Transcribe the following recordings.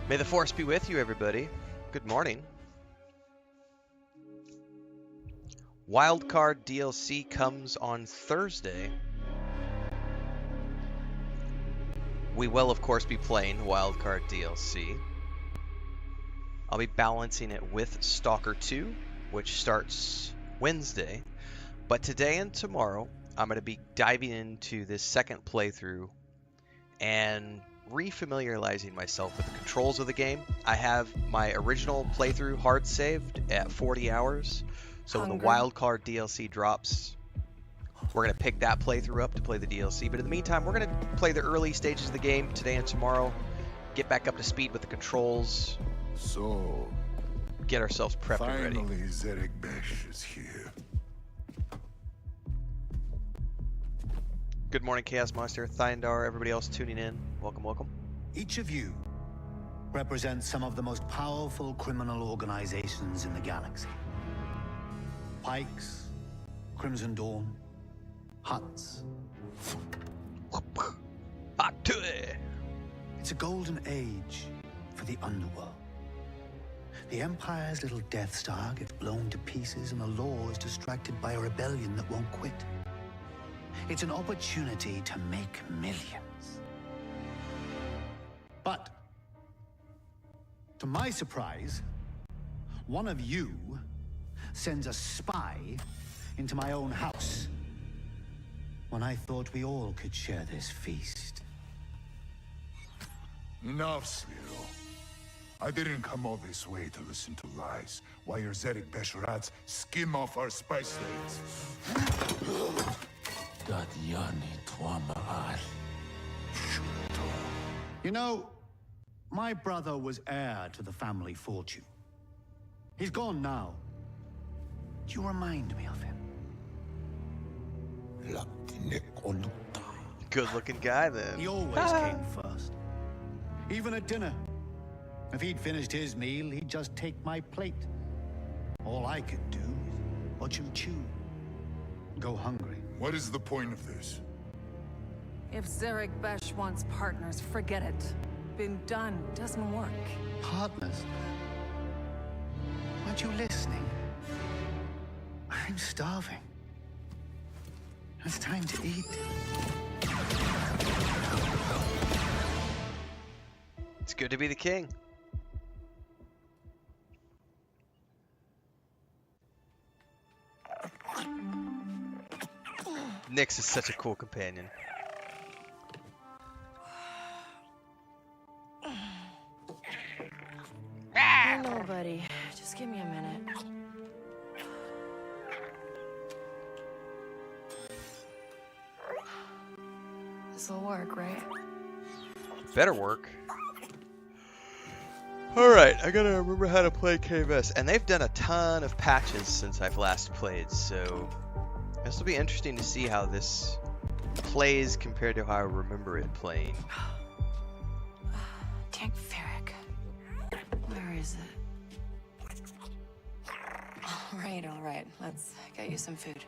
May the force be with you, everybody. Good morning. Wildcard DLC comes on Thursday. We will, of course, be playing Wildcard DLC. I'll be balancing it with Stalker 2, which starts Wednesday. But today and tomorrow, I'm going to be diving into this second playthrough and refamiliarizing myself with the controls of the game. I have my original playthrough hard saved at 40 hours. So when the Wildcard DLC drops, we're going to pick that playthrough up to play the DLC. But in the meantime, we're going to play the early stages of the game today and tomorrow, get back up to speed with the controls, so get ourselves prepped and ready. Finally, Zedek Besh is here. Good morning, Chaos Monster, Thyndar, everybody else tuning in. Welcome, welcome. Each of you represents some of the most powerful criminal organizations in the galaxy. Pikes, Crimson Dawn, Huts. It's a golden age for the Underworld. The Empire's little Death Star gets blown to pieces and the law is distracted by a rebellion that won't quit. It's an opportunity to make millions. But, to my surprise, one of you sends a spy into my own house when I thought we all could share this feast. Enough, Spiro. I didn't come all this way to listen to lies while your Zedek Besh rats skim off our spice lanes. You know, my brother was heir to the family fortune. He's gone now. Do you remind me of him? Good looking guy then. He always came first. Even at dinner. If he'd finished his meal, he'd just take my plate. All I could do is watch him chew. Go hungry. What is the point of this? If Zedek Besh wants partners, forget it. Been done. Doesn't work. Partners? Aren't you listening? I'm starving. It's time to eat. It's good to be the king. Nyx is such a cool companion. Hello, buddy. Just give me a minute. This'll work, right? Better work. Alright, I gotta remember how to play KVS. And they've done a ton of patches since I've last played, so this will be interesting to see how this plays compared to how I remember it playing. Tank Ferric. Where is it? All right. Let's get you some food.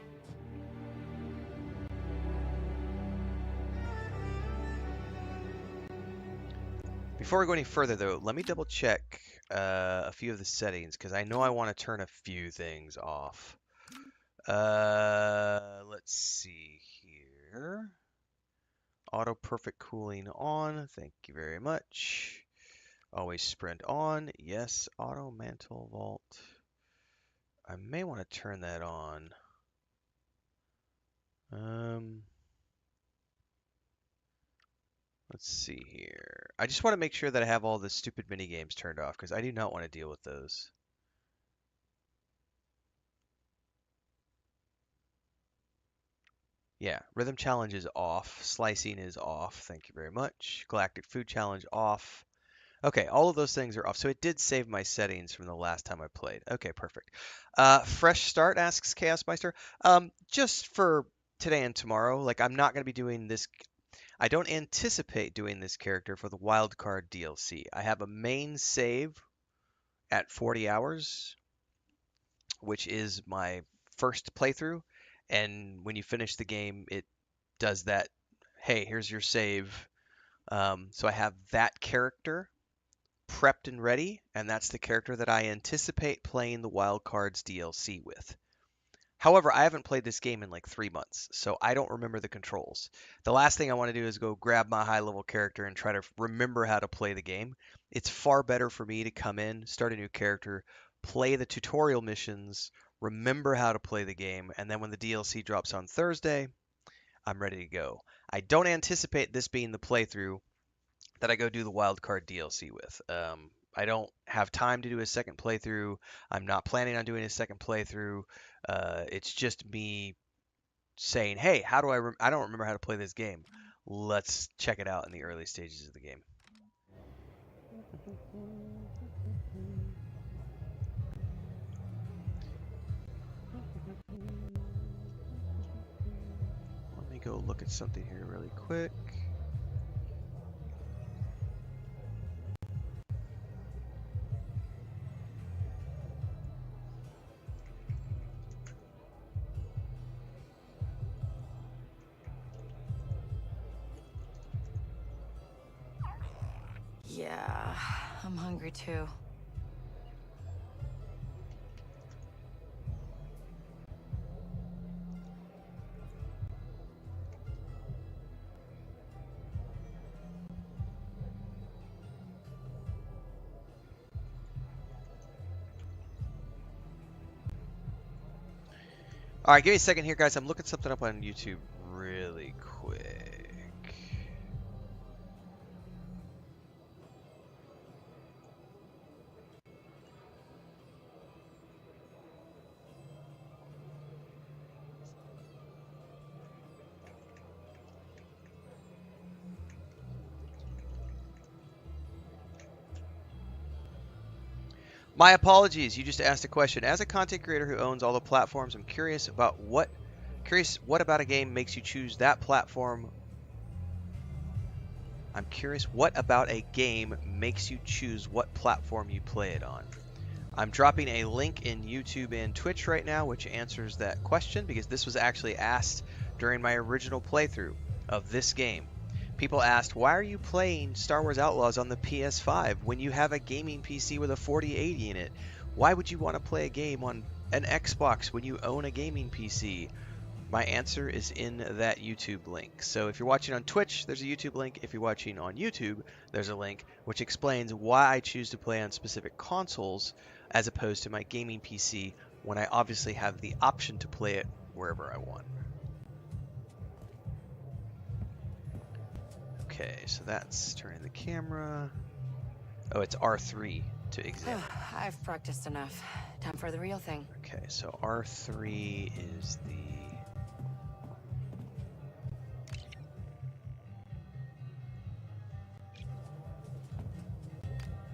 Before we go any further, though, let me double check a few of the settings, because I know I want to turn a few things off. Let's see here. Auto perfect cooling on. Thank you very much. Always sprint on. Yes. Auto mantle vault. I may want to turn that on. Let's see here. I just want to make sure that I have all the stupid mini games turned off because I do not want to deal with those. Yeah, Rhythm Challenge is off. Slicing is off. Thank you very much. Galactic Food Challenge off. Okay, all of those things are off. So it did save my settings from the last time I played. Okay, perfect. Fresh start, asks Chaos Meister. Just for today and tomorrow. Like, I'm not going to be doing this. I don't anticipate doing this character for the wildcard DLC. I have a main save at 40 hours, which is my first playthrough. And when you finish the game, it does that. Hey, here's your save. So I have that character prepped and ready, and that's the character that I anticipate playing the Wild Cards DLC with. However, I haven't played this game in like 3 months, so I don't remember the controls. The last thing I want to do is go grab my high level character and try to remember how to play the game. It's far better for me to come in, start a new character, play the tutorial missions, remember how to play the game, and then when the DLC drops on Thursday, I'm ready to go. I don't anticipate this being the playthrough that I go do the wildcard DLC with. I don't have time to do a second playthrough. I'm not planning on doing a second playthrough. It's just me saying, "Hey, how do I don't remember how to play this game. Let's check it out in the early stages of the game." Let me go look at something here really quick. Yeah, I'm hungry too. All right, give me a second here, guys. I'm looking something up on YouTube really quick. My apologies. You just asked a question. As a content creator who owns all the platforms, I'm curious what about a game makes you choose that platform. I'm curious what about a game makes you choose what platform you play it on. I'm dropping a link in YouTube and Twitch right now which answers that question because this was actually asked during my original playthrough of this game. People asked, why are you playing Star Wars Outlaws on the PS5 when you have a gaming PC with a 4080 in it? Why would you want to play a game on an Xbox when you own a gaming PC? My answer is in that YouTube link. So if you're watching on Twitch, there's a YouTube link. If you're watching on YouTube, there's a link which explains why I choose to play on specific consoles as opposed to my gaming PC when I obviously have the option to play it wherever I want. Okay, so that's turning the camera. Oh, it's R3 to examine. I've practiced enough. Time for the real thing. Okay, so R3 is the...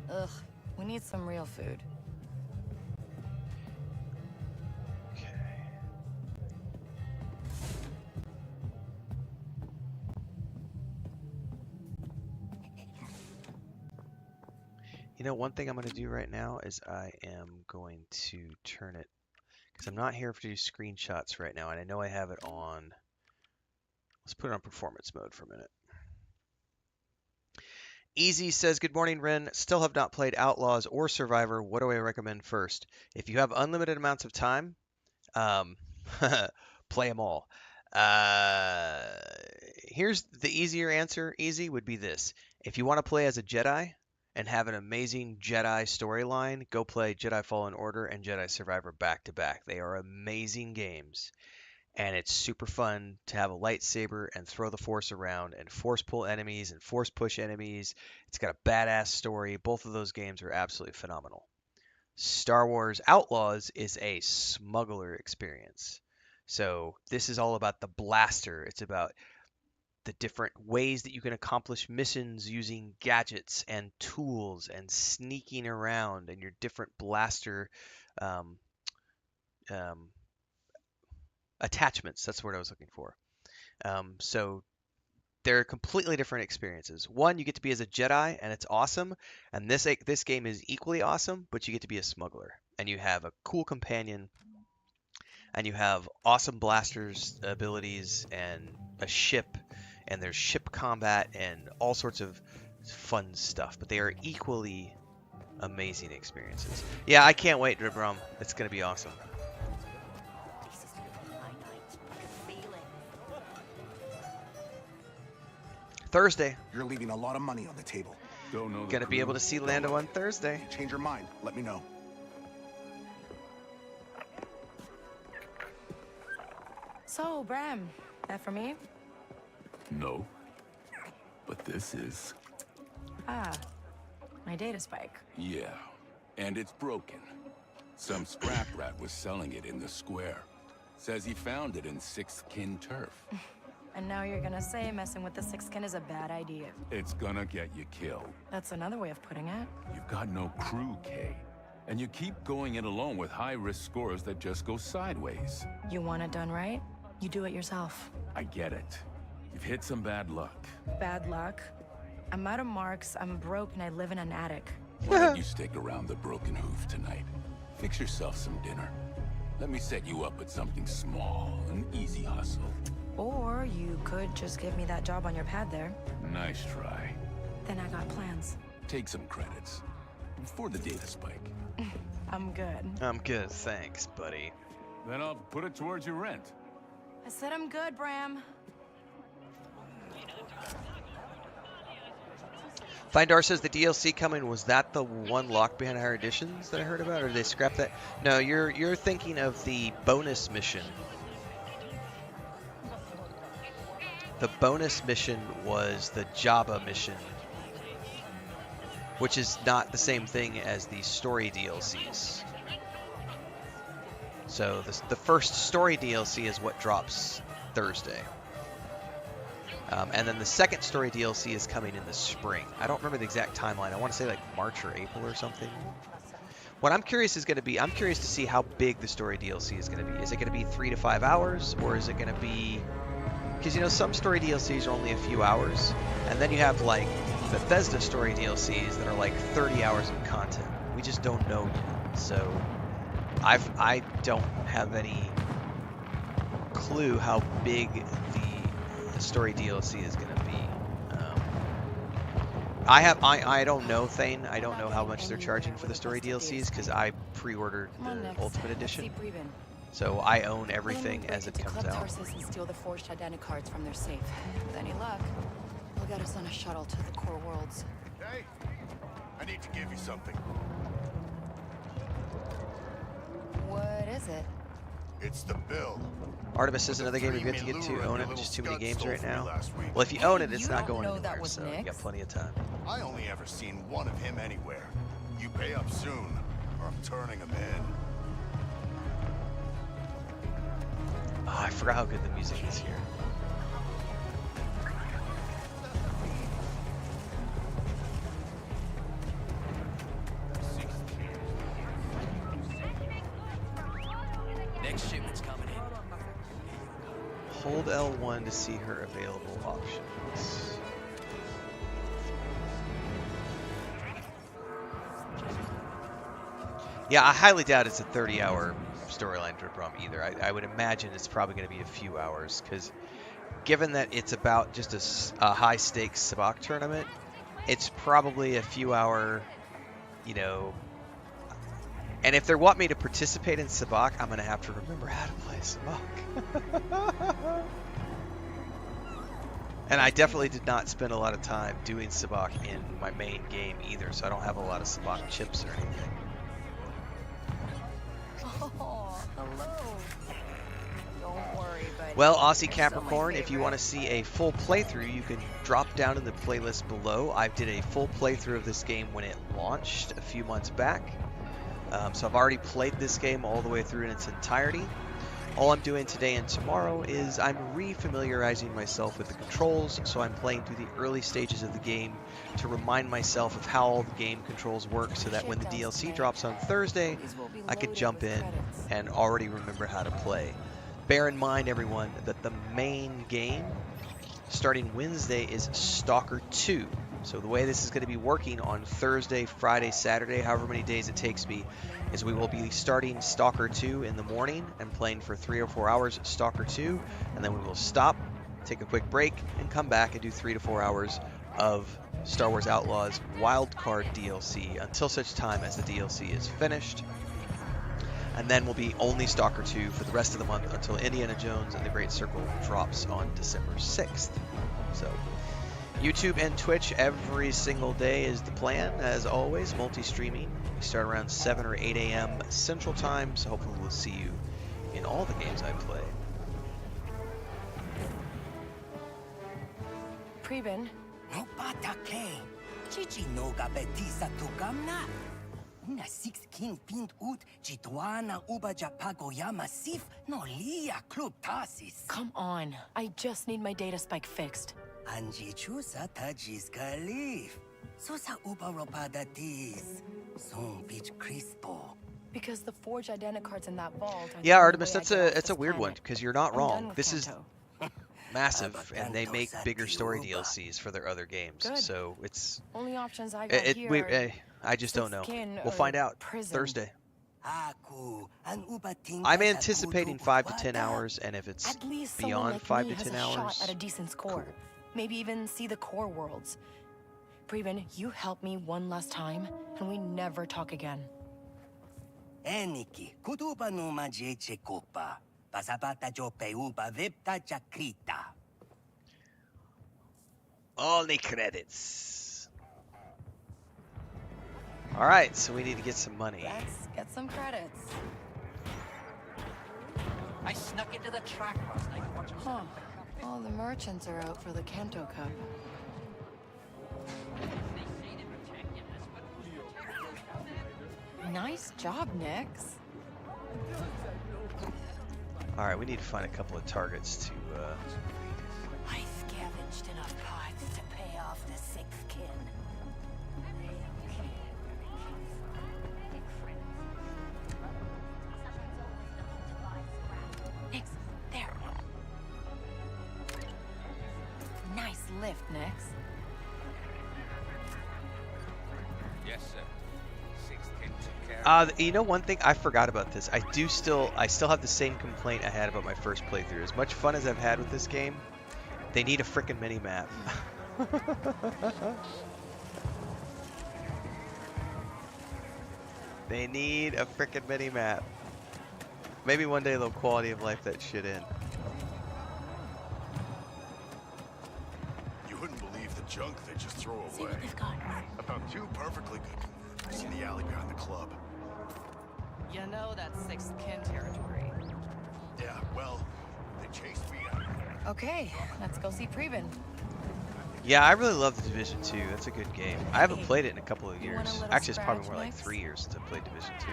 Ugh, we need some real food. Okay. You know, one thing I'm going to do right now is I am going to turn it, because I'm not here to do screenshots right now, and I know I have it on. Let's put it on performance mode for a minute. Easy says, good morning, Ren. Still have not played Outlaws or Survivor. What do I recommend first? If you have unlimited amounts of time, play them all. Here's the easier answer. Easy would be this. If you want to play as a Jedi and have an amazing Jedi storyline, go play Jedi Fallen Order and Jedi Survivor back to back. They are amazing games. And it's super fun to have a lightsaber and throw the force around and force pull enemies and force push enemies. It's got a badass story. Both of those games are absolutely phenomenal. Star Wars Outlaws is a smuggler experience. So this is all about the blaster. It's about the different ways that you can accomplish missions using gadgets and tools and sneaking around and your different blaster um, um, attachments. That's the word I was looking for. So they're completely different experiences. One, you get to be as a Jedi, and it's awesome. And this game is equally awesome, but you get to be a smuggler, and you have a cool companion, and you have awesome blasters abilities, and a ship, and there's ship combat, and all sorts of fun stuff. But they are equally amazing experiences. Yeah, I can't wait, Dribrum. It's gonna be awesome. Thursday. You're leaving a lot of money on the table. Don't know. Gonna be able to see Lando on Thursday. If you change your mind, let me know. So, Bram, that for me? No. But this is. Ah, my data spike. Yeah, and it's broken. Some scrap rat was selling it in the square. Says he found it in Sixth Kin turf. And now you're gonna say messing with the Sixth-Kin is a bad idea. It's gonna get you killed. That's another way of putting it. You've got no crew, Kay. And you keep going it alone with high-risk scores that just go sideways. You want it done right? You do it yourself. I get it. You've hit some bad luck. Bad luck. I'm out of marks, I'm broke, and I live in an attic. Why don't you stick around the Broken Hoof tonight? Fix yourself some dinner. Let me set you up with something small, an easy hustle. Or you could just give me that job on your pad there. Nice try. Then I got plans. Take some credits. For the data spike. I'm good. I'm good, thanks, buddy. Then I'll put it towards your rent. I said I'm good, Bram. Findar says the DLC coming, was that the one locked behind higher editions that I heard about, or did they scrap that? No, you're thinking of the bonus mission. The bonus mission was the Jabba mission, which is not the same thing as the story DLCs. So the first story DLC is what drops Thursday. And then the second story DLC is coming in the spring. I don't remember the exact timeline. I want to say like March or April or something. What I'm curious is going to be, I'm curious to see how big the story DLC is going to be. Is it going to be 3 to 5 hours, or is it going to be... Because, you know, some story DLCs are only a few hours, and then you have, like, Bethesda story DLCs that are, like, 30 hours of content. We just don't know yet. So, I don't have any clue how big the story DLC is going to be. I don't know, Thane. I don't know how much they're charging for the story DLCs, because I pre-ordered the Ultimate Edition. So I own everything as it comes out. And steal the forged identity cards from their safe. With any luck, they'll get us on a shuttle to the core worlds. Hey, I need to give you something. What is it? It's the bill. Artemis is another game you've yet to get to own it. Just too many games right now. Well, if you own it, it's not going anywhere, so you got plenty of time. I only ever seen one of him anywhere. You pay up soon, or I'm turning him in. Oh, I forgot how good the music is here. Next shipment's coming in. Hold L1 to see her available options. Yeah, I highly doubt it's a 30-hour storyline trip ROM either. I would imagine it's probably going to be a few hours, because given that it's about just a high-stakes sabacc tournament, it's probably a few-hour, you know... And if they want me to participate in sabacc, I'm going to have to remember how to play sabacc. And I definitely did not spend a lot of time doing sabacc in my main game either, so I don't have a lot of sabacc chips or anything. Oh, hello. Don't worry, buddy. Well, Aussie Capricorn, if you want to see a full playthrough, you can drop down in the playlist below. I did a full playthrough of this game when it launched a few months back. So I've already played this game all the way through in its entirety. All I'm doing today and tomorrow is I'm re-familiarizing myself with the controls, so I'm playing through the early stages of the game to remind myself of how all the game controls work so that when the DLC drops on Thursday, I can jump in and already remember how to play. Bear in mind, everyone, that the main game starting Wednesday is Stalker 2. So the way this is going to be working on Thursday, Friday, Saturday, however many days it takes me, is we will be starting Stalker 2 in the morning and playing for 3 or 4 hours Stalker 2, and then we will stop, take a quick break, and come back and do 3 to 4 hours of Star Wars Outlaws Wildcard DLC until such time as the DLC is finished. And then we'll be only Stalker 2 for the rest of the month until Indiana Jones and the Great Circle drops on December 6th. So, YouTube and Twitch every single day is the plan, as always, multi-streaming. We start around 7 or 8 a.m. Central Time, so hopefully we'll see you in all the games I play. Preben. No patake. Chichi no gabetisa tugamna. Una 16 pint ut jituana ubaja pagoyama sif no lia club tasis. Come on. I just need my data spike fixed. Anji chusa tajis kalif. Susa uba ropada tis. Son pitch crispo. Because the forged identicards in that vault. Yeah, Artemis, it's a weird one because you're not wrong. This is massive, and they make bigger story DLCs for their other games. Good. So it's Only options I got here. I just don't know. Skin We'll or find out prison. Thursday. Aku an uba I'm anticipating 5 to 10 hours, and if it's At least someone beyond like 5 me to has 10 a hours, shot at a decent score. cool. Maybe even see the core worlds. Preben, you help me one last time, and we never talk again. Eniki kutuba no majeche kopa. Pasapata jo peuba vipta jakrita. All the credits. All right, so we need to get some money. Let's get some credits. I snuck into the track last night watching Huh. All the merchants are out for the Kanto Cup. Nice job, Nix. All right, we need to find a couple of targets to. I scavenged enough parts to pay off the sixth kin. Nix, there. Nice lift, Nix. Yes, sir. 610 took care. You know, one thing I forgot about this. I still have the same complaint I had about my first playthrough. As much fun as I've had with this game, they need a frickin' mini map. They need a frickin' mini map. Maybe one day they'll quality of life that shit in. You wouldn't believe the junk they just throw See away. what they've got. About 2 perfectly good. It's in the alley behind the club. You know that's sixth kin territory. Yeah, well, they chased me out. Okay, let's go see Preben. Yeah, I really love the Division 2. That's a good game. I haven't played it in a couple of You want a years. little Actually, it's probably scratch more like mix? 3 years since I played Division 2.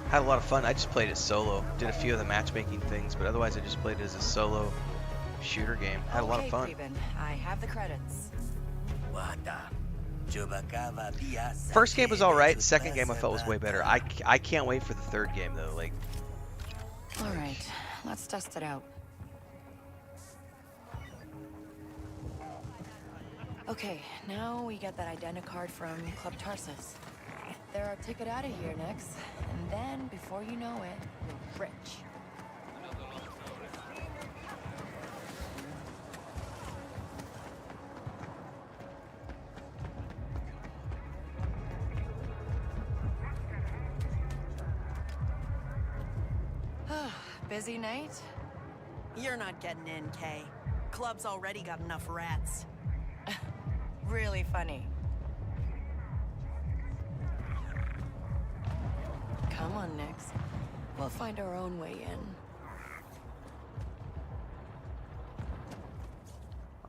Had a lot of fun. I just played it solo. Did a few of the matchmaking things, but otherwise I just played it as a solo shooter game. Had a lot of fun. Preben, I have the credits. Wada. Chubacava via First game was Sache alright. de Second game I felt was way better. I can't wait for the third game though. Like, All right, let's test it out. Okay, now we get that identicard from Club Tarsus. They're our ticket out of here next, and then before you know it, we're rich. Busy night? You're not getting in, Kay. Club's already got enough rats. Really funny. Come on, Nix. We'll find our own way in.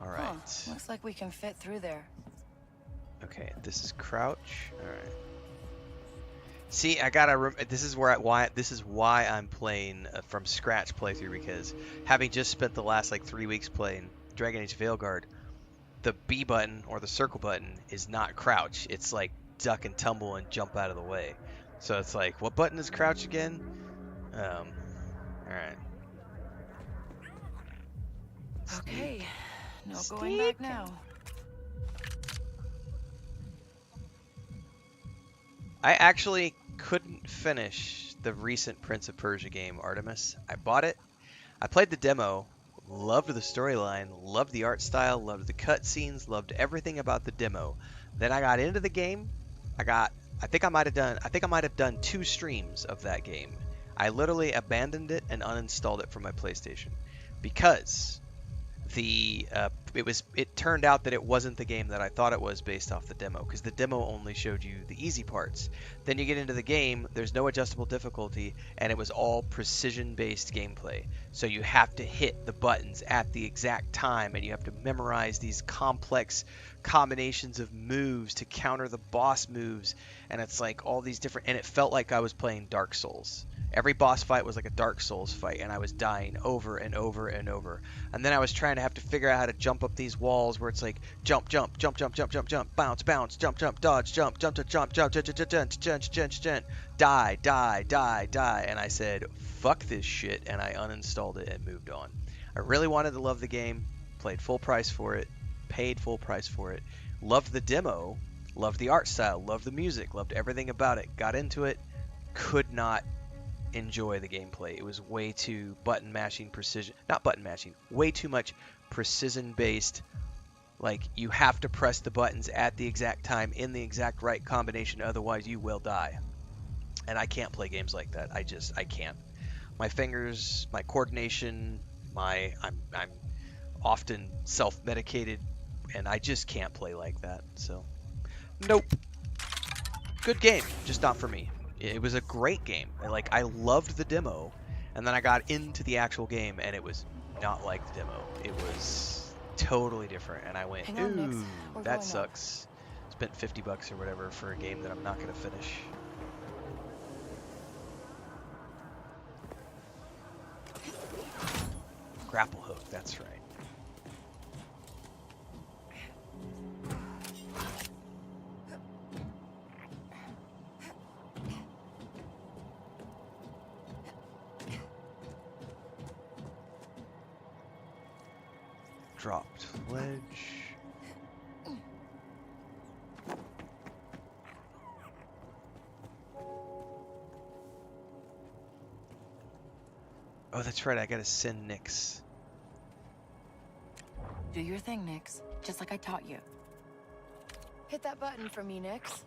all right. Huh, looks like we can fit through there. Okay, this is crouch. All right. See, I gotta. This is why I'm playing from scratch playthrough, because having just spent the last like 3 weeks playing Dragon Age Veilguard, the B button or the circle button is not crouch. It's like duck and tumble and jump out of the way. So it's like, what button is crouch again? All right. Okay, no going back now. I actually couldn't finish the recent Prince of Persia game, Artemis. I bought it. I played the demo. Loved the storyline, loved the art style, loved the cutscenes, loved everything about the demo. Then I got into the game. I think I might have done 2 streams of that game. I literally abandoned it and uninstalled it from my PlayStation because it turned out that it wasn't the game that I thought it was based off the demo, because the demo only showed you the easy parts. Then you get into the game, there's no adjustable difficulty, and it was all precision-based gameplay. So you have to hit the buttons at the exact time, and you have to memorize these complex combinations of moves to counter the boss moves, and it's like all these different, and it felt like I was playing Dark Souls. Every boss fight was like a Dark Souls fight, and I was dying over and over and over. And then I was trying to have to figure out how to jump up these walls where it's like jump, jump, jump, jump, jump, jump, jump, bounce, bounce, jump, jump, dodge, jump, jump, jump, jump, jump, die, die, die, die. And I said, fuck this shit, and I uninstalled it and moved on. I really wanted to love the game, played full price for it, paid full price for it, loved the demo, loved the art style, loved the music, loved everything about it, got into it, could not enjoy the gameplay. It was way too button mashing precision, not button mashing, way too much precision based. Like, you have to press the buttons at the exact time in the exact right combination, otherwise you will die. And I can't play games like that. I can't. My fingers, my coordination, I'm often self-medicated, and I just can't play like that. So, nope. Good game, just not for me. It was a great game. Like, I loved the demo, and then I got into the actual game, and it was not like the demo. It was totally different, and I went, ooh, that sucks. Spent $50 or whatever for a game that I'm not going to finish. Grapple hook, that's right. Dropped ledge. Oh, that's right, I gotta send Nyx. Do your thing, Nyx. Just like I taught you. Hit that button for me, Nyx.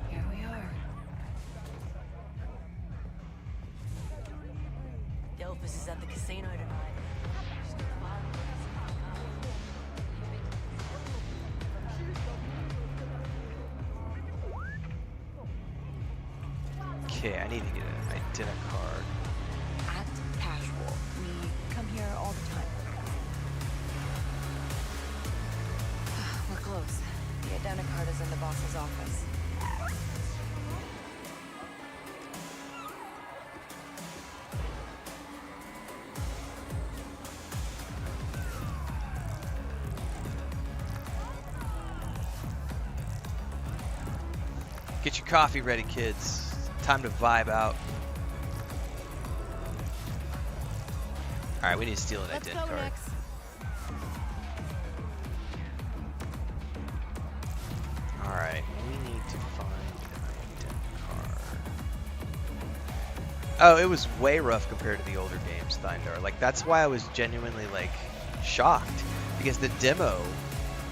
Here we are. Delphus is at the casino tonight. Okay, I need to get an identicard. Act casual. We come here all the time. We're close. The identicard is in the boss's office. Get your coffee ready, kids. Time to vibe out. Alright, we need to steal an Let's go, ident card. Nyx. Alright, we need to find an ident card. Oh, it was way rough compared to the older games, Thindar. Like, that's why I was genuinely, like, shocked. Because the demo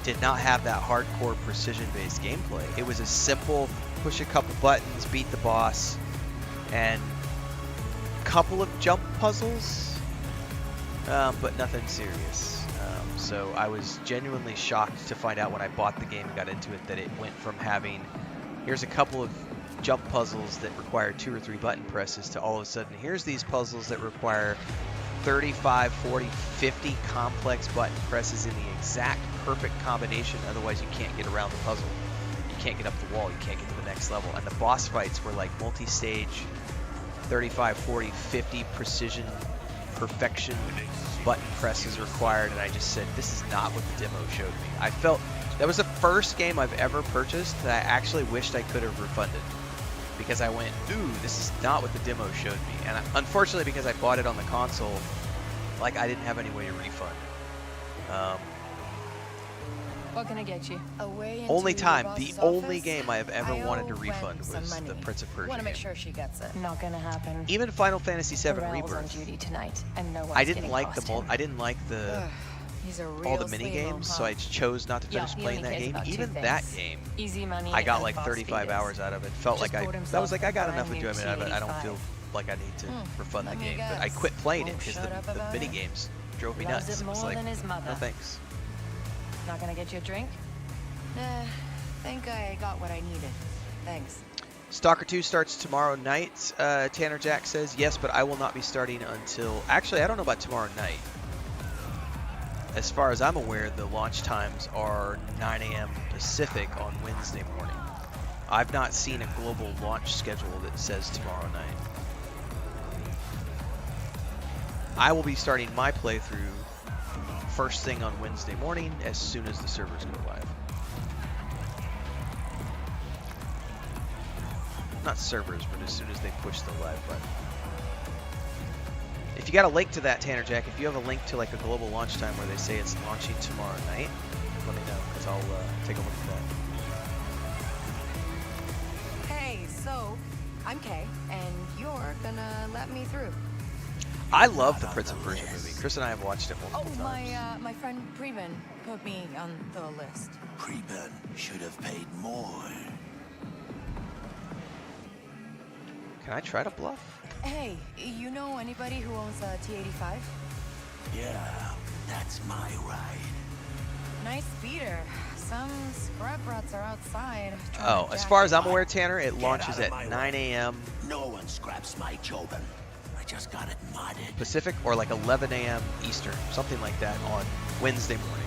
did not have that hardcore precision-based gameplay. It was a simple, push a couple buttons, beat the boss, and a couple of jump puzzles, but nothing serious. So I was genuinely shocked to find out when I bought the game and got into it that it went from having, here's a couple of jump puzzles that require 2 or 3 button presses, to all of a sudden, here's these puzzles that require 35, 40, 50 complex button presses in the exact perfect combination, otherwise you can't get around the puzzle. You can't get up the wall, you can't get to the next level. And the boss fights were like multi-stage, 35, 40, 50 precision, perfection button presses required, and I just said, this is not what the demo showed me. I felt, that was the first game I've ever purchased that I actually wished I could have refunded. Because I went, ooh, this is not what the demo showed me. And unfortunately, because I bought it on the console, like, I didn't have any way to refund. What can I get you? Only time, the only game I have ever wanted to refund was the Prince of Persia. Want to make game. sure she gets it. Not gonna happen. Even Final Fantasy VII Morel's on Rebirth. duty tonight, and no one's I didn't getting like past the him. I didn't like the He's a real all the mini sleemo, games, huh? so I chose not to Yeah, finish he playing only that cares game. about 2 Even that things. game, Easy money I got and like boss 35 feeders. hours out of it. Felt Just like bought that himself was like I got a enough brand new enjoyment out of it. I don't feel 285. like I need to refund the Let me game, but I guess. quit playing it Won't because shut up the about mini it? games drove me Loves nuts. it It was more like, than his mother. no thanks. Not gonna get you a drink? Think I got what I needed. Thanks. Stalker 2 starts tomorrow night. Tanner Jack says, yes, but I will not be starting until... Actually, I don't know about tomorrow night. As far as I'm aware, the launch times are 9 a.m. Pacific on Wednesday morning. I've not seen a global launch schedule that says tomorrow night. I will be starting my playthrough first thing on Wednesday morning as soon as the servers go live. Not servers, but as soon as they push the live button. If you got a link to that, Tanner Jack, if you have a link to like a global launch time where they say it's launching tomorrow night, let me know, because I'll take a look at that. Hey, so I'm Kay, and you're gonna let me through. I love the Prince of Persia movie. Chris and I have watched it multiple times. My friend Preben put me on the list. Preben should have paid more. Can I try to bluff? Hey, you know anybody who owns a T-85? Yeah, that's my ride. Nice speeder. Some scrap rats are outside. Oh, as far as I'm aware, Tanner, it launches at 9 a.m. No one scraps my Jobin. I just got it modded. Pacific, or like 11 a.m. Eastern, something like that, on Wednesday morning.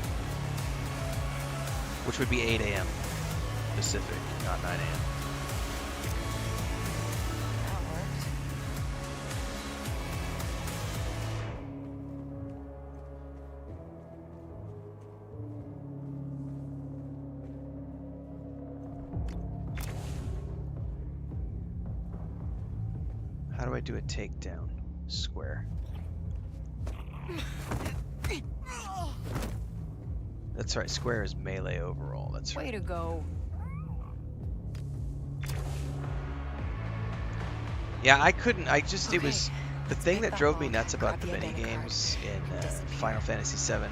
Which would be 8 a.m. Pacific, not 9 a.m. That worked. How do I do a takedown? Square. That's right, square is melee overall, that's right. Way to go. Yeah, I couldn't, it was, the thing take that that drove me long. nuts about Grab the the mini identity games in Disappear. Final Fantasy VII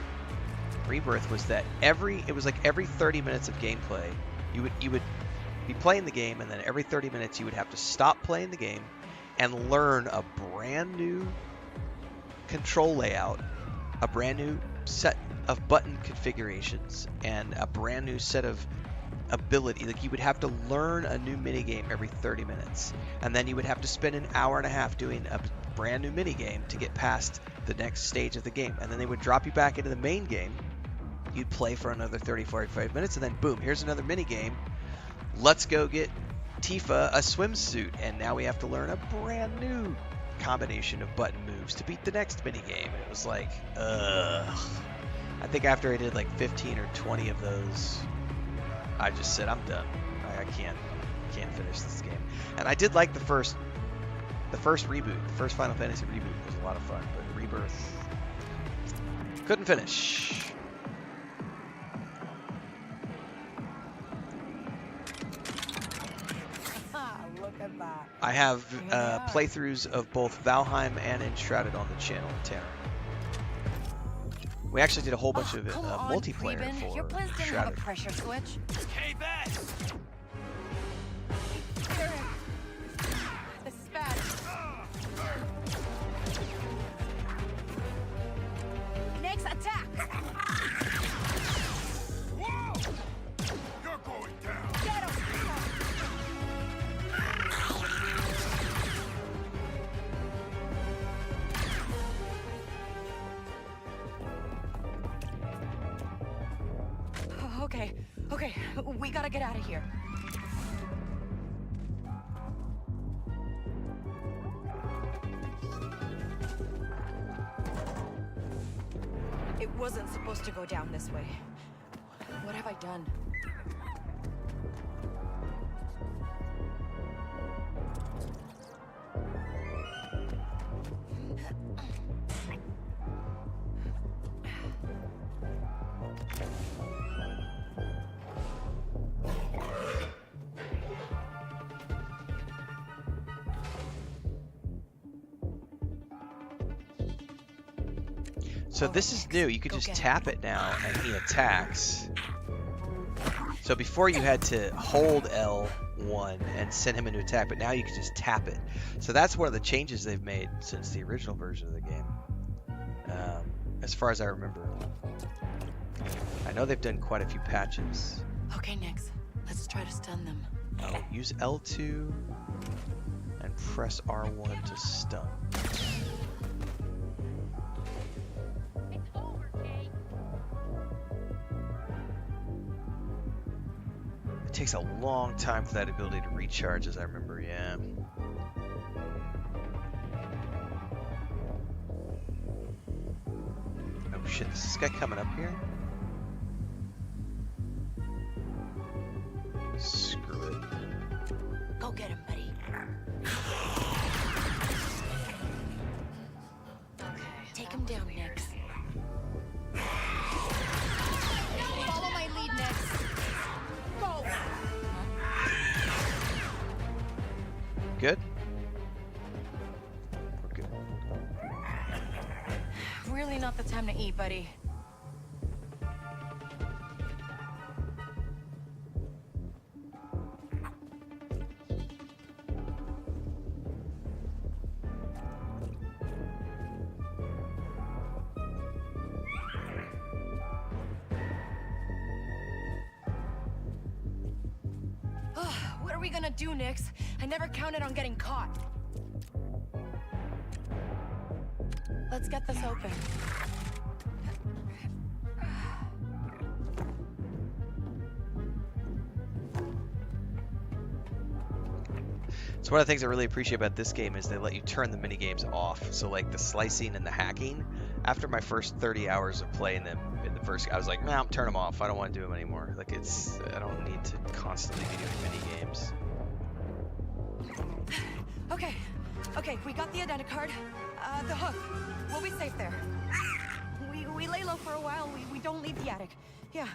Rebirth was that it was like every 30 minutes of gameplay, you would be playing the game, and then every 30 minutes you would have to stop playing the game and learn a brand new control layout, a brand new set of button configurations, and a brand new set of ability. Like, you would have to learn a new minigame every 30 minutes, and then you would have to spend an hour and a half doing a brand new minigame to get past the next stage of the game, and then they would drop you back into the main game. You'd play for another 30-45 minutes, and then boom, here's another minigame. Let's go get Tifa a swimsuit, and now we have to learn a brand new combination of button moves to beat the next minigame. And it was like, ugh. I think after I did like 15 or 20 of those, I just said, I'm done. I can't finish this game. And I did like the first reboot, the first Final Fantasy reboot was a lot of fun, but Rebirth, couldn't finish. Look at that. I have playthroughs of both Valheim and Enshrouded on the channel, Tanner. We actually did a whole bunch of Come on, multiplayer Preben. for Your plans didn't have a Enshrouded. pressure switch. Hey, Ben! This is bad. Next attack! Okay, we gotta get out of here. It wasn't supposed to go down this way. What have I done? So this is new. You could just tap it now and he attacks. So before you had to hold L1 and send him into attack, but now you can just tap it. So that's one of the changes they've made since the original version of the game. As far as I remember. I know they've done quite a few patches. Okay, Nix. Let's try to stun them. Oh, use L2 and press R1 to stun. It takes a long time for that ability to recharge, as I remember, yeah. Oh shit, is this guy coming up here? Screw it. Go get him, buddy. Okay. Take him down, Nix. Follow my lead, Nix. Go! Good? We're good. Really not the time to eat, buddy. What are we gonna do, Nix? I never counted on getting caught. Let's get this open. So one of the things I really appreciate about this game is they let you turn the mini games off. So like the slicing and the hacking, after my first 30 hours of playing them in the first, I was like, nah, turn them off. I don't want to do them anymore. Like I don't need to constantly be doing mini games. Okay, we got the identicard. The hook. We'll be safe there. We lay low for a while. We don't leave the attic. Yeah.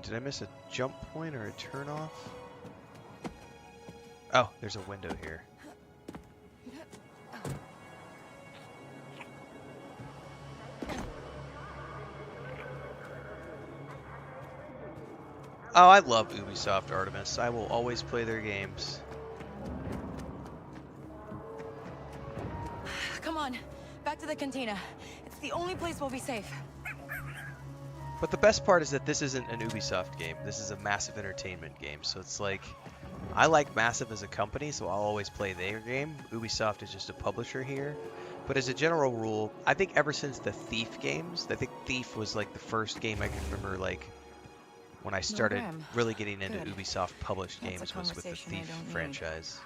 Did I miss a jump point or a turn off? Oh, there's a window here. Oh, I love Ubisoft Artemis. I will always play their games. Come on, back to the Cantina. It's the only place we'll be safe. But the best part is that this isn't an Ubisoft game. This is a Massive Entertainment game. So it's like, I like Massive as a company, so I'll always play their game. Ubisoft is just a publisher here. But as a general rule, I think ever since the Thief games, I think Thief was like the first game I can remember, like, when I started really getting into Ubisoft published games was with the Thief franchise.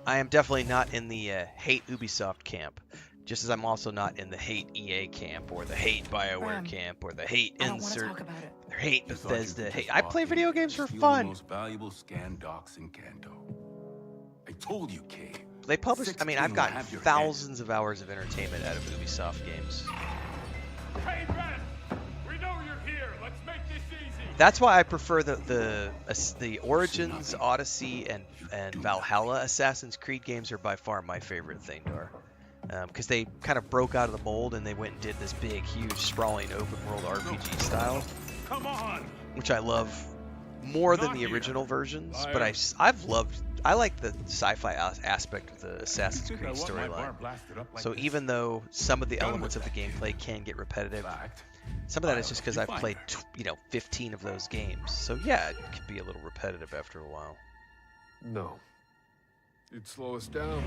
I am definitely not in the hate Ubisoft camp, just as I'm also not in the hate EA camp, or the hate BioWare camp, or the hate Insert, or hate Bethesda. Hate. I play video games for fun. The most valuable scan docs in Kanto. I told you, Kay. They published. I mean, I've gotten thousands of hours of entertainment out of Ubisoft games. Hey, Ben! We know you're here. Let's make this easy. That's why I prefer the Origins, Odyssey, and Valhalla Assassin's Creed games are by far my favorite thing, Dar. Because they kind of broke out of the mold and they went and did this big, huge, sprawling open world RPG style, Come on. which I love more than the original versions. But I like the sci-fi aspect of the Assassin's Creed storyline. So even though some of the elements of the gameplay can get repetitive, some of that is just because I've played 15 of those games. So yeah, it could be a little repetitive after a while. No. You'd slow us down.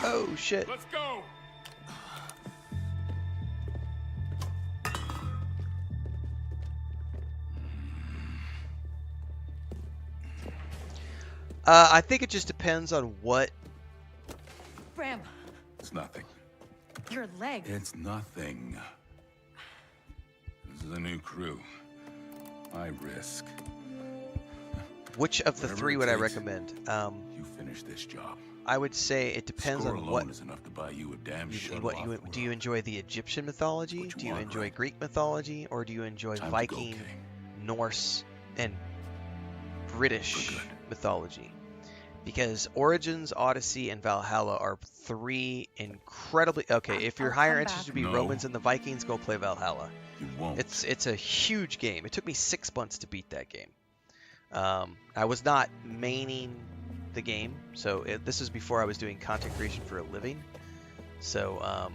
Oh shit. Let's go. I think it just depends on what. Bram, It's nothing. your leg. It's nothing. This is a new crew. I risk. Which of the Whatever three it would I takes. recommend? You finish this job. I would say it depends Score on alone what. is enough to buy you a damn You, shuttle what off you the do you world. enjoy the Egyptian mythology? What you Do you want, enjoy Greg? Greek mythology, or do you enjoy Time to go, Viking, Kay. Norse, and British Good. mythology? Because Origins, Odyssey, and Valhalla are three incredibly okay. If you're I'll higher come interested to back. be No. Romans and the Vikings, go play Valhalla. You won't. It's a huge game. It took me 6 months to beat that game. I was not maining the game, so this is before I was doing content creation for a living. So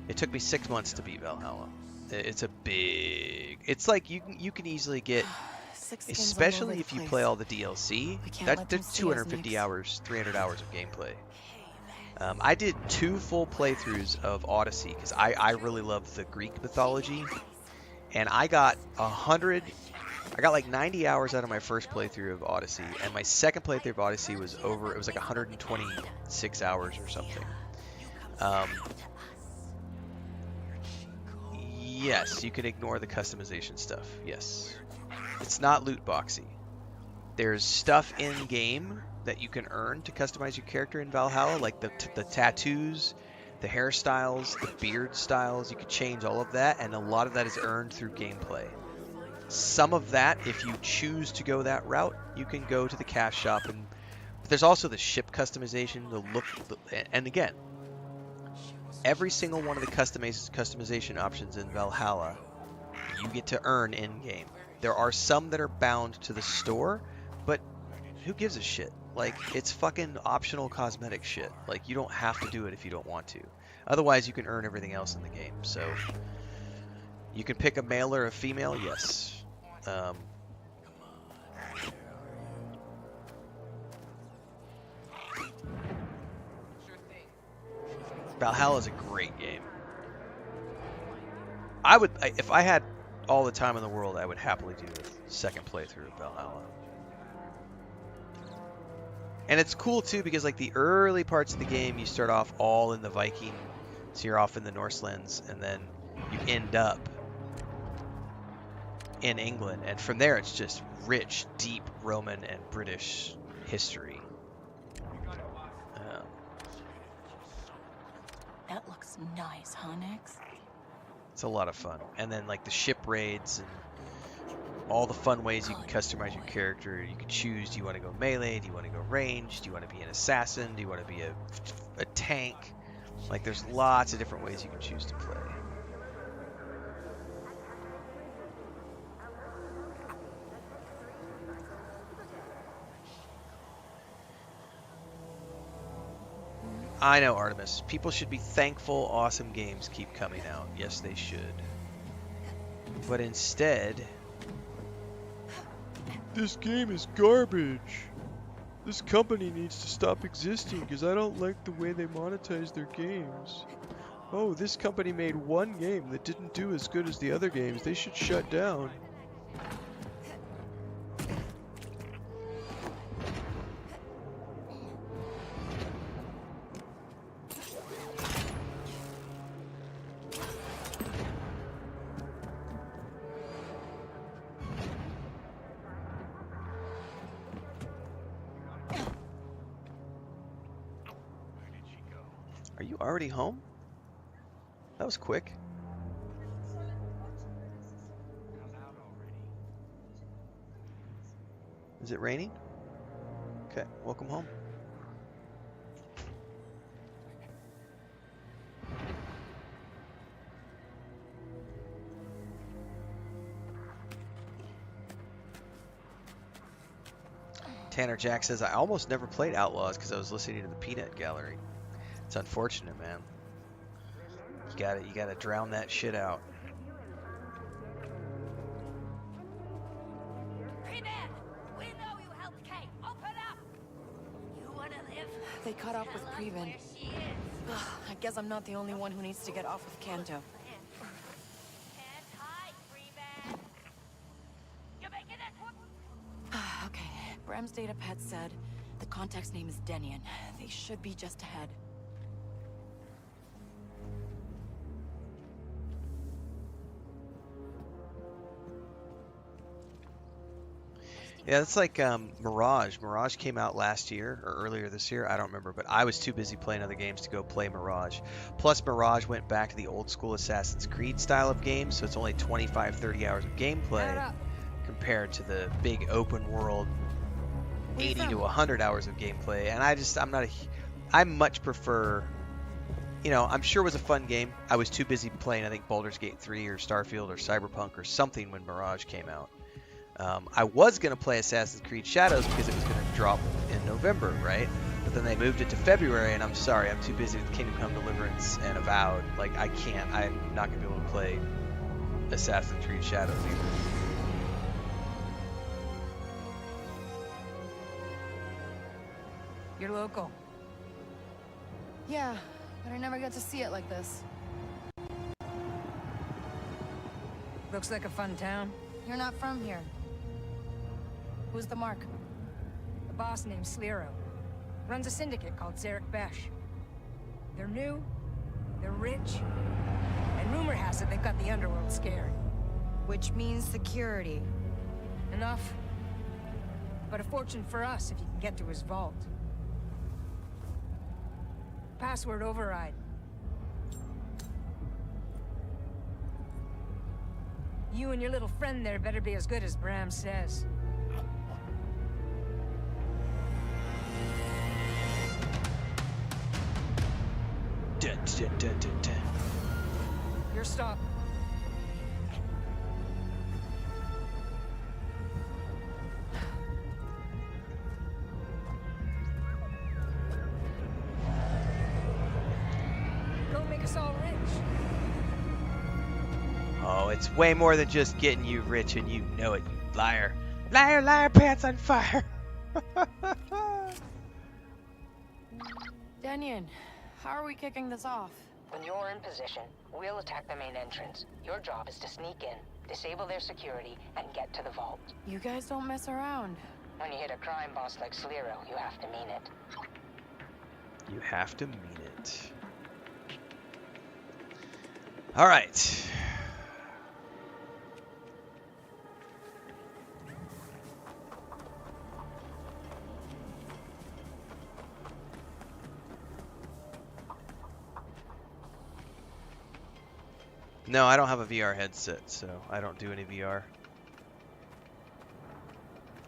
it took me 6 months to beat Valhalla. It's a big. It's like you can easily get, 6 skins all especially over if the you place. play all the DLC. We can't let them That's see us, 250 Nix. hours, 300 hours of gameplay. I did 2 full playthroughs of Odyssey because I really love the Greek mythology, and I got 100. I got like 90 hours out of my first playthrough of Odyssey, and my second playthrough of Odyssey was over. It was like 126 hours or something. Yes, you can ignore the customization stuff. Yes, it's not loot boxy. There's stuff in game that you can earn to customize your character in Valhalla, like the tattoos, the hairstyles, the beard styles. You can change all of that, and a lot of that is earned through gameplay. Some of that, if you choose to go that route, you can go to the cash shop, but there's also the ship customization, and again, every single one of the customization options in Valhalla, you get to earn in-game. There are some that are bound to the store, but who gives a shit? Like, it's fucking optional cosmetic shit. Like, you don't have to do it if you don't want to. Otherwise, you can earn everything else in the game. So, you can pick a male or a female, yes. Valhalla is a great game. If I had all the time in the world, I would happily do a second playthrough of Valhalla. And it's cool too because like the early parts of the game, you start off all in the Viking, so you're off in the Norselands, and then you end up in England, and from there it's just rich, deep Roman and British history. That looks nice, huh, Nix? It's a lot of fun. And then like the ship raids and all the fun ways you can customize your character. You can choose, do you want to go melee? Do you want to go ranged? Do you want to be an assassin? Do you want to be a tank? Like there's lots of different ways you can choose to play. I know, Artemis. People should be thankful awesome games keep coming out. Yes, they should. But instead... This game is garbage. This company needs to stop existing because I don't like the way they monetize their games. Oh, this company made one game that didn't do as good as the other games. They should shut down. Are you already home? That was quick. Is it raining? Okay, welcome home. Tanner Jack says, I almost never played Outlaws because I was listening to the Peanut Gallery. It's unfortunate, man. You gotta drown that shit out. Pre-Man! We know you helped Kate! Open up! You wanna live? They caught up with Previn. I guess I'm not the only one who needs to get off of Kanto. Okay, Bram's data pad said the contact's name is Denian. They should be just ahead. Yeah, it's like Mirage. Mirage came out last year or earlier this year. I don't remember, but I was too busy playing other games to go play Mirage. Plus, Mirage went back to the old school Assassin's Creed style of games, so it's only 25, 30 hours of gameplay compared to the big open world 80 to 100 hours of gameplay. And I much prefer, you know, I'm sure it was a fun game. I was too busy playing, I think, Baldur's Gate 3 or Starfield or Cyberpunk or something when Mirage came out. I was going to play Assassin's Creed Shadows because it was going to drop in November, right? But then they moved it to February, and I'm sorry, I'm too busy with Kingdom Come Deliverance and Avowed. Like, I'm not going to be able to play Assassin's Creed Shadows either. You're local. Yeah, but I never get to see it like this. Looks like a fun town. You're not from here. Who's the mark? The boss named Slero. Runs a syndicate called Zarek Besh. They're new, they're rich, and rumor has it they've got the Underworld scared. Which means security. Enough. But a fortune for us if you can get to his vault. Password override. You and your little friend there better be as good as Bram says. Dun, dun, dun, dun, dun. Your stop. Don't make us all rich. Oh, it's way more than just getting you rich, and you know it, you liar. Liar, liar, pants on fire. Denian, how are we kicking this off? When you're in position, we'll attack the main entrance. Your job is to sneak in, disable their security, and get to the vault. You guys don't mess around. When you hit a crime boss like Slero, you have to mean it. You have to mean it. All right. No, I don't have a VR headset, so I don't do any VR.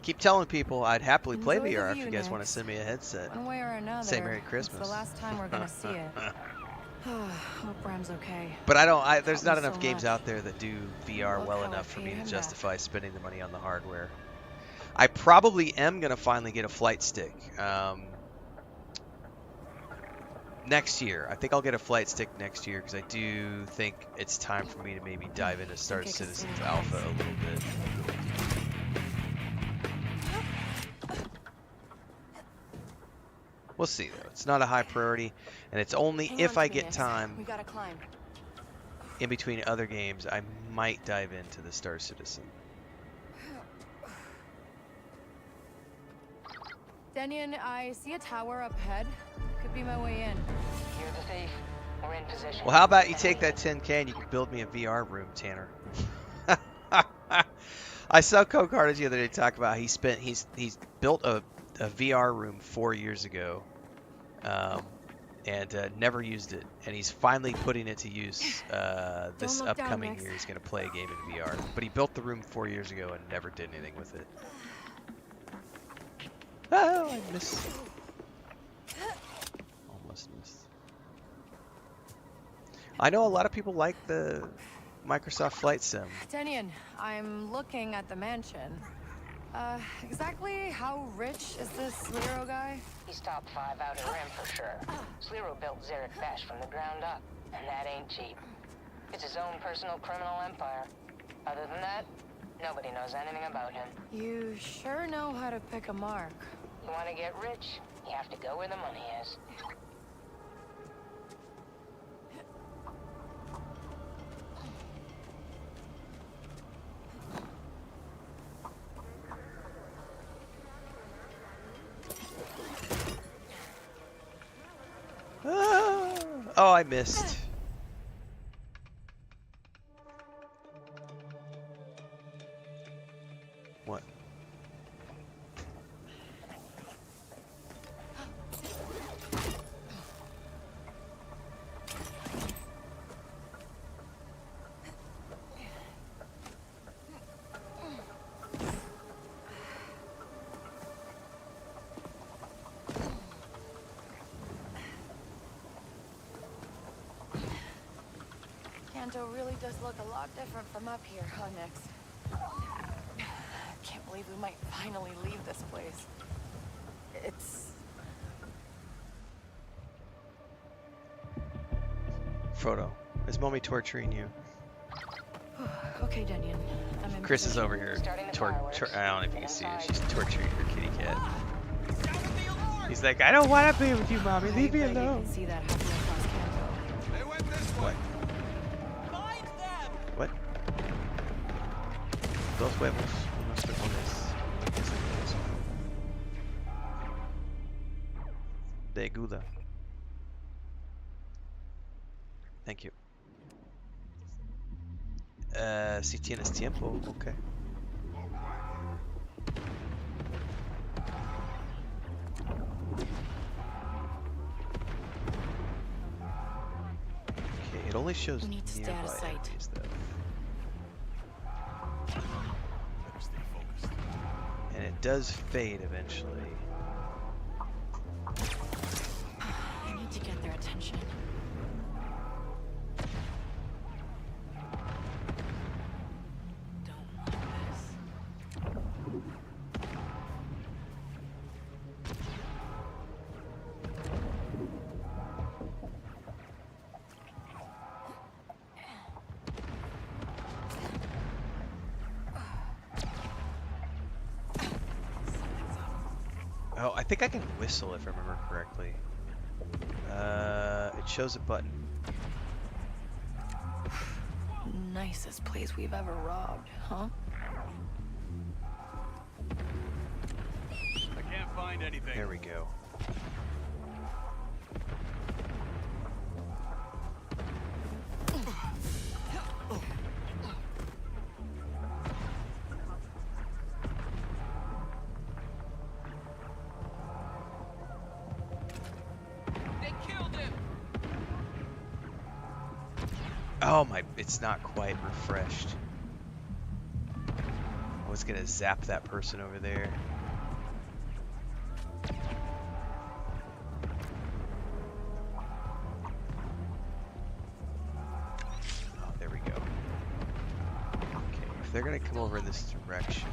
Keep telling people I'd happily play Enjoy the VR if view, you guys Nix. want to send me a headset. One way or another. Say Merry Christmas. It's the last time we're gonna see it. Hope Bram's okay. But there's not enough so games much. out there that do VR Look well how I enough for me paid to him justify spending the money on the hardware. I probably am going to finally get a flight stick. Next year. I think I'll get a flight stick next year because I do think it's time for me to maybe dive into Star Citizen's Alpha a little bit. We'll see though. It's not a high priority, and it's only if I get time We gotta climb. in between other games. I might dive into the Star Citizen. Denian, I see a tower up ahead. Could be my way in. You're the thief. We're in position. Well, how about you take that 10K and you can build me a VR room, Tanner? I saw Cocartage the other day talk about he's built a VR room 4 years ago, and never used it, and he's finally putting it to use this look down, upcoming Max. year. He's going to play a game in VR, but he built the room 4 years ago and never did anything with it. Oh, I missed. Almost missed. I know a lot of people like the Microsoft Flight Sim. Denyon, I'm looking at the mansion. Exactly how rich is this Sliro guy? He's top 5 out of Rim for sure. Sliro built Zarek Besh from the ground up, and that ain't cheap. It's his own personal criminal empire. Other than that, nobody knows anything about him. You sure know how to pick a mark. You want to get rich, you have to go where the money is. Oh, I missed. What? Kanto really does look a lot different from up here, huh, Nix? Can't believe we might finally leave this place. It's... Frodo, is Mommy torturing you? Okay, Denyon. I'm in Chris is position. over here. I don't know if you can see it. She's torturing her kitty cat. He's like, I don't want to be with you, Mommy. Leave me alone. See that happening across Kanto. They went this way. What? Dos huevos. Unos frijoles. De Gouda. Thank you. Si tienes tiempo, okay. Okay, it only shows We need to stay out of nearby sight. enemies, though. Better stay focused. And it does fade eventually. I need to get their attention. Don't want this. Oh, I think I can whistle if I remember correctly. It shows a button. Nicest place we've ever robbed, huh? I can't find anything. There we go. They killed him! Oh my, it's not quite refreshed. I was gonna zap that person over there. Oh, there we go. Okay, if they're gonna come over in this direction.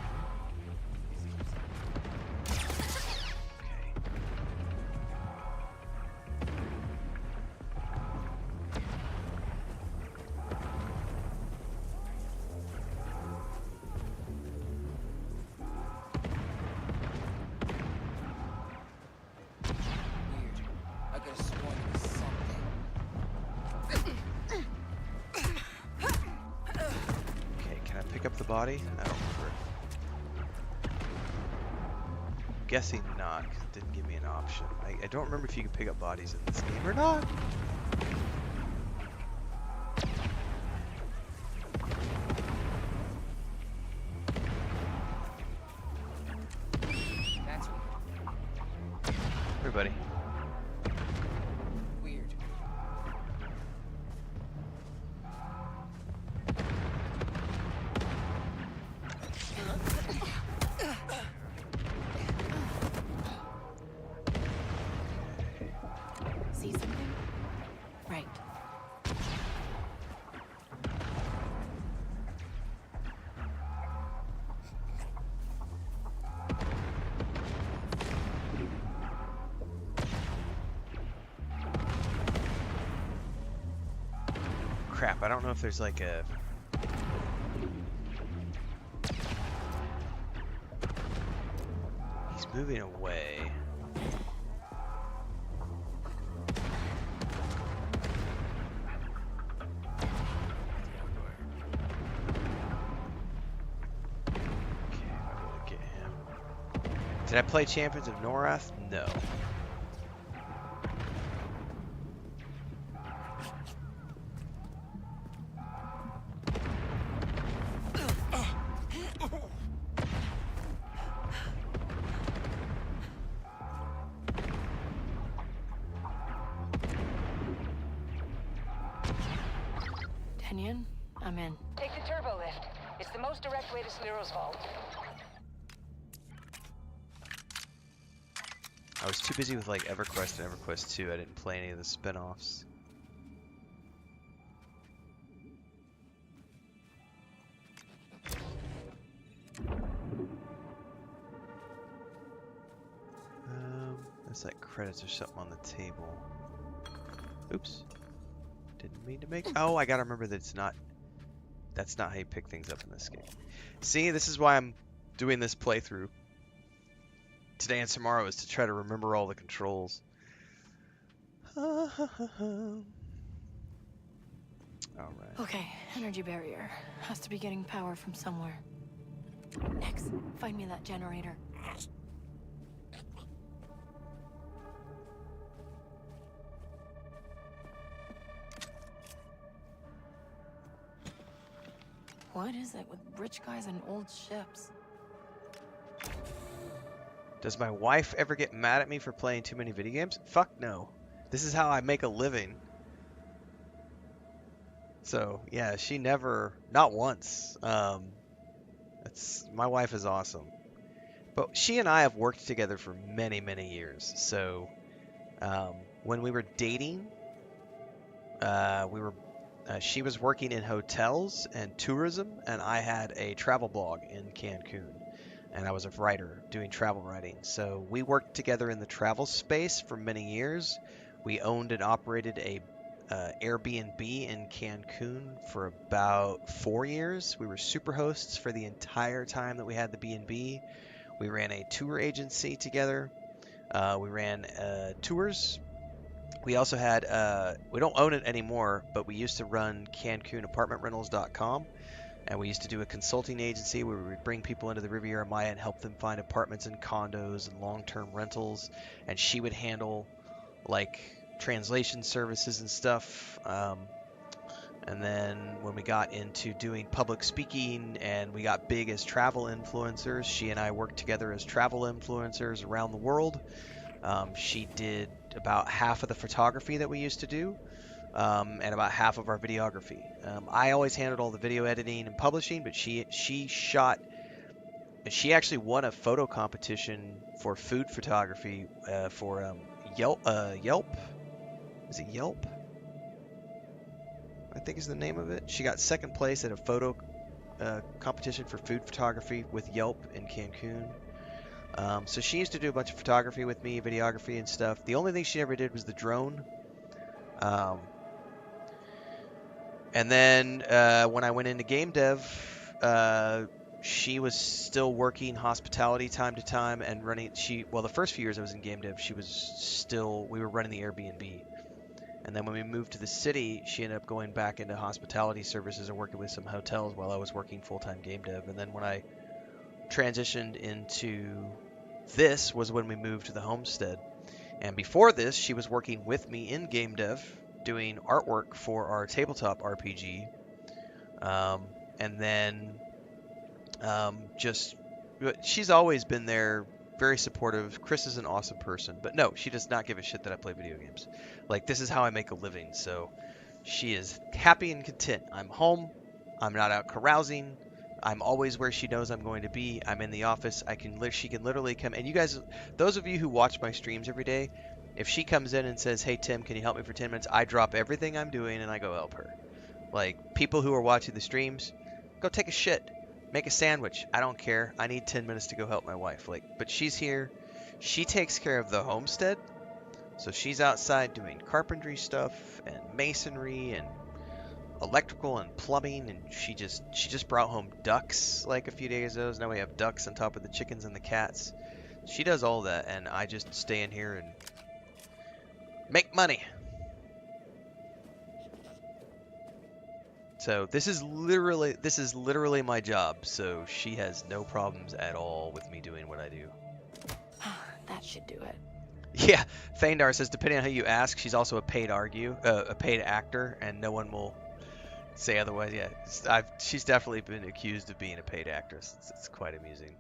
Weird. I could have sworn it was something. Okay, can I pick up the body? I don't remember. Guessing not, 'cause it didn't give me an option. I don't remember if you can pick up bodies in this game or not. That's Everybody. weird. See something? Right. Crap, I don't know if there's like a... He's moving away. Did I play Champions of Norath? No. Tenyon, I'm in. Take the turbo lift. It's the most direct way to Sliro's vault. I was too busy with like EverQuest and EverQuest 2. I didn't play any of the spin-offs. There's like credits or something on the table. Oops. Didn't mean to make... Oh, I gotta remember that it's not... That's not how you pick things up in this game. See, this is why I'm doing this playthrough today and tomorrow, is to try to remember all the controls. Alright. Okay, energy barrier. Has to be getting power from somewhere. Next, find me that generator. What is it with rich guys and old ships? Does my wife ever get mad at me for playing too many video games? Fuck no. This is how I make a living. So, yeah, she never... Not once. My wife is awesome. But she and I have worked together for many, many years. So, when we were dating, she was working in hotels and tourism, and I had a travel blog in Cancun. And I was a writer doing travel writing. So we worked together in the travel space for many years. We owned and operated a Airbnb in Cancun for about 4 years. We were super hosts for the entire time that we had the B&B. We ran a tour agency together. We ran tours. We also had, we don't own it anymore, but we used to run CancunApartmentRentals.com. And we used to do a consulting agency where we would bring people into the Riviera Maya and help them find apartments and condos and long-term rentals. And she would handle like translation services and stuff. And then when we got into doing public speaking and we got big as travel influencers, she and I worked together as travel influencers around the world. She did about half of the photography that we used to do. And about half of our videography. I always handled all the video editing and publishing, but she shot. She actually won a photo competition for food photography for Yelp. Is it Yelp? I think is the name of it. She got second place at a photo competition for food photography with Yelp in Cancun. So she used to do a bunch of photography with me, videography and stuff. The only thing she ever did was the drone. And then when I went into game dev, she was still working hospitality time to time and running. Well, the first few years I was in game dev, we were running the Airbnb. And then when we moved to the city, she ended up going back into hospitality services and working with some hotels while I was working full-time game dev. And then when I transitioned into this was when we moved to the homestead. And before this, she was working with me in game dev, doing artwork for our tabletop RPG, and then she's always been there, very supportive. Chris is an awesome person, but no, she does not give a shit that I play video games. Like, this is how I make a living, so she is happy and content. I'm home, I'm not out carousing, I'm always where she knows I'm going to be. I'm in the office. She can literally come, and you guys, those of you who watch my streams every day, If she comes in and says, hey Tim, can you help me for 10 minutes? I drop everything I'm doing and I go help her. Like, people who are watching the streams, go take a shit. Make a sandwich. I don't care. I need 10 minutes to go help my wife. Like, but she's here. She takes care of the homestead. So she's outside doing carpentry stuff and masonry and electrical and plumbing, and she just brought home ducks like a few days ago. Now we have ducks on top of the chickens and the cats. She does all that, and I just stay in here and make money. So this is literally my job. So she has no problems at all with me doing what I do. That should do it. Yeah, Feindar says depending on who you ask, she's also a paid actor, and no one will say otherwise. Yeah, she's definitely been accused of being a paid actress. It's quite amusing.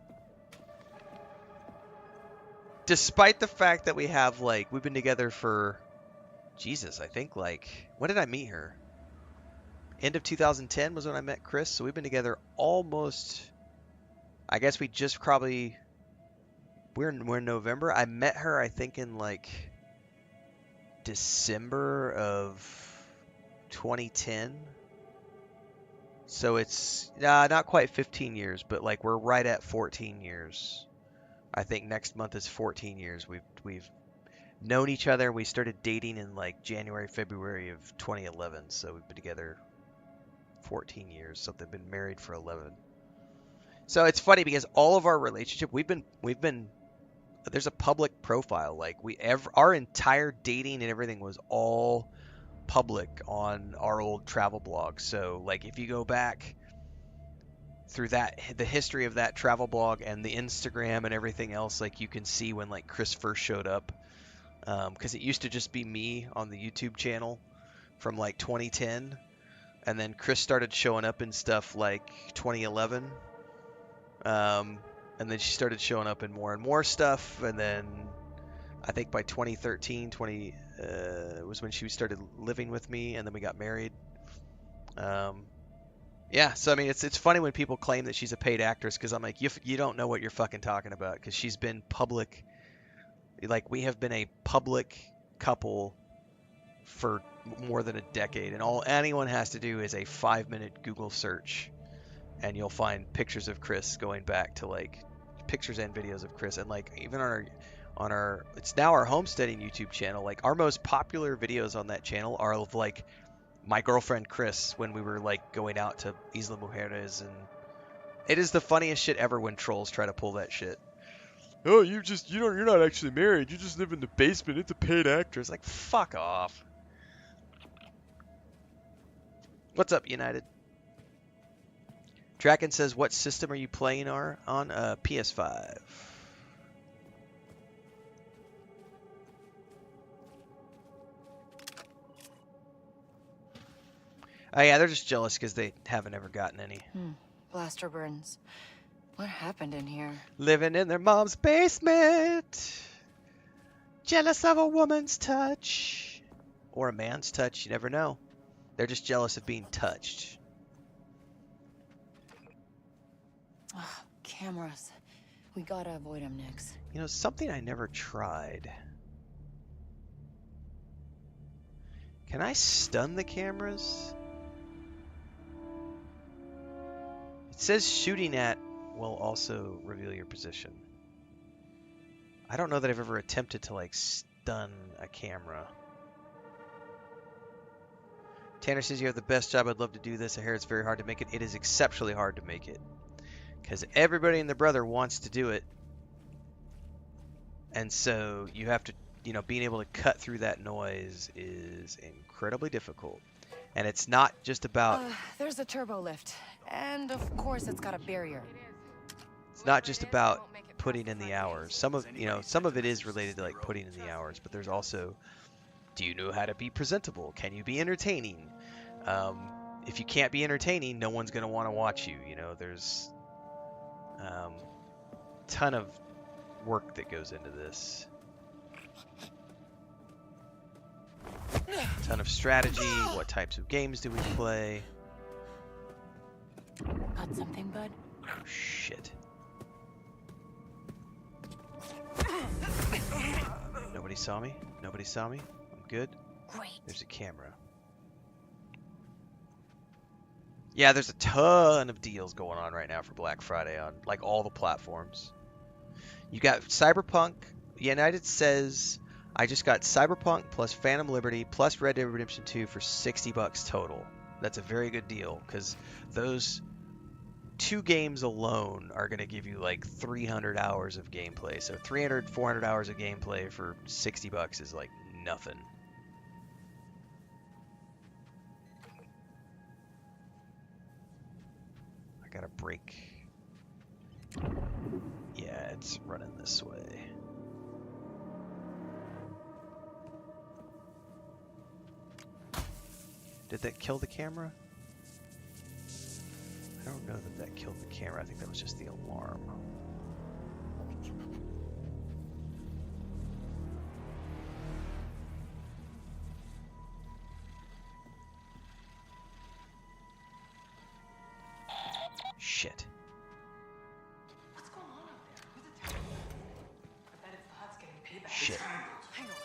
Despite the fact that we have we've been together for, Jesus, I think when did I meet her? End of 2010 was when I met Chris, so we've been together almost. I guess we just probably. We're in November. I met her, I think, in December of 2010. So it's not quite 15 years, but we're right at 14 years. I think next month is 14 years. We've known each other. We started dating in January, February of 2011. So we've been together 14 years. So they've been married for 11. So it's funny because all of our relationship, we've been. There's a public profile. Our entire dating and everything was all public on our old travel blog. So if you go back through the history of that travel blog and the Instagram and everything else, you can see when Chris first showed up, because it used to just be me on the YouTube channel from 2010, and then Chris started showing up in stuff 2011. And then she started showing up in more and more stuff, and then I think by 2013, was when she started living with me, and then we got married. Yeah, so I mean, it's funny when people claim that she's a paid actress, because I'm like, you don't know what you're fucking talking about, because she's been public. We have been a public couple for more than a decade, and all anyone has to do is a 5-minute Google search. And you'll find pictures of Chris going back to pictures and videos of Chris, and even on our it's now our homesteading YouTube channel. Our most popular videos on that channel are of my girlfriend Chris when we were going out to Isla Mujeres, and it is the funniest shit ever when trolls try to pull that shit. Oh, you're not actually married. You just live in the basement. It's a paid actress. Fuck off. What's up, United? Draken says, what system are you playing on? PS5. Oh yeah, they're just jealous because they haven't ever gotten any. Blaster burns. What happened in here? Living in their mom's basement. Jealous of a woman's touch. Or a man's touch, you never know. They're just jealous of being touched. Cameras. We gotta avoid them, Nix. Something I never tried. Can I stun the cameras? It says shooting at will also reveal your position. I don't know that I've ever attempted to stun a camera. Tanner says you have the best job. I'd love to do this. I hear it's very hard to make it. It is exceptionally hard to make it. Because everybody and their brother wants to do it. And so you have to, being able to cut through that noise is incredibly difficult. And it's not just about... there's a turbo lift. And of course it's got a barrier. It's not just about putting in the hours. Some of it is related to putting in the hours. But there's also, do you know how to be presentable? Can you be entertaining? If you can't be entertaining, no one's going to want to watch you. There's... ton of work that goes into this. Ton of strategy. What types of games do we play? Got something, bud? Oh, shit. Nobody Nobody saw me? Nobody saw me? I'm good? Great. There's a camera. Yeah, there's a ton of deals going on right now for Black Friday on like all the platforms. You got Cyberpunk. United says I just got Cyberpunk plus Phantom Liberty plus Red Dead Redemption 2 for $60 total. That's a very good deal because those 2 games alone are going to give you like 300 hours of gameplay. So 300, 400 hours of gameplay for $60 is like nothing. I got a break. Yeah, it's running this way. Did that kill the camera? I don't know that that killed the camera. I think that was just the alarm. Shit. What's going on up there? Who's attacking? I bet it's the Huts getting payback. Shit.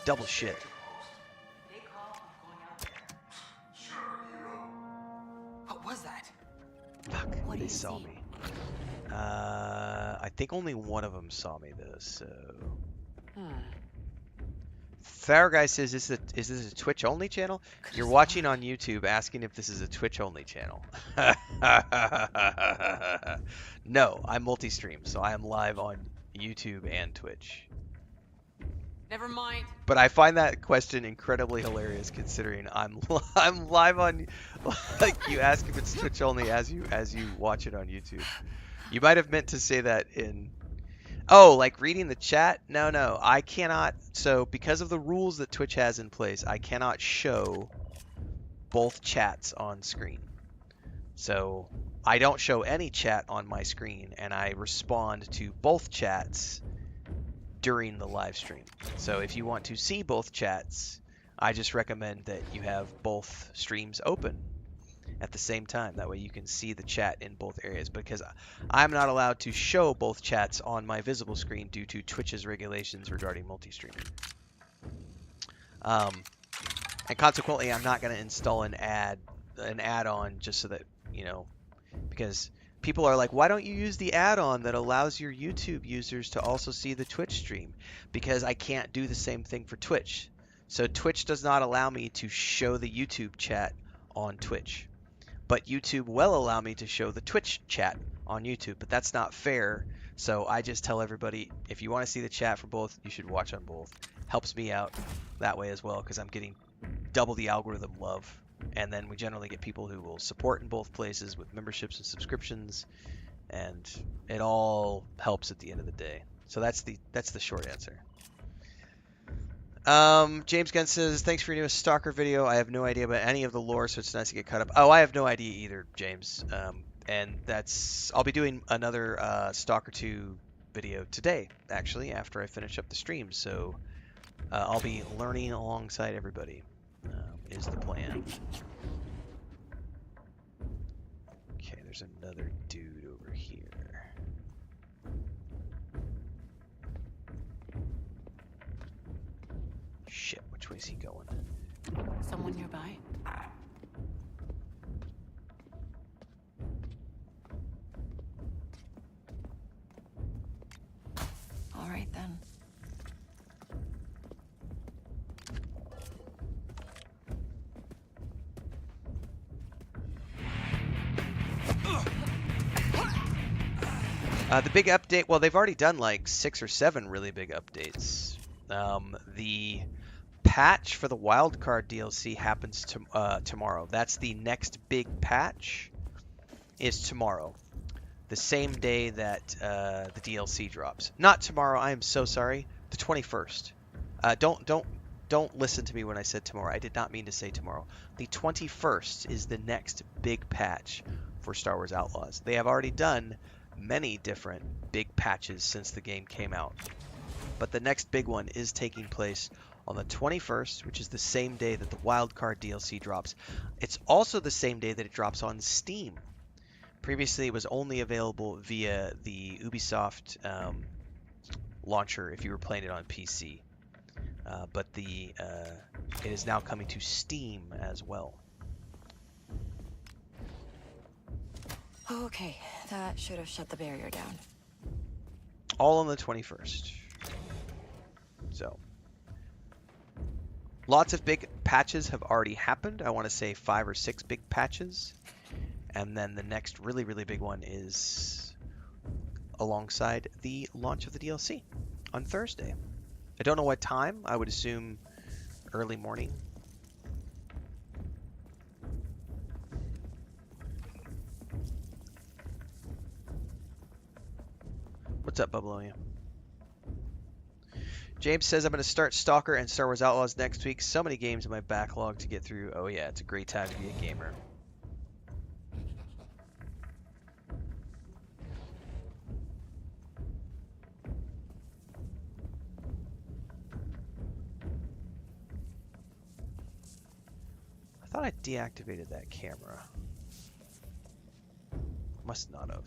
Double shit. They call, I'm going out there. What was that? Fuck, they saw me. I think only one of them saw me though, so... Farguy says, is this a Twitch only channel? You're watching on YouTube asking if this is a Twitch only channel. No, I'm multi-stream, so I am live on YouTube and Twitch. Never mind. But I find that question incredibly hilarious considering I'm live on, like you ask if it's Twitch only as you watch it on YouTube. You might have meant to say that in, oh, like reading the chat? No, I cannot. So because of the rules that Twitch has in place, I cannot show both chats on screen. So I don't show any chat on my screen and I respond to both chats during the live stream. So if you want to see both chats, I just recommend that you have both streams open at the same time. That way you can see the chat in both areas, because I'm not allowed to show both chats on my visible screen due to Twitch's regulations regarding multi-streaming. And consequently, I'm not going to install an add-on just so that, you know, because people are like, why don't you use the add-on that allows your YouTube users to also see the Twitch stream? Because I can't do the same thing for Twitch. So Twitch does not allow me to show the YouTube chat on Twitch. But YouTube will allow me to show the Twitch chat on YouTube. But that's not fair. So I just tell everybody, if you want to see the chat for both, you should watch on both. Helps me out that way as well, because I'm getting double the algorithm love. And then we generally get people who will support in both places with memberships and subscriptions, and it all helps at the end of the day. So that's the short answer. James Gunn says, thanks for your newest Stalker video. I have no idea about any of the lore, so it's nice to get caught up. Oh, I have no idea either, James. And I'll be doing another Stalker 2 video today, actually, after I finish up the stream. So I'll be learning alongside everybody. Is the plan. Okay, there's another dude over here. Shit, which way is he going? Someone nearby? All right then. The big update, well, they've already done like 6 or 7 really big updates. The patch for the wildcard DLC happens tomorrow. That's the next big patch is tomorrow. The same day that the DLC drops. Not tomorrow, I am so sorry. The 21st. Don't listen to me when I said tomorrow. I did not mean to say tomorrow. The 21st is the next big patch for Star Wars Outlaws. They have already done many different big patches since the game came out. But the next big one is taking place on the 21st, which is the same day that the wildcard DLC drops. It's also the same day that it drops on Steam. Previously, it was only available via the Ubisoft launcher if you were playing it on PC. but it is now coming to Steam as well. Okay, that should have shut the barrier down. All on the 21st. So, lots of big patches have already happened. I want to say 5 or 6 big patches. And then the next really, really big one is alongside the launch of the DLC on Thursday. I don't know what time. I would assume early morning. What's up, Babylonia? James says, I'm going to start Stalker and Star Wars Outlaws next week. So many games in my backlog to get through. Oh yeah, it's a great time to be a gamer. I thought I deactivated that camera. Must not have.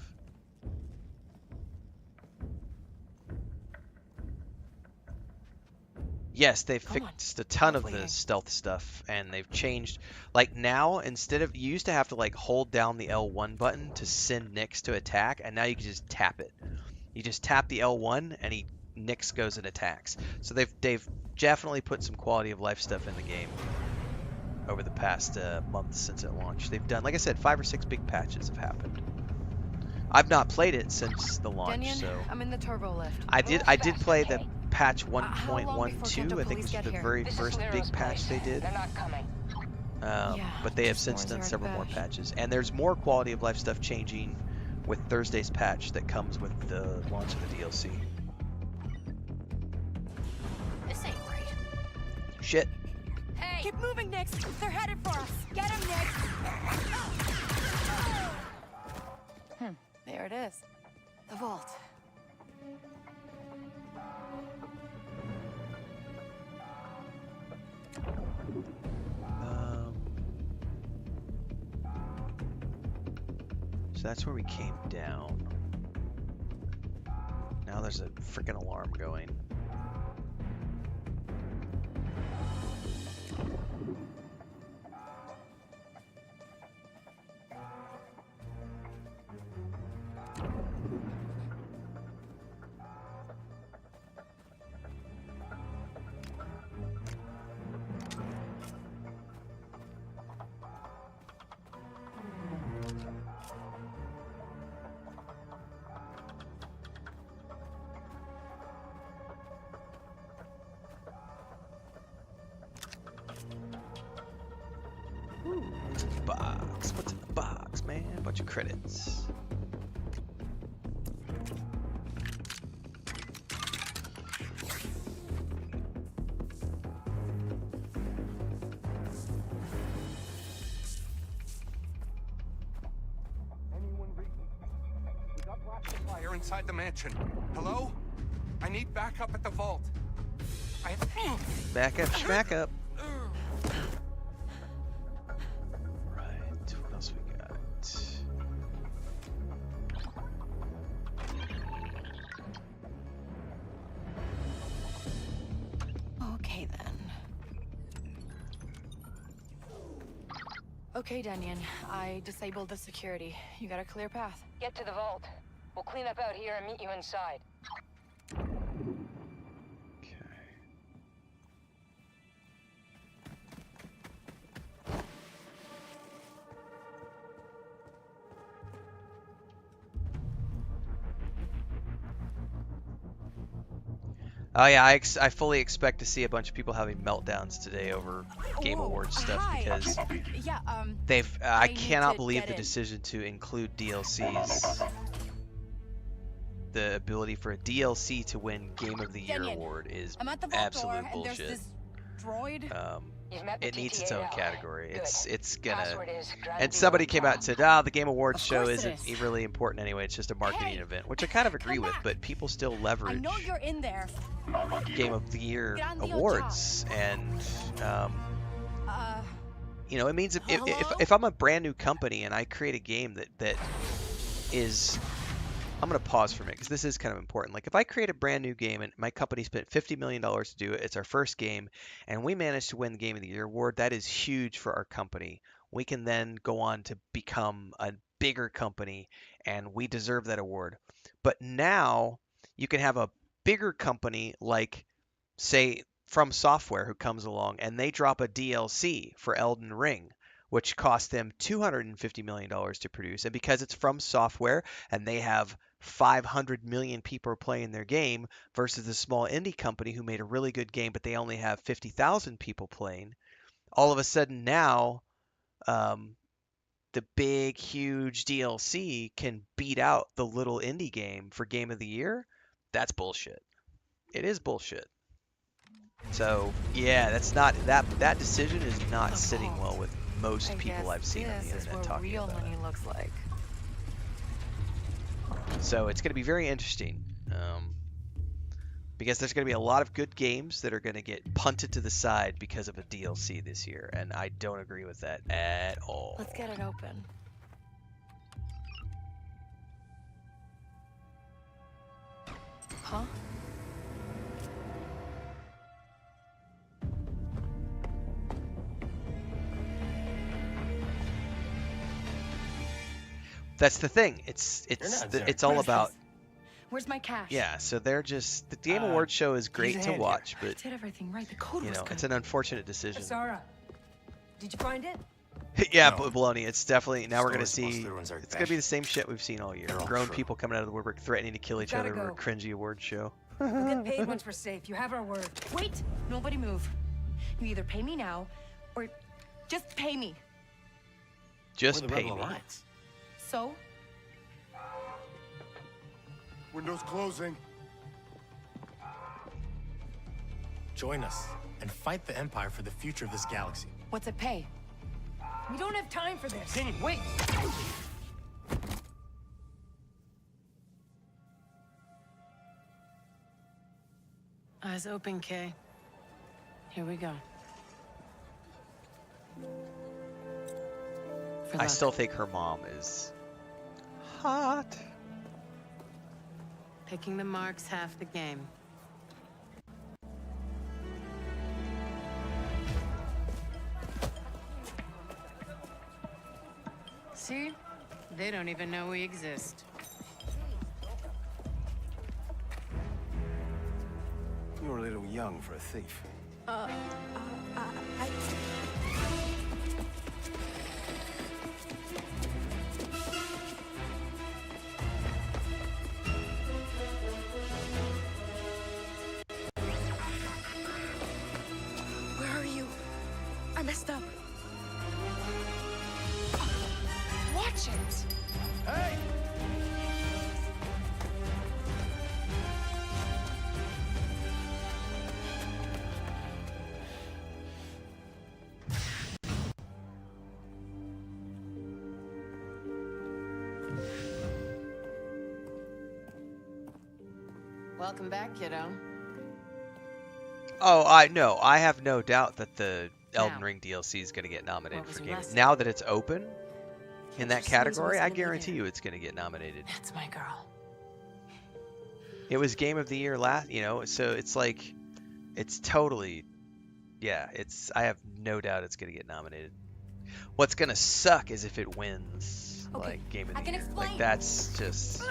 Yes, they've fixed a ton of the stealth stuff, and they've changed. Like now, instead of, you used to have to like hold down the L1 button to send Nyx to attack, and now you can just tap it. You just tap the L1, and Nyx goes and attacks. So they've definitely put some quality of life stuff in the game over the past month since it launched. They've done, like I said, 5 or 6 big patches have happened. I've not played it since the launch, so I'm in the turbo lift. I did play the patch 1.12. I think it was the very first big patch they did. But they have since done several more patches, and there's more quality of life stuff changing with Thursday's patch that comes with the launch of the DLC. This ain't right. Shit. Hey, keep moving, Nyx. They're headed for us. Get him, Nyx. There it is. The vault. So that's where we came down. Now there's a freaking alarm going. What's in the box, man? A bunch of credits. Anyone read? We got blast of fire inside the mansion. Hello? I need backup at the vault. Back up, schmack up. Right, what else we got? Okay then. Okay, Denyon. I disabled the security. You got a clear path. Get to the vault. We'll clean up out here and meet you inside. Oh yeah, I fully expect to see a bunch of people having meltdowns today over Game Awards stuff because I cannot believe the decision to include DLCs. The ability for a DLC to win Game of the Year award is absolute bullshit. It needs its own category. It's gonna. And somebody came out and said, the Game Awards show isn't really important anyway. It's just a marketing event, which I kind of agree with. But people still leverage Game of the Year awards, and you know, it means if I'm a brand new company and I create a game that is I'm going to pause for a minute because this is kind of important. Like if I create a brand new game and my company spent $50 million to do it, it's our first game, and we managed to win the Game of the Year award, that is huge for our company. We can then go on to become a bigger company, and we deserve that award. But now you can have a bigger company like, say, From Software, who comes along and they drop a DLC for Elden Ring, which cost them $250 million to produce. And because it's From Software and they have 500 million people playing their game versus a small indie company who made a really good game, but they only have 50,000 people playing, all of a sudden now the big, huge DLC can beat out the little indie game for Game of the Year. That's bullshit. It is bullshit. So yeah, that's not that decision is not sitting well with most people I've seen on the internet talking about it. Money looks like. So it's going to be very interesting because there's going to be a lot of good games that are going to get punted to the side because of a DLC this year, and I don't agree with that at all. Let's get it open. Huh? That's the thing. It's all about. Where's my cash? Yeah, so they're just the Game Awards show is great to watch, but did everything right. The code was good. it's an unfortunate decision. Sarah, did you find it? Yeah, no. Baloney. It's definitely now we're gonna see. It's gonna be the same shit we've seen all year. Grown people coming out of the woodwork threatening to kill each other over a cringy awards show. We'll get paid once we're safe. You have our word. Wait! Nobody move. You either pay me now, or just pay me. Just pay me. So? Windows closing. Join us and fight the Empire for the future of this galaxy. What's it pay? We don't have time for this. Wait! Eyes open, Kay. Here we go. I still think her mom is hot. Picking the mark's half the game. See? They don't even know we exist. You're a little young for a thief. Where are you? I messed up. Watch it! Hey! Welcome back, kiddo. Oh, I have no doubt that the Elden Ring DLC is going to get nominated for Game. Now that it's open in that category, I guarantee you it's going to get nominated. That's my girl. It was Game of the Year last, so it's like, it's totally, yeah, I have no doubt it's going to get nominated. What's going to suck is if it wins, like, Game of the Year. Like, that's just,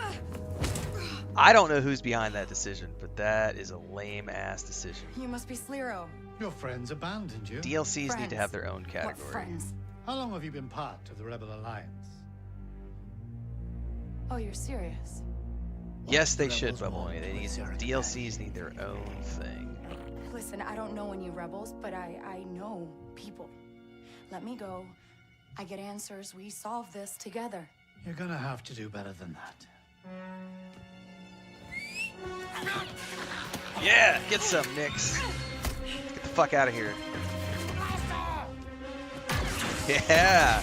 I don't know who's behind that decision, but that is a lame-ass decision. You must be Sliro. Your friends abandoned you. DLCs need to have their own category. What friends? How long have you been part of the Rebel Alliance? Oh, you're serious? Yes, they should, Babylon. DLCs need their own thing. Listen, I don't know any rebels, but I know people. Let me go. I get answers. We solve this together. You're gonna have to do better than that. Yeah, get some, Nix. Get the fuck out of here. Yeah.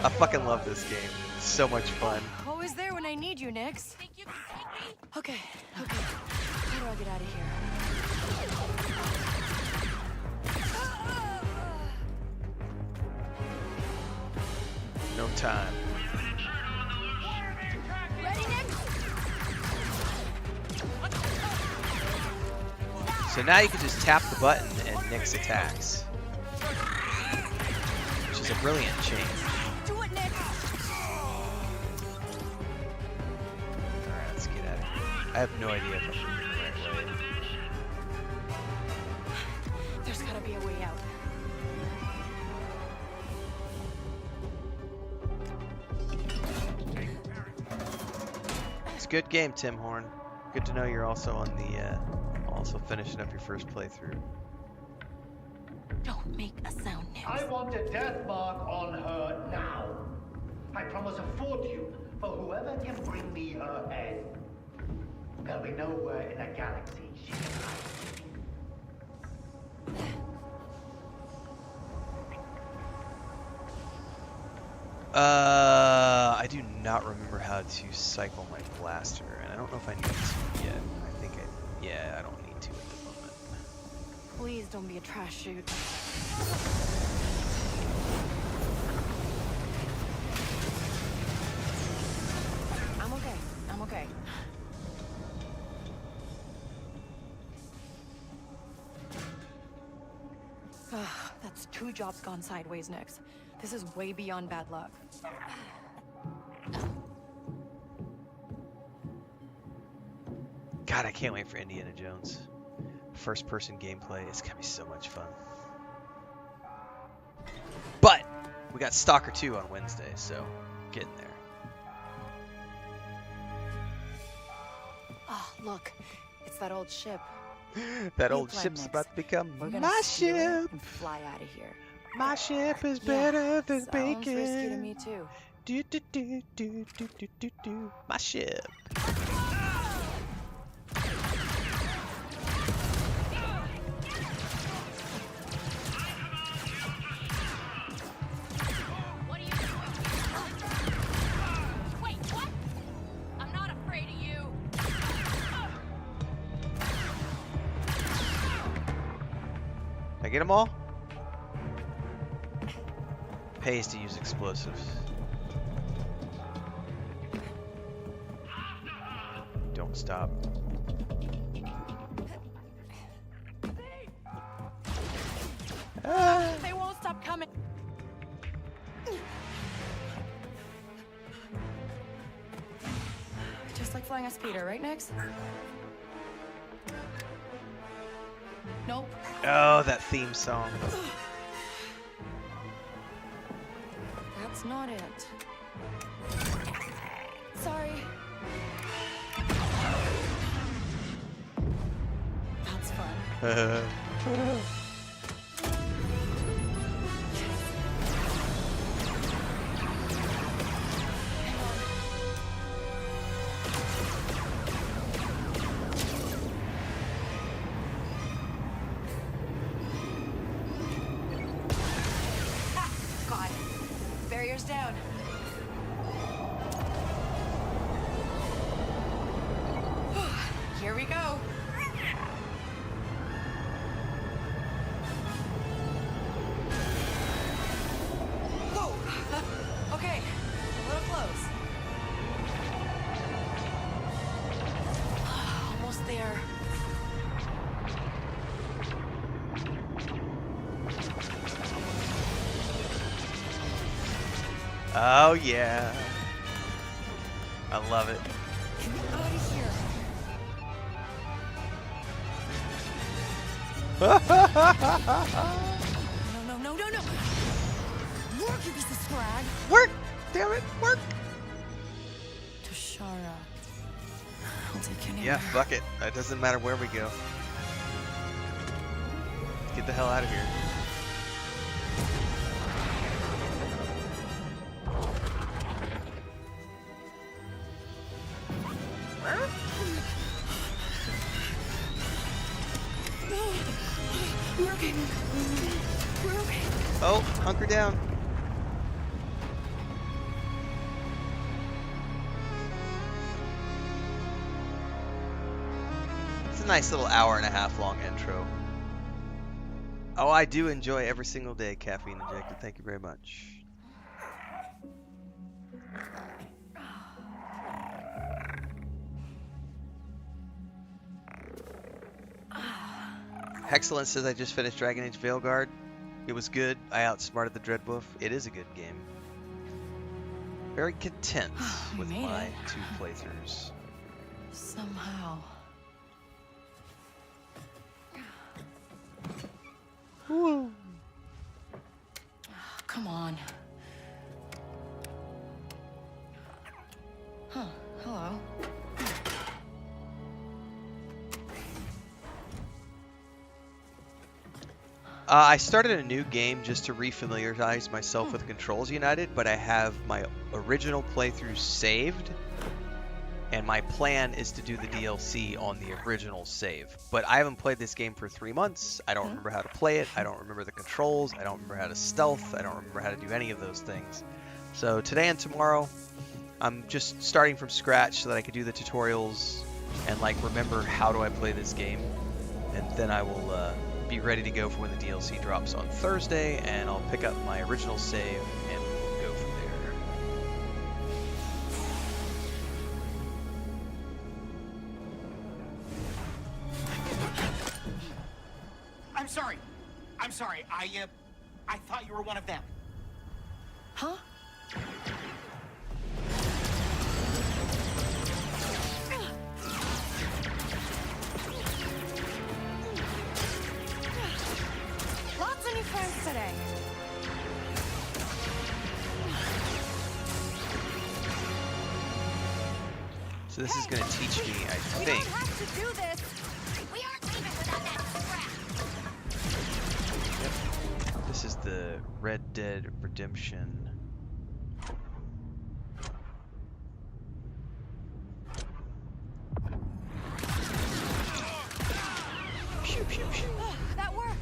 I fucking love this game. It's so much fun. Always there when I need you, Nix. Okay. How do I get out of here? No time. So now you can just tap the button and nix attacks. Which is a brilliant change. Do it, Nick! Alright, let's get out of here. I have no idea if I'm moving the right way. There's gotta be a way out. It's a good game, Tim Horn. Good to know you're also on the, also finishing up your first playthrough. Don't make a sound, Nick. I want a death mark on her now. I promise a fortune for whoever can bring me her head. There'll be nowhere in the galaxy she can hide. I do not remember how to cycle my blaster, and I don't know if I need to yet. Yeah, I don't need to at the moment. Please don't be a trash chute. I'm okay. I'm okay. That's 2 jobs gone sideways, Nix. This is way beyond bad luck. God, I can't wait for Indiana Jones. First-person gameplay. It's gonna be so much fun. But we got Stalker 2 on Wednesday, so get in there. Oh, look. It's that old ship. That You old plan ship's next. about to become We're gonna my steal it ship. and fly out of here. My ship is Yeah, better than sounds risky to bacon. me too. Do do do do do do do do. My ship. What are you doing? Wait, what? I'm not afraid of you. Did I get them all? Pays to use explosives. Don't stop. Ah. They won't stop coming. Just like flying a speeder, right, Nix? Nope. Oh, that theme song. That's not it. Sorry. That's fun. God. Barriers down. Here we go. Whoa. Okay. A little close. Almost there. Oh yeah. I love it. Out of here. No. Work, you piece of scrag. Work! Damn it, work! Toshara. I'll take any Yeah, fuck it. It doesn't matter where we go. Get the hell out of here. We're okay. We're okay. Oh, hunker down. It's a nice little hour-and-a-half long intro. Oh, I do enjoy every single day caffeine injected. Thank you very much. Hexcellent says I just finished Dragon Age Veilguard. It was good. I outsmarted the Dreadwolf. It is a good game. Very content with my 2 playthroughs. Somehow. Woo. Come on. Huh, hello. I started a new game just to refamiliarize myself with Controls United, but I have my original playthrough saved, and my plan is to do the DLC on the original save. But I haven't played this game for 3 months. I don't remember how to play it. I don't remember the controls. I don't remember how to stealth. I don't remember how to do any of those things. So today and tomorrow, I'm just starting from scratch so that I can do the tutorials and like remember how do I play this game, and then I will be ready to go for when the DLC drops on Thursday, and I'll pick up my original save and we'll go from there. I'm sorry. I'm sorry. I thought you were one of them. Huh? Lots of new friends today. So this is going to teach me, I think. We don't have to do this. We aren't leaving without that scrap. Yep. This is the Red Dead Redemption. Pew, pew, pew. That worked.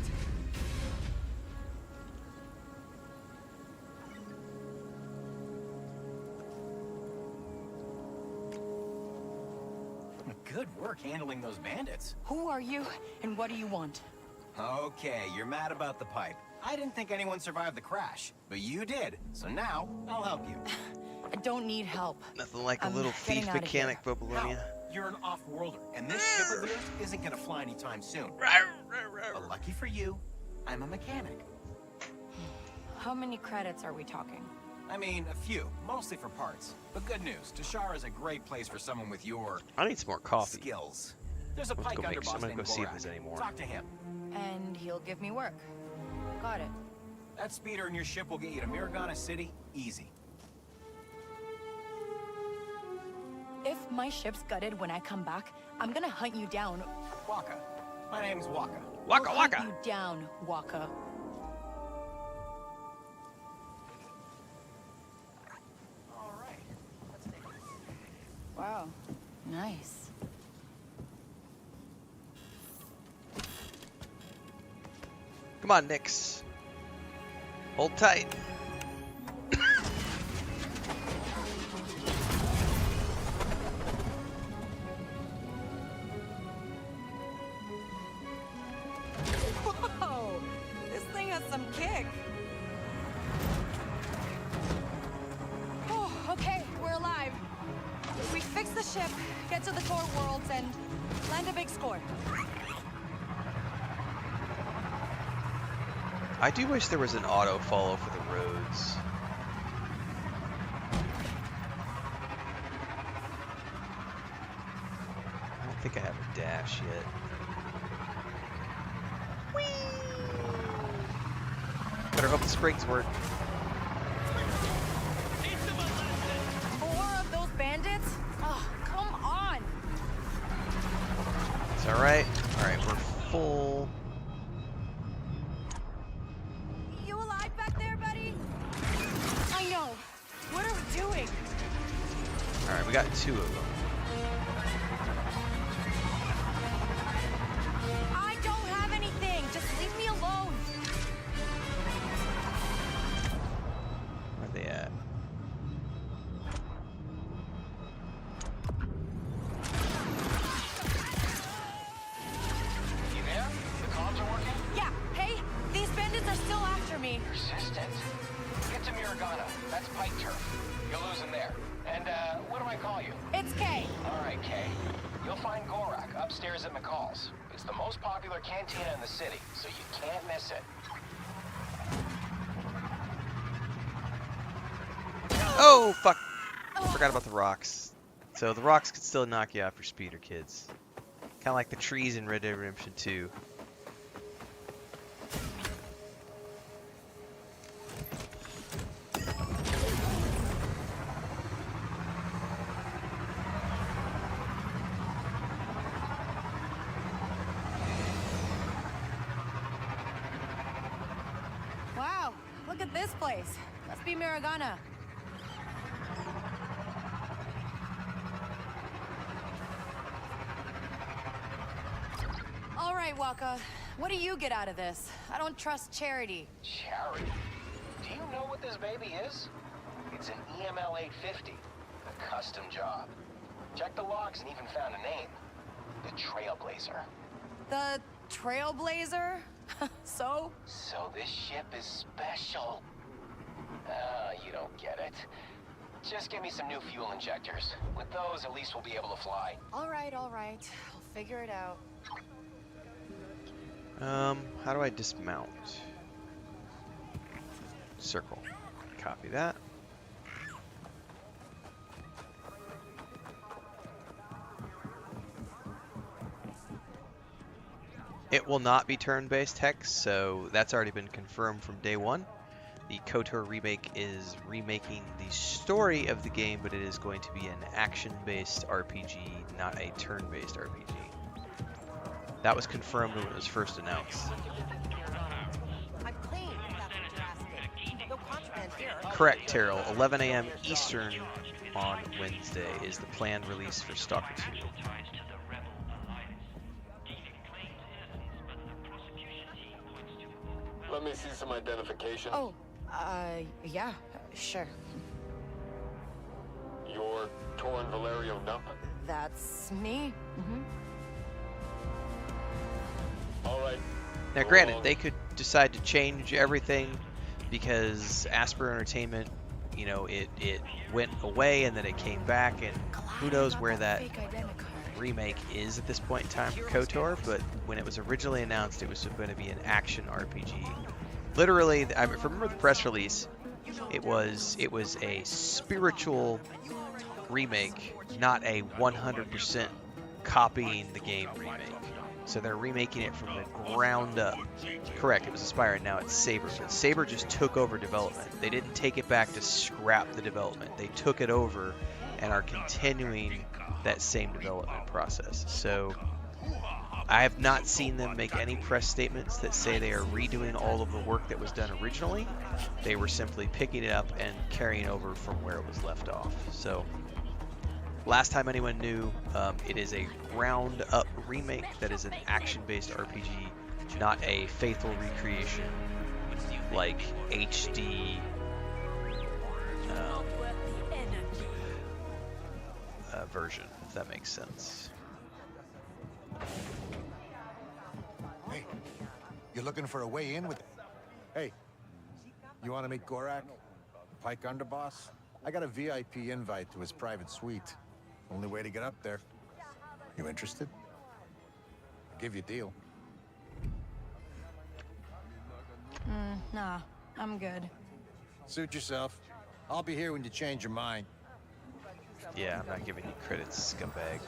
Good work handling those bandits. Who are you, and what do you want? Okay, you're mad about the pipe. I didn't think anyone survived the crash, but you did. So now, I'll help you. I don't need help. Nothing like a I'm little getting thief out of mechanic, here. Babylonia. No, you're an off-worlder, and this ship of yours isn't gonna fly anytime soon. But lucky for you, I'm a mechanic. How many credits are we talking? I mean, a few, mostly for parts. But good news, Tashara is a great place for someone with your I need some more coffee. skills. There's a Let's pike go underboss I'm gonna named go see if Borak. there's any more. Talk to him. And he'll give me work. Got it. That speeder in your ship will get you to Miragana City easy. If my ship's gutted when I come back, I'm gonna hunt you down. Waka. My name's Waka. Waka I'll Waka! hunt you down, Waka. All right. Let's take a Wow. Nice. Come on, Nix. Hold tight. Whoa! This thing has some kick. Oh, okay, we're alive. We fix the ship, get to the core worlds, and land a big score. I do wish there was an auto follow for the roads. I don't think I have a dash yet. Whee! Better hope the springs work. 4 of those bandits? Oh, come on! It's alright. Alright, we're full. You alive back there, buddy? I know. What are we doing? Alright, we got 2 of them. I don't have anything. Just leave me alone. Where are they at? You there? The comms are working? Yeah, hey, these bandits are still after me. Persistent. Get to Miragana. That's pike turf. You'll lose them there. And, what do I call you? It's Kay. All right, Kay. You'll find Gorak upstairs at McCall's. It's the most popular cantina in the city, so you can't miss it. Oh, fuck. Forgot about the rocks. So the rocks could still knock you off your speeder, kids. Kind of like the trees in Red Dead Redemption 2. Wow, look at this place. Must be Miragana. All right, Waka. What do you get out of this? I don't trust Charity. Charity? Do you know what this baby is? It's an EML 850, a custom job. Checked the logs and even found a name. The Trailblazer. The Trailblazer? So? So this ship is special. You don't get it. Just give me some new fuel injectors. With those, at least we'll be able to fly. All right, all right. I'll figure it out. How do I dismount? Circle. Copy that. It will not be turn-based hex, so that's already been confirmed from day one. The KOTOR remake is remaking the story of the game, but it is going to be an action-based RPG, not a turn-based RPG. That was confirmed when it was first announced. Correct, Terrell. 11 a.m. Eastern on Wednesday is the planned release for Stalker 2. Let me see some identification. Oh, yeah, sure. You're Torin Valerio Nump? That's me. All right. Now, granted, they could decide to change everything because Asper Entertainment, you know, it went away and then it came back, and who knows where that remake is at this point in time for KOTOR, but when it was originally announced, it was going to be an action RPG. Literally, I remember the press release, it was a spiritual remake, not a 100% copying the game remake. So they're remaking it from the ground up. Correct, it was Aspire, and now it's Saber. But Saber just took over development. They didn't take it back to scrap the development. They took it over and are continuing that same development process. So I have not seen them make any press statements that say they are redoing all of the work that was done originally. They were simply picking it up and carrying over from where it was left off. So last time anyone knew, it is a ground-up remake that is an action-based RPG, not a faithful recreation like HD version, if that makes sense. Hey, you looking for a way in with... Hey, you want to meet Gorak? Pike Underboss? I got a VIP invite to his private suite. Only way to get up there. You interested? I'll give you a deal. Nah, I'm good. Suit yourself. I'll be here when you change your mind. Yeah, I'm not giving you credits, scumbag.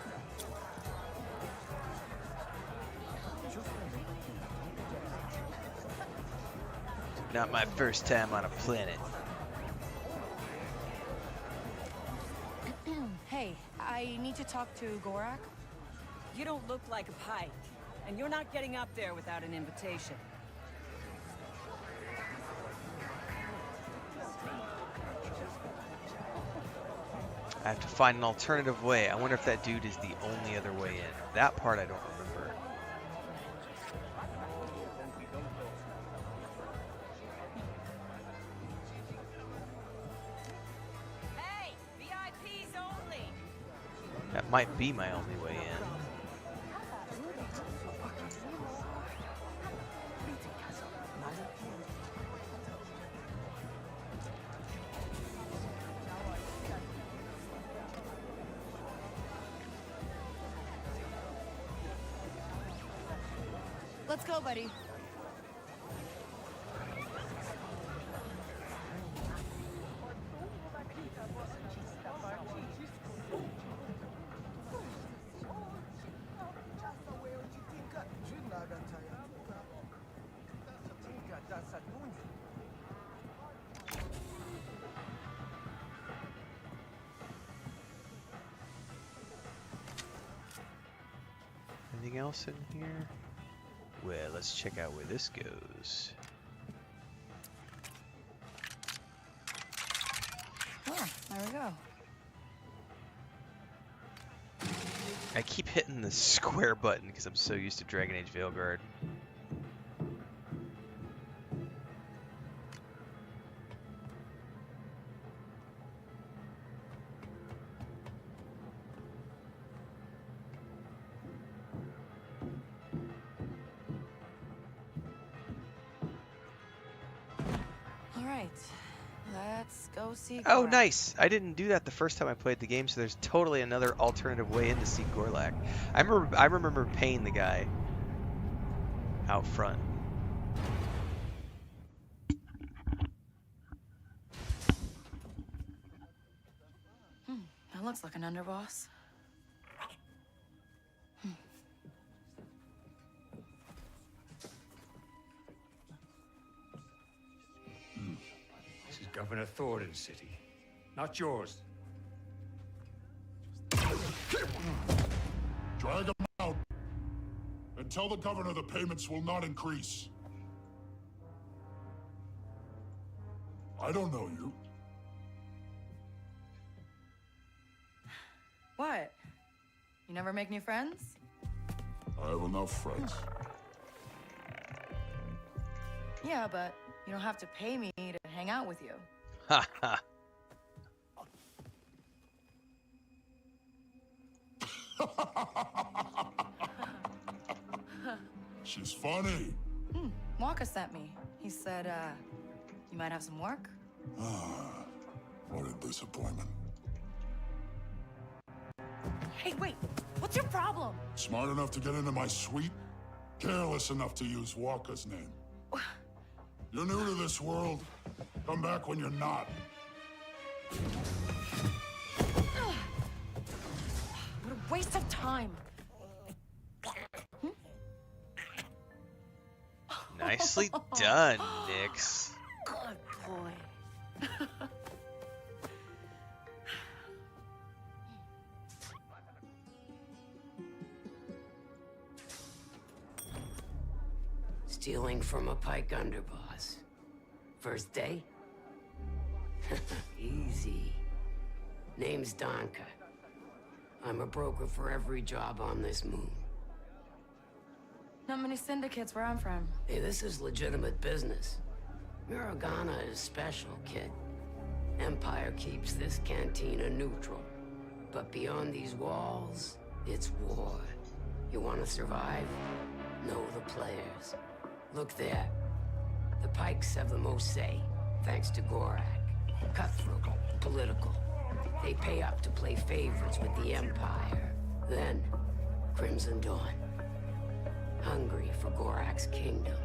Not my first time on a planet. Hey, I need to talk to Gorak. You don't look like a Pike, and you're not getting up there without an invitation. I have to find an alternative way. I wonder if that dude is the only other way in. That part I don't remember. Hey, VIPs only. That might be my only way in. Let's go, buddy. Anything else in here? Well, let's check out where this goes. Oh, there we go. I keep hitting the square button because I'm so used to Dragon Age Veilguard. Let's go see Oh, Gorlak. nice! I didn't do that the first time I played the game, so there's totally another alternative way in to see Gorlak. I remember paying the guy out front. That looks like an underboss. This is Governor Thornton's city, not yours. Drag him out. And tell the governor the payments will not increase. I don't know you. What? You never make new friends? I have enough friends. Yeah, but you don't have to pay me to hang out with you. Ha ha. She's funny. Waka sent me. He said, you might have some work? What a disappointment. Hey, wait! What's your problem? Smart enough to get into my suite? Careless enough to use Walker's name. You're new to this world. Come back when you're not. What a waste of time. Nicely done, Nyx. Good boy. Stealing from a Pike underboss. First day? Easy. Name's Donka. I'm a broker for every job on this moon. Not many syndicates where I'm from. Hey, this is legitimate business. Miragana is special, kid. Empire keeps this cantina neutral. But beyond these walls, it's war. You want to survive? Know the players. Look there. The Pikes have the most say, thanks to Gorak. Cutthroat, political. They pay up to play favorites with the Empire. Then, Crimson Dawn. Hungry for Gorak's kingdom.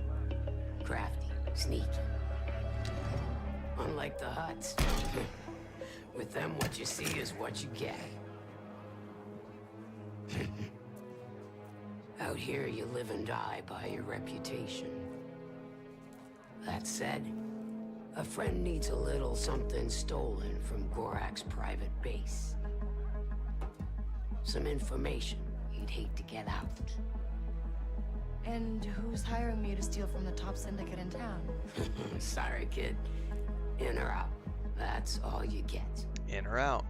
Crafty, sneaky. Unlike the Hutts. With them, what you see is what you get. Out here, you live and die by your reputation. That said, a friend needs a little something stolen from Gorak's private base. Some information he'd hate to get out. And who's hiring me to steal from the top syndicate in town? Sorry, kid. In or out. That's all you get. In or out.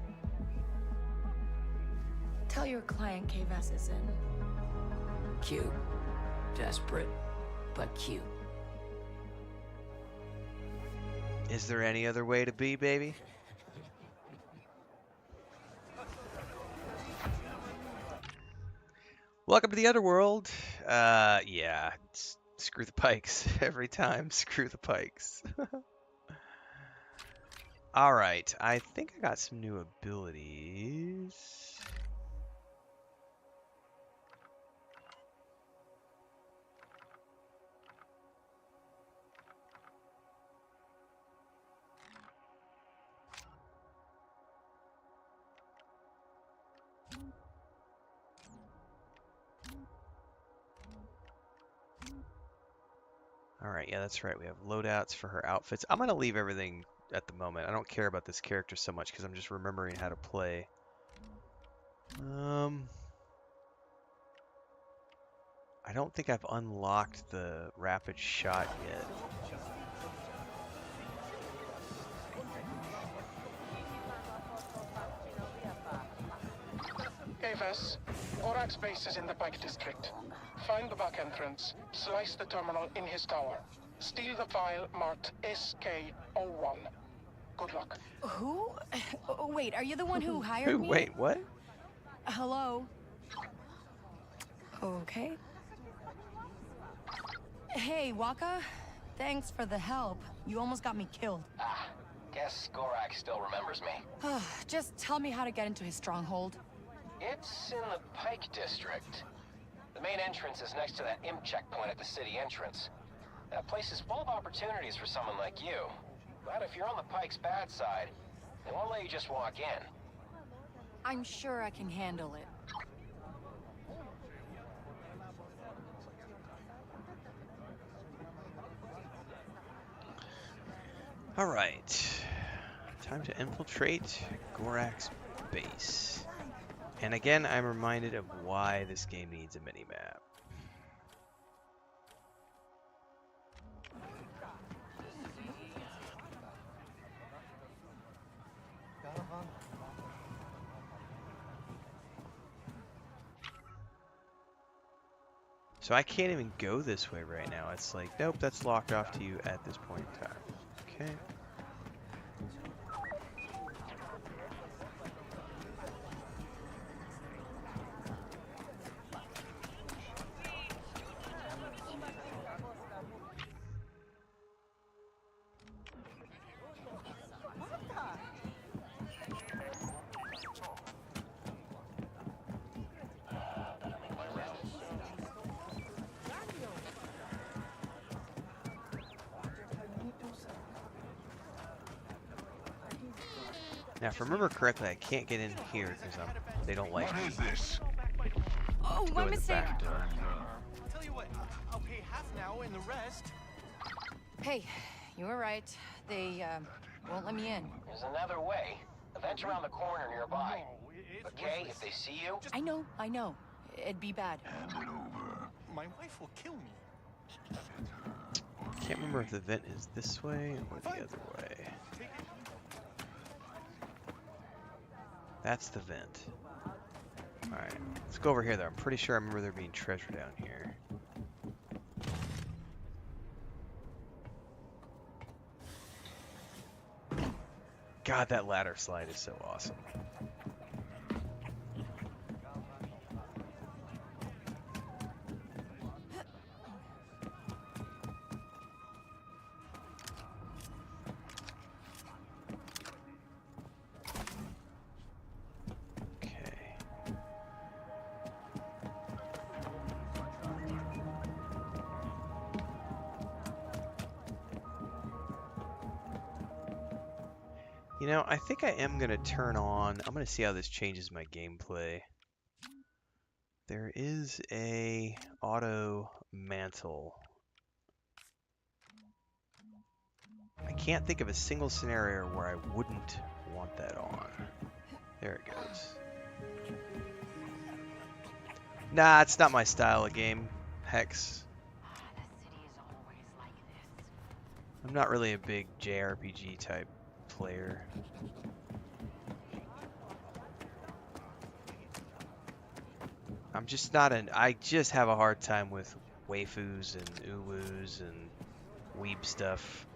Tell your client K-Vess is in. Cute. Desperate, but cute. Is there any other way to be, baby? Welcome to the Underworld. Yeah, screw the Pikes. Every time, screw the Pikes. Alright, I think I got some new abilities. Alright, yeah, that's right. We have loadouts for her outfits. I'm going to leave everything at the moment. I don't care about this character so much because I'm just remembering how to play. I don't think I've unlocked the rapid shot yet. Avis, Gorak's base is in the Pike District. Find the back entrance, slice the terminal in his tower. Steal the file marked SK01. Good luck. Who? Oh, wait, are you the one who hired Who? me? Wait, what? Hello? Okay. Hey, Waka. Thanks for the help. You almost got me killed. Ah, guess Gorak still remembers me. Just tell me how to get into his stronghold. It's in the Pike District. The main entrance is next to that imp checkpoint at the city entrance. That place is full of opportunities for someone like you. But if you're on the Pike's bad side, they won't let you just walk in. I'm sure I can handle it. Alright. Time to infiltrate Gorak's base. And again, I'm reminded of why this game needs a mini-map. So I can't even go this way right now. It's like, nope, that's locked off to you at this point in time. Okay. Now, if I remember correctly, I can't get in here because they don't like me. What is this? Oh, my mistake. Tell you what, I'll pay half now and the rest. Hey, you were right. They, won't let me in. There's another way. The vent's around the corner nearby. Okay, if they see you... I know. It'd be bad. My wife will kill me. Can't remember if the vent is this way or the other way. That's the vent. Alright, let's go over here though. I'm pretty sure I remember there being treasure down here. God, that ladder slide is so awesome. You know, I think I am going to turn on... I'm going to see how this changes my gameplay. There is a auto mantle. I can't think of a single scenario where I wouldn't want that on. There it goes. Nah, it's not my style of game, Hex. I'm not really a big JRPG type player. I'm just not an... I just have a hard time with waifus and uwus and weeb stuff.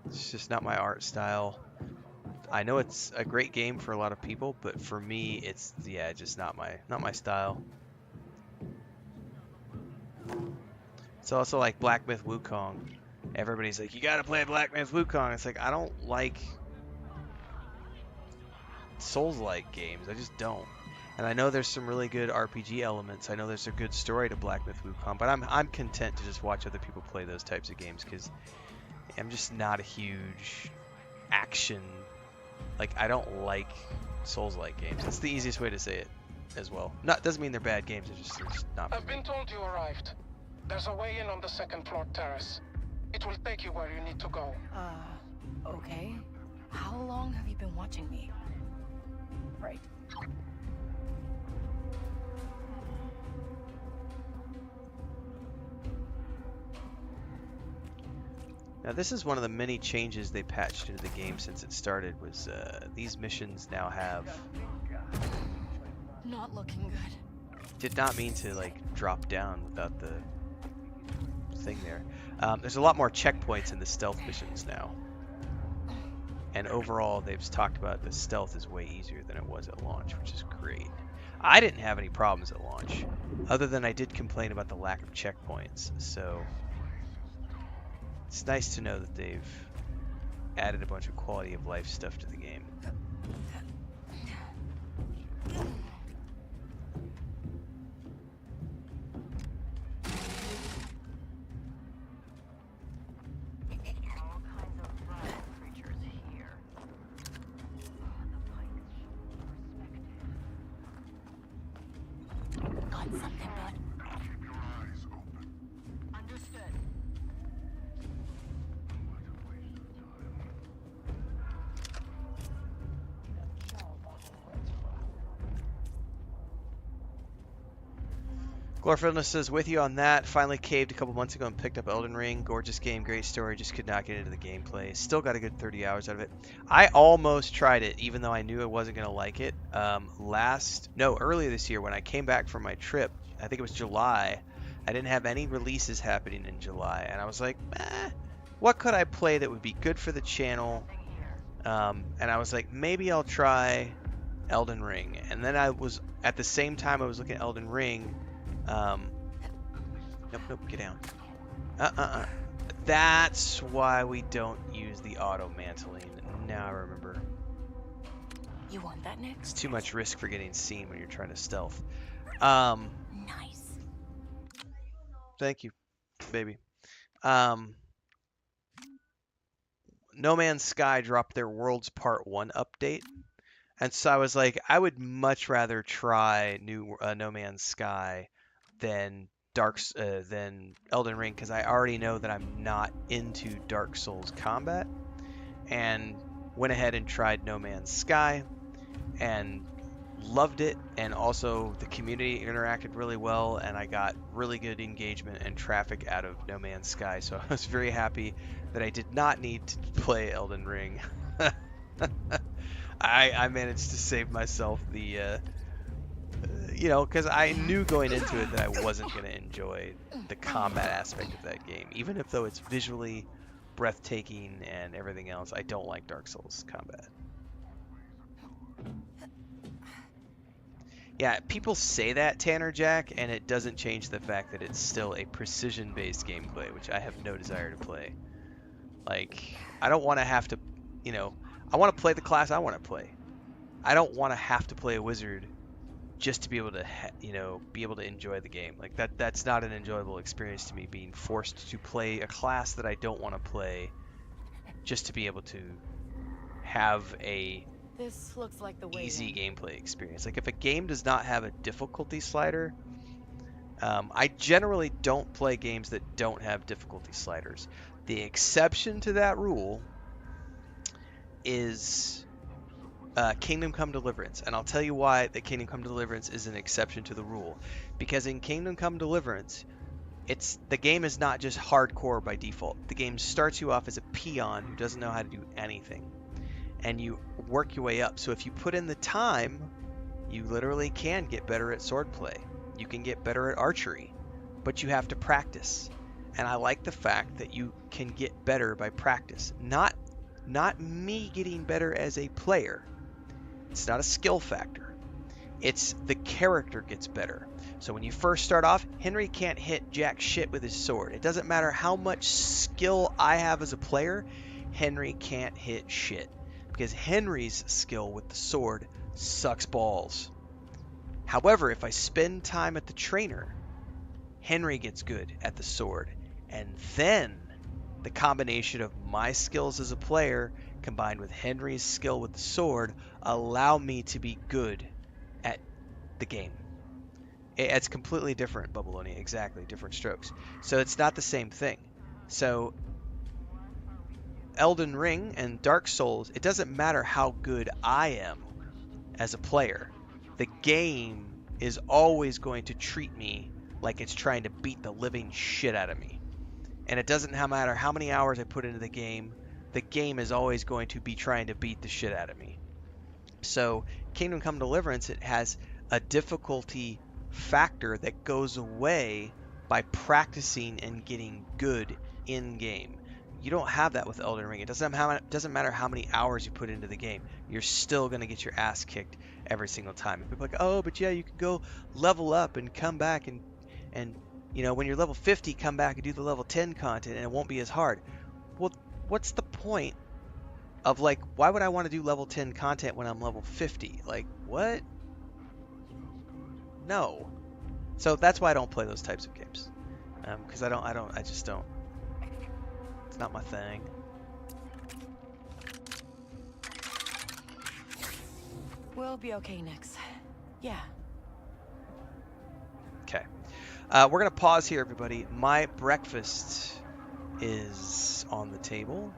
It's just not my art style. I know it's a great game for a lot of people, but for me, it's just not my style. It's also like Black Myth Wukong. Everybody's like, you gotta play Black Myth Wukong. It's like, I don't like Souls-like games. I just don't. And I know there's some really good RPG elements. I know there's a good story to Black Myth Wukong, but I'm content to just watch other people play those types of games because I'm just not a huge action. Like, I don't like Souls-like games. That's the easiest way to say it. as well. Doesn't mean they're bad games. They're just not for I've been told you arrived. There's a way in on the second floor terrace. It will take you where you need to go. Okay. How long have you been watching me? Right. Now this is one of the many changes they patched into the game since it started. Was these missions now have? Not looking good. Did not mean to like drop down without the thing there. There's a lot more checkpoints in the stealth missions now. And overall, they've talked about the stealth is way easier than it was at launch, which is great. I didn't have any problems at launch, other than I did complain about the lack of checkpoints. So it's nice to know that they've added a bunch of quality of life stuff to the game. Glorfieldness says, with you on that. Finally caved a couple months ago and picked up Elden Ring. Gorgeous game, great story. Just could not get into the gameplay. Still got a good 30 hours out of it. I almost tried it, even though I knew I wasn't going to like it. Earlier this year when I came back from my trip, I think it was July, I didn't have any releases happening in July. And I was like, what could I play that would be good for the channel? And I was like, maybe I'll try Elden Ring. And then at the same time I was looking at Elden Ring, nope, get down. That's why we don't use the auto mantling. Now I remember. You want that next? It's too much risk for getting seen when you're trying to stealth. Nice. Thank you, baby. No Man's Sky dropped their Worlds Part 1 update. And so I was like, I would much rather try No Man's Sky than Elden Ring, because I already know that I'm not into Dark Souls combat, and went ahead and tried No Man's Sky and loved it. And also the community interacted really well, and I got really good engagement and traffic out of No Man's Sky, so I was very happy that I did not need to play Elden Ring. I managed to save myself the because I knew going into it that I wasn't going to enjoy the combat aspect of that game. Even if though it's visually breathtaking and everything else, I don't like Dark Souls combat. Yeah, people say that, Tanner Jack, and it doesn't change the fact that it's still a precision-based gameplay, which I have no desire to play. Like, I don't want to have to, I want to play the class I want to play. I don't want to have to play a wizard just to be able to, enjoy the game. Like that's not an enjoyable experience to me, being forced to play a class that I don't want to play just to be able to have a This looks like the way easy gameplay experience. Like if a game does not have a difficulty slider, I generally don't play games that don't have difficulty sliders. The exception to that rule is Kingdom Come Deliverance, and I'll tell you why the Kingdom Come Deliverance is an exception to the rule. Because in Kingdom Come Deliverance, the game is not just hardcore by default. The game starts you off as a peon who doesn't know how to do anything, and you work your way up. So if you put in the time, you literally can get better at swordplay. You can get better at archery, but you have to practice. And I like the fact that you can get better by practice. Not me getting better as a player. It's not a skill factor. It's the character gets better. So when you first start off, Henry can't hit jack shit with his sword. It doesn't matter how much skill I have as a player, Henry can't hit shit. Because Henry's skill with the sword sucks balls. However, if I spend time at the trainer, Henry gets good at the sword. And then the combination of my skills as a player combined with Henry's skill with the sword allow me to be good at the game. It's completely different, Bubbaloni, exactly, different strokes. So it's not the same thing. So Elden Ring and Dark Souls, it doesn't matter how good I am as a player. The game is always going to treat me like it's trying to beat the living shit out of me. And it doesn't matter how many hours I put into the game is always going to be trying to beat the shit out of me. So Kingdom Come Deliverance, it has a difficulty factor that goes away by practicing and getting good in game. You don't have that with Elden Ring. It doesn't matter how many hours you put into the game. You're still going to get your ass kicked every single time. And people are like, oh, but yeah, you can go level up and come back and you know, when you're level 50, come back and do the level 10 content and it won't be as hard. Well, what's the point of, like, why would I want to do level 10 content when I'm level 50? Like, what? No. So that's why I don't play those types of games. Because I just don't. It's not my thing. We'll be okay, Nix. Yeah. Okay. We're going to pause here, everybody. My breakfast is on the table.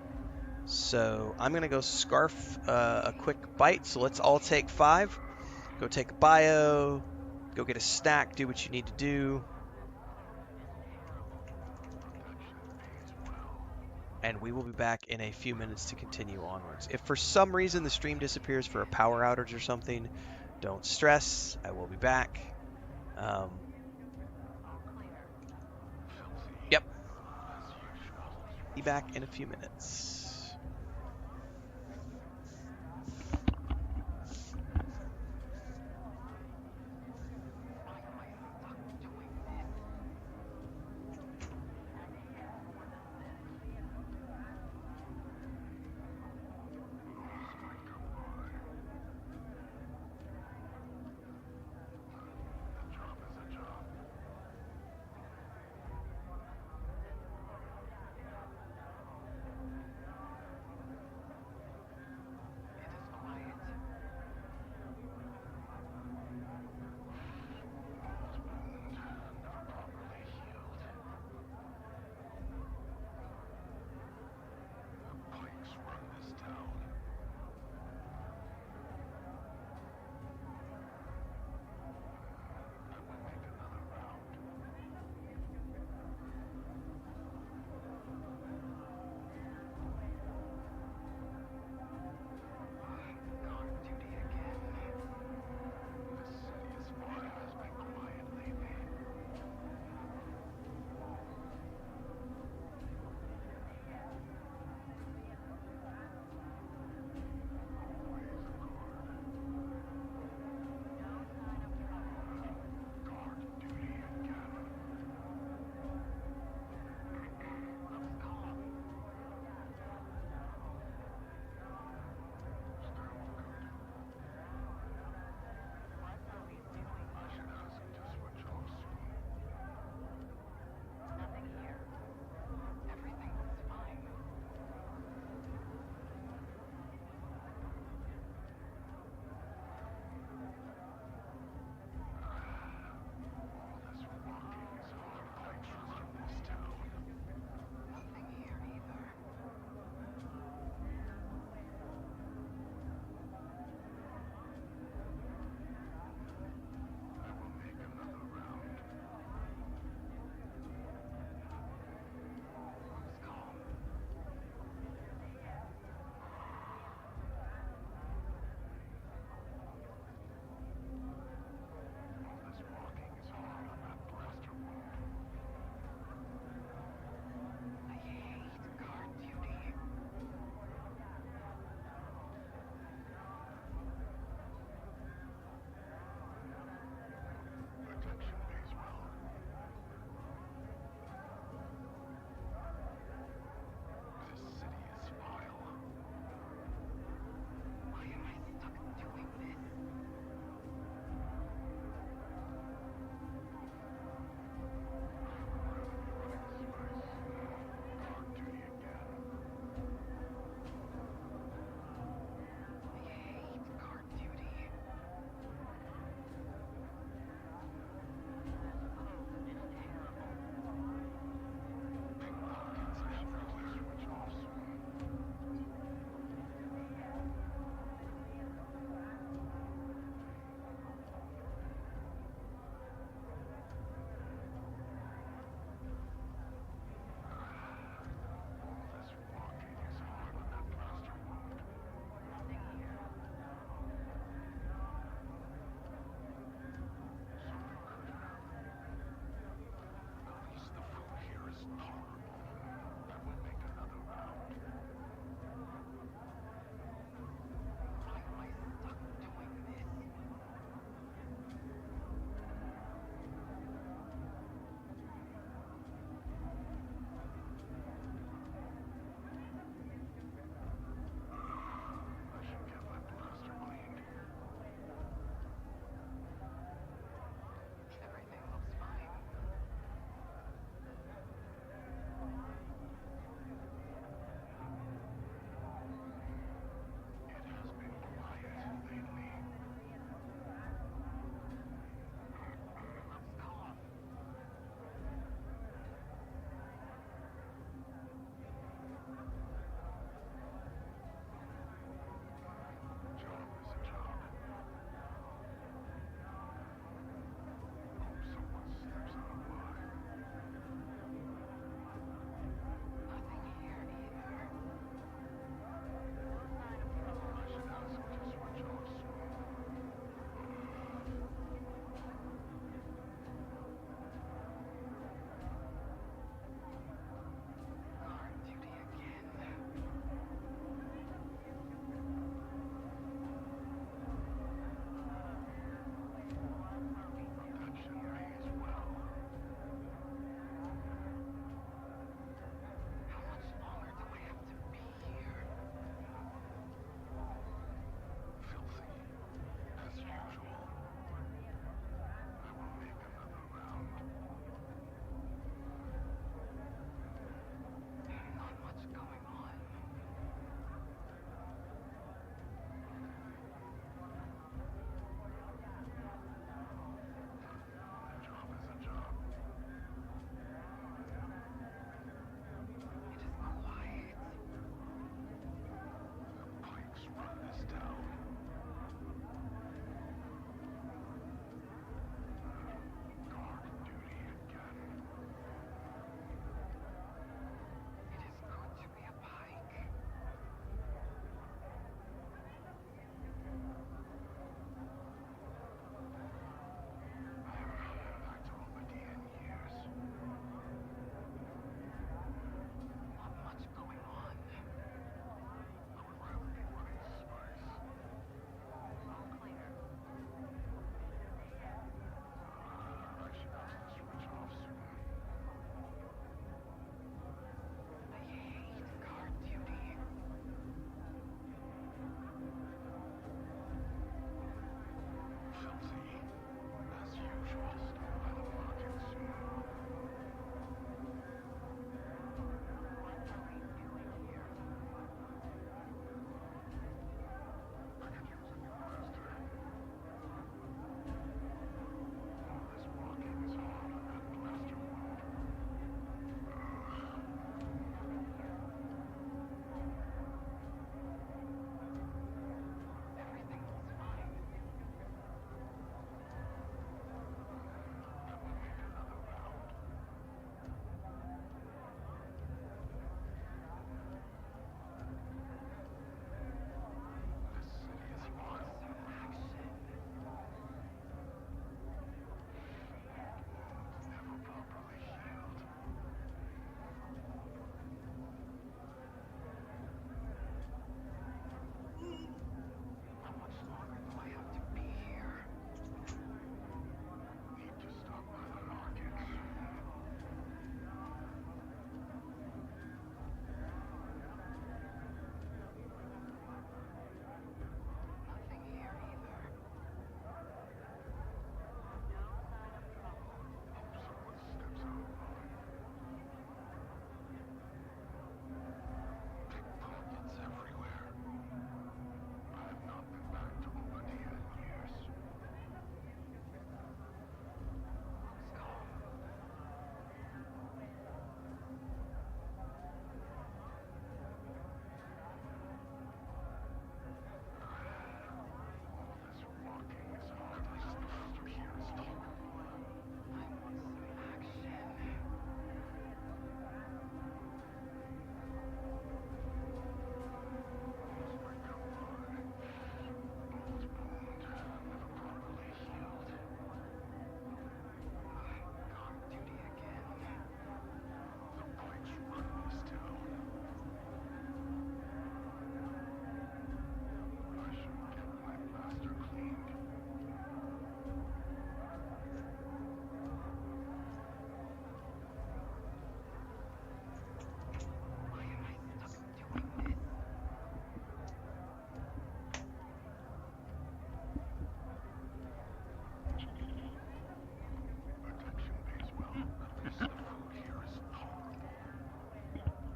So I'm going to go scarf a quick bite. So let's all take 5. Go take a bio. Go get a snack. Do what you need to do. And we will be back in a few minutes to continue onwards. If for some reason the stream disappears for a power outage or something, don't stress. I will be back. Yep. Be back in a few minutes.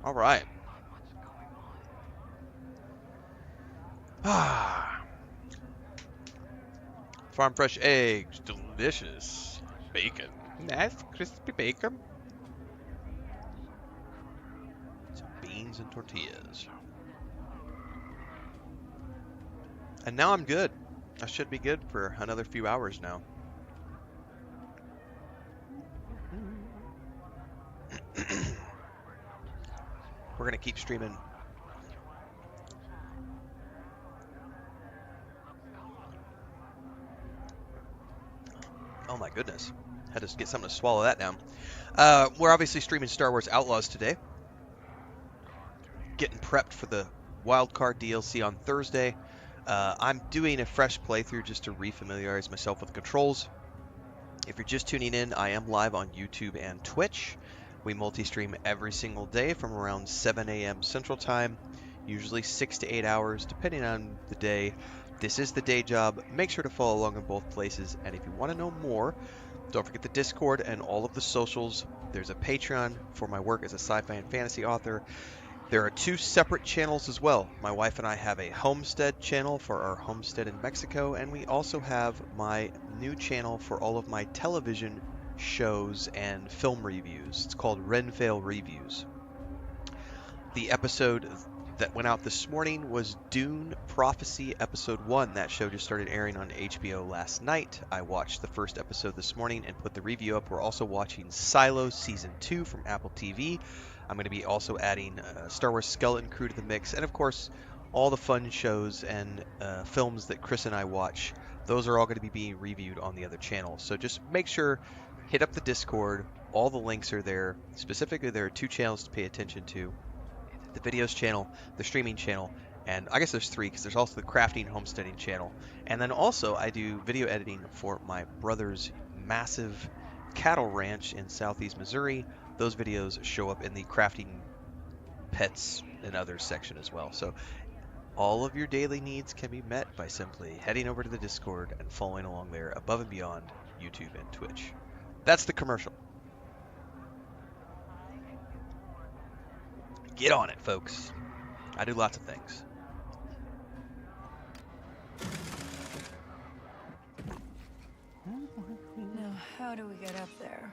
All right. Ah. Farm fresh eggs, delicious. Bacon, nice crispy bacon. Some beans and tortillas. And now I'm good. I should be good for another few hours now. We're going to keep streaming. Oh my goodness. Had to get something to swallow that down. We're obviously streaming Star Wars Outlaws today. Getting prepped for the wildcard DLC on Thursday. I'm doing a fresh playthrough just to refamiliarize myself with the controls. If you're just tuning in, I am live on YouTube and Twitch. We multi-stream every single day from around 7 a.m. Central Time, usually 6 to 8 hours, depending on the day. This is the day job. Make sure to follow along in both places, and if you want to know more, don't forget the Discord and all of the socials. There's a Patreon for my work as a sci-fi and fantasy author. There are 2 separate channels as well. My wife and I have a homestead channel for our homestead in Mexico, and we also have my new channel for all of my television shows and film reviews. It's called Renfail Reviews. The episode that went out this morning was Dune Prophecy Episode 1. That show just started airing on HBO last night. I watched the first episode this morning and put the review up. We're also watching Silo Season 2 from Apple TV. I'm going to be also adding Star Wars Skeleton Crew to the mix, and of course, all the fun shows and films that Chris and I watch. Those are all going to be being reviewed on the other channels. So just make sure, hit up the Discord. All the links are there. Specifically, there are 2 channels to pay attention to. The videos channel, the streaming channel, and I guess there's 3 because there's also the crafting homesteading channel. And then also I do video editing for my brother's massive cattle ranch in southeast Missouri. Those videos show up in the crafting pets and others section as well. So all of your daily needs can be met by simply heading over to the Discord and following along there above and beyond YouTube and Twitch. That's the commercial. Get on it, folks. I do lots of things. Now, how do we get up there?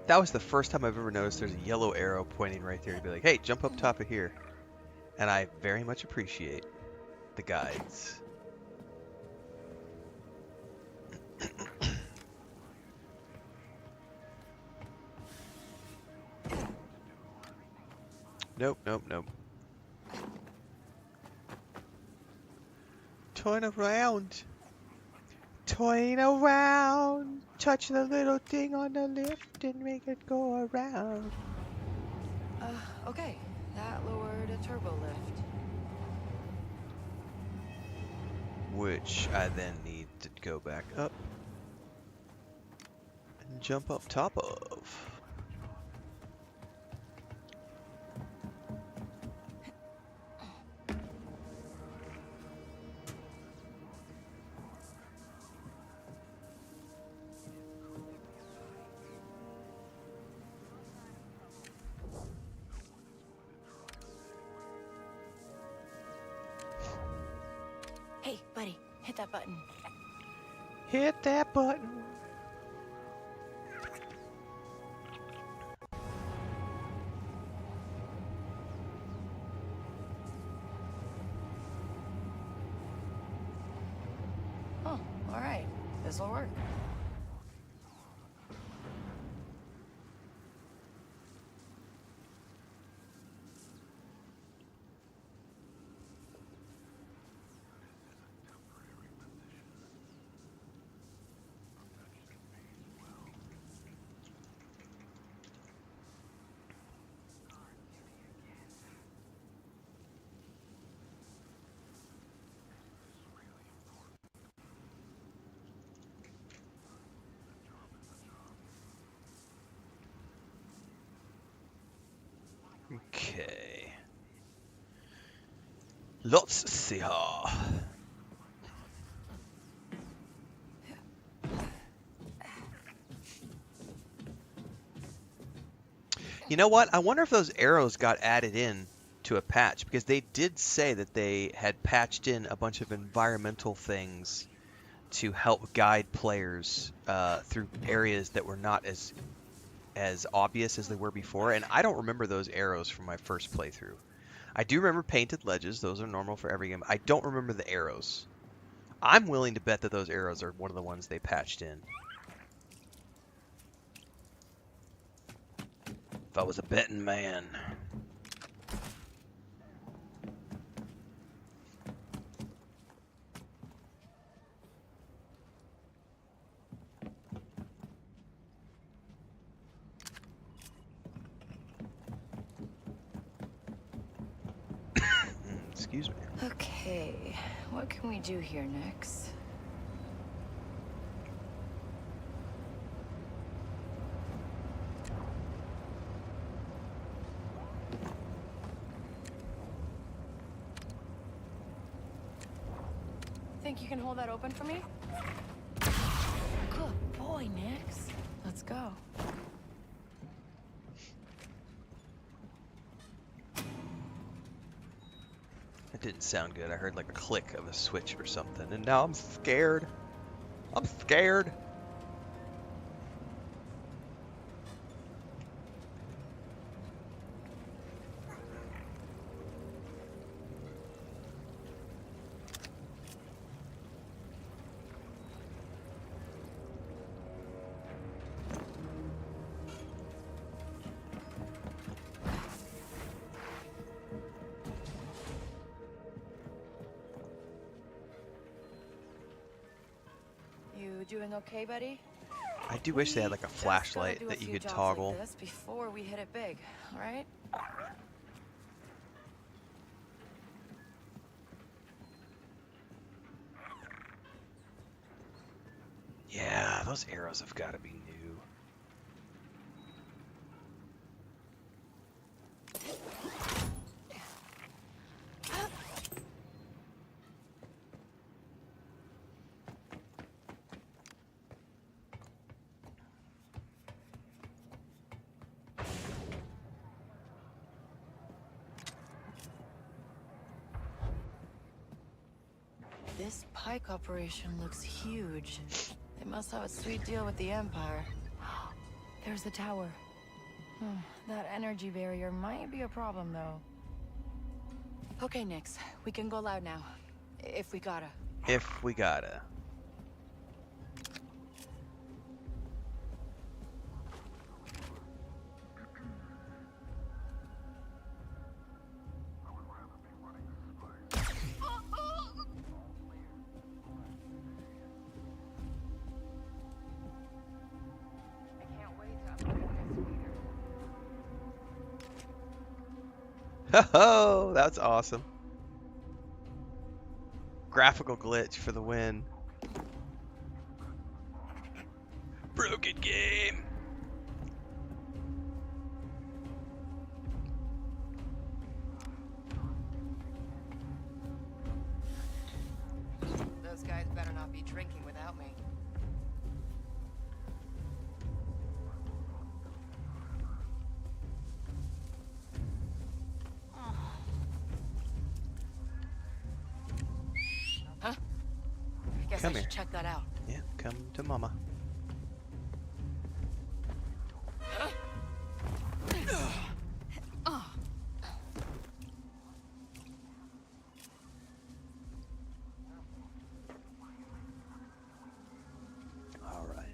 That was the first time I've ever noticed there's a yellow arrow pointing right there to be like, hey, jump up top of here. And I very much appreciate the guides. Nope, nope, nope. Turn around. Turn around. Touch the little thing on the lift and make it go around. Okay. That lowered a turbo lift. Which I then need to go back up and jump up top of. Hey, buddy, hit that button. Hit that button. Oh, all right. This'll work. Okay. Let's see her. You know what? I wonder if those arrows got added in to a patch, because they did say that they had patched in a bunch of environmental things to help guide players through areas that were not as obvious as they were before, and I don't remember those arrows from my first playthrough. I do remember painted ledges. Those are normal for every game. I don't remember the arrows. I'm willing to bet that those arrows are one of the ones they patched in. If I was a betting man. Excuse me. Okay, what can we do here next? Think you can hold that open for me? Good boy, Nix. Let's go. That didn't sound good. I heard like a click of a switch or something, and now I'm scared. I'm scared. Doing okay, buddy? I do wish they had like a flashlight that you could toggle. Like this before we hit it big, all right? Yeah, those arrows have got to be new. This pike operation looks huge. They must have a sweet deal with the Empire. There's the tower. That energy barrier might be a problem, though. Okay, Nix. We can go loud now. If we gotta. If we gotta. Oh, that's awesome. Graphical glitch for the win. Broken game. Those guys better not be drinking without me. Huh? Guess Come I should here. check that out. Yeah, come to mama. All right.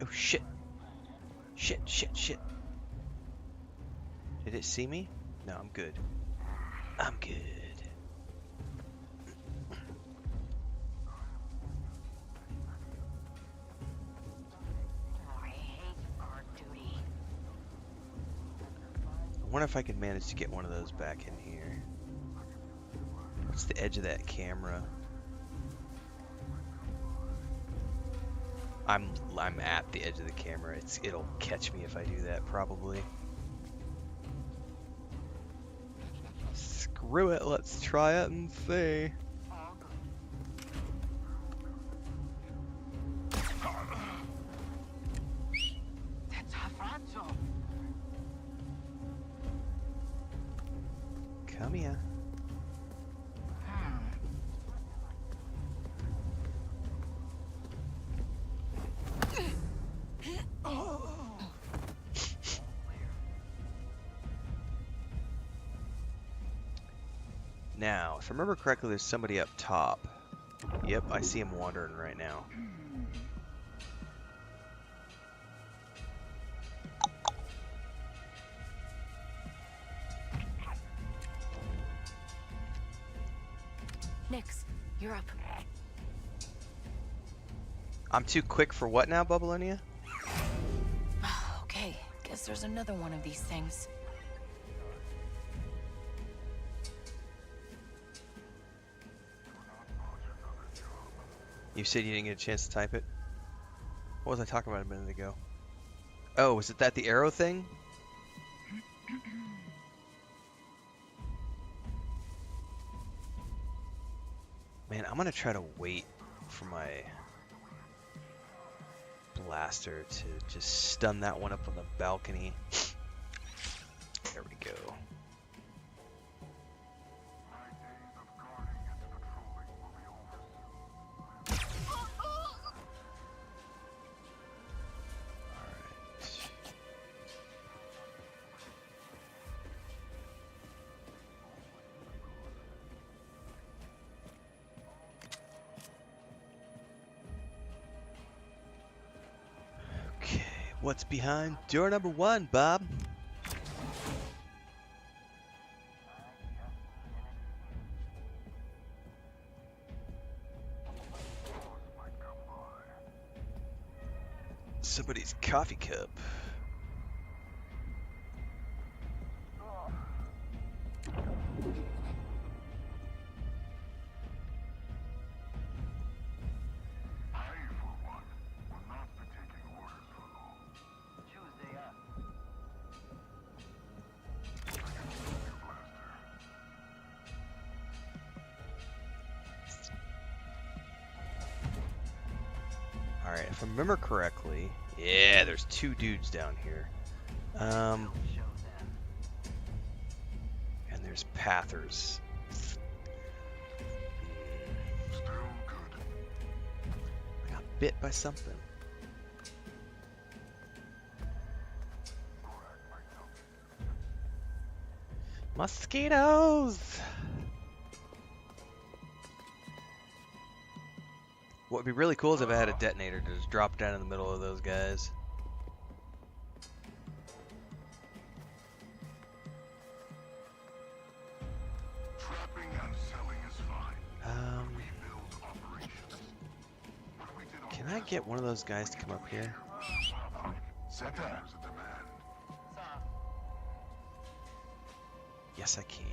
Oh shit. Shit, shit, shit. Did it see me? No, I'm good. I'm good. wonder if I can manage to get one of those back in here. What's the edge of that camera? I'm at the edge of the camera. It'll catch me if I do that, probably. Screw it, let's try it and see. Come here. Now, if I remember correctly, there's somebody up top. Yep, I see him wandering right now. Nix, you're up. I'm too quick for what now, Bubbalonia? Okay, guess there's another one of these things. You said you didn't get a chance to type it? What was I talking about a minute ago? Oh, was it that the arrow thing? Man, I'm gonna try to wait for my blaster to just stun that one up on the balcony. There we go. What's behind door number 1, Bob? Somebody's coffee cup. Alright, if I remember correctly, yeah, there's 2 dudes down here. And there's Pathers. I got bit by something. Mosquitoes! What would be really cool is if I had a detonator to just drop down in the middle of those guys. Trapping and selling is fine. Can I get one of those guys to come up here? Set that as a demand. Yes, I can.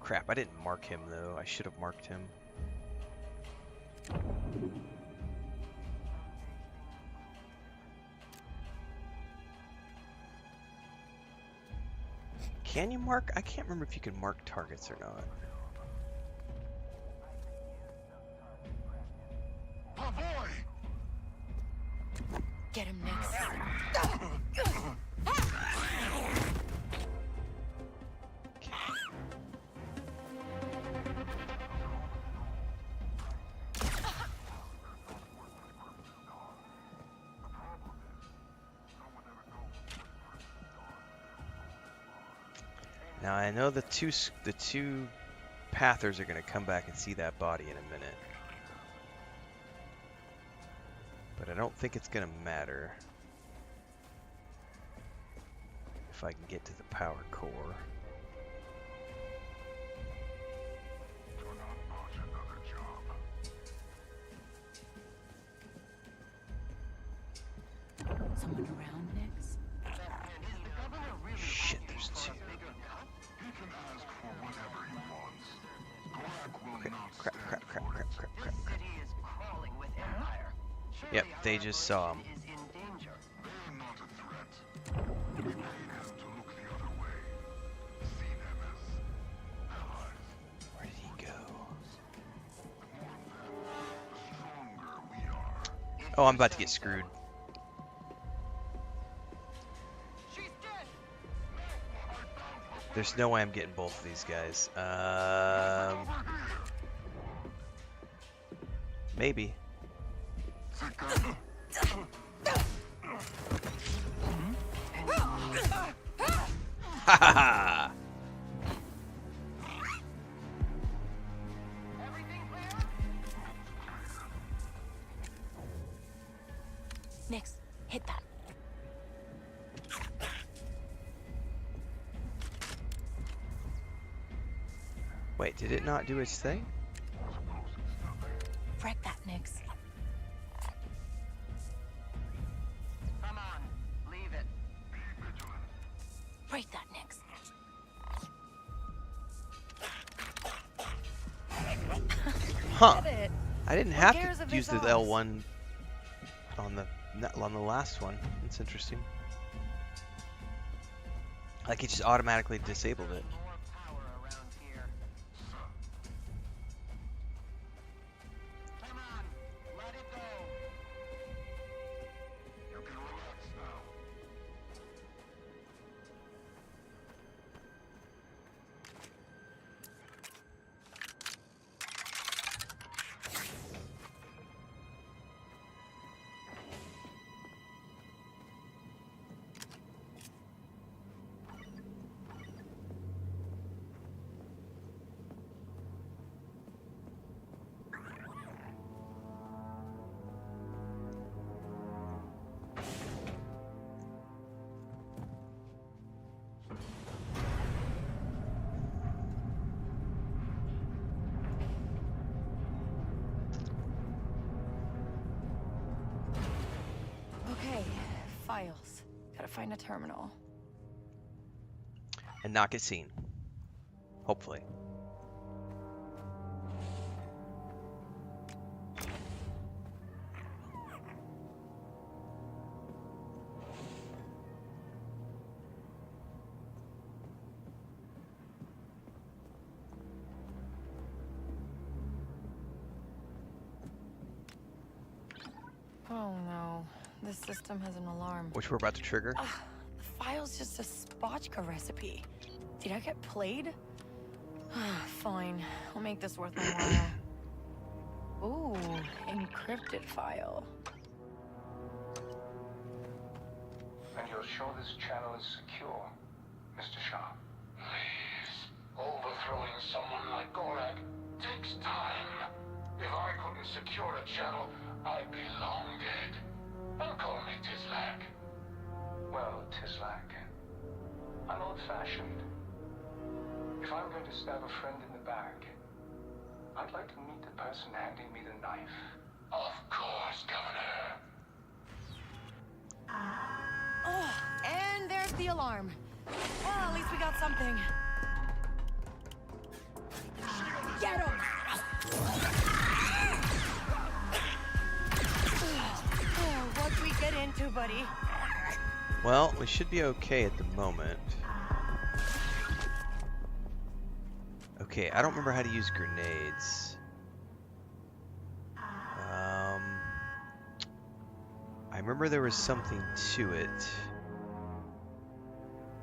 Crap, I didn't mark him though. I should have marked him. Can you mark? I can't remember if you can mark targets or not. Oh boy! Get him next. Now I know the two Pathers are gonna come back and see that body in a minute, but I don't think it's gonna matter if I can get to the power core. Coming around, Nix? Shit, there's two. Okay, crap. Yep, they just saw him. Where did he go? Oh, I'm about to get screwed. There's no way I'm getting both of these guys. Maybe. Ha ha ha! Nix, hit that. Wait, did it not do its thing? Wreck that, Nix. Come on, leave it. Break that, Nix. Huh. Get it. I didn't Who have cares if to use it's the us? L1 on the last one. That's interesting. Like it just automatically disabled it. Okay, files. Gotta find a terminal. And not get seen. Hopefully. Oh no, this system has an alarm. Which we're about to trigger. The file's just a spotchka recipe. Did I get played? Fine, I'll make this worth my while. Ooh, encrypted file. And you're sure this channel is secure, Mr. Sharp? Please. Overthrowing someone like Gorak takes time. If I couldn't secure a channel, I'd be long dead. Don't call me Tislak. Well, Tislak, I'm old-fashioned. If I'm going to stab a friend in the back, I'd like to meet the person handing me the knife. Of course, Governor. And there's the alarm. Well, at least we got something. Get him! What'd we get into, buddy? Well, we should be okay at the moment. Okay, I don't remember how to use grenades. I remember there was something to it.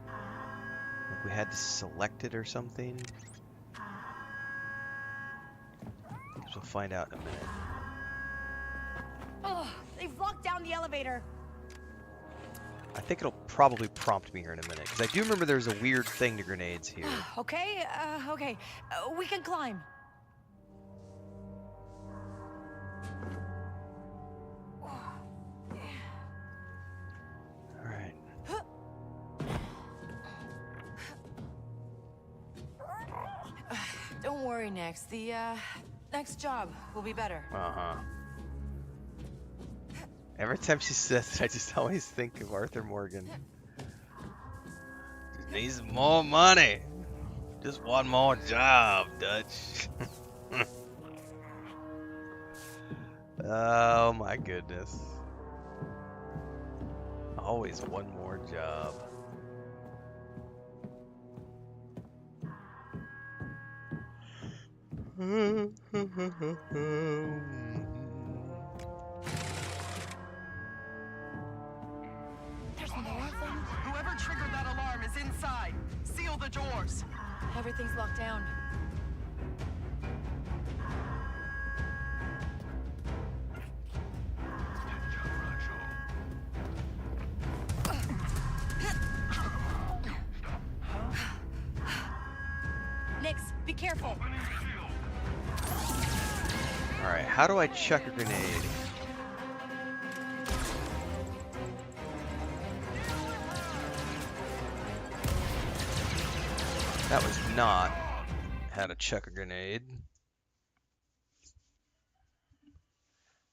Like we had to select it or something. Guess we'll find out in a minute. Oh, they've locked down the elevator. I think it'll probably prompt me here in a minute, because I do remember there's a weird thing to grenades here. Okay, we can climb. Alright. Don't worry, Nix. The next job will be better. Uh-huh. Every time she says it, I just always think of Arthur Morgan. Just needs more money. Just one more job, Dutch. Oh my goodness. Always one more job. Whoever triggered that alarm is inside. Seal the doors. Everything's locked down. Nix, be careful. Alright, how do I chuck a grenade? That was not how to chuck a grenade.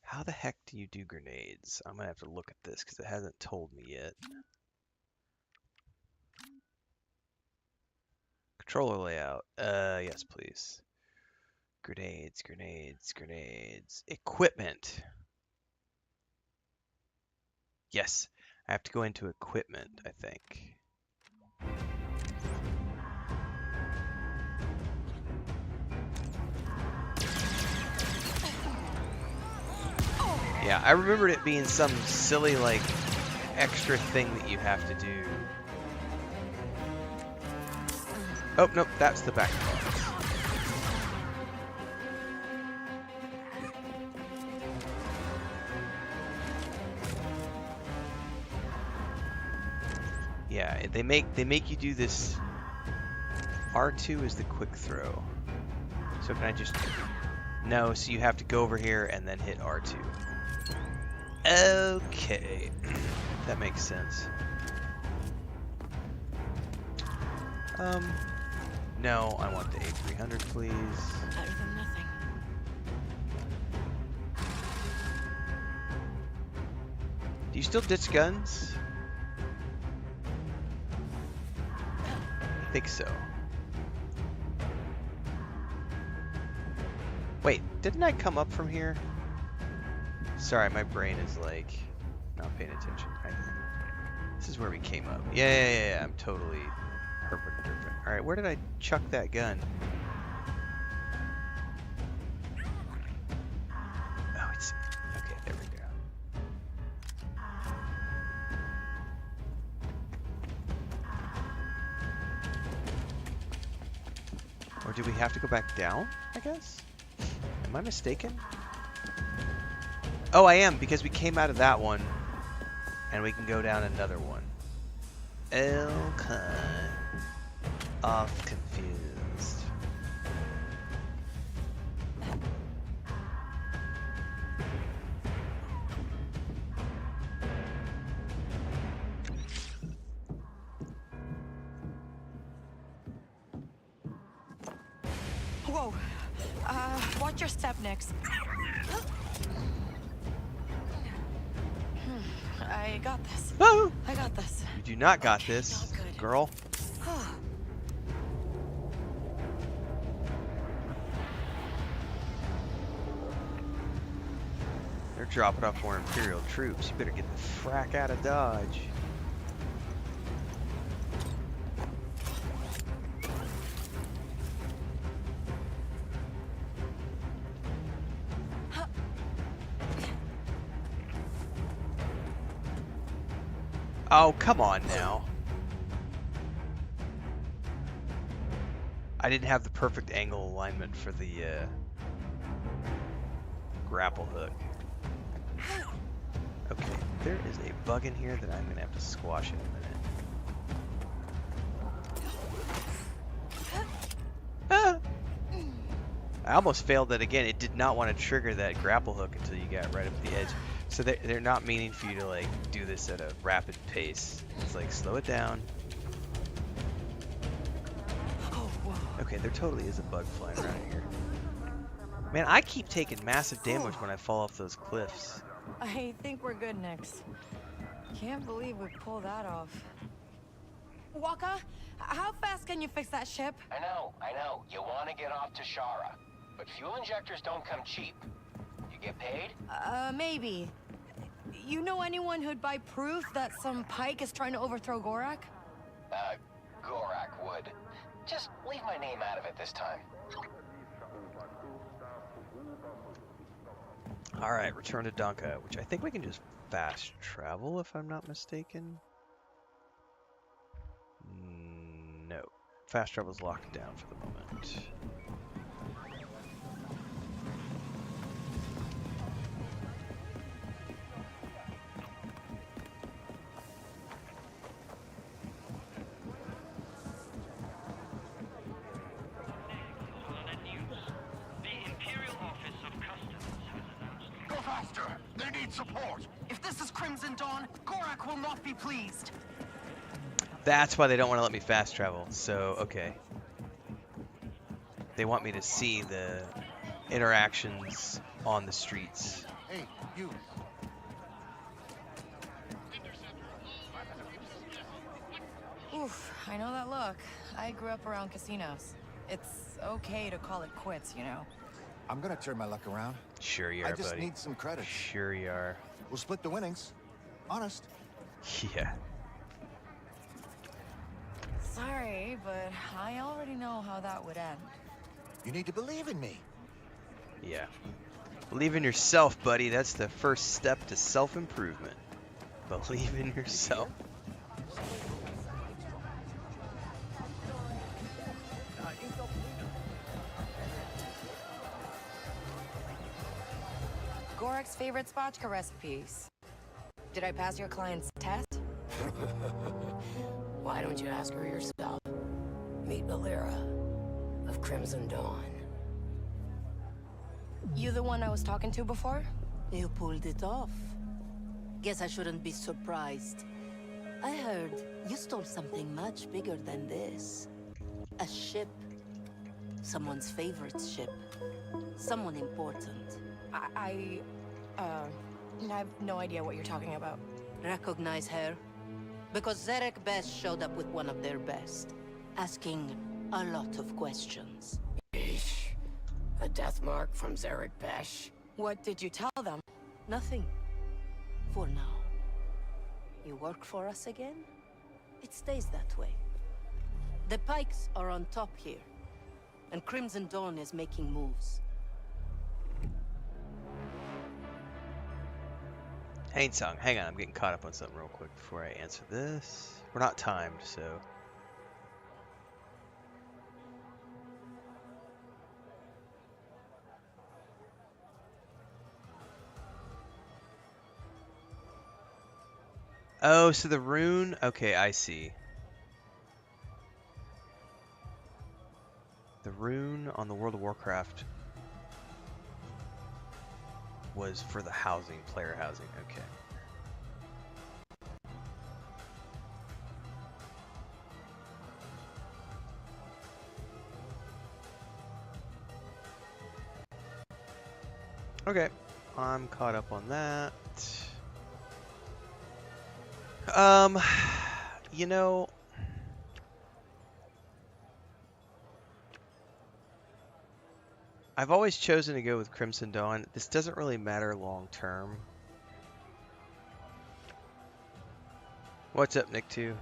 How the heck do you do grenades? I'm gonna have to look at this because it hasn't told me yet. Controller layout. Yes, please. Grenades, grenades, grenades. Equipment. Yes, I have to go into equipment, I think. Yeah, I remembered it being some silly, like, extra thing that you have to do. Oh, nope, that's the back box. Yeah, they make you do this. R2 is the quick throw. So can I just... No, so you have to go over here and then hit R2. Okay. That makes sense. No, I want the A300, please. Better than nothing. Do you still ditch guns? I think so. Wait, didn't I come up from here? Sorry, my brain is like not paying attention. This is where we came up. Yeah. I'm totally herping. All right, where did I chuck that gun? Oh, it's okay. There we go. Or do we have to go back down? I guess. Am I mistaken? Oh, I am, because we came out of that one, and we can go down another one. Okay. Off confused. Whoa. Watch your step, Nix. I got this. Oh! I got this. You do not got this, girl. They're dropping off more Imperial troops. You better get the frack out of Dodge. Oh, come on now. I didn't have the perfect angle alignment for the grapple hook. Okay, there is a bug in here that I'm going to have to squash in a minute. Ah! I almost failed that again. It did not want to trigger that grapple hook until you got right up the edge. So they're not meaning for you to like do this at a rapid pace. It's like slow it down. Okay, there totally is a bug flying around here. Man, I keep taking massive damage when I fall off those cliffs. I think we're good, Nix. Can't believe we pulled that off. Waka, how fast can you fix that ship? I know. You want to get off to Shara. But fuel injectors don't come cheap. You get paid? Maybe. You know anyone who'd buy proof that some pike is trying to overthrow Gorak? Gorak would. Just leave my name out of it this time. Alright, return to Dunka, which I think we can just fast travel if I'm not mistaken. No. Fast travel's locked down for the moment. Support. If this is Crimson Dawn, Gorak will not be pleased. That's why they don't want to let me fast travel. So, okay. They want me to see the interactions on the streets. Hey, you. Oof, I know that look. I grew up around casinos. It's okay to call it quits, you know. I'm gonna turn my luck around. Sure you are, buddy. I just need some credit. Sure you are. We'll split the winnings. Honest. Yeah. Sorry, but I already know how that would end. You need to believe in me. Yeah. Believe in yourself, buddy. That's the first step to self-improvement. Believe in yourself. Gorak's favorite spotchka recipes. Did I pass your client's test? Why don't you ask her yourself? Meet Valera of Crimson Dawn. You the one I was talking to before? You pulled it off. Guess I shouldn't be surprised. I heard you stole something much bigger than this. A ship. Someone's favorite ship. Someone important. I have no idea what you're talking about. Recognize her? Because Zarek Besh showed up with one of their best, asking a lot of questions. Eesh. A death mark from Zarek Besh. What did you tell them? Nothing. For now. You work for us again? It stays that way. The Pikes are on top here, and Crimson Dawn is making moves. Song, hang on, I'm getting caught up on something real quick before I answer this. We're not timed, so... Oh, so the rune? Okay, I see. The rune on the World of Warcraft was for the housing, player housing, okay. Okay, I'm caught up on that. You know, I've always chosen to go with Crimson Dawn. This doesn't really matter long term. What's up, Nick 2?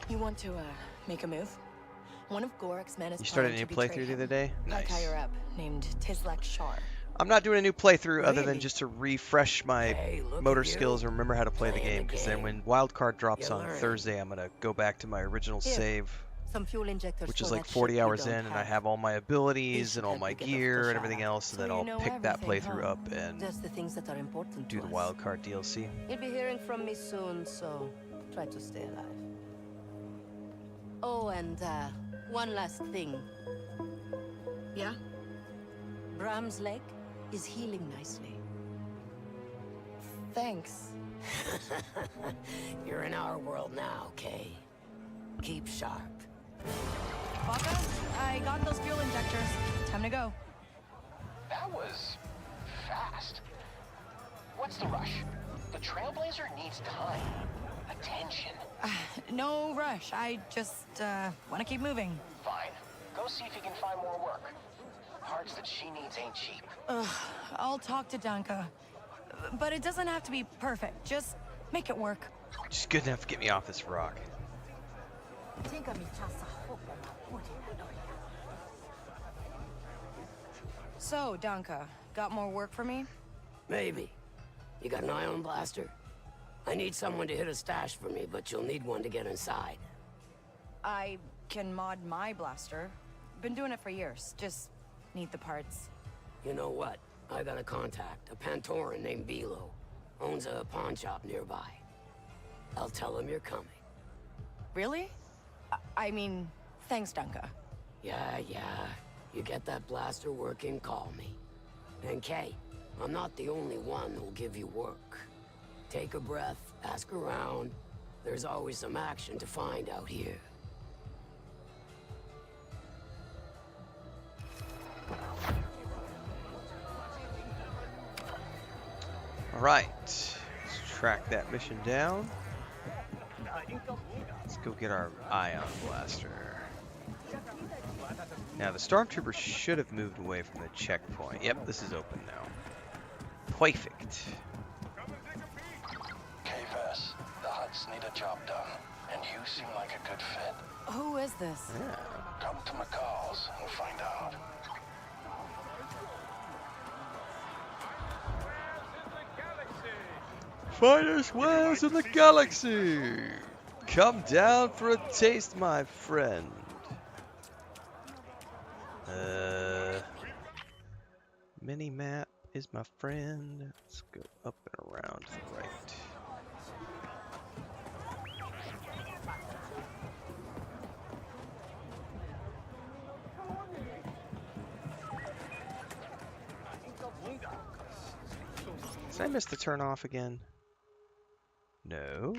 You want to, make a move? One of Gorak's men is You started a new playthrough the other day? Nice. Higher up, named Tislak Shar. I'm not doing a new playthrough other than just to refresh my motor skills and remember how to play the game, because then when Wildcard drops on Thursday, I'm going to go back to my original save, some fuel injectors which is for like that 40 ship hours you in, don't and I have. have all my abilities and all my help you get off gear the and everything Shara. else, and then So I'll you know pick that everything, playthrough huh? up and Just the things that are important do to the us. Wildcard DLC. You'll be hearing from me soon, so try to stay alive. Oh, and one last thing. Yeah? Bram's leg is healing nicely. Thanks. our world now, Kay. Keep sharp. Baka, I got those fuel injectors. Time to go. That was fast. What's the rush? The Trailblazer needs time. Attention. No rush. I just want to keep moving. Fine. Go see if you can find more work. Parts that she needs ain't cheap. I'll talk to Danka. But it doesn't have to be perfect. Just make it work. Just good enough to get me off this rock. So, Danka, got more work for me? Maybe. You got an ion blaster? I need someone to hit a stash for me, but you'll need one to get inside. I can mod my blaster. Been doing it for years. Just need the parts. You know what? I got a contact, a Pantoran named Bilo. Owns a pawn shop nearby. I'll tell him you're coming. Really? I mean, thanks, Danka. Yeah. You get that blaster working, call me. And Kay, I'm not the only one who'll give you work. Take a breath, ask around. There's always some action to find out here. Alright, let's track that mission down. Let's go get our ion blaster. Now the stormtroopers should have moved away from the checkpoint. Yep, this is open now. Perfect. K-Vess, the Huts need a job done, and you seem like a good fit. Who is this? Yeah. Come to McCall's and find out. Finest wares in the galaxy! Come down for a taste, my friend. Mini-map is my friend. Let's go up and around to the right. Did I miss the turn off again? No.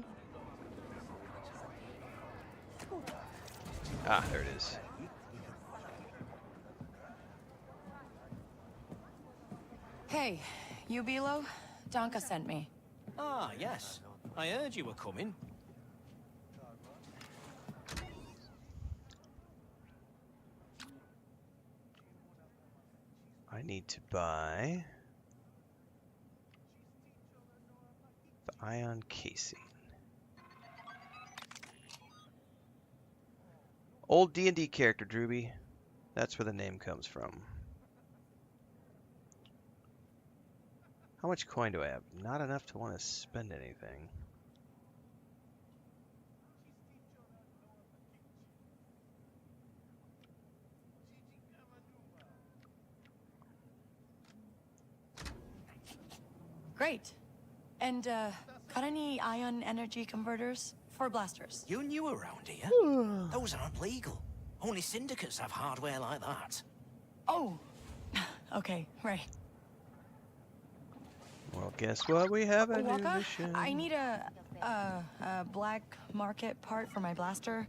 Ah, there it is. Hey, you Bilo? Danka sent me. Ah, yes. I heard you were coming. I need to buy the ion casing. Old D&D character, Drooby. That's where the name comes from. How much coin do I have? Not enough to want to spend anything. Great. And, got any ion energy converters for blasters? You're new around here. Those aren't legal. Only syndicates have hardware like that. Oh. Okay, right. Well, guess what? We have a new Waka, mission. I need a black market part for my blaster.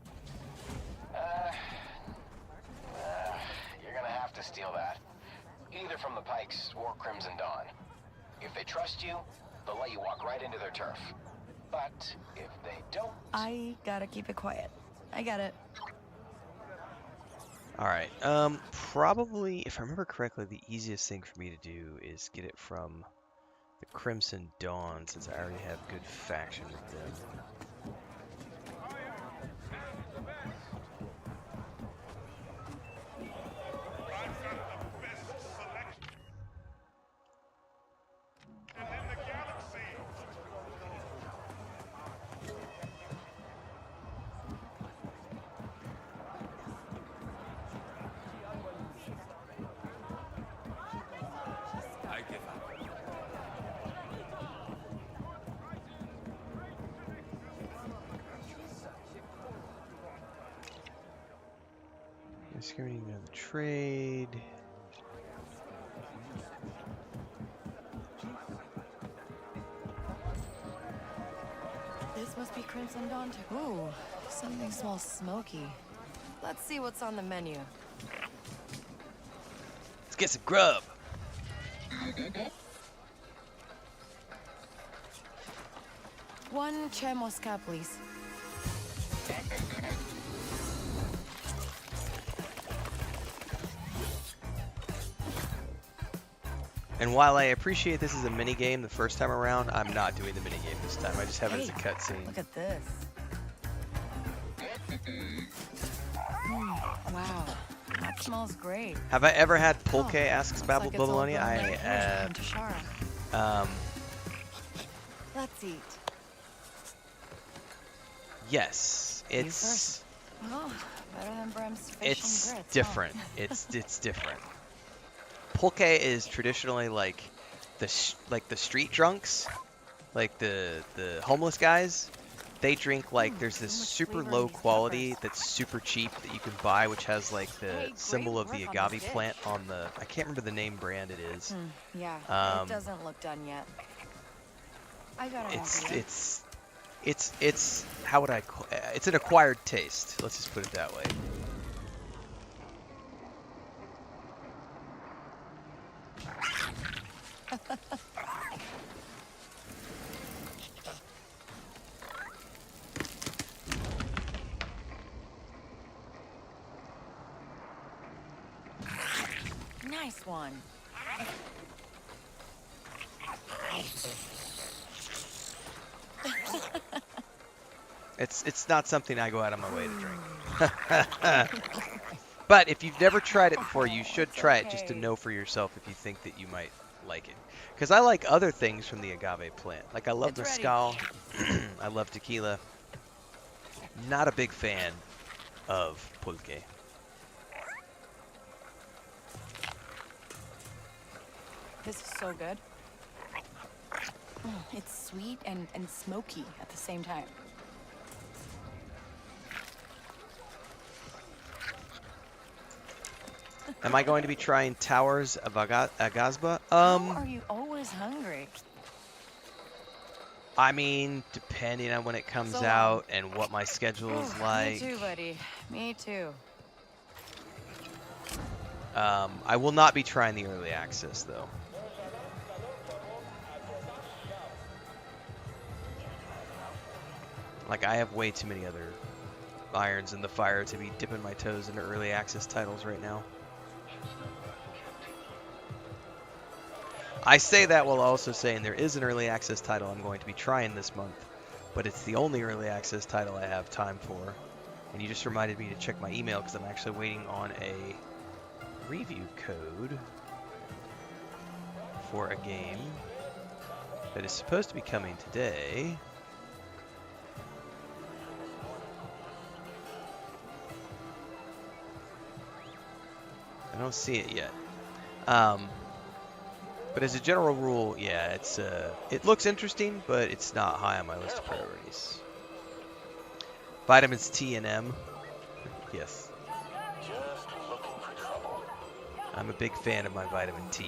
You're gonna have to steal that. Either from the Pikes or Crimson Dawn. If they trust you, they'll let you walk right into their turf. But if they don't... I gotta keep it quiet. I get it. Alright, probably, if I remember correctly, the easiest thing for me to do is get it from the Crimson Dawn, since I already have good faction with them. Screening of the trade. This must be Crimson Dawn. Ooh, something smells smoky. Let's see what's on the menu. Let's get some grub. One chai mosca, please. And while I appreciate this is a mini game the first time around, I'm not doing the mini game this time. I just have it as a cutscene. Look at this. Wow, that smells great. Have I ever had pulque? Asks Looks like it's all Babylonia. going I right have. to Shara. Let's eat. Yes, You it's first. Oh, better than Brem's fish it's and grits. different. Huh? It's different. Pulque is traditionally like the street drunks, like the homeless guys. They drink like there's this super low quality that's super cheap that you can buy, which has like the symbol of the agave plant on the. I can't remember the name brand it is. Yeah, it doesn't look done yet. I got an idea. It's how would I call it's an acquired taste. Let's just put it that way. Nice one. It's not something I go out of my way to drink. But if you've never tried it before, you should try it just to know for yourself if you think that you might like it. Because I like other things from the agave plant. Like I love mezcal. I love tequila. Not a big fan of pulque. This is so good. It's sweet and smoky at the same time. Am I going to be trying Towers of Agazba? How are you always hungry? I mean, depending on when it comes out and what my schedule is like. Me too, buddy. Me too. I will not be trying the early access though. Like I have way too many other irons in the fire to be dipping my toes into early access titles right now. I say that while also saying there is an early access title I'm going to be trying this month, but it's the only early access title I have time for. And you just reminded me to check my email because I'm actually waiting on a review code for a game that is supposed to be coming today. I don't see it yet. But as a general rule, yeah, it's it looks interesting, but it's not high on my list of priorities. Vitamins T and M. Yes. Just looking for trouble. I'm a big fan of my vitamin T.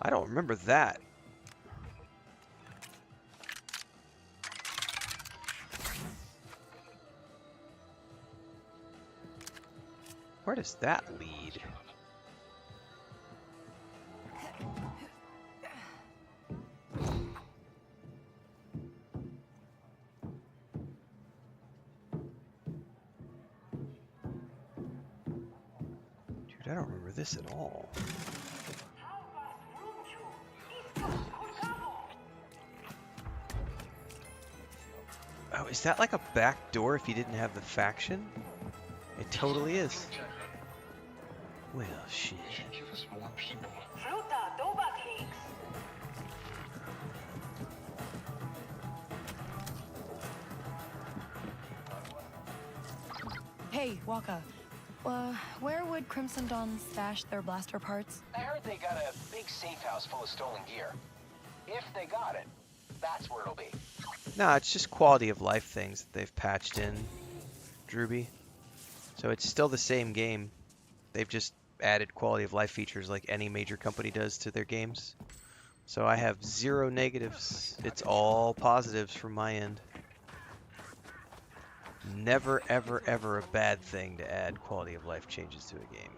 I don't remember that. Where does that lead? Dude, I don't remember this at all. Oh, is that like a back door if you didn't have the faction? It totally is. Well, shit. Hey, Waka. Where would Crimson Dawn stash their blaster parts? I heard they got a big safe house full of stolen gear. If they got it, that's where it'll be. No, it's just quality of life things that they've patched in, Drewby. So it's still the same game. They've just added quality of life features like any major company does to their games. So I have 0 negatives. It's all positives from my end. Never, ever, ever a bad thing to add quality of life changes to a game.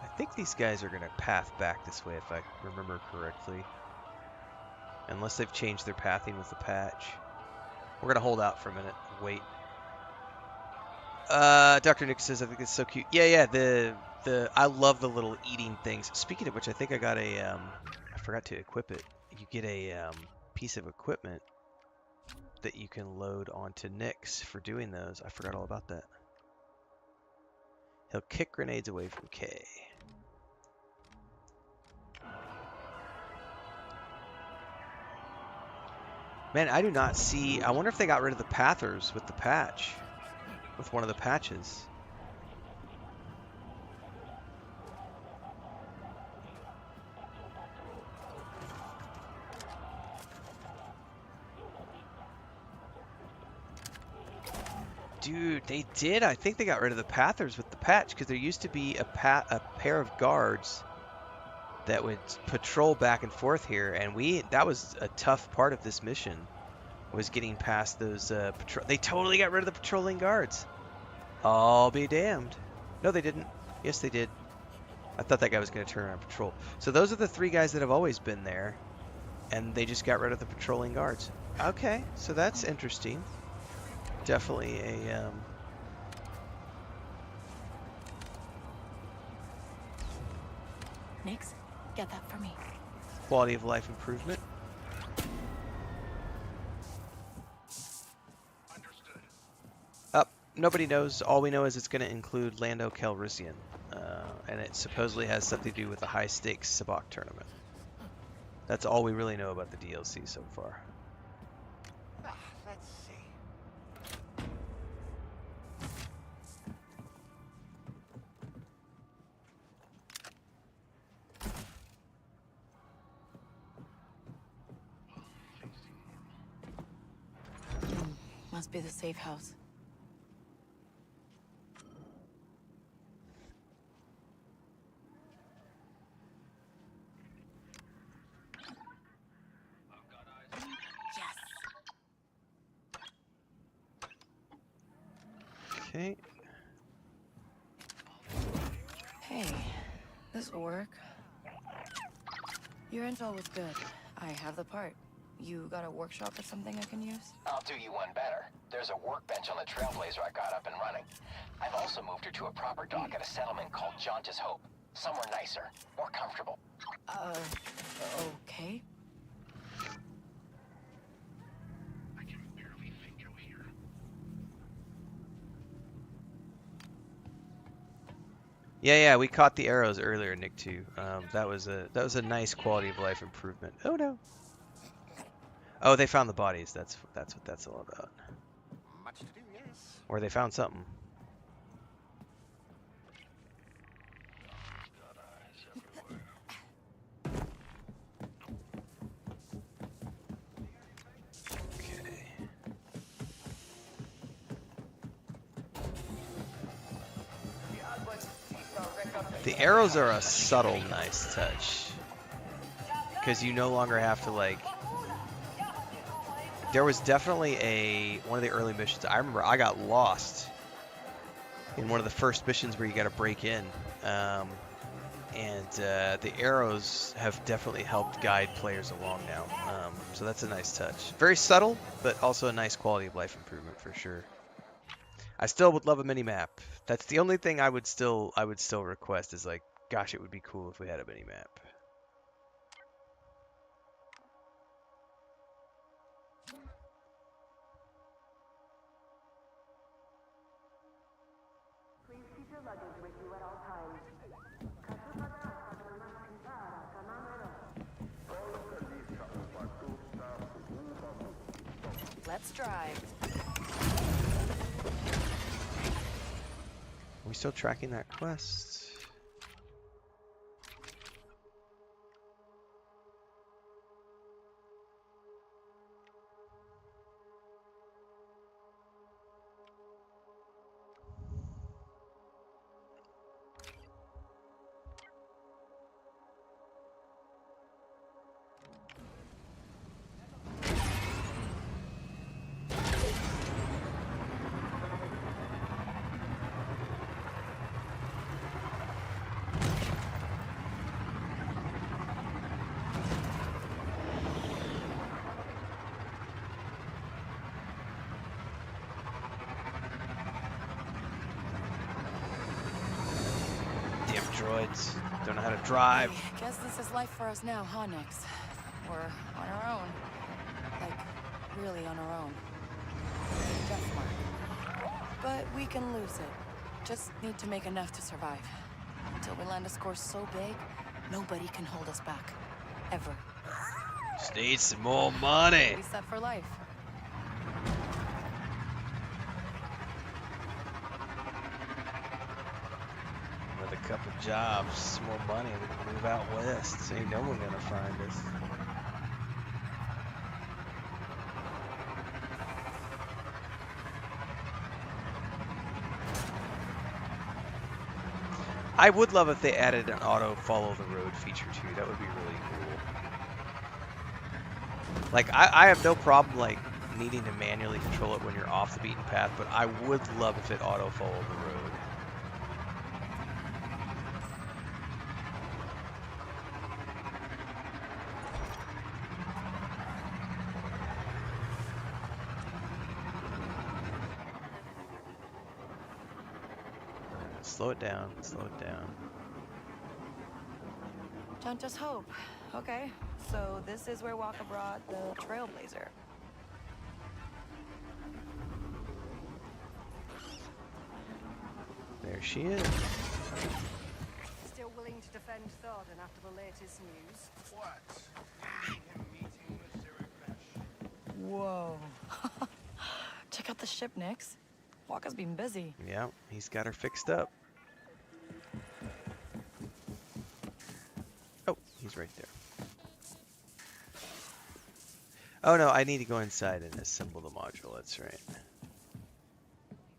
I think these guys are going to path back this way if I remember correctly. Unless they've changed their pathing with the patch. We're going to hold out for a minute. Wait. Dr. Nick says, I think it's so cute. Yeah, I love the little eating things. Speaking of which, I think I got a, I forgot to equip it. You get a piece of equipment that you can load onto Nyx for doing those. I forgot all about that. He'll kick grenades away from K. Man, I do not see... I wonder if they got rid of the pathers with the patch. With one of the patches. Dude, they did. I think they got rid of the pathers with the patch because there used to be a pair of guards that would patrol back and forth here, and that was a tough part of this mission, was getting past those they totally got rid of the patrolling guards. I'll be damned. No, they didn't. Yes, they did. I thought that guy was going to turn around and patrol. So those are the 3 guys that have always been there, and they just got rid of the patrolling guards. Okay, so that's interesting. Definitely a Nyx, get that for me. quality of life improvement. Nobody knows. All we know is it's going to include Lando Calrissian, and it supposedly has something to do with the high-stakes Sabacc tournament. That's all we really know about the DLC so far. Let's see. Must be the safe house. Okay. Hey, this will work. Your intel was good. I have the part. You got a workshop or something I can use? I'll do you one better. There's a workbench on the Trailblazer I got up and running. I've also moved her to a proper dock at a settlement called Jauntus Hope. Somewhere nicer, more comfortable. Okay. Yeah, we caught the arrows earlier, Nick, too. That was a nice quality of life improvement. Oh no. Oh, they found the bodies. That's what that's all about. Much to do, yes. Or they found something. The arrows are a subtle, nice touch. Because you no longer have to, like... There was definitely one of the early missions. I remember I got lost in one of the first missions where you got to break in. and the arrows have definitely helped guide players along now. So that's a nice touch. Very subtle, but also a nice quality of life improvement for sure. I still would love a mini map. That's the only thing I would still request is like, gosh, it would be cool if we had a mini map. Let's drive. Are we still tracking that quest? Damn droids. Don't know how to drive. I guess this is life for us now, huh, Nix? We're on our own. Like, really on our own. Death mark. But we can lose it. Just need to make enough to survive. Until we land a score so big, nobody can hold us back. Ever. Just need some more money. We set for life. With a couple jobs, some more money, we can move out west. Ain't no one gonna find us. I would love if they added an auto follow the road feature too. That would be really cool. Like I have no problem like needing to manually control it when you're off the beaten path, but I would love if it auto followed the road. Slow it down, slow it down. Don't just hope. Okay, so this is where Walker brought the Trailblazer. There she is. Still willing to defend Thornton after the latest news? What? Whoa. Check out the ship, Nix. Walker's been busy. Yeah, he's got her fixed up. Oh, he's right there. Oh no, I need to go inside and assemble the module, that's right.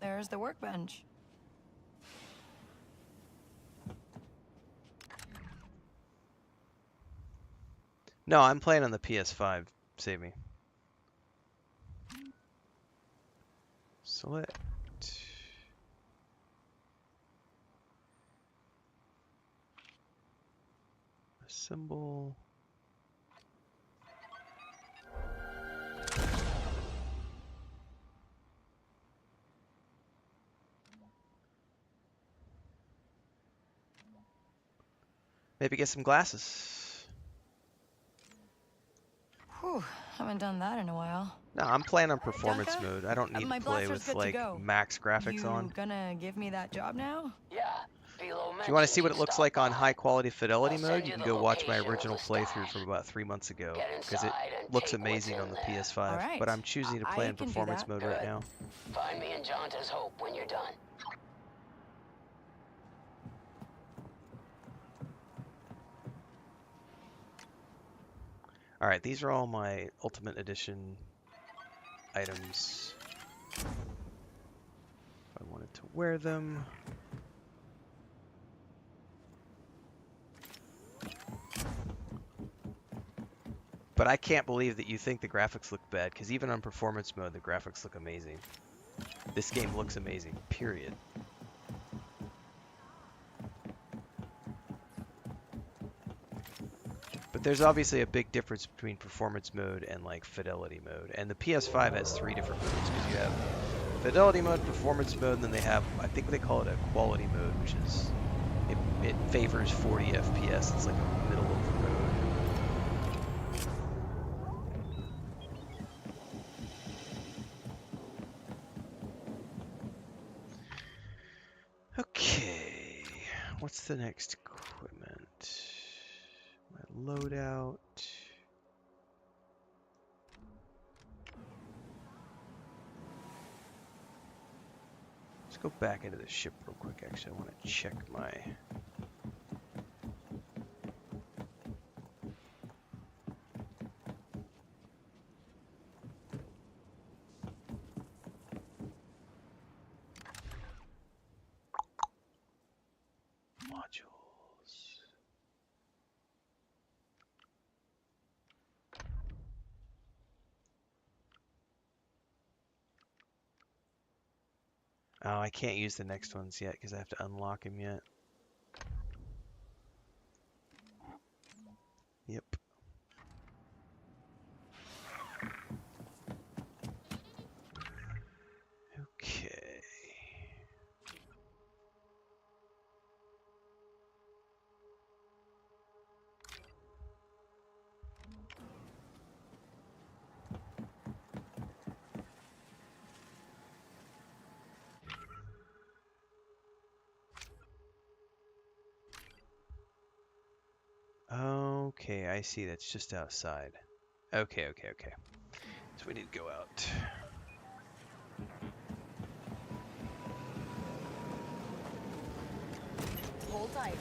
There's the workbench. No, I'm playing on the PS5. Save me. Select. Assemble. Maybe get some glasses. Whew, haven't done that in a while. No, I'm playing on performance Duncan? mode. I don't need My to play blaster's with good like to go. max graphics You on. gonna give me that job now? Yeah. Philo If you want to see what it mentioned looks you like on stopped high quality fidelity I'll mode, send you you can the go watch my location of original the playthrough stash. from about 3 months ago Get because it inside and looks take what's amazing in on the there. PS5. All right. But I'm choosing to play I in can do performance that. mode right Good. now. Find me and Jonta's Hope when you're done. Alright, these are all my Ultimate Edition items. If I wanted to wear them. But I can't believe that you think the graphics look bad, because even on performance mode, the graphics look amazing. This game looks amazing, period. there's obviously a big difference between performance mode and like fidelity mode. And the PS5 has 3 different modes because you have fidelity mode, performance mode, and then they have, I think they call it a quality mode, which is, it favors 40 FPS. It's like a middle of the road. Okay, what's the next equipment? My loadout. Let's go back into the ship real quick. Actually, I want to check my... modules. Oh, I can't use the next ones yet because I have to unlock them yet. Yep. Okay. Okay, I see. That's just outside. Okay. So we need to go out. Hold tight.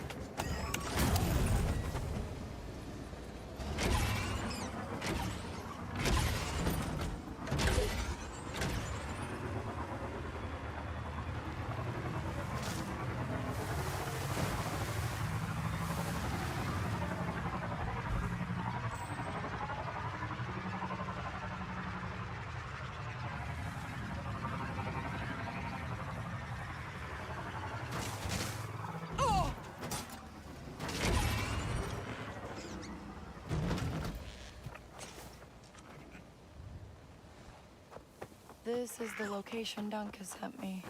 This is the location Dunk has sent me.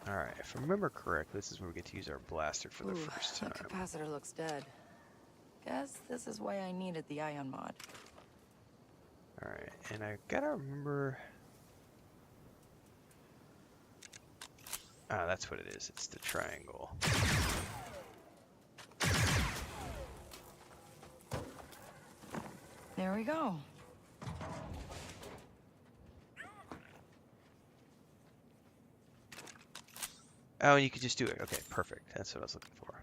Alright, if I remember correctly, this is where we get to use our blaster for the first time. The capacitor looks dead. Guess this is why I needed the ion mod. Alright, and I gotta remember... Ah, that's what it is. It's the triangle. There we go. Oh, and you could just do it. Okay, perfect. That's what I was looking for.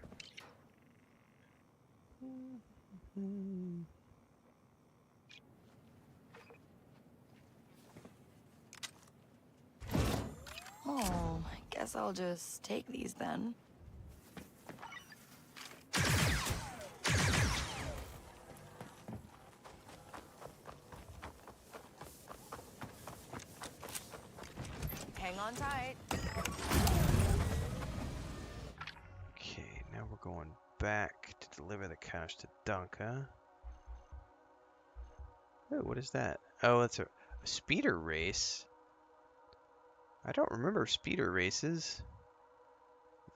Oh, I guess I'll just take these then. Hang on tight. Okay, now we're going back to deliver the cash to Dunka. Oh, what is that? Oh, that's a speeder race. I don't remember speeder races.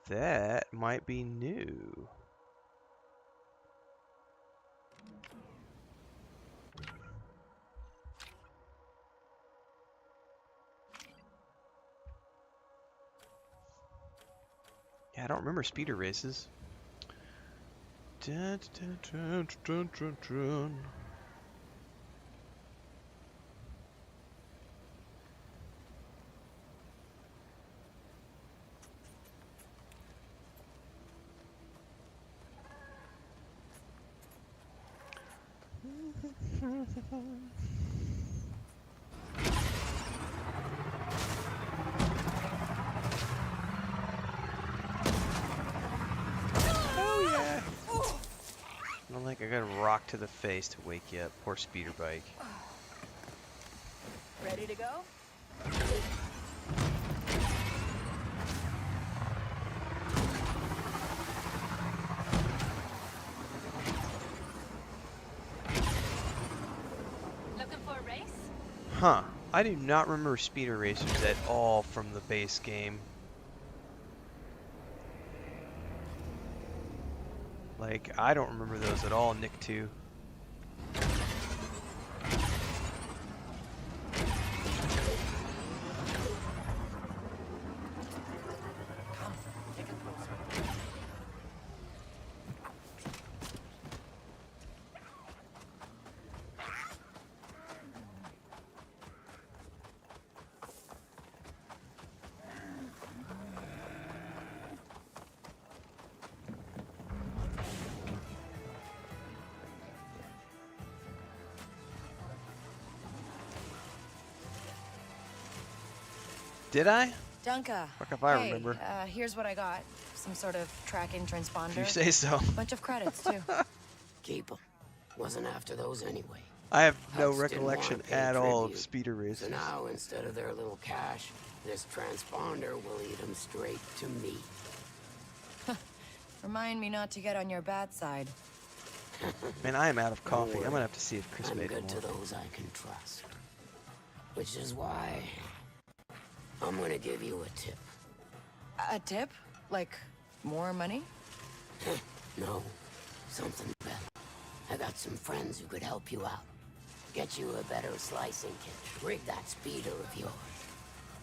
That might be new. Yeah, I don't remember speeder races. Dun, dun, dun, dun, dun, dun. Oh yeah! I don't think I got a rock to the face to wake you up. Poor speeder bike. Ready to go? Huh. I do not remember speed erasers at all from the base game. Like, I don't remember those at all, Nick 2. Did I? Dunka. Fuck if I hey, remember. Here's what I got. Some sort of tracking transponder. If you say so. Bunch of credits, too. Keep them. Wasn't after those anyway. I have no Heist didn't recollection wanna pay at all of tribute. speed erasers. So now, instead of their little cash, this transponder will lead them straight to me. Remind me not to get on your bad side. Man, I am out of Don't coffee. I'm worry. gonna have to see if Chris I'm made good more. to those I can trust. Which is why I'm gonna give you a tip. A tip? Like, more money? No, something better. I got some friends who could help you out. Get you a better slicing kit. Rig that speeder of yours.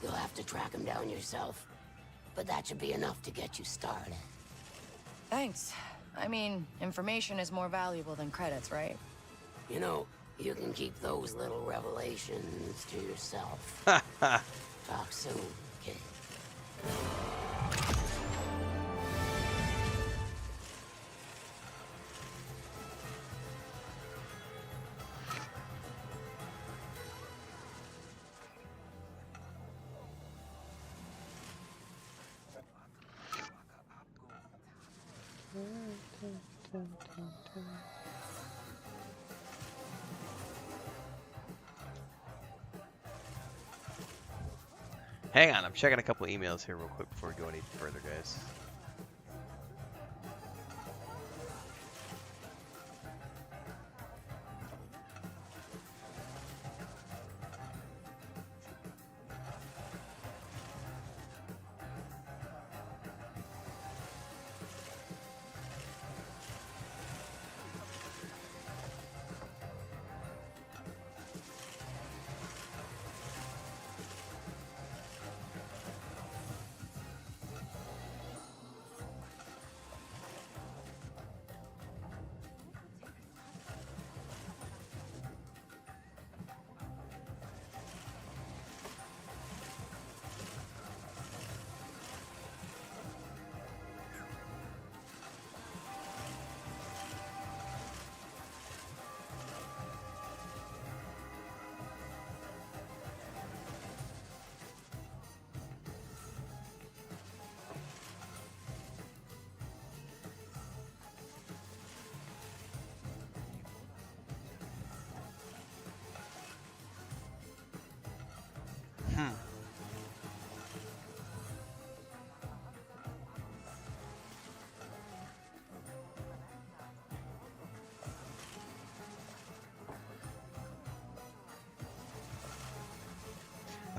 You'll have to track him down yourself, but that should be enough to get you started. Thanks. I mean, information is more valuable than credits, right? You know, you can keep those little revelations to yourself. Talk soon, kid. Hang on, I'm checking a couple emails here real quick before we go any further, guys.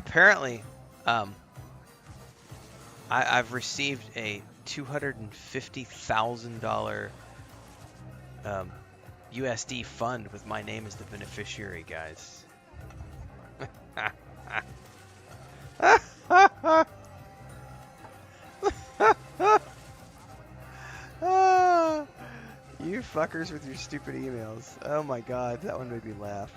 Apparently, I've received a $250,000 USD fund with my name as the beneficiary, guys. You fuckers with your stupid emails. Oh my god, that one made me laugh.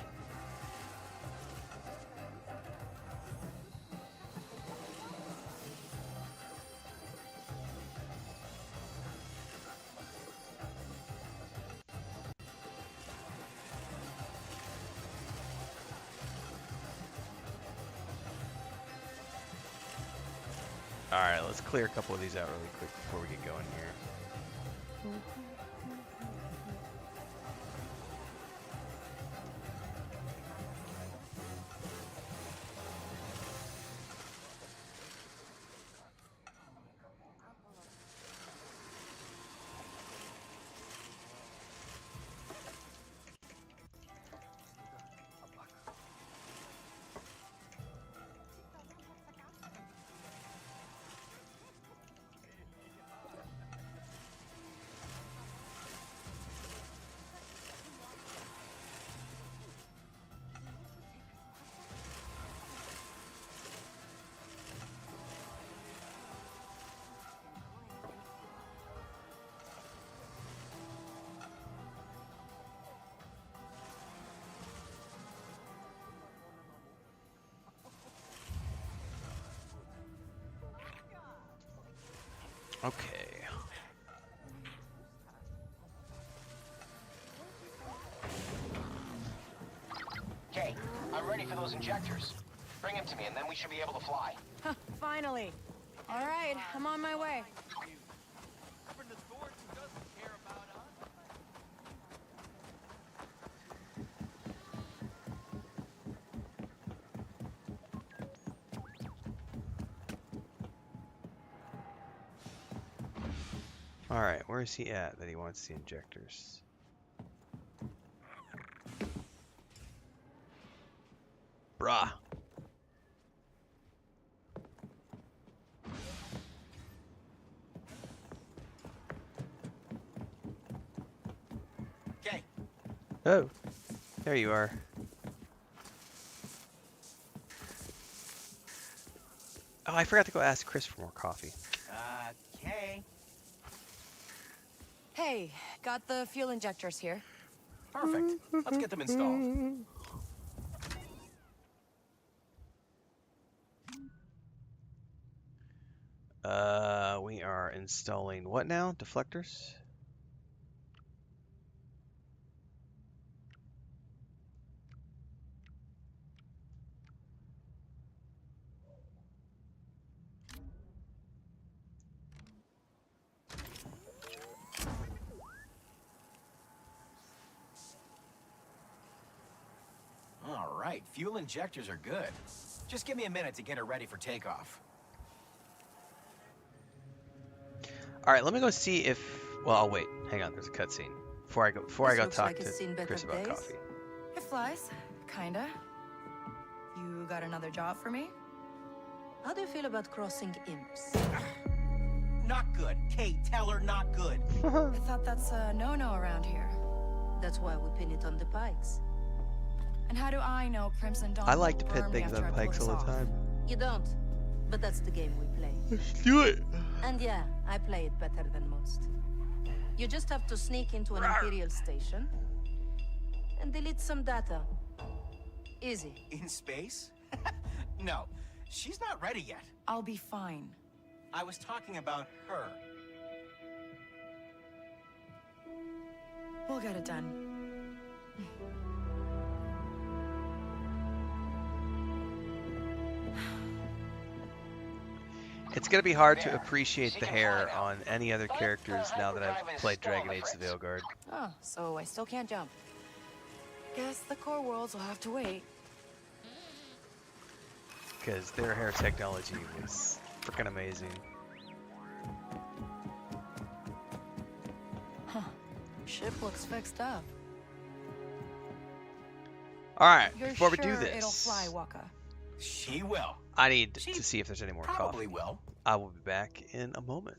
Alright, let's clear a couple of these out really quick before we get going here. Okay. Okay, I'm ready for those injectors. Bring them to me, and then we should be able to fly. Finally. All right, I'm on my way. Alright, where is he at that he wants the injectors? Bruh. Okay. Oh, there you are. Oh, I forgot to go ask Chris for more coffee. Okay. Hey, got the fuel injectors here. Perfect. Let's get them installed. We are installing what now? Deflectors? All right, fuel injectors are good. Just give me a minute to get her ready for takeoff. Alright, let me go see if... Well, I'll wait. Hang on, there's a cutscene. Before I go talk like it's seen to better Chris about days. coffee. It flies, kinda. You got another job for me? How do you feel about crossing imps? Not good. Kate, tell her not good. I thought that's a no-no around here. That's why we pin it on the pikes. And how do I know Crimson Dawn I like to won't pin burn me things after on I pull pikes this all the off? time. You don't, but that's the game we play. Let's do it! And yeah, I play it better than most. You just have to sneak into an Imperial station and delete some data. Easy. In space? No, she's not ready yet. I'll be fine. I was talking about her. We'll get it done. It's gonna be hard to appreciate the hair on any other characters now that I've played Dragon Age the Veilguard. Oh, so I still can't jump. Guess the core worlds will have to wait. Because their hair technology was freaking amazing. Huh. Ship looks fixed up. Alright, You're before we sure do this, it'll fly, Waka? She will. I need to see if there's any more Probably coffee. will. I will be back in a moment.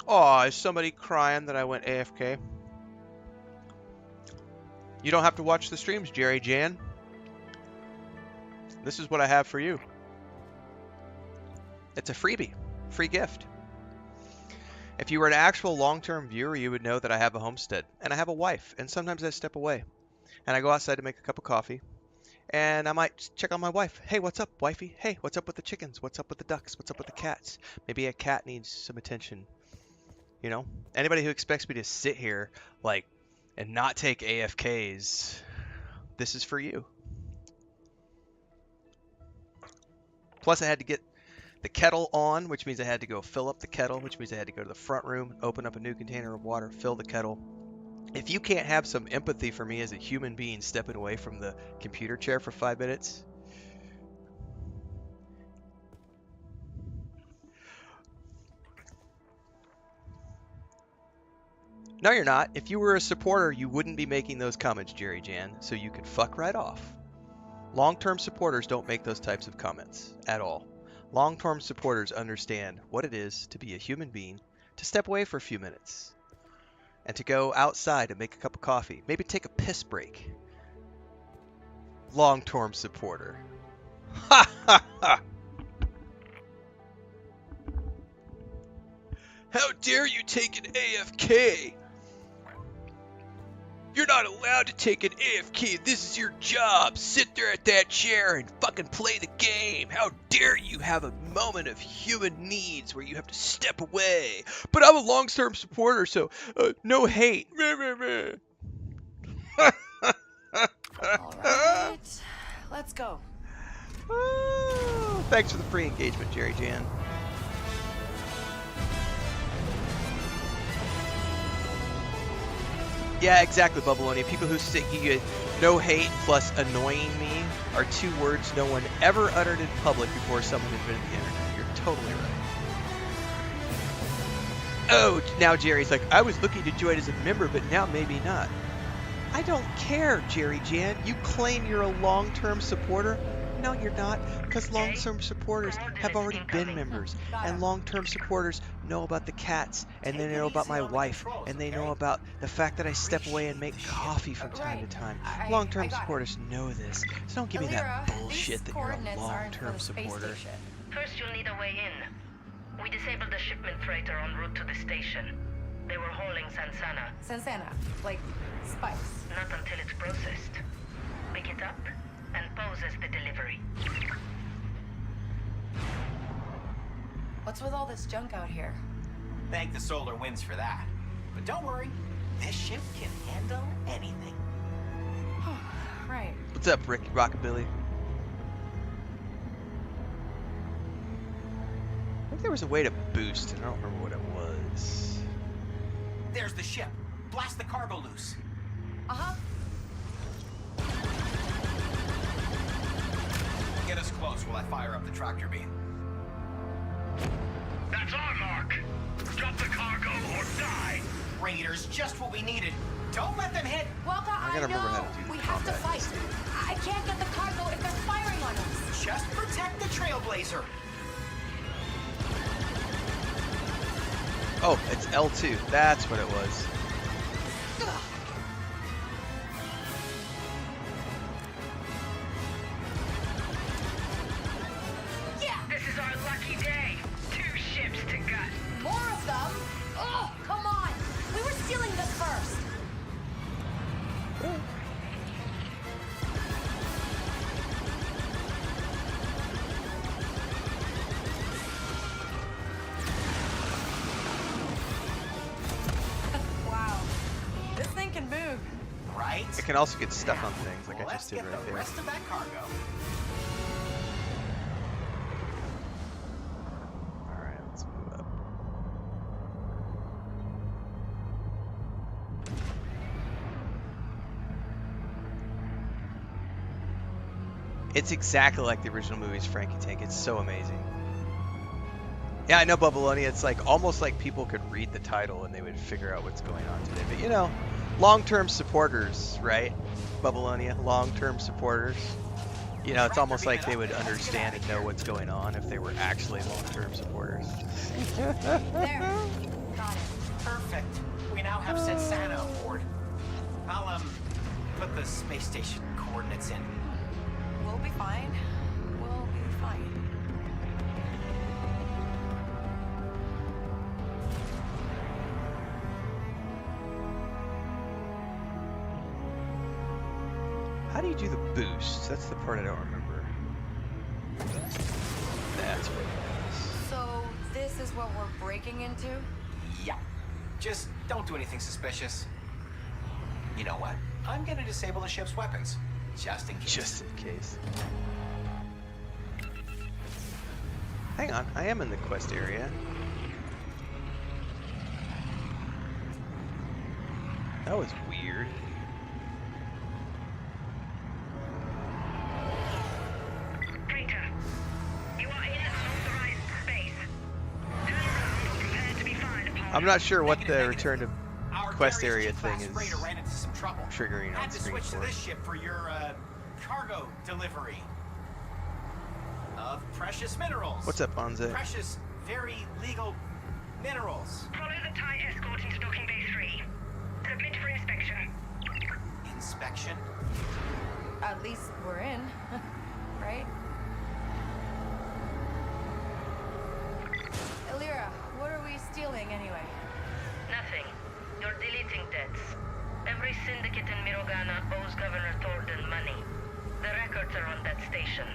Oh, is somebody crying that I went AFK? You don't have to watch the streams, Jerry Jan. This is what I have for you. It's a freebie, free gift. If you were an actual long-term viewer, you would know that I have a homestead, and I have a wife, and sometimes I step away, and I go outside to make a cup of coffee, and I might check on my wife. Hey, what's up, wifey? Hey, what's up with the chickens? What's up with the ducks? What's up with the cats? Maybe a cat needs some attention. You know? Anybody who expects me to sit here, like, and not take AFKs, this is for you. Plus, I had to get the kettle on, which means I had to go fill up the kettle, which means I had to go to the front room, open up a new container of water, fill the kettle. If you can't have some empathy for me as a human being stepping away from the computer chair for 5 minutes, no, you're not. If you were a supporter, you wouldn't be making those comments, Jerry Jan, so you could fuck right off. Long-term supporters don't make those types of comments at all. Long-term supporters understand what it is to be a human being, to step away for a few minutes, and to go outside and make a cup of coffee, maybe take a piss break. Long-term supporter. Ha ha ha! How dare you take an AFK? You're not allowed to take an AFK. This is your job. Sit there at that chair and fucking play the game. How dare you have a moment of human needs where you have to step away. But I'm a long-term supporter, so no hate. Alright, let's go. Thanks for the free engagement, Jerry Jan. Yeah, exactly, Bubbleonia. People who stick you no hate plus annoying me are two words no one ever uttered in public before someone invented the internet. You're totally right. Oh, now Jerry's like, I was looking to join as a member, but now maybe not. I don't care, Jerry Jan. You claim you're a long-term supporter. No, you're not, because long-term supporters have already been members, and long-term supporters know about the cats, and they know about my wife, and they know about the fact that I step away and make coffee from time to time. Long-term supporters know this, so don't give me that bullshit that you're a long-term supporter. First, you'll need a way in. We disabled the shipment freighter en route to the station. They were hauling Sansana. Sansana, like spice. Not until it's processed. Pick it up and pose as the delivery. What's with all this junk out here? Thank the solar winds for that. But don't worry, this ship can handle anything. Right. What's up, Ricky Rockabilly? I think there was a way to boost, and I don't remember what it was. There's the ship. Blast the cargo loose. Uh-huh. Get us close while I fire up the tractor beam. That's our mark. Drop the cargo or die. Raiders, just what we needed. Don't let them hit. Welcome, I gotta remember how to do we the have to combat. fight. I can't get the cargo if they're firing on us. Just protect the Trailblazer. Oh, it's L2. That's what it was. Yeah! This is our lucky day. 2 ships to gut. More of them? Oh, come on. We were stealing this first. Wow. This thing can move. Right? It can also get stuck on things like I Let's just did get right the there. rest of that cargo. Alright, let's move up. It's exactly like the original movie's Frankie Tank. It's so amazing. Yeah, I know, Bubbleonia. It's like almost like people could read the title and they would figure out what's going on today. But you know, long-term supporters, right? Bubbleonia, long-term supporters. You know, it's almost like they would understand and know what's going on if they were actually long-term supporters. There. Got it. that we now have Sensana aboard. I'll, put the space station coordinates in. We'll be fine. We'll be fine. How do you do the boost? That's the part I don't remember. That's what it is. So, this is what we're breaking into? Yeah. Just don't do anything suspicious. You know what? I'm gonna disable the ship's weapons. Just in case. Just in case. Hang on, I am in the quest area. That was weird. Traitor, you are in unauthorized space. Turn around or prepare to be fired upon. I'm not sure what the return to Our quest Darius area G-class thing is freighter ran into some trouble. triggering on Had to screen switch for. to this ship for your cargo delivery of precious minerals. What's up, Bonze? Precious, very legal minerals. Follow the TIE escort into docking bay 3. Submit for inspection. Inspection? At least we're in, right? Elira, what are we stealing anyway? Nothing. You're deleting debts. Every syndicate in Mirogana owes Governor Thornton money. The records are on that station.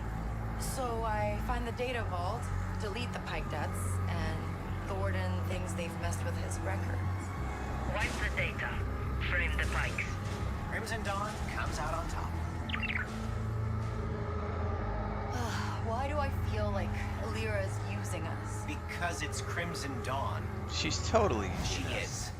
So I find the data vault, delete the Pike debts, and Thornton thinks they've messed with his records. Wipe the data. Frame the Pikes. Crimson Dawn comes out on top. Why do I feel like Elira's using us? Because it's Crimson Dawn. She's totally. She is.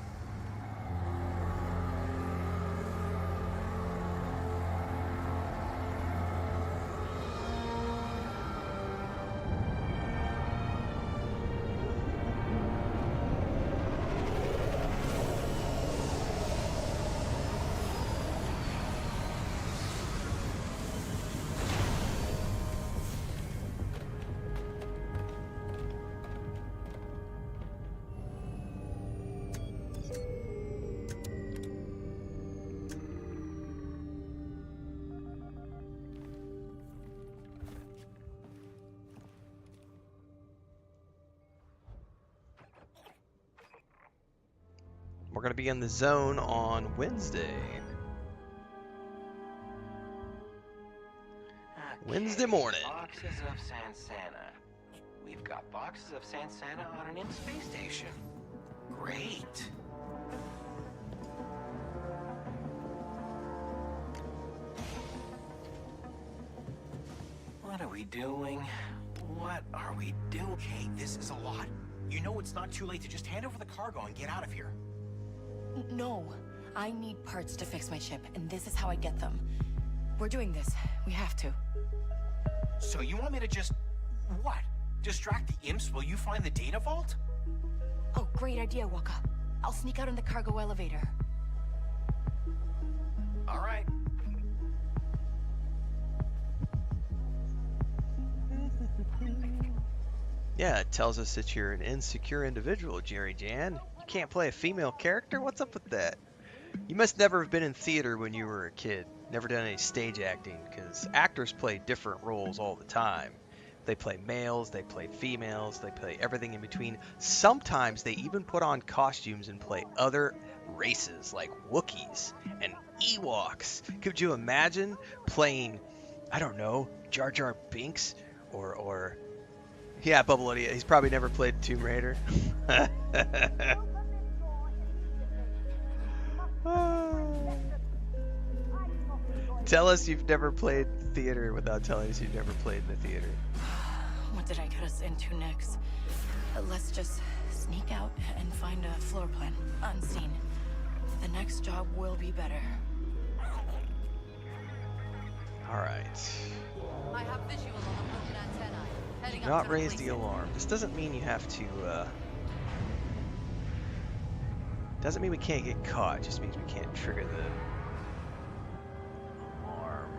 We're gonna be in the zone on Wednesday. Wednesday morning. Boxes of Sansana. We've got boxes of Sansana on an imp space station. Great. What are we doing? What are we doing? Okay, this is a lot. You know it's not too late to just hand over the cargo and get out of here. No, I need parts to fix my ship, and this is how I get them. We're doing this. We have to. So you want me to just... what? Distract the imps while you find the data vault? Oh, great idea, Waka. I'll sneak out in the cargo elevator. All right. Yeah, it tells us that you're an insecure individual, Jerry Jan. You can't play a female character? What's up with that? You must never have been in theater when you were a kid. Never done any stage acting, because actors play different roles all the time. They play males, they play females, they play everything in between. Sometimes they even put on costumes and play other races, like Wookiees and Ewoks. Could you imagine playing, I don't know, Jar Jar Binks? Or yeah, Bubble Idiot. He's probably never played Tomb Raider. Tell us you've never played theater without telling us you've never played in the theater. What did I get us into next? Let's just sneak out and find a floor plan, unseen. The next job will be better. Alright. I have visual on the broken antennae. Heading Do up not to raise replace the it. alarm. This doesn't mean you have to, doesn't mean we can't get caught. It just means we can't trigger the alarm.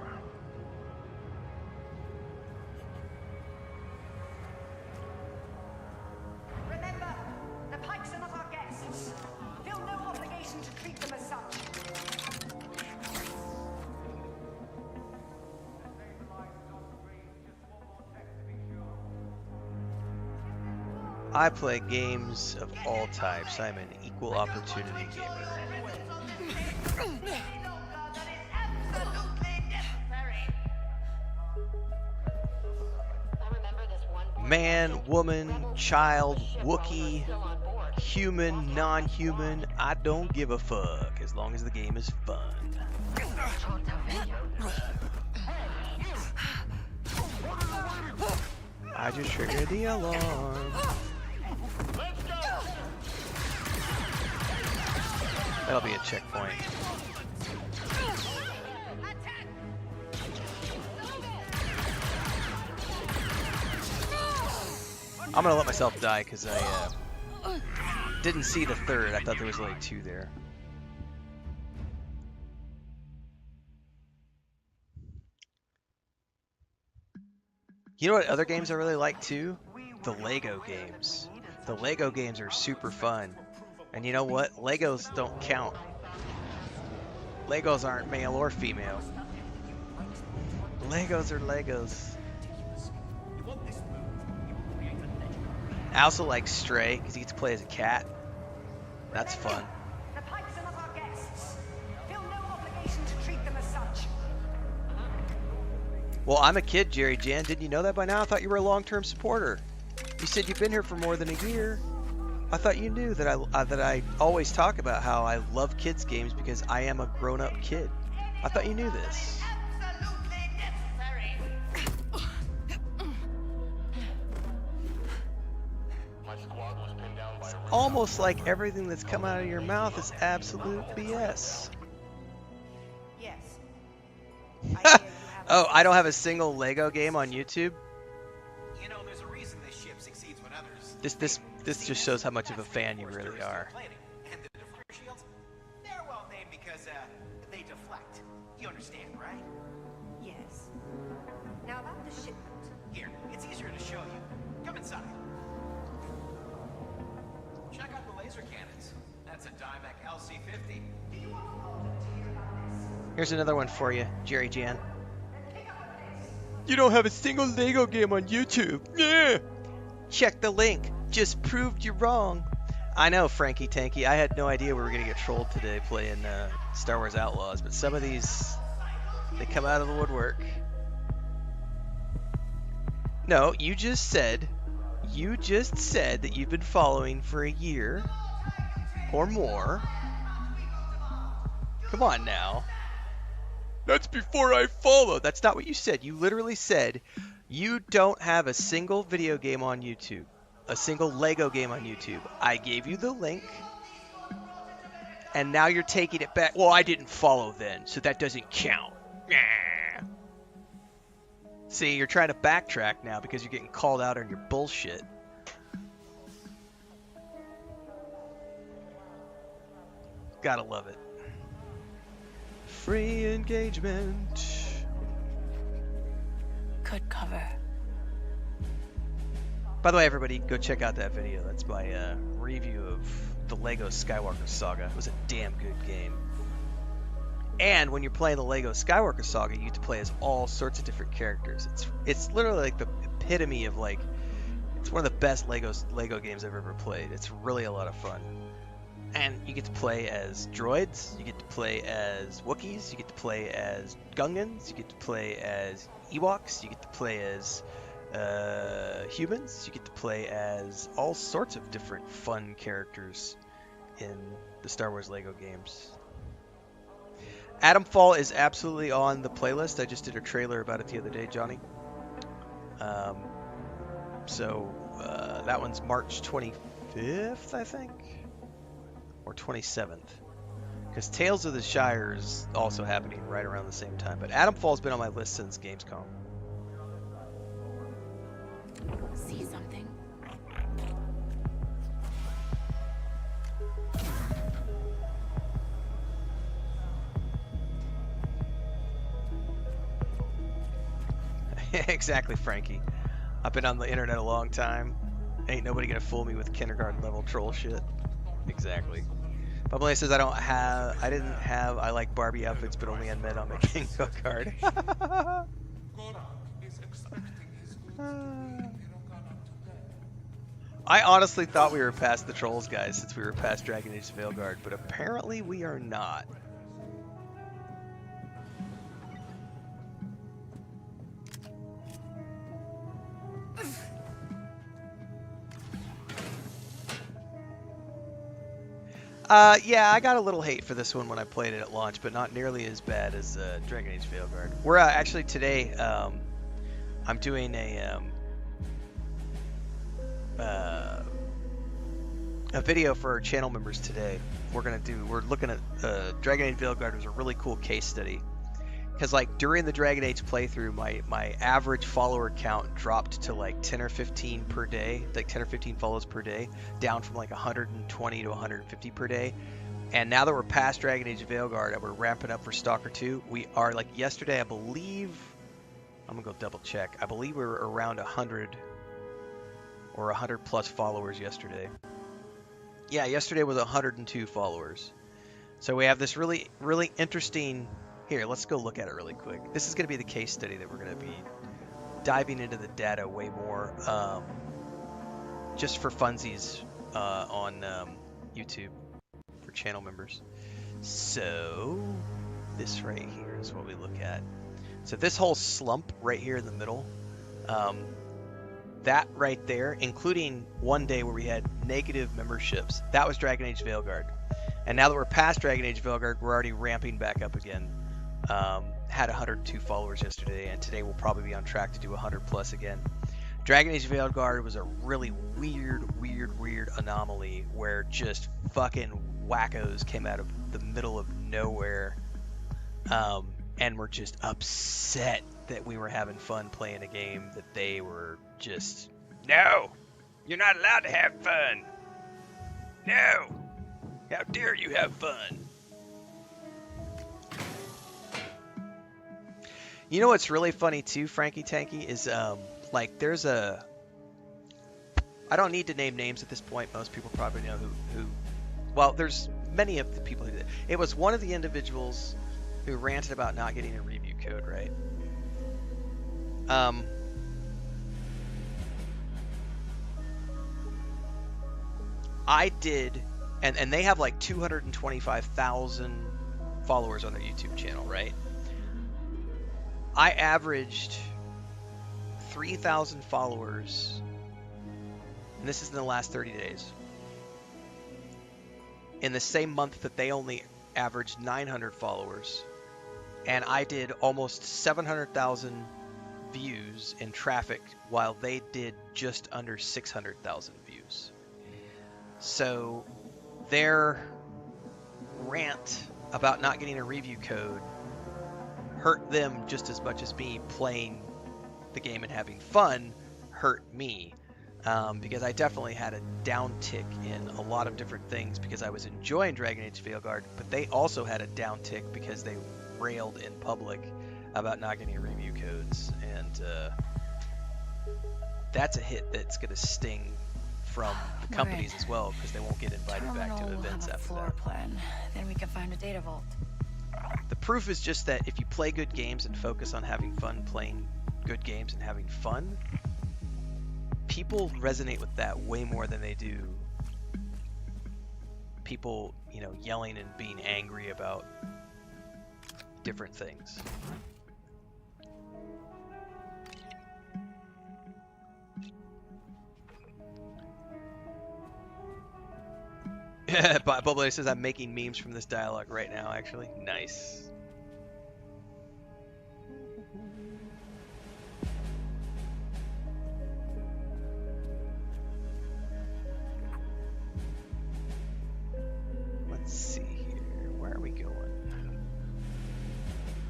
Remember, the Pikes are not our guests. Fill I play games of all types. I'm an equal opportunity gamer. Man, woman, child, Wookiee, human, non-human, I don't give a fuck as long as the game is fun. I just triggered the alarm. That'll be a checkpoint. I'm gonna let myself die because I didn't see the third. I thought there was only two there. You know what other games I really like too? The Lego games. The Lego games are super fun. And you know what? Legos don't count. Legos aren't male or female. Legos are Legos. I also like Stray because you get to play as a cat. That's fun. The Pikes are not our guests. Feel no obligation to treat them as such. Well, I'm a kid, Jerry Jan. Didn't you know that by now? I thought you were a long-term supporter. You said you've been here for more than a year. I thought you knew that I always talk about how I love kids games because I am a grown-up kid. I thought you knew this. Almost like everything that's come out of your mouth is absolute BS. Yes. Oh, I don't have a single Lego game on YouTube. You know, there's a reason this ship succeeds when others. This just shows how much of a fan you really are. And the deflector shields, they're well named because they deflect. You understand, right? Yes. Now about the shipment. Here, it's easier to show you. Come inside. Check out the laser cannons. That's a Dimec LC-50. Do you want to volunteer about this? Here's another one for you, Jerry Jan. You don't have a single Lego game on YouTube. Yeah. Check the link. Just proved you wrong. I know, Frankie Tanky. I had no idea we were gonna get trolled today playing Star Wars Outlaws, but some of these, they come out of the woodwork. No, you just said that you've been following for a year or more. Come on now. That's before I follow. That's not what you said. You literally said you don't have a single video game on YouTube. A single Lego game on YouTube. I gave you the link. And now you're taking it back. Well, I didn't follow then, so that doesn't count. Nah. See, you're trying to backtrack now because you're getting called out on your bullshit. Gotta love it. Free engagement. Good cover. By the way, everybody, go check out that video. That's my review of the Lego Skywalker Saga. It was a damn good game. And when you're playing the Lego Skywalker Saga, you get to play as all sorts of different characters. It's literally like the epitome of like, it's one of the best Lego games I've ever played. It's really a lot of fun. And you get to play as droids, you get to play as Wookiees, you get to play as Gungans, you get to play as Ewoks, you get to play as humans, you get to play as all sorts of different fun characters in the Star Wars Lego games. Adamfall is absolutely on the playlist. I just did a trailer about it the other day, Johnny. So that one's March 25th, I think, or 27th. Because Tales of the Shire is also happening right around the same time. But Adamfall's been on my list since Gamescom. See something? Exactly, Frankie. I've been on the internet a long time. Ain't nobody gonna fool me with kindergarten level troll shit. Exactly. Bubbly says I like Barbie outfits, but only on Med on my Kingo card. I honestly thought we were past the Trolls, guys, since we were past Dragon Age Veilguard, but apparently we are not. Yeah, I got a little hate for this one when I played it at launch, but not nearly as bad as Dragon Age Veilguard. We're actually today, I'm doing a video for our channel members today. We're looking at Dragon Age Veilguard was a really cool case study. Because like during the Dragon Age playthrough, my average follower count dropped to like 10 or 15 per day, like 10 or 15 follows per day, down from like 120 to 150 per day. And now that we're past Dragon Age Veilguard and we're ramping up for Stalker 2, we are like yesterday, I believe, I'm gonna go double check. I believe we were around 100 or 100 plus followers yesterday. Yeah, yesterday was 102 followers. So we have this really, really interesting. Here, let's go look at it really quick. This is going to be the case study that we're going to be diving into the data way more, just for funsies on YouTube for channel members. So this right here is what we look at. So this whole slump right here in the middle, that right there, including one day where we had negative memberships, that was Dragon Age Veilguard. And now that we're past Dragon Age Veilguard, we're already ramping back up again. Had 102 followers yesterday, and today we'll probably be on track to do 100 plus again. Dragon Age Veilguard was a really weird anomaly where just fucking wackos came out of the middle of nowhere, and were just upset that we were having fun playing a game that they were just, no, you're not allowed to have fun. No, how dare you have fun. You know what's really funny too, Frankie Tanky, is like there's a, I don't need to name names at this point. Most people probably know who well, there's many of the people who did. It was one of the individuals who ranted about not getting a review code, right? I did, and they have like 225,000 followers on their YouTube channel, right? I averaged 3,000 followers, and this is in the last 30 days. In the same month that they only averaged 900 followers, and I did almost 700,000 views in traffic while they did just under 600,000 views. So their rant about not getting a review code hurt them just as much as me playing the game and having fun hurt me, because I definitely had a downtick in a lot of different things because I was enjoying Dragon Age Veilguard, but they also had a downtick because they railed in public about not getting review codes, and that's a hit that's going to sting from the companies as well, because they won't get invited back to events after floor that. Plan. Then we can find a data vault. The proof is just that if you play good games and focus on having fun playing good games and having fun, people resonate with that way more than they do people, you know, yelling and being angry about different things. Bubble says I'm making memes from this dialogue right now, actually. Nice. Let's see here. Where are we going?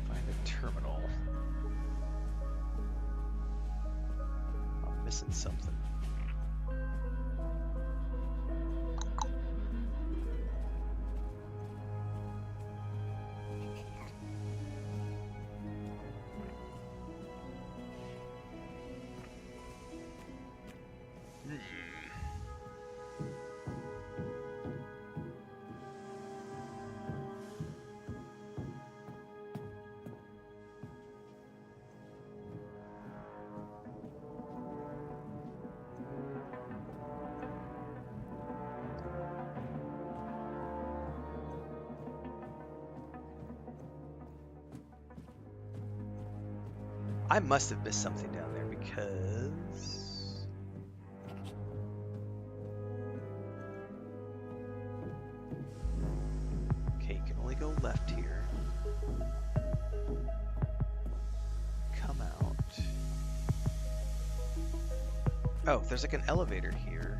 Find a terminal. I'm missing something. I must have missed something down there because... Okay, you can only go left here. Come out. Oh, there's like an elevator here.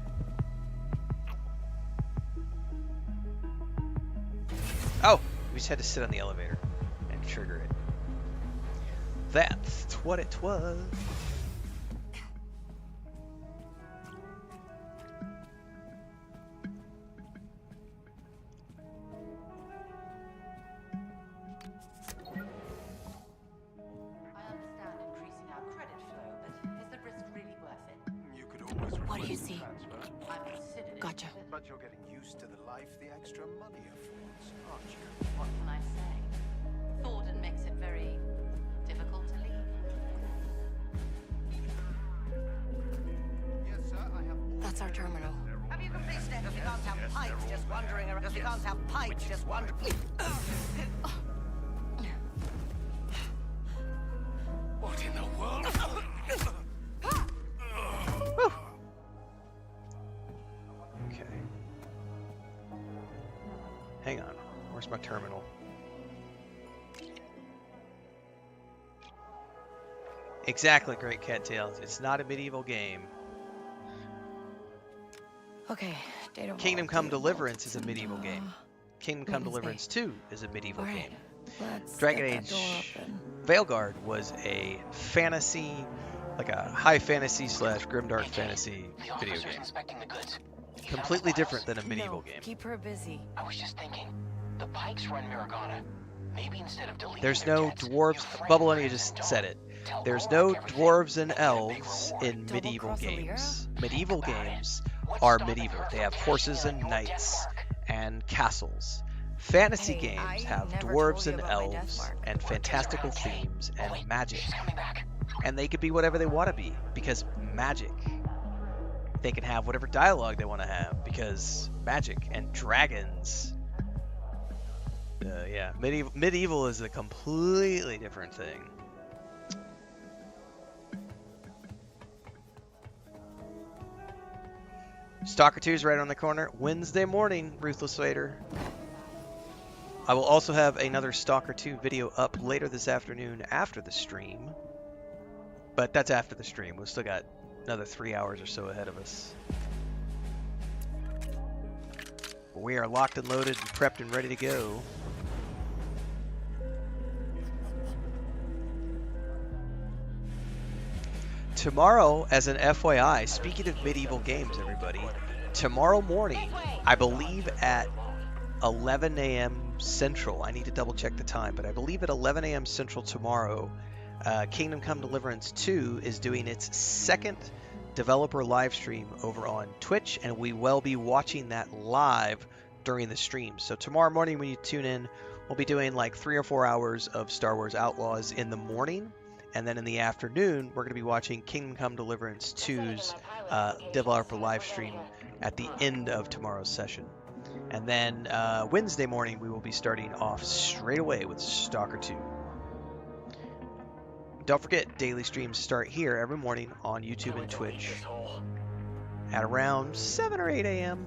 Oh, we just had to sit on the elevator and trigger it. That's what it was. What do you see? Gotcha. But you're getting used to the life the extra money affords, aren't you? What can I say? Thornton makes it very difficult to leave. Yes, sir, I have... That's our terminal. Have you completed it? Because we can't have pipes just wandering around. Because we can't have pipes just wandering. What in the world? Okay. Hang on. Where's my terminal? Exactly, Great Cattails. It's not a medieval game. Okay, data Kingdom vault, Come data Deliverance vault. is a medieval game. Kingdom Come Wednesday. Deliverance 2 is a medieval All right, game. let's Dragon get that door Age open. Veilguard was a fantasy, like a high fantasy / grimdark fantasy video game. Inspecting the goods. Completely different than a medieval No, game. keep her busy. I was just thinking, the Pikes run Miragana. Maybe instead of deleting There's their no jets, dwarves. you frame Bubble, you them just and said don't. it. Tell There's Gorak no everything, dwarves and and then big elves reward. in Double medieval cross games. Alira? Medieval Think about it. games What's are stopping medieval. her They from have cashing horses in and on your death knights mark? and castles. Fantasy Hey, I games have never dwarves told you and about my death elves mark. and fantastical themes Oh, and wait, magic. she's coming back. And they could be whatever they want to be because magic. They can have whatever dialogue they want to have because magic and dragons. Yeah, medieval is a completely different thing. Stalker 2 is right on the corner. Wednesday morning, Ruthless Vader. I will also have another Stalker 2 video up later this afternoon after the stream. But that's after the stream. We've still got another 3 hours or so ahead of us. We are locked and loaded and prepped and ready to go. Tomorrow, as an FYI, speaking of medieval games, everybody, tomorrow morning, I believe at 11 a.m. Central, I need to double check the time, but I believe at 11 a.m. Central tomorrow, Kingdom Come Deliverance 2 is doing its second developer live stream over on Twitch, and we will be watching that live during the stream. So tomorrow morning when you tune in, we'll be doing like 3 or 4 hours of Star Wars Outlaws in the morning, and then in the afternoon we're going to be watching Kingdom Come Deliverance 2's developer live stream at the end of tomorrow's session. And then Wednesday morning we will be starting off straight away with Stalker 2. Don't forget, daily streams start here every morning on YouTube and Twitch at around 7 or 8 a.m.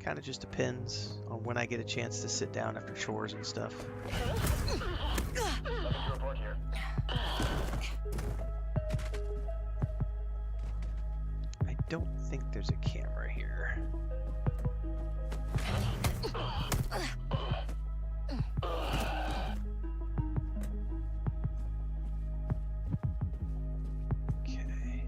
Kind of just depends on when I get a chance to sit down after chores and stuff. I don't think there's a camera here. Okay.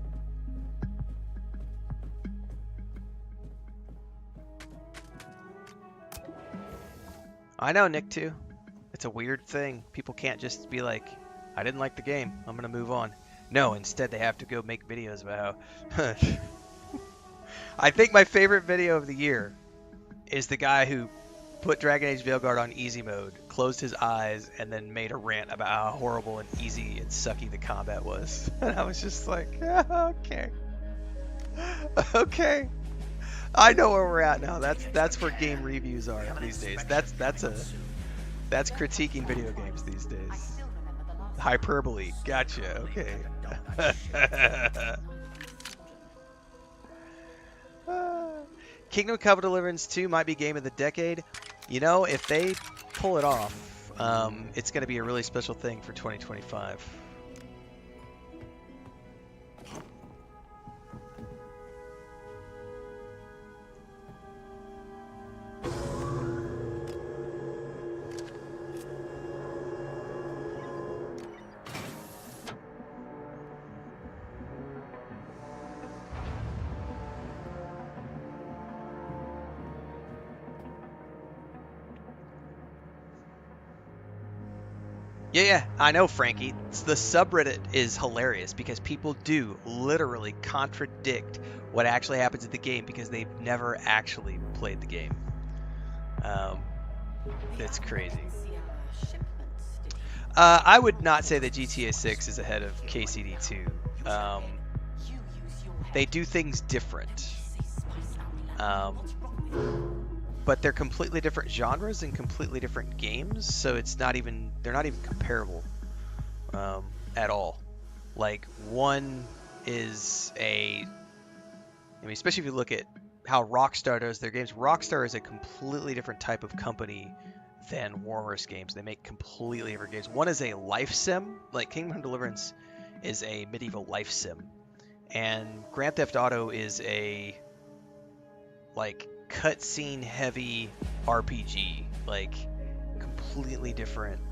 I know, Nick, too. It's a weird thing. People can't just be like, I didn't like the game, I'm gonna move on. No, instead they have to go make videos about how... I think my favorite video of the year is the guy who put Dragon Age Veilguard on easy mode, closed his eyes, and then made a rant about how horrible and easy and sucky the combat was. And I was just like, okay. Okay. I know where we're at now. That's where game reviews are these days. That's critiquing video games these days. I still remember the last Hyperbole. Gotcha. Okay. Kingdom Come Deliverance 2 might be game of the decade. You know, if they pull it off, it's going to be a really special thing for 2025. Yeah, I know, Frankie. The subreddit is hilarious because people do literally contradict what actually happens in the game because they've never actually played the game. It's crazy. I would not say that GTA 6 is ahead of KCD 2. They do things different. But they're completely different genres and completely different games, so they're not even comparable at all. Like, one is especially if you look at how Rockstar does their games. Rockstar is a completely different type of company than Warhorse Games. They make completely different games. One is a life sim, like Kingdom Come Deliverance is a medieval life sim, and Grand Theft Auto is a cutscene heavy RPG, like completely different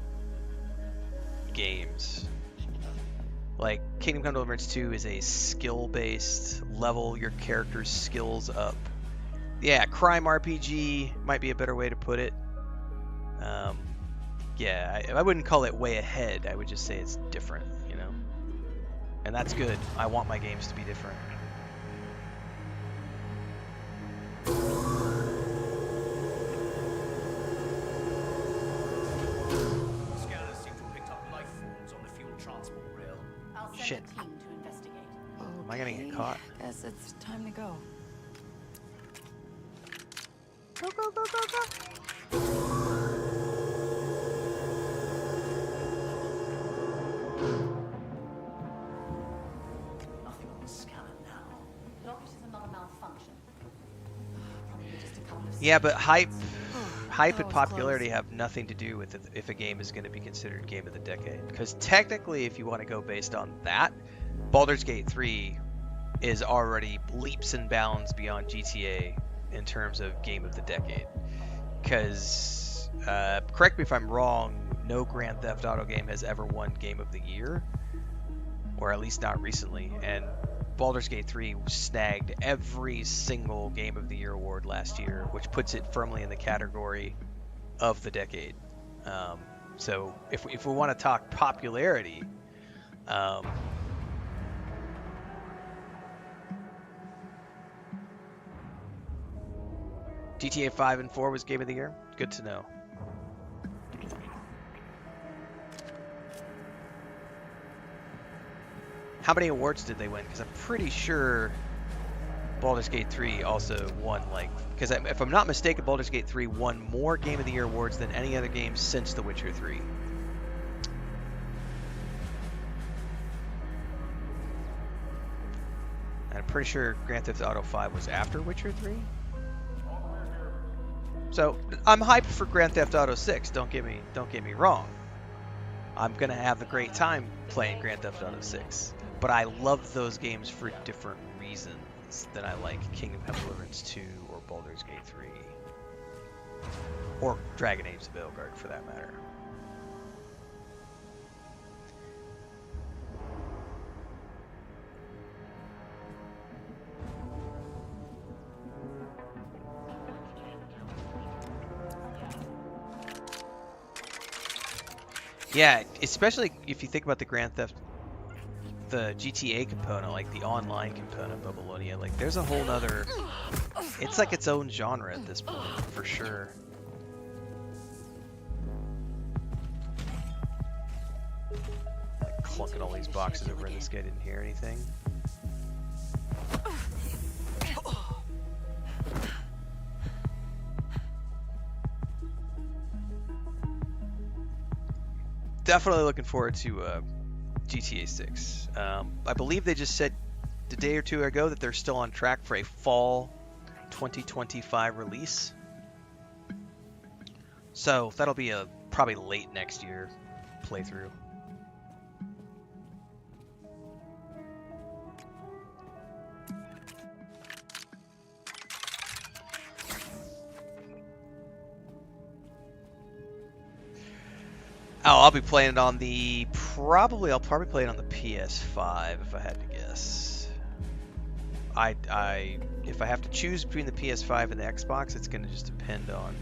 games. Like Kingdom Come Deliverance 2 is a skill-based, level your character's skills up. Yeah, crime RPG might be a better way to put it. Yeah, I wouldn't call it way ahead. I would just say it's different, you know? And that's good. I want my games to be different. Scanners seem to have picked up life forms on the fuel transport rail. I'll send Shit. a team to investigate. Am I gonna get caught? Guess it's time to go. Go, go, go, go, go! Nothing on the scanner now. Lock it is not a malfunction. Probably just a couple of Yeah, but hype That and was popularity have nothing to do with if a game is going to be considered game of the decade. Because technically, if you want to go based on that, Baldur's Gate 3 is already leaps and bounds beyond GTA in terms of game of the decade. Because, correct me if I'm wrong, no Grand Theft Auto game has ever won Game of the Year, or at least not recently. And Baldur's Gate 3 snagged every single Game of the Year award last year, which puts it firmly in the category of the decade. So if we want to talk popularity, GTA 5 and 4 was Game of the Year. Good to know. How many awards did they win? Because I'm pretty sure Baldur's Gate 3 also won, because if I'm not mistaken, Baldur's Gate 3 won more Game of the Year awards than any other game since The Witcher 3. And I'm pretty sure Grand Theft Auto 5 was after Witcher 3. So I'm hyped for Grand Theft Auto 6. Don't get me wrong. I'm gonna have a great time playing Grand Theft Auto 6. But I love those games for different reasons than I like Kingdom Come Deliverance 2 or Baldur's Gate 3. Or Dragon Age the Veilguard, for that matter. Yeah, especially if you think about the the GTA component, like the online component of Babylonia, like there's a whole nother, it's like its own genre at this point, for sure. Like clunking all these boxes over, this guy didn't hear anything. definitely looking forward to GTA 6. I believe they just said a day or two ago that they're still on track for a fall 2025 release. So that'll be a probably late next year playthrough. Oh, I'll be playing it on the I'll probably play it on the PS5 if I had to guess. If I have to choose between the PS5 and the Xbox, it's going to just depend on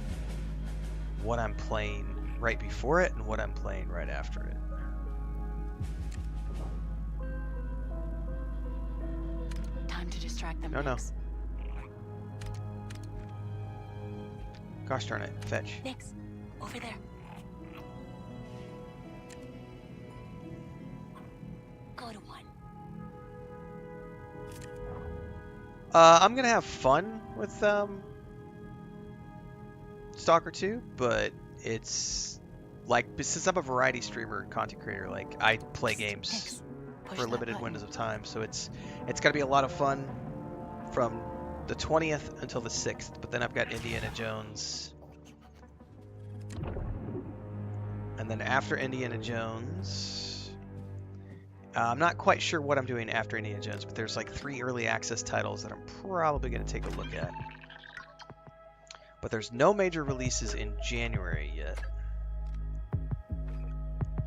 what I'm playing right before it and what I'm playing right after it. Time to distract them. No. Gosh darn it, fetch. Nix, over there. Go to one. I'm gonna have fun with Stalker 2, but it's like, since I'm a variety streamer and content creator, like I play games for limited windows of time, so it's gonna be a lot of fun from the 20th until the 6th. But then I've got Indiana Jones, and then after Indiana Jones, I'm not quite sure what I'm doing after Indiana Jones, but there's like 3 early access titles that I'm probably going to take a look at. But there's no major releases in January yet.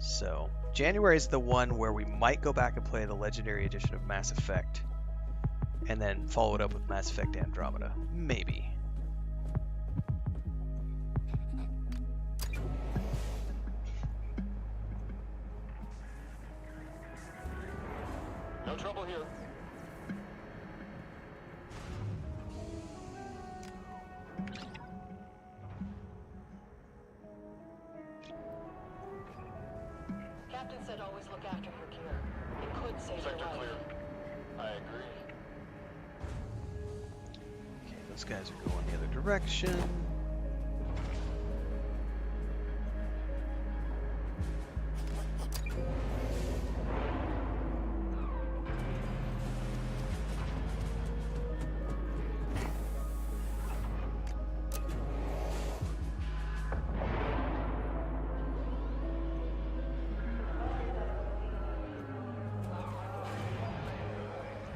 So January is the one where we might go back and play the Legendary Edition of Mass Effect, and then follow it up with Mass Effect Andromeda. Maybe. No trouble here. Captain said always look after your gear. It could save your life. Clear. I agree. Okay, those guys are going the other direction.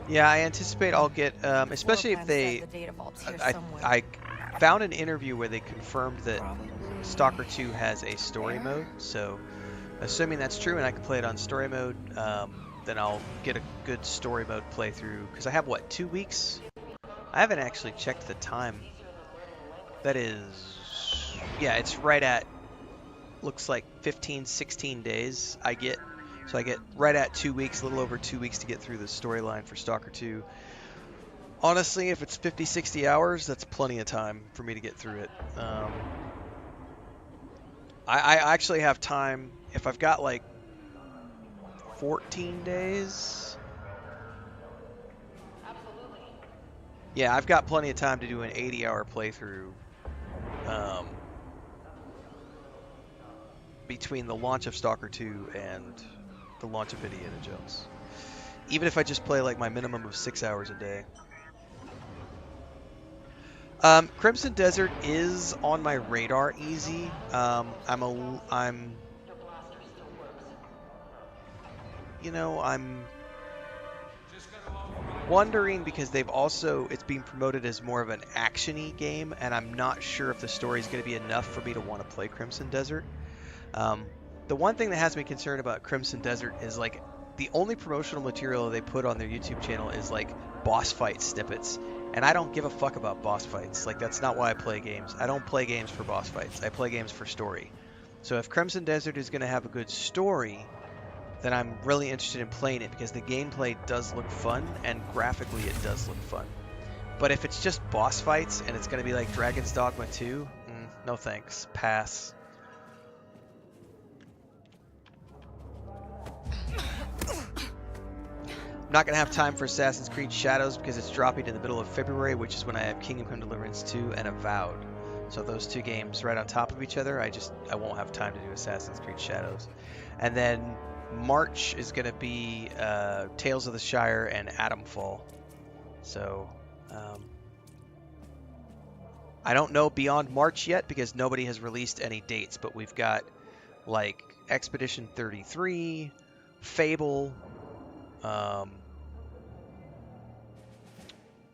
Yeah, I anticipate I'll get, especially if they, I found an interview where they confirmed that Stalker 2 has a story mode, so assuming that's true and I can play it on story mode, then I'll get a good story mode playthrough, because I have, what, 2 weeks? I haven't actually checked the time. That is, yeah, it's right at, looks like 15, 16 days I get. So I get right at 2 weeks, a little over 2 weeks to get through the storyline for Stalker 2. Honestly, if it's 50, 60 hours, that's plenty of time for me to get through it. I actually have time, if I've got like 14 days. Yeah, I've got plenty of time to do an 80-hour playthrough between the launch of Stalker 2 and the launch of Indiana Jones. Even if I just play like my minimum of 6 hours a day. Crimson Desert is on my radar easy. I'm wondering, because it's being promoted as more of an action-y game, and I'm not sure if the story is going to be enough for me to want to play Crimson Desert. The one thing that has me concerned about Crimson Desert is, like, the only promotional material they put on their YouTube channel is, like, boss fight snippets. And I don't give a fuck about boss fights. Like, that's not why I play games. I don't play games for boss fights. I play games for story. So if Crimson Desert is going to have a good story, then I'm really interested in playing it, because the gameplay does look fun, and graphically it does look fun. But if it's just boss fights, and it's going to be like Dragon's Dogma 2, no thanks. Pass. I'm not going to have time for Assassin's Creed Shadows because it's dropping in the middle of February, which is when I have Kingdom Come Deliverance 2 and Avowed. So those two games right on top of each other, I won't have time to do Assassin's Creed Shadows. And then March is going to be Tales of the Shire and Atomfall. So I don't know beyond March yet because nobody has released any dates, but we've got like Expedition 33, Fable,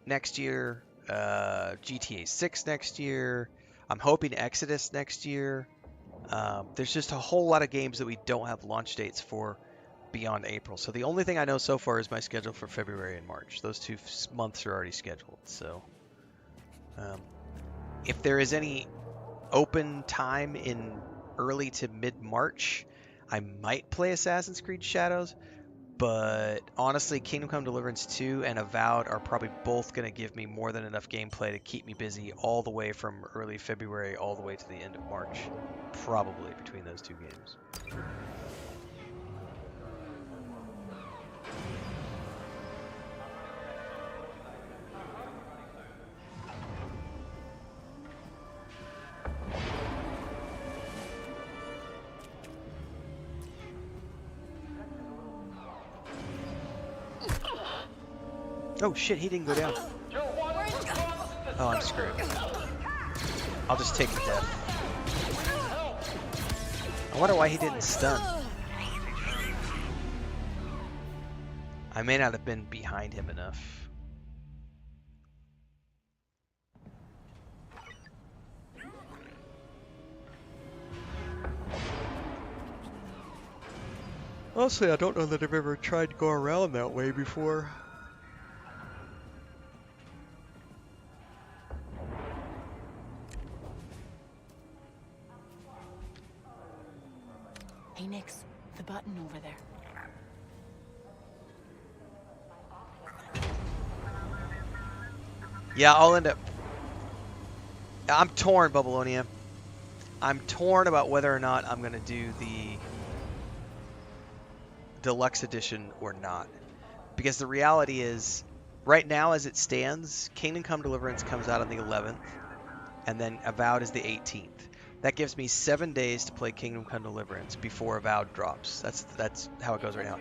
next year, GTA 6 next year. I'm hoping Exodus next year. There's just a whole lot of games that we don't have launch dates for beyond April. So the only thing I know so far is my schedule for February and March. Those 2 months are already scheduled. So if there is any open time in early to mid-March, I might play Assassin's Creed Shadows. But honestly, Kingdom Come Deliverance 2 and Avowed are probably both going to give me more than enough gameplay to keep me busy all the way from early February all the way to the end of March. Probably between those 2 games. Oh shit, he didn't go down. Oh, I'm screwed. I'll just take the death. I wonder why he didn't stun. I may not have been behind him enough. Honestly, I don't know that I've ever tried to go around that way before. Hey, Nix, the button over there. Yeah, I'll end up... I'm torn, Bubbleonia. I'm torn about whether or not I'm going to do the deluxe edition or not. Because the reality is, right now as it stands, Kingdom Come Deliverance comes out on the 11th, and then Avowed is the 18th. That gives me 7 days to play Kingdom Come Deliverance before Avowed drops. That's how it goes right now.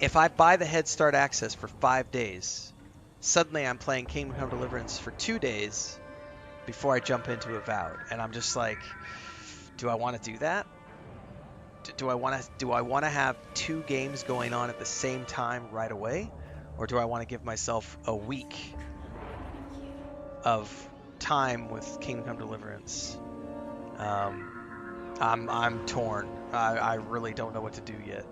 If I buy the Head Start access for 5 days, suddenly I'm playing Kingdom Come Deliverance for 2 days before I jump into Avowed, and I'm just like, do I want to do that? Do I want to have 2 games going on at the same time right away, or do I want to give myself a week of time with Kingdom Come Deliverance? I'm torn. I really don't know what to do yet.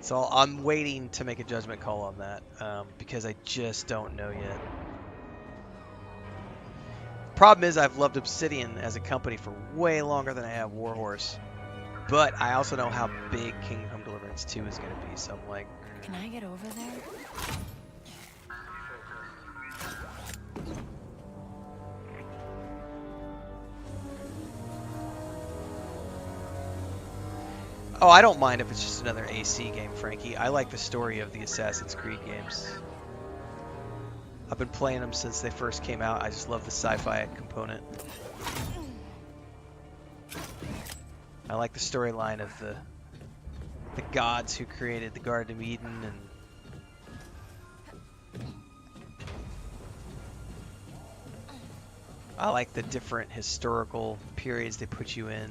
So I'm waiting to make a judgment call on that because I just don't know yet. Problem is, I've loved Obsidian as a company for way longer than I have Warhorse. But I also know how big Kingdom Come Deliverance 2 is going to be, so I'm like... Can I get over there? Oh, I don't mind if it's just another AC game, Frankie. I like the story of the Assassin's Creed games. I've been playing them since they first came out. I just love the sci-fi component. I like the storyline of the gods who created the Garden of Eden, and I like the different historical periods they put you in.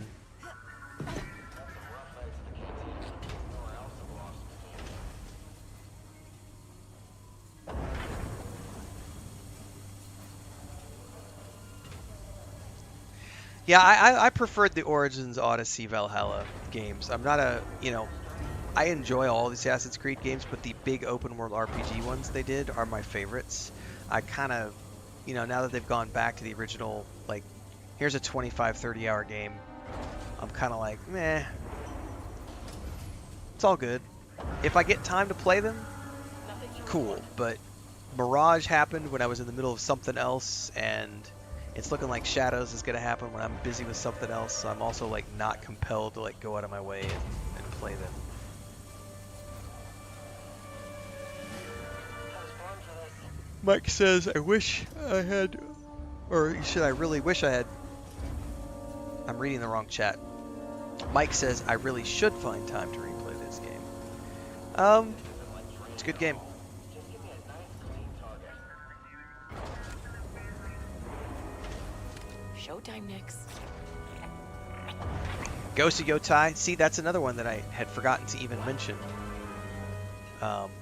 Yeah, I preferred the Origins, Odyssey, Valhalla games. I'm not a, I enjoy all the Assassin's Creed games, but the big open world RPG ones they did are my favorites. I kind of, now that they've gone back to the original, like, here's a 25, 30 hour game, I'm kind of like, meh. It's all good. If I get time to play them, cool. But Mirage happened when I was in the middle of something else, and it's looking like Shadows is going to happen when I'm busy with something else, so I'm also like not compelled to like go out of my way and play them. Mike says, I wish I had, or should I really wish I had I'm reading the wrong chat. Mike says I really should find time to replay this game. It's a good game. Showtime, Nix. Ghost of Yotai. See, that's another one that I had forgotten to even mention.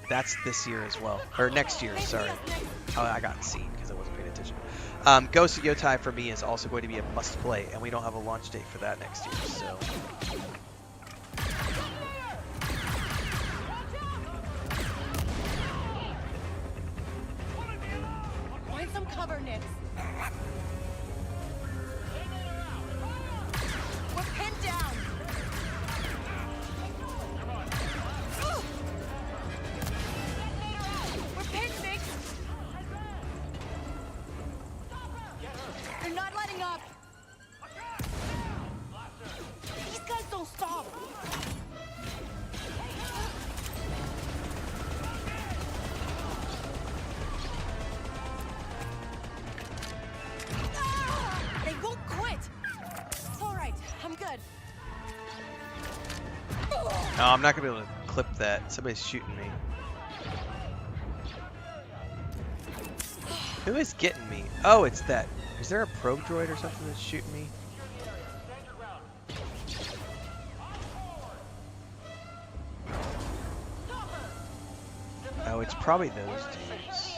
That's this year as well. Or next year, sorry. Oh, I got seen because I wasn't paying attention. Ghost of Yotai for me is also going to be a must-play, and we don't have a launch date for that next year, so... Find some cover, Nix. We're pinned down. We're pinned, Nix. They're not letting up. These guys don't stop. They won't quit. It's all right. I'm good. No, I'm not going to be able to clip that. Somebody's shooting me. Who is getting me? Oh, it's that. Is there a probe droid or something that's shooting me? Oh, it's probably those dudes.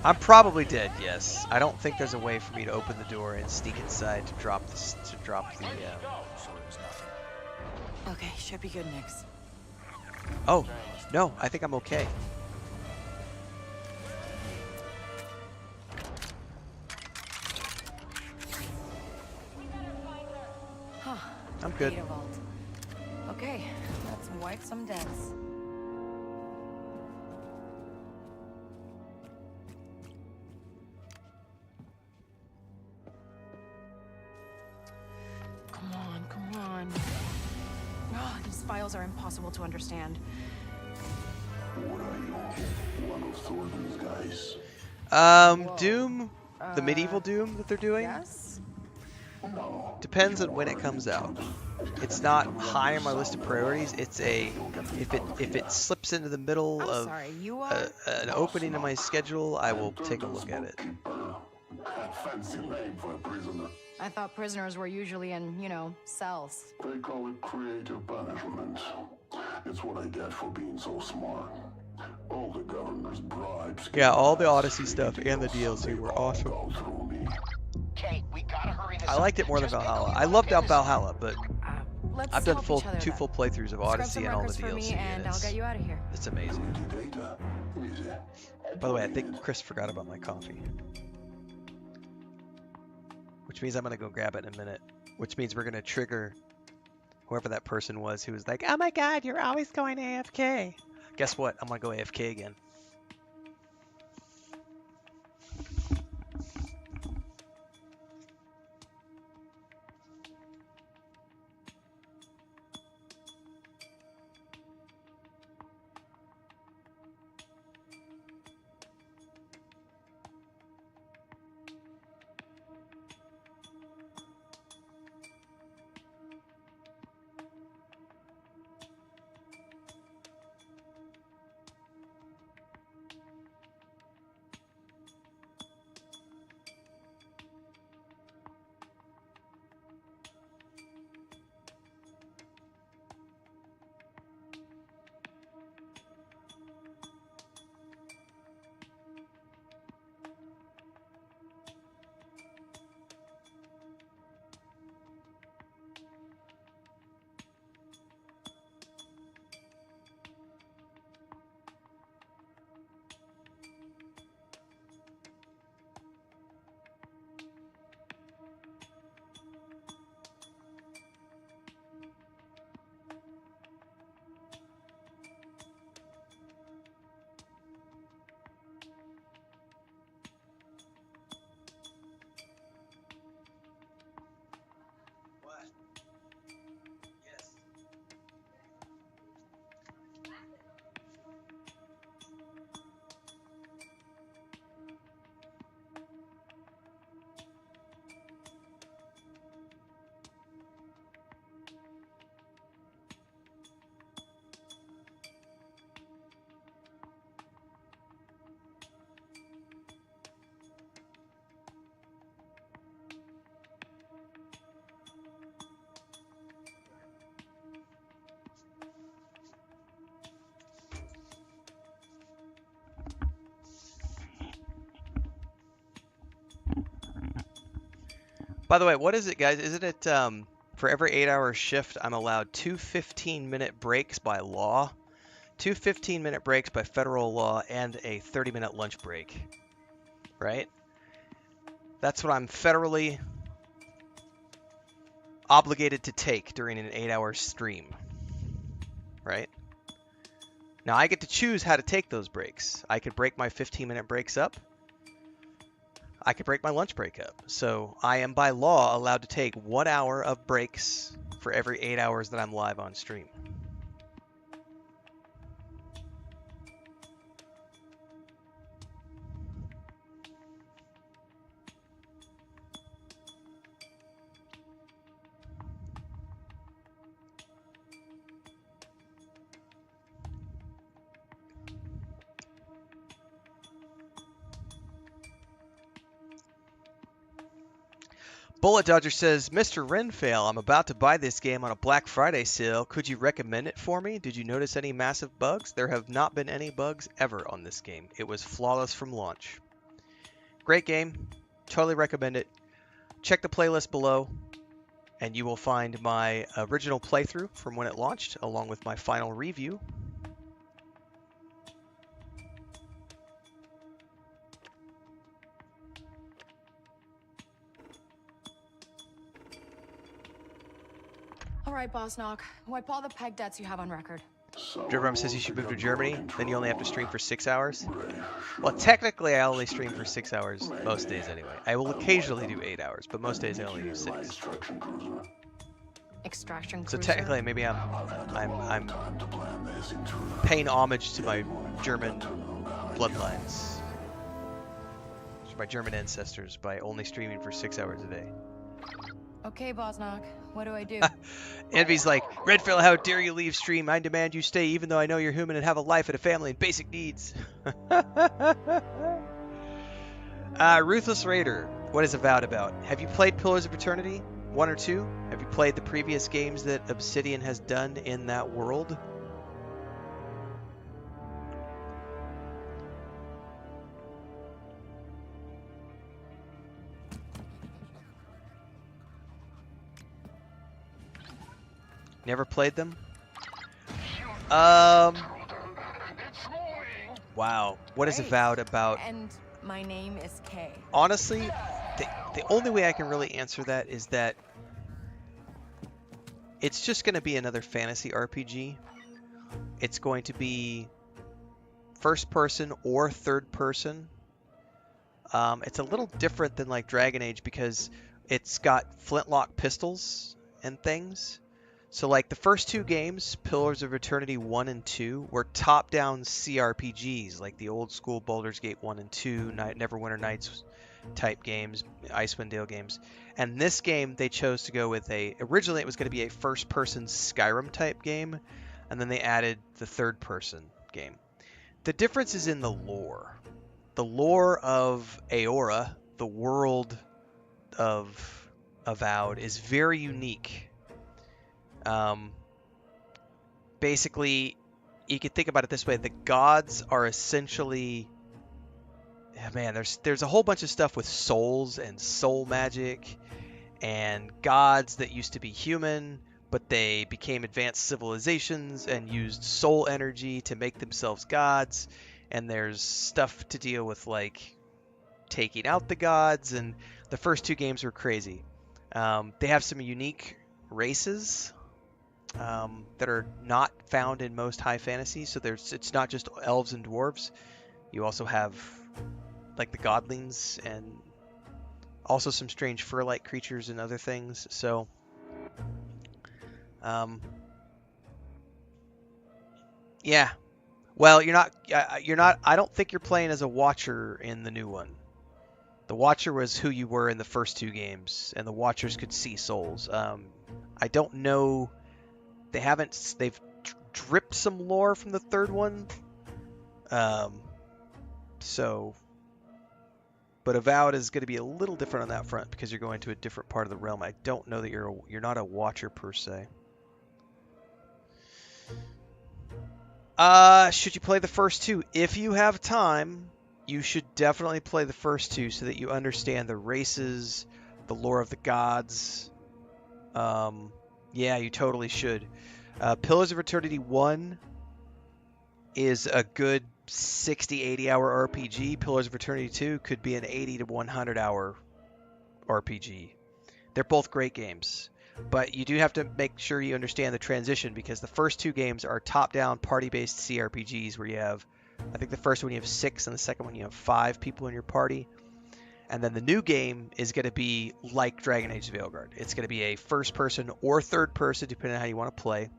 I'm probably dead, yes. I don't think there's a way for me to open the door and sneak inside to drop this, Okay, should be good, Nix. Oh, no, I think I'm okay. Huh. I'm good. Data vault. Okay, let's wipe some dents. Come on, come on. Oh, these files are impossible to understand. What are you? One of Thornton's guys? Doom, the medieval Doom that they're doing? Yes? Depends on when it comes out. It's not high on my list of priorities. It's a if it slips into the middle of an opening in my schedule, I will take a look at it. Fancy name for a prisoner. I thought prisoners were usually in, you know, cells. They call it creative punishment. It's what I get for being so smart. All the governor's bribes. Yeah, all the Odyssey stuff and the DLC were awesome. Kate, we gotta hurry this I liked it more than Valhalla. I loved Valhalla, but Let's I've done help each other two then. full playthroughs of Odyssey and all the Scrub some records DLC. for me and I'll get you out of here. It's amazing. By the way, I think Chris forgot about my coffee. Which means I'm going to go grab it in a minute. Which means we're going to trigger whoever that person was who was like, oh my god, you're always going AFK. Guess what? I'm going to go AFK again. By the way, what is it, guys? Isn't it for every 8-hour shift, I'm allowed 2 15-minute breaks by law, 2 15-minute breaks by federal law, and a 30-minute lunch break, right? That's what I'm federally obligated to take during an 8-hour stream, right? Now, I get to choose how to take those breaks. I could break my 15-minute breaks up. I could break my lunch break up. So I am by law allowed to take 1 hour of breaks for every 8 hours that I'm live on stream. Bullet Dodger says, Mr. Renfail, I'm about to buy this game on a Black Friday sale. Could you recommend it for me? Did you notice any massive bugs? There have not been any bugs ever on this game. It was flawless from launch. Great game. Totally recommend it. Check the playlist below, and you will find my original playthrough from when it launched, along with my final review. All right, Boss Knock. Wipe all the peg debts you have on record. Jerome says you should move to Germany, then you only have to stream for 6 hours. Well, technically, I only stream for 6 hours most days anyway. I will occasionally do 8 hours, but most days I only do 6. Extraction So cruiser. technically, maybe I'm paying homage to my German bloodlines, to my German ancestors, by only streaming for 6 hours a day. Okay, Boss Knock. What do I do? Envy's like, Redfield, how dare you leave stream? I demand you stay, even though I know you're human and have a life and a family and basic needs. Ruthless Raider, what is Avowed about? Have you played Pillars of Eternity 1 or 2? Have you played the previous games that Obsidian has done in that world? Never played them? Wow. What is Avowed about? And my name is Kay. Honestly, the only way I can really answer that is that it's just going to be another fantasy RPG. It's going to be first person or third person. It's a little different than like Dragon Age because it's got flintlock pistols and things. So like the first 2 games, Pillars of Eternity 1 and 2, were top-down CRPGs, like the old school Baldur's Gate 1 and 2, Neverwinter Nights type games, Icewind Dale games. And this game, they chose to go with originally it was going to be a first-person Skyrim type game, and then they added the third-person game. The difference is in the lore. The lore of Aora, the world of Avowed, is very unique. Basically, you could think about it this way: the gods are essentially, man, there's a whole bunch of stuff with souls and soul magic, and gods that used to be human, but they became advanced civilizations and used soul energy to make themselves gods. And there's stuff to deal with like taking out the gods, and the first 2 games were crazy. They have some unique races that are not found in most high fantasy. So it's not just elves and dwarves. You also have like the godlings and also some strange fur-like creatures and other things. So yeah. Well, you're not I don't think you're playing as a Watcher in the new one. The Watcher was who you were in the first 2 games, and the Watchers could see souls. I don't know. They've dripped some lore from the 3rd one. But Avowed is going to be a little different on that front because you're going to a different part of the realm. I don't know that you're not a Watcher per se. Should you play the first 2? If you have time, you should definitely play the first 2 so that you understand the races, the lore of the gods. Yeah, you totally should. Pillars of Eternity 1 is a good 60, 80 hour RPG. Pillars of Eternity 2 could be an 80 to 100 hour RPG. They're both great games, but you do have to make sure you understand the transition, because the first two games are top-down party-based CRPGs where you have, I think the first one you have 6 and the second one you have 5 people in your party. And then the new game is going to be like Dragon Age of Veilguard. It's going to be a first-person or third-person, depending on how you want to play.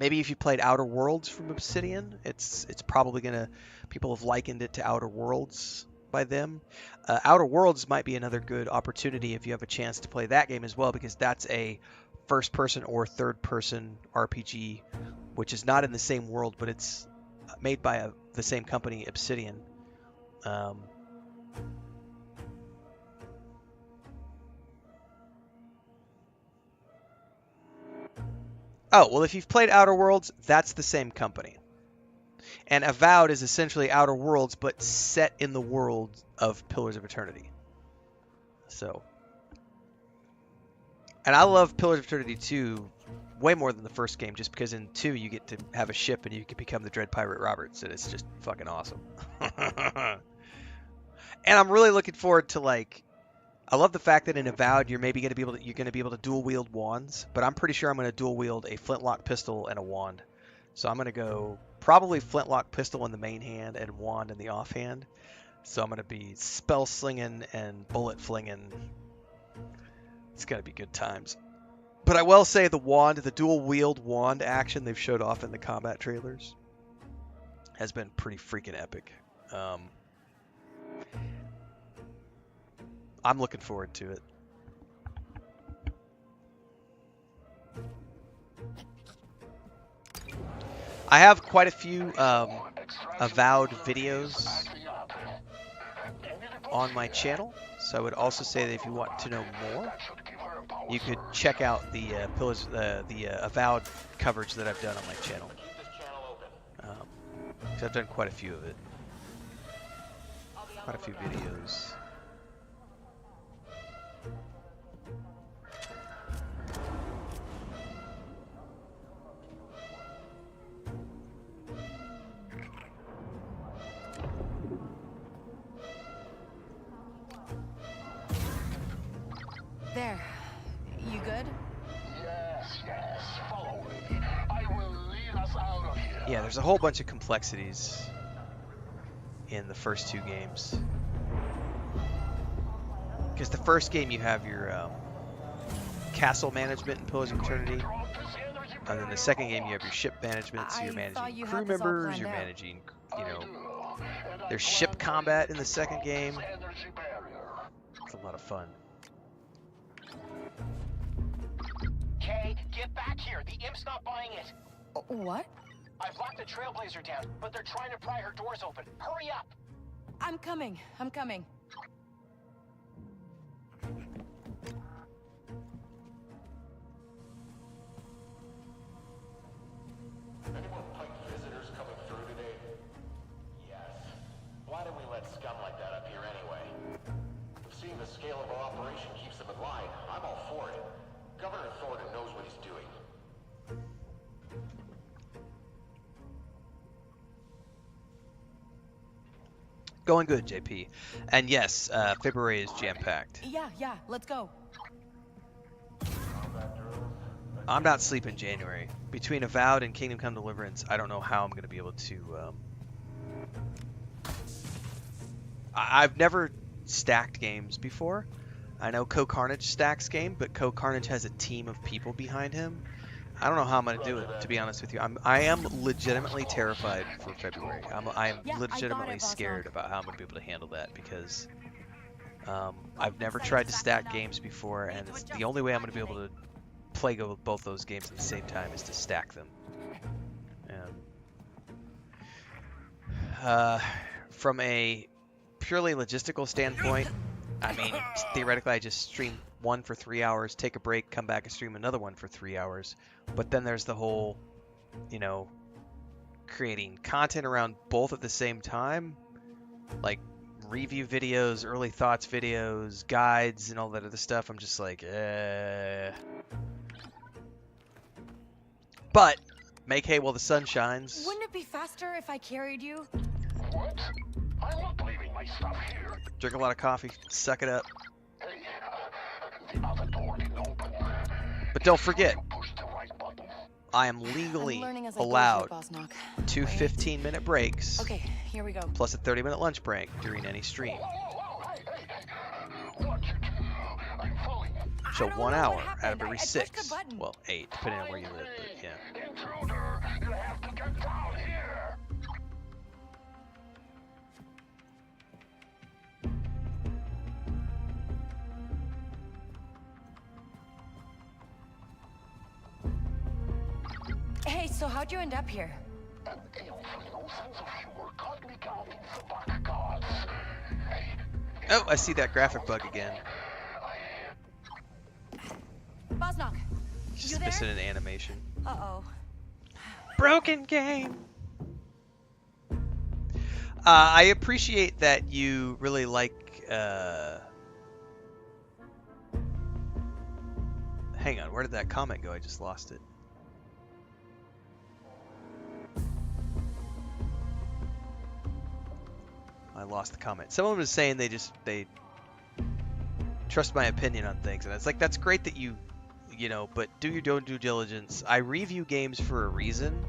Maybe if you played Outer Worlds from Obsidian, it's probably going to... People have likened it to Outer Worlds by them. Outer Worlds might be another good opportunity if you have a chance to play that game as well, because that's a first-person or third-person RPG, which is not in the same world, but it's made by the same company, Obsidian. Oh, well, if you've played Outer Worlds, that's the same company. And Avowed is essentially Outer Worlds, but set in the world of Pillars of Eternity. So. And I love Pillars of Eternity 2 way more than the first game, just because in 2 you get to have a ship and you can become the Dread Pirate Roberts, and it's just fucking awesome. And I'm really looking forward to, like... I love the fact that in Avowed you're going to be able to dual wield wands, but I'm pretty sure I'm going to dual wield a flintlock pistol and a wand. So I'm going to go probably flintlock pistol in the main hand and wand in the offhand. So I'm going to be spell slinging and bullet flinging. It's going to be good times. But I will say the dual wield wand action they've showed off in the combat trailers has been pretty freaking epic. I'm looking forward to it. I have quite a few Avowed videos on my channel, so I would also say that if you want to know more, you could check out the Avowed coverage that I've done on my channel. So I've done quite a few of it. Quite a few videos. There. You good? Yes, follow me. I will lead us out of here. Yeah, there's a whole bunch of complexities in the first two games. Because the first game you have your castle management in Pillars of Eternity. And then the second game you have your ship management, so you're managing crew members, you're managing, there's ship combat in the second game. It's a lot of fun. Kay, get back here. The Imp's not buying it. What? I've locked the Trailblazer down, but they're trying to pry her doors open. Hurry up! I'm coming. I'm coming. Anyone Pike visitors coming through today? Yes. Why do we let scum like that up here anyway? If seeing the scale of our operation keeps them in line, I'm all for it. Governor Thornton knows what he's doing. Going good, JP. And yes, February is jam-packed. Yeah, let's go. I'm not sleeping January. Between Avowed and Kingdom Come Deliverance, I don't know how I'm going to be able to... I've never stacked games before. I know Co-Carnage stacks game, but Co-Carnage has a team of people behind him. I don't know how I'm going to do it, to be honest with you. I am legitimately terrified for February. I am legitimately scared about how I'm going to be able to handle that, because I've never tried to stack games before, and it's the only way I'm going to be able to play both those games at the same time is to stack them. From a purely logistical standpoint, I mean, theoretically I just stream one for 3 hours, take a break, come back and stream another one for 3 hours. But then there's the whole, creating content around both at the same time, like review videos, early thoughts videos, guides, and all that other stuff, I'm just like, But make hay while the sun shines. Wouldn't it be faster if I carried you? What? I'm not leaving my stuff here. Drink a lot of coffee, suck it up. Hey, the other door didn't open. But don't forget, Push the right button. I am legally learning as I go here, allowed Boss Knock. 2 15-minute breaks, Okay, here we go. plus a 30-minute lunch break during any stream. What you do? I'm falling. So 1 hour out of every 6. Well, 8, depending on where you live, but yeah. Intruder, you have to get down here. Hey, so how'd you end up here? An elf with no sense of humor caught me counting the back gods. Hey, Oh, I see that graphic bug again. Bosnock, Just you there? missing an animation. Uh-oh. Broken game! I appreciate that you really like, Hang on, where did that comment go? I just lost it. I lost the comment. Someone was saying they trust my opinion on things, and it's like, that's great that you know, but do your own due diligence. I review games for a reason,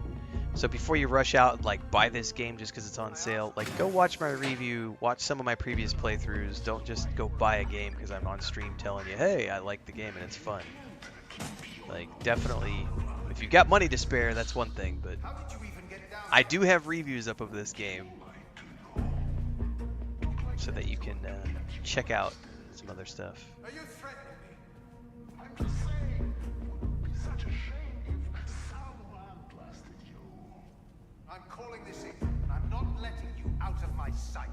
so before you rush out and like buy this game just because it's on sale, like go watch my review, watch some of my previous playthroughs. Don't just go buy a game because I'm on stream telling you, hey, I like the game and it's fun. Like, definitely, if you've got money to spare, that's one thing, but I do have reviews up of this game so that you can check out some other stuff. Are you threatening me? I'm just saying. Such a shame if someone blasted you. I'm calling this in. I'm not letting you out of my sight.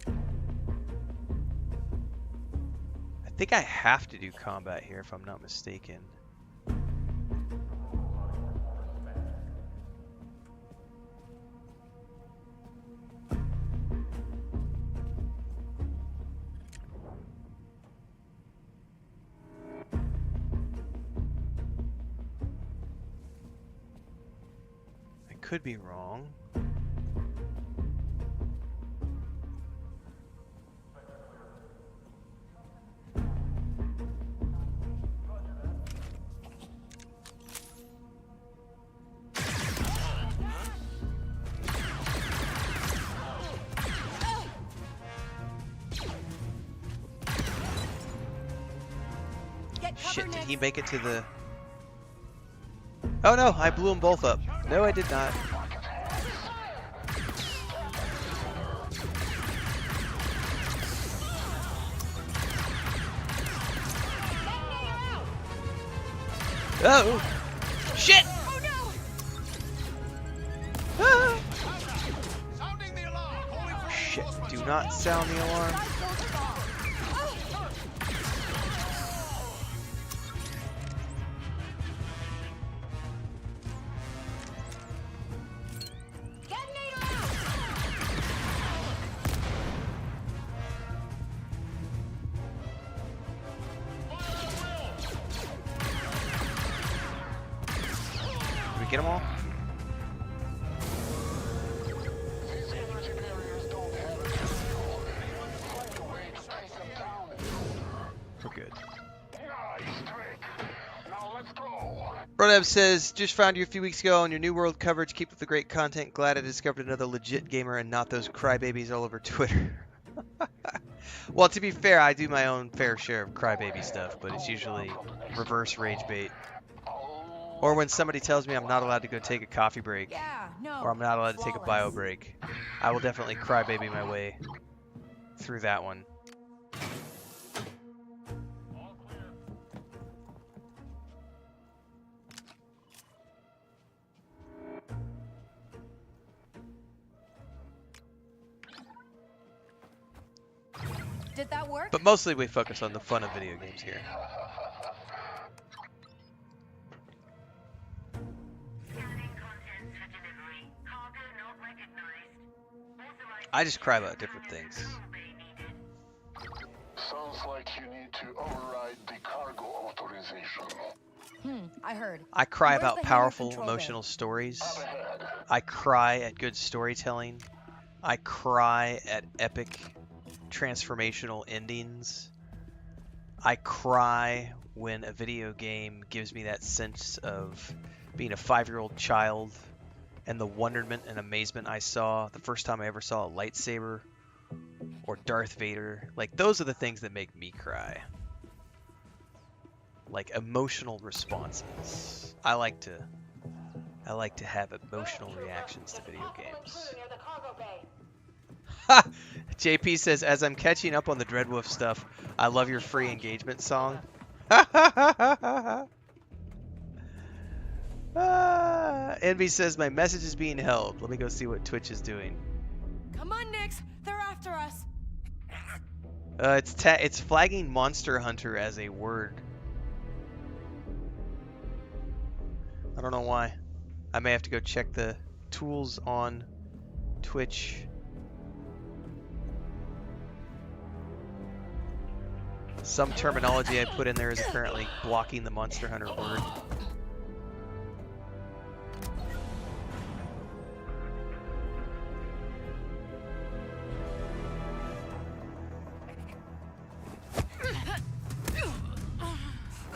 I think I have to do combat here if I'm not mistaken. I could be wrong. Shit, did he make it to the... Oh no, I blew them both up. No, I did not. Oh! Shit! Oh no! Ah! Shit, do not sound the alarm. Get them all? These energy barriers don't have a control. Find a way to take them down. We're good. Nice trick. Now let's go. Rodeb says, just found you a few weeks ago on your New World coverage. Keep up the great content. Glad I discovered another legit gamer and not those crybabies all over Twitter. Well, to be fair, I do my own fair share of crybaby stuff, but it's usually reverse rage bait. Or when somebody tells me I'm not allowed to go take a coffee break, Yeah, no. or I'm not allowed to take a bio break, I will definitely crybaby my way through that one. Did that work? But mostly we focus on the fun of video games here. I just cry about different things. Sounds like you need to override the cargo authorization. I heard. I cry Where's about the hangar powerful control emotional bay? stories. I cry at good storytelling. I cry at epic transformational endings. I cry when a video game gives me that sense of being a 5-year-old child and the wonderment and amazement I saw the first time I ever saw a lightsaber or Darth Vader. Like, those are the things that make me cry. Like, emotional responses. I like to have emotional reactions to video games. Ha! JP says, as I'm catching up on the Dreadwolf stuff, I love your free engagement song. Envy says, my message is being held. Let me go see what Twitch is doing. Come on, Nix. They're after us. It's flagging Monster Hunter as a word. I don't know why. I may have to go check the tools on Twitch. Some terminology I put in there is apparently blocking the Monster Hunter word.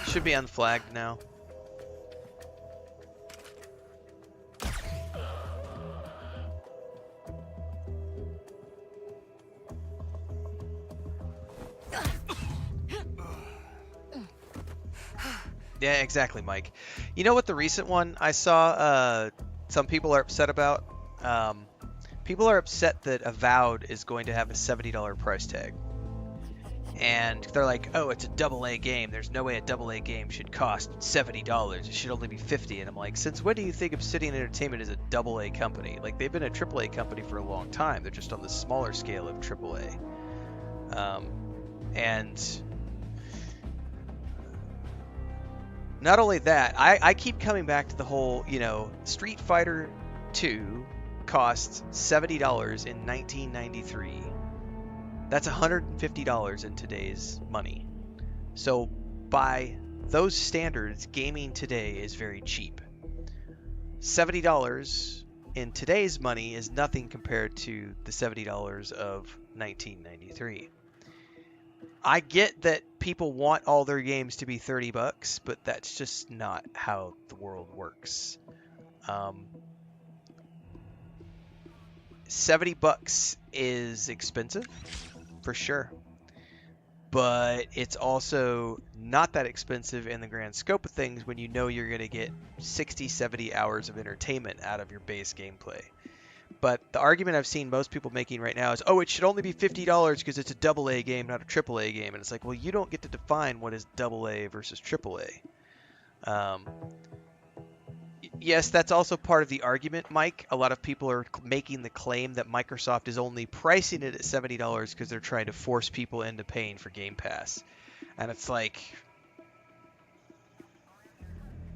Should be unflagged now. Yeah, exactly, Mike. You know what the recent one I saw some people are upset about? People are upset that Avowed is going to have a $70 price tag. And they're like, oh, it's a AA game. There's no way a AA game should cost $70. It should only be $50. And I'm like, since when do you think Obsidian Entertainment is a AA company? Like, they've been a AAA company for a long time. They're just on the smaller scale of AAA. And not only that, I keep coming back to the whole, Street Fighter 2 cost $70 in 1993. That's $150 in today's money. So by those standards, gaming today is very cheap. $70 in today's money is nothing compared to the $70 of 1993. I get that people want all their games to be $30, but that's just not how the world works. $70 is expensive, for sure. But it's also not that expensive in the grand scope of things when you know you're going to get 60, 70 hours of entertainment out of your base gameplay. But the argument I've seen most people making right now is, oh, it should only be $50 because it's a AA game, not a AAA game. And it's like, well, you don't get to define what is AA versus AAA. Yes, that's also part of the argument, Mike. A lot of people are making the claim that Microsoft is only pricing it at $70 because they're trying to force people into paying for Game Pass. And it's like,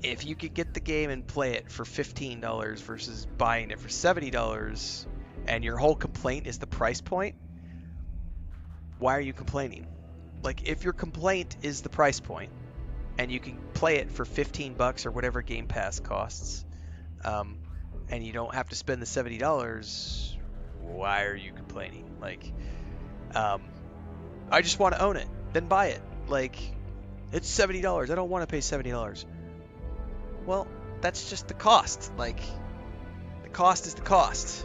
if you could get the game and play it for $15 versus buying it for $70, and your whole complaint is the price point, why are you complaining? Like, if your complaint is the price point, and you can play it for $15 or whatever Game Pass costs, and you don't have to spend the $70, why are you complaining? Like, I just want to own it, then buy it. Like, it's $70. I don't want to pay $70. Well, that's just the cost. Like, the cost is the cost.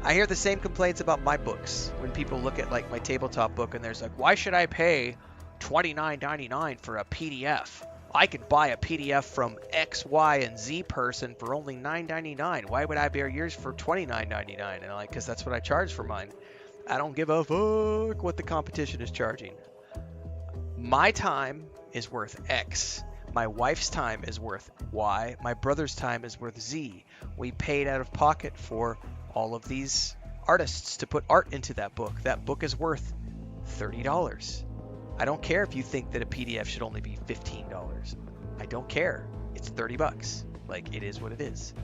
I hear the same complaints about my books when people look at, like, my tabletop book and there's like, why should I pay $29.99 for a PDF? I could buy a PDF from X, Y, and Z person for only $9.99. Why would I bear yours for $29.99? And I'm like, because that's what I charge for mine. I don't give a fuck what the competition is charging. My time is worth X. My wife's time is worth Y. My brother's time is worth Z. We paid out of pocket for all of these artists to put art into that book. That book is worth $30. I don't care if you think that a PDF should only be $15. I don't care. It's $30. Like, it is what it is.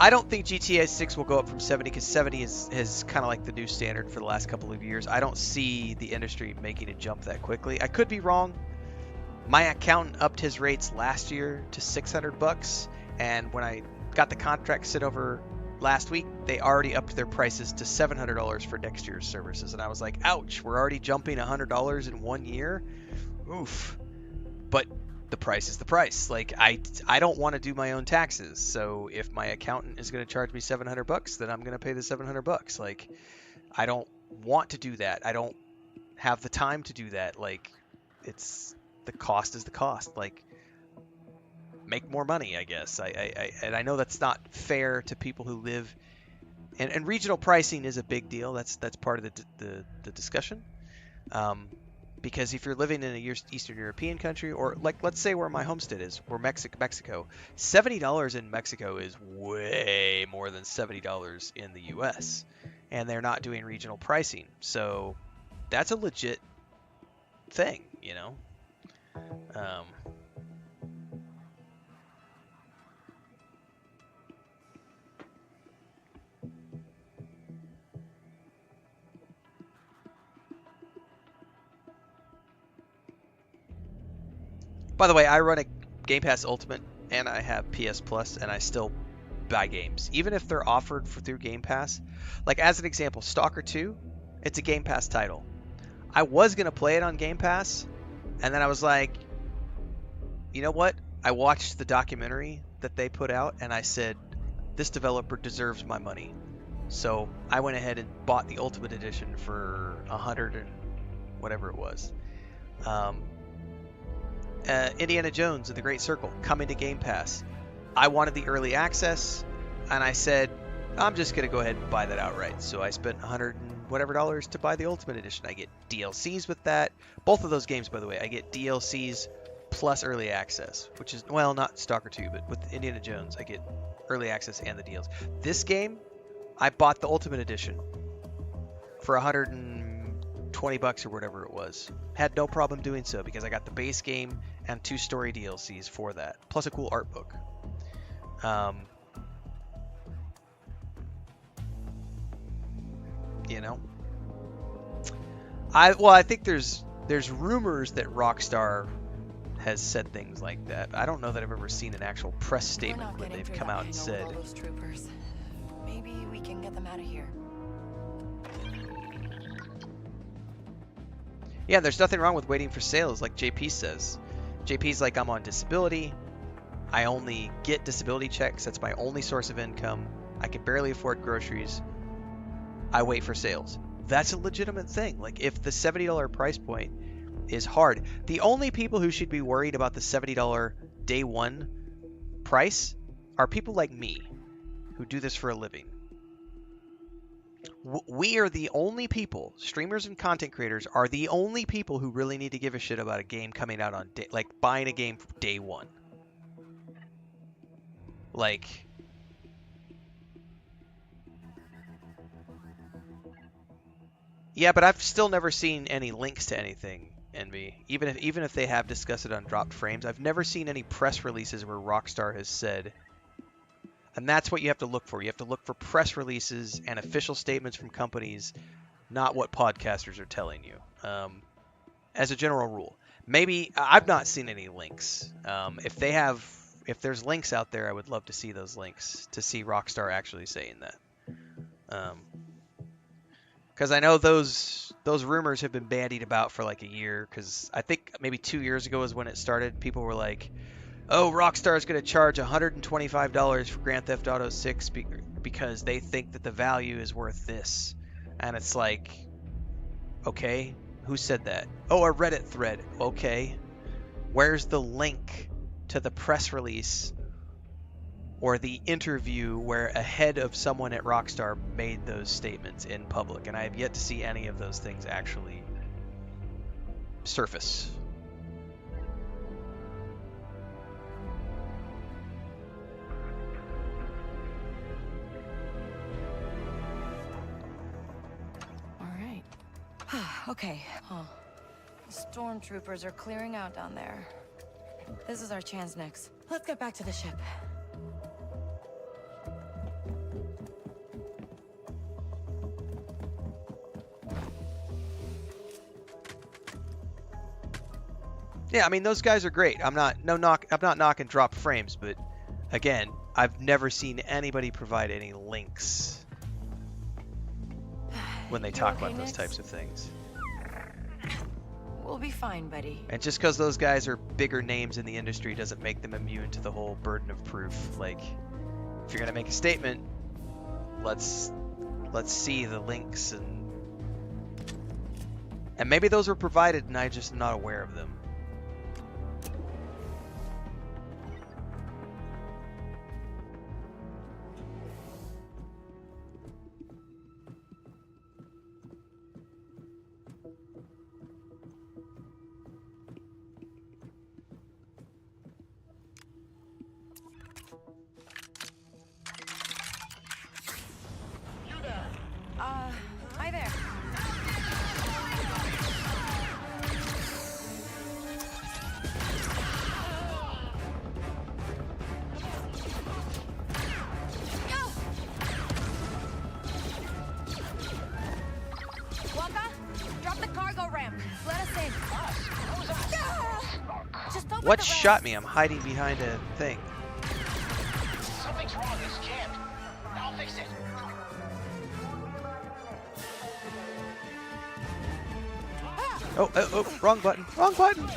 I don't think GTA 6 will go up from 70 because 70 is kind of like the new standard for the last couple of years. I don't see the industry making a jump that quickly. I could be wrong. My accountant upped his rates last year to $600, and when I got the contract sent over last week, they already upped their prices to $700 for next year's services. And I was like, ouch, we're already jumping $100 in 1 year? Oof. But the price is the price. Like, I don't want to do my own taxes. So if my accountant is going to charge me $700, then I'm going to pay the $700. Like, I don't want to do that. I don't have the time to do that. Like, it's the cost is the cost. Like, make more money, I guess. And I know that's not fair to people who live, and regional pricing is a big deal. That's part of the discussion. Because if you're living in a Eastern European country, or like let's say where my homestead is, or Mexico, $70 in Mexico is way more than $70 in the U.S. And they're not doing regional pricing, so that's a legit thing, you know. By the way, I run a Game Pass Ultimate, and I have PS Plus, and I still buy games, even if they're offered through Game Pass. Like, as an example, Stalker 2, it's a Game Pass title. I was going to play it on Game Pass, and then I was like, you know what? I watched the documentary that they put out, and I said, this developer deserves my money. So I went ahead and bought the Ultimate Edition for $100 and whatever it was. Indiana Jones and the Great Circle coming to Game Pass. I wanted the early access, and I said, I'm just going to go ahead and buy that outright. So I spent $100 and whatever to buy the Ultimate Edition. I get DLCs with that. Both of those games, by the way, I get DLCs plus early access, which is, well, not Stalker 2, but with Indiana Jones, I get early access and the deals. This game, I bought the Ultimate Edition for $120 or whatever it was. Had no problem doing so because I got the base game and 2 story DLCs for that, plus a cool art book. You know, I think there's rumors that Rockstar has said things like that. I don't know that I've ever seen an actual press statement where they've come out and said. All those troopers. Maybe we can get them out of here. Yeah, there's nothing wrong with waiting for sales, like JP says. JP's like, I'm on disability. I only get disability checks. That's my only source of income. I can barely afford groceries. I wait for sales. That's a legitimate thing. Like, if the $70 price point is hard, the only people who should be worried about the $70 day one price are people like me who do this for a living. We are the only people, streamers and content creators are the only people who really need to give a shit about a game coming out on day, like buying a game day one. Like, yeah, but I've still never seen any links to anything, Envy. Even if they have discussed it on Dropped Frames, I've never seen any press releases where Rockstar has said. And that's what you have to look for. You have to look for press releases and official statements from companies, not what podcasters are telling you. As a general rule, maybe I've not seen any links. If there's links out there, I would love to see those links to see Rockstar actually saying that. Because I know those rumors have been bandied about for like a year. Because I think maybe 2 years ago is when it started. People were like, oh, Rockstar is going to charge $125 for Grand Theft Auto 6 because they think that the value is worth this. And it's like, okay, who said that? Oh, a Reddit thread. Okay. Where's the link to the press release or the interview where a head of someone at Rockstar made those statements in public? And I have yet to see any of those things actually surface. Okay. Huh. Stormtroopers are clearing out down there. This is our chance next. Let's get back to the ship. Yeah, I mean those guys are great. I'm not knocking drop frames, but again, I've never seen anybody provide any links when they talk about those types of things. We'll be fine, buddy. And just because those guys are bigger names in the industry doesn't make them immune to the whole burden of proof. Like, if you're gonna make a statement, let's see the links, and maybe those were provided and I just am not aware of them. Hi there. Waka, drop the cargo ramp. Let us in. Just open What the shot me? I'm hiding behind a thing. Something's wrong. It's jammed. I'll fix it. Oh, wrong button. Wrong button.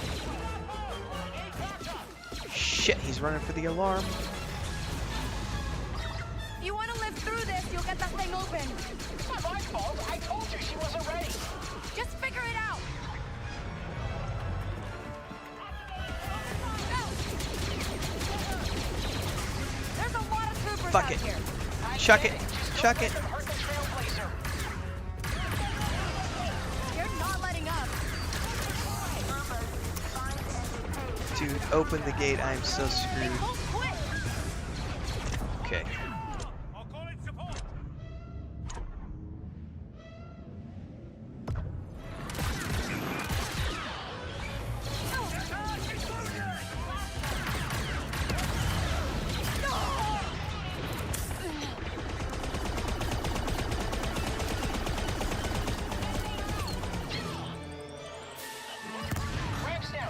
Shit, he's running for the alarm. You want to live through this, you'll get that thing open. It's not my fault. I told you she wasn't ready. Just figure it out. There's a lot of troopers Fuck out it. here. Chuck it. Chuck it. You're not letting up. Dude, open the gate. I'm so screwed. Okay.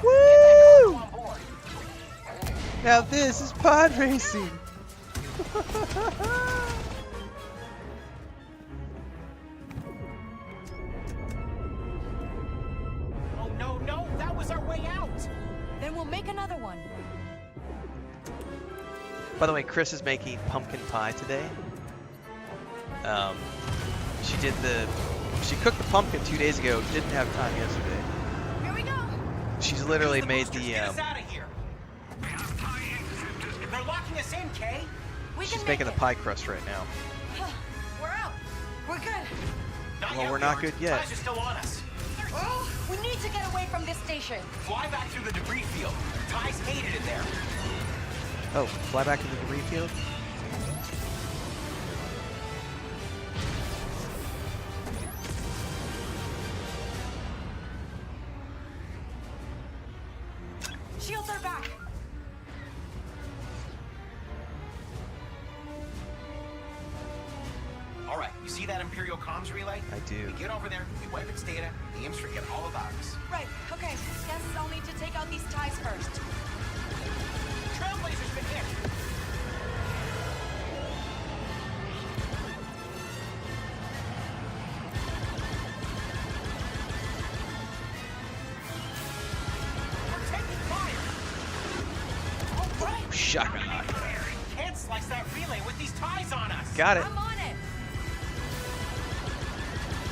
Woo! Now this is pod racing. Oh no, that was our way out. Then we'll make another one. By the way, Chris is making pumpkin pie today. She cooked the pumpkin 2 days ago. Didn't have time yesterday. Here we go. She's literally made the. Get us out of here. They're locking us in, Kay. She's making the pie crust right now. We're out. We're good. Well, we're not good yet. Ties are still on us. Oh, we need to get away from this station. Fly back through the debris field. Ties hated it there. Oh, fly back to the debris field. Shields are back. All right, you see that Imperial comms relay? I do. We get over there, we wipe its data, the imps forget all about us. Right, okay. Guess I'll need to take out these ties first. Trailblazer's been hit. We're taking fire. All right. Shut up. Can't slice that relay with these ties on us. Got it. I'm on it.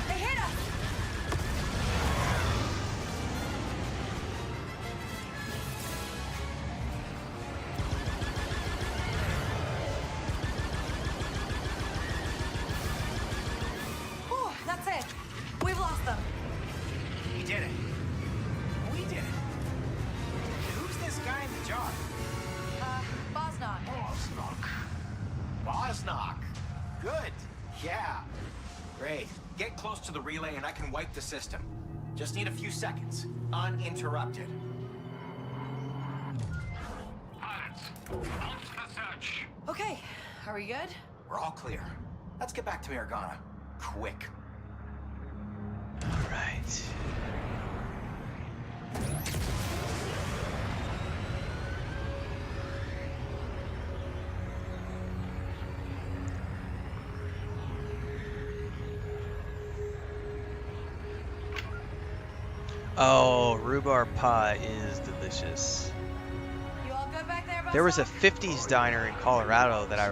They hit us. Whew, that's it. We've lost them. We did it. We did it. Who's this guy in the jar? Bosnock. Bosnock. Good. Yeah. Great. Get close to the relay and I can wipe the system. Just need a few seconds. Uninterrupted. Okay, are we good? We're all clear. Let's get back to Miragana. Quick. All right. Oh, rhubarb pie is delicious. You all good back there, There was a 50s diner in Colorado that I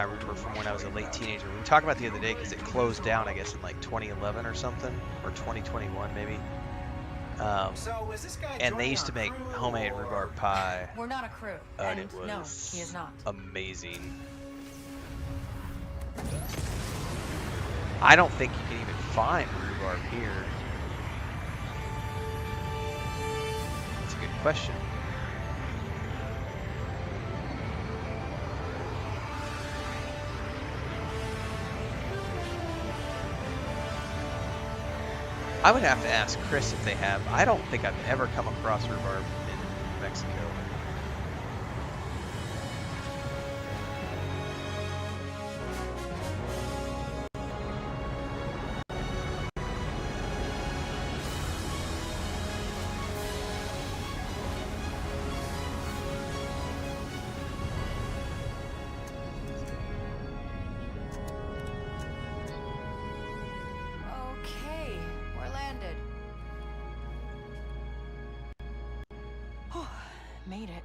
remember from when I was a late teenager. We talked about it the other day because it closed down, I guess, in like 2011 or something, or 2021 maybe. So is this guy And they joining used our to make crew, homemade or- rhubarb pie. We're not a crew. And And it was no, he is not. amazing. I don't think you can even find rhubarb here. That's a good question. I would have to ask Chris if they have. I don't think I've ever come across rhubarb in Mexico. Okay, we're landed. Made it.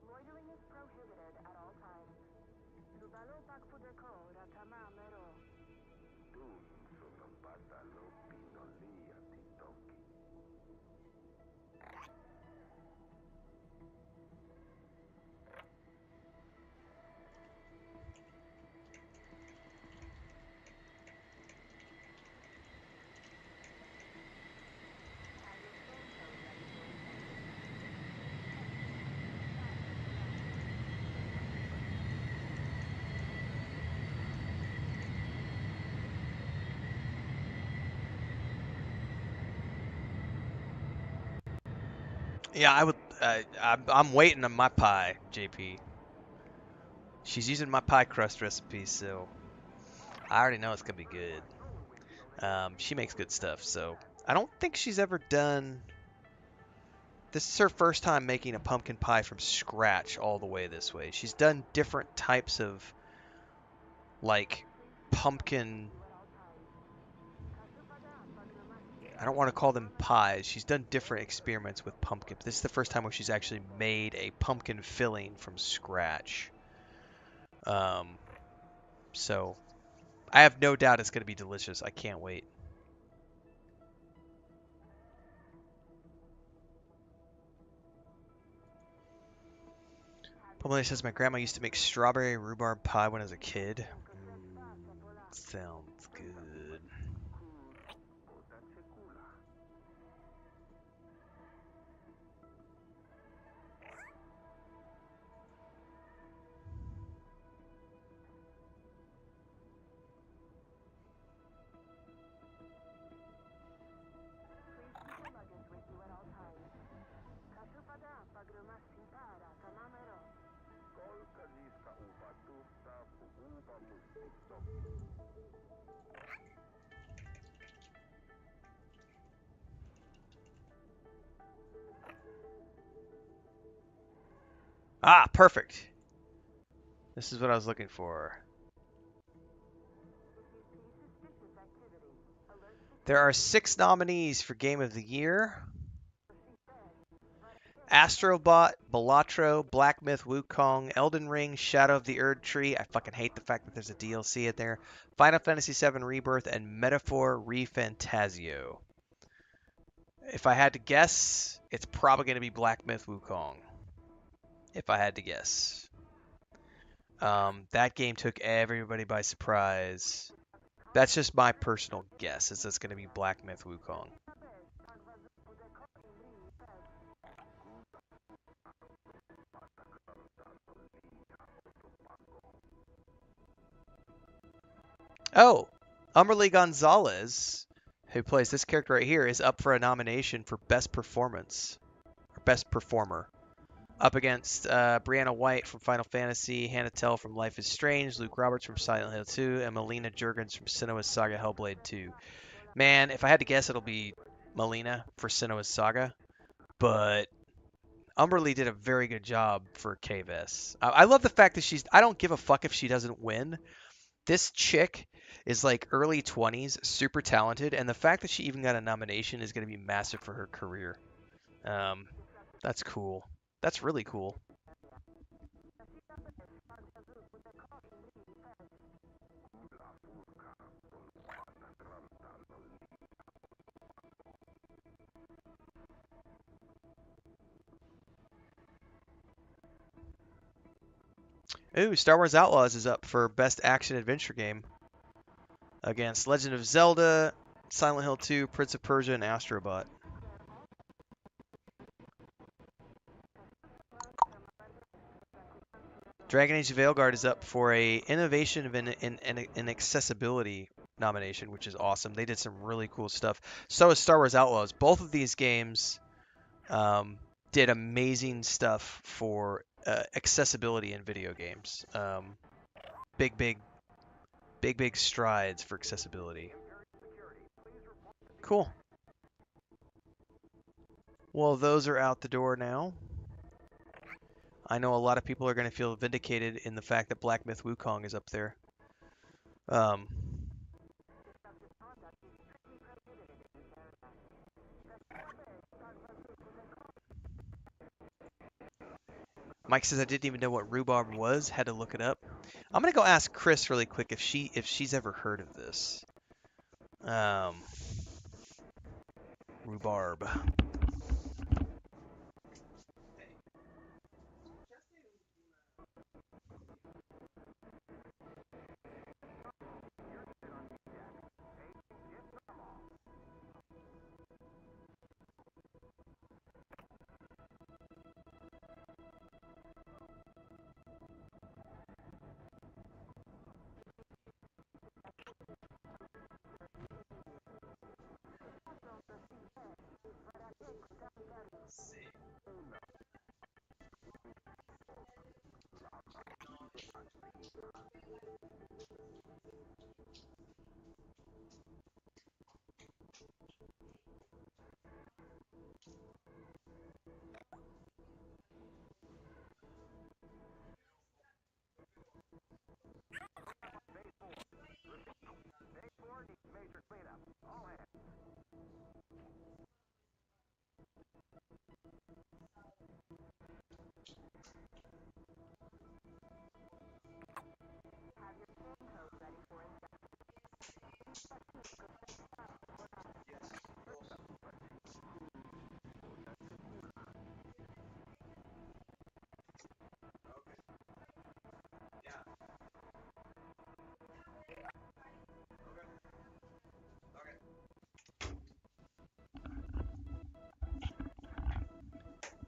Loitering is prohibited at all times. Subalo Bakfudeko Ratamamero. Yeah, I would. I'm waiting on my pie, JP. She's using my pie crust recipe, so I already know it's gonna be good. She makes good stuff, so I don't think she's ever done. This is her first time making a pumpkin pie from scratch all the way this way. She's done different types of like pumpkin. I don't want to call them pies. She's done different experiments with pumpkin. But this is the first time where she's actually made a pumpkin filling from scratch. So I have no doubt it's going to be delicious. I can't wait. Pomeli says my grandma used to make strawberry rhubarb pie when I was a kid. Sounds good. Ah, perfect. This is what I was looking for. There are 6 nominees for Game of the Year. Astrobot, Balatro, Black Myth Wukong, Elden Ring, Shadow of the Erd Tree. I fucking hate the fact that there's a DLC in there. Final Fantasy VII Rebirth and Metaphor ReFantasio. If I had to guess, it's probably going to be Black Myth Wukong. If I had to guess. That game took everybody by surprise. That's just my personal guess, is it's going to be Black Myth Wukong. Oh, Umberly Gonzalez, who plays this character right here, is up for a nomination for Best Performance. Or Best Performer. Up against Brianna White from Final Fantasy, Hannah Tell from Life is Strange, Luke Roberts from Silent Hill 2, and Melina Jurgens from Senua's Saga Hellblade 2. Man, if I had to guess, it'll be Melina for Senua's Saga, but Umberly did a very good job for KVS. I love the fact that I don't give a fuck if she doesn't win. This chick is like early 20s, super talented, and the fact that she even got a nomination is going to be massive for her career. That's cool. That's really cool. Ooh, Star Wars Outlaws is up for Best Action Adventure Game against Legend of Zelda, Silent Hill 2, Prince of Persia, and Astrobot. Dragon Age Veilguard is up for a Innovation in Accessibility nomination, which is awesome. They did some really cool stuff. So is Star Wars Outlaws. Both of these games did amazing stuff for accessibility in video games. Big strides for accessibility. Cool. Well, those are out the door now. I know a lot of people are going to feel vindicated in the fact that Black Myth Wukong is up there. Mike says I didn't even know what rhubarb was. Had to look it up. I'm gonna go ask Chris really quick if she's ever heard of this. Rhubarb.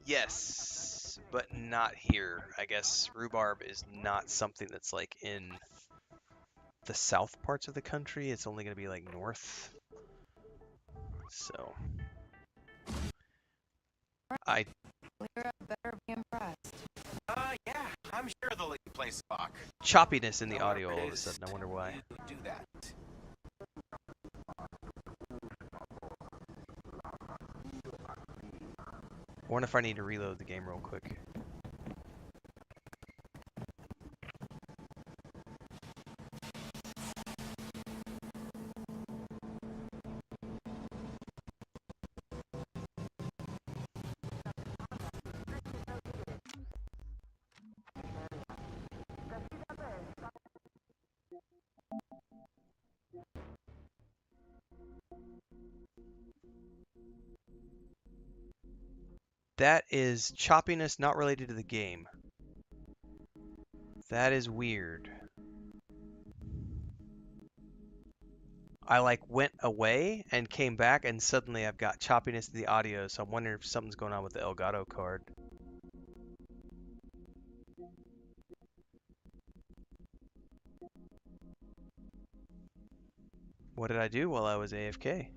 Yes, but not here. I guess rhubarb is not something that's like in the south parts of the country. It's only going to be like north. So I better be impressed. Yeah, I'm sure they'll let you play stock. Choppiness in the audio all of a sudden. I wonder why. Do that. I wonder if I need to reload the game real quick. That is choppiness not related to the game. That is weird. I like went away and came back and suddenly I've got choppiness in the audio, so I'm wondering if something's going on with the Elgato card. What did I do while I was AFK?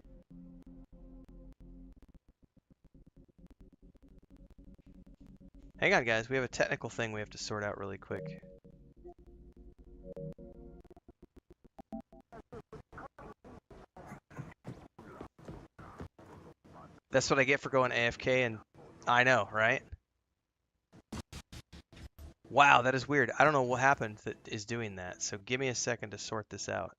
Hang Hang on, guys. We have a technical thing we have to sort out really quick. That's what I get for going AFK, and I know, right? Wow, that is weird. I don't know what happened that is doing that, so give me a second to sort this out.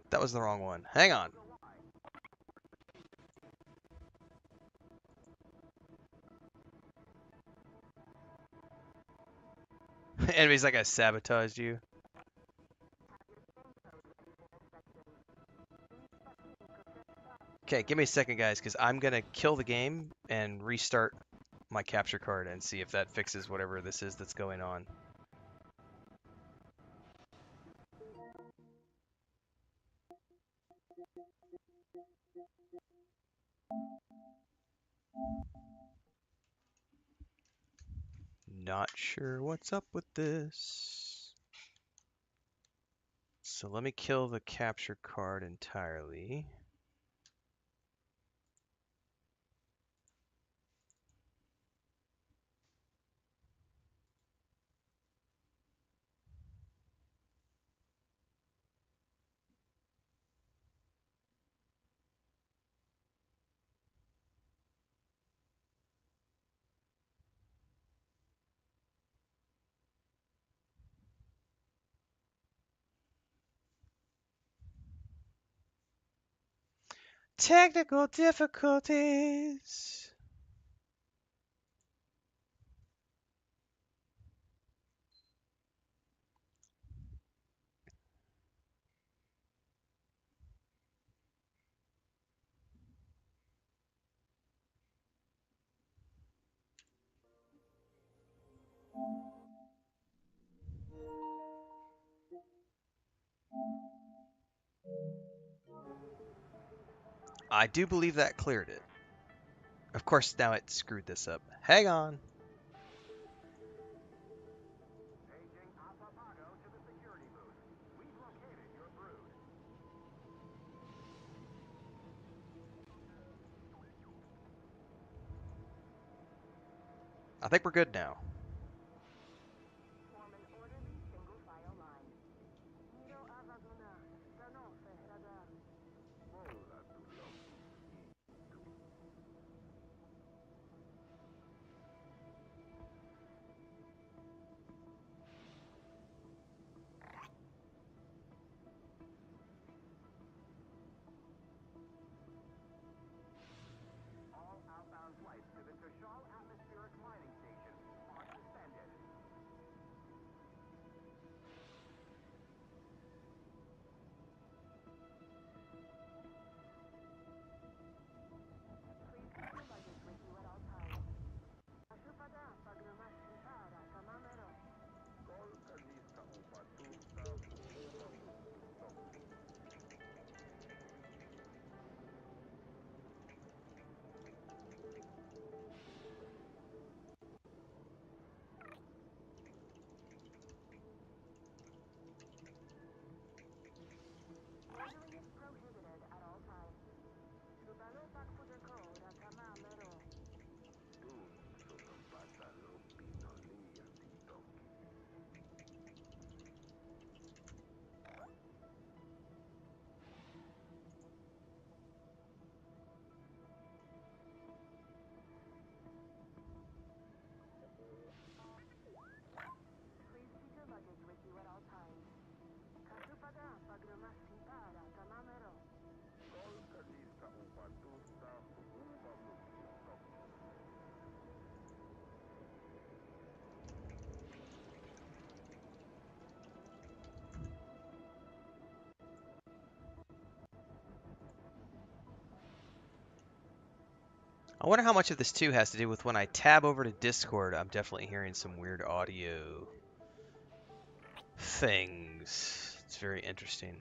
That was the wrong one. Hang on. Enemy's like, I sabotaged you. Okay, give me a second, guys, because I'm going to kill the game and restart my capture card and see if that fixes whatever this is that's going on. Not sure what's up with this. So let me kill the capture card entirely. Technical difficulties. I do believe that cleared it. Of course, now it screwed this up. Hang on. I think we're good now. I wonder how much of this too has to do with when I tab over to Discord, I'm definitely hearing some weird audio things. It's very interesting.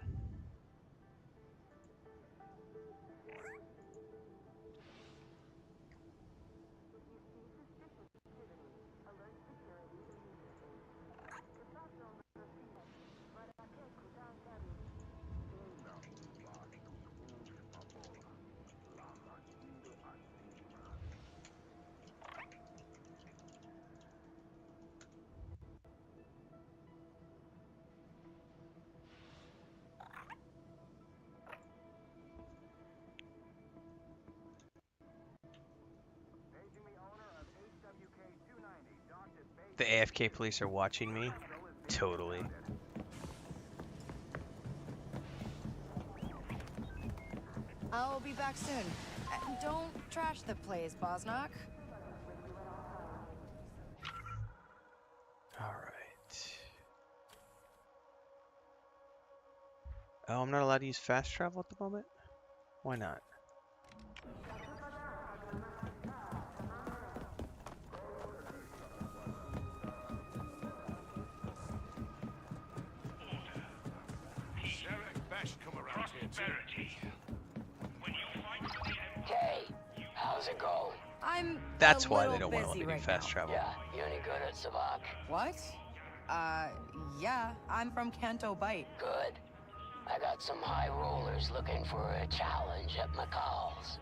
The AFK police are watching me? Totally. I'll be back soon. Don't trash the place, Bosnock. Alright. Oh, I'm not allowed to use fast travel at the moment? Why not? Hey, how's it going? I'm That's why they don't want to let me do fast travel. Yeah, you any good at Savak? What? Yeah, I'm from Canto Bite. Good. I got some high rollers looking for a challenge at McCall's.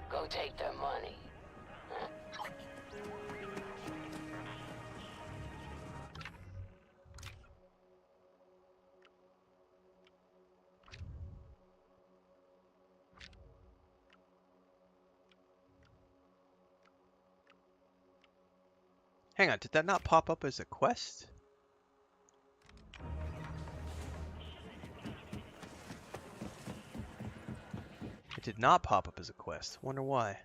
Go take their money. Hang on, did that not pop up as a quest? It did not pop up as a quest. Wonder why.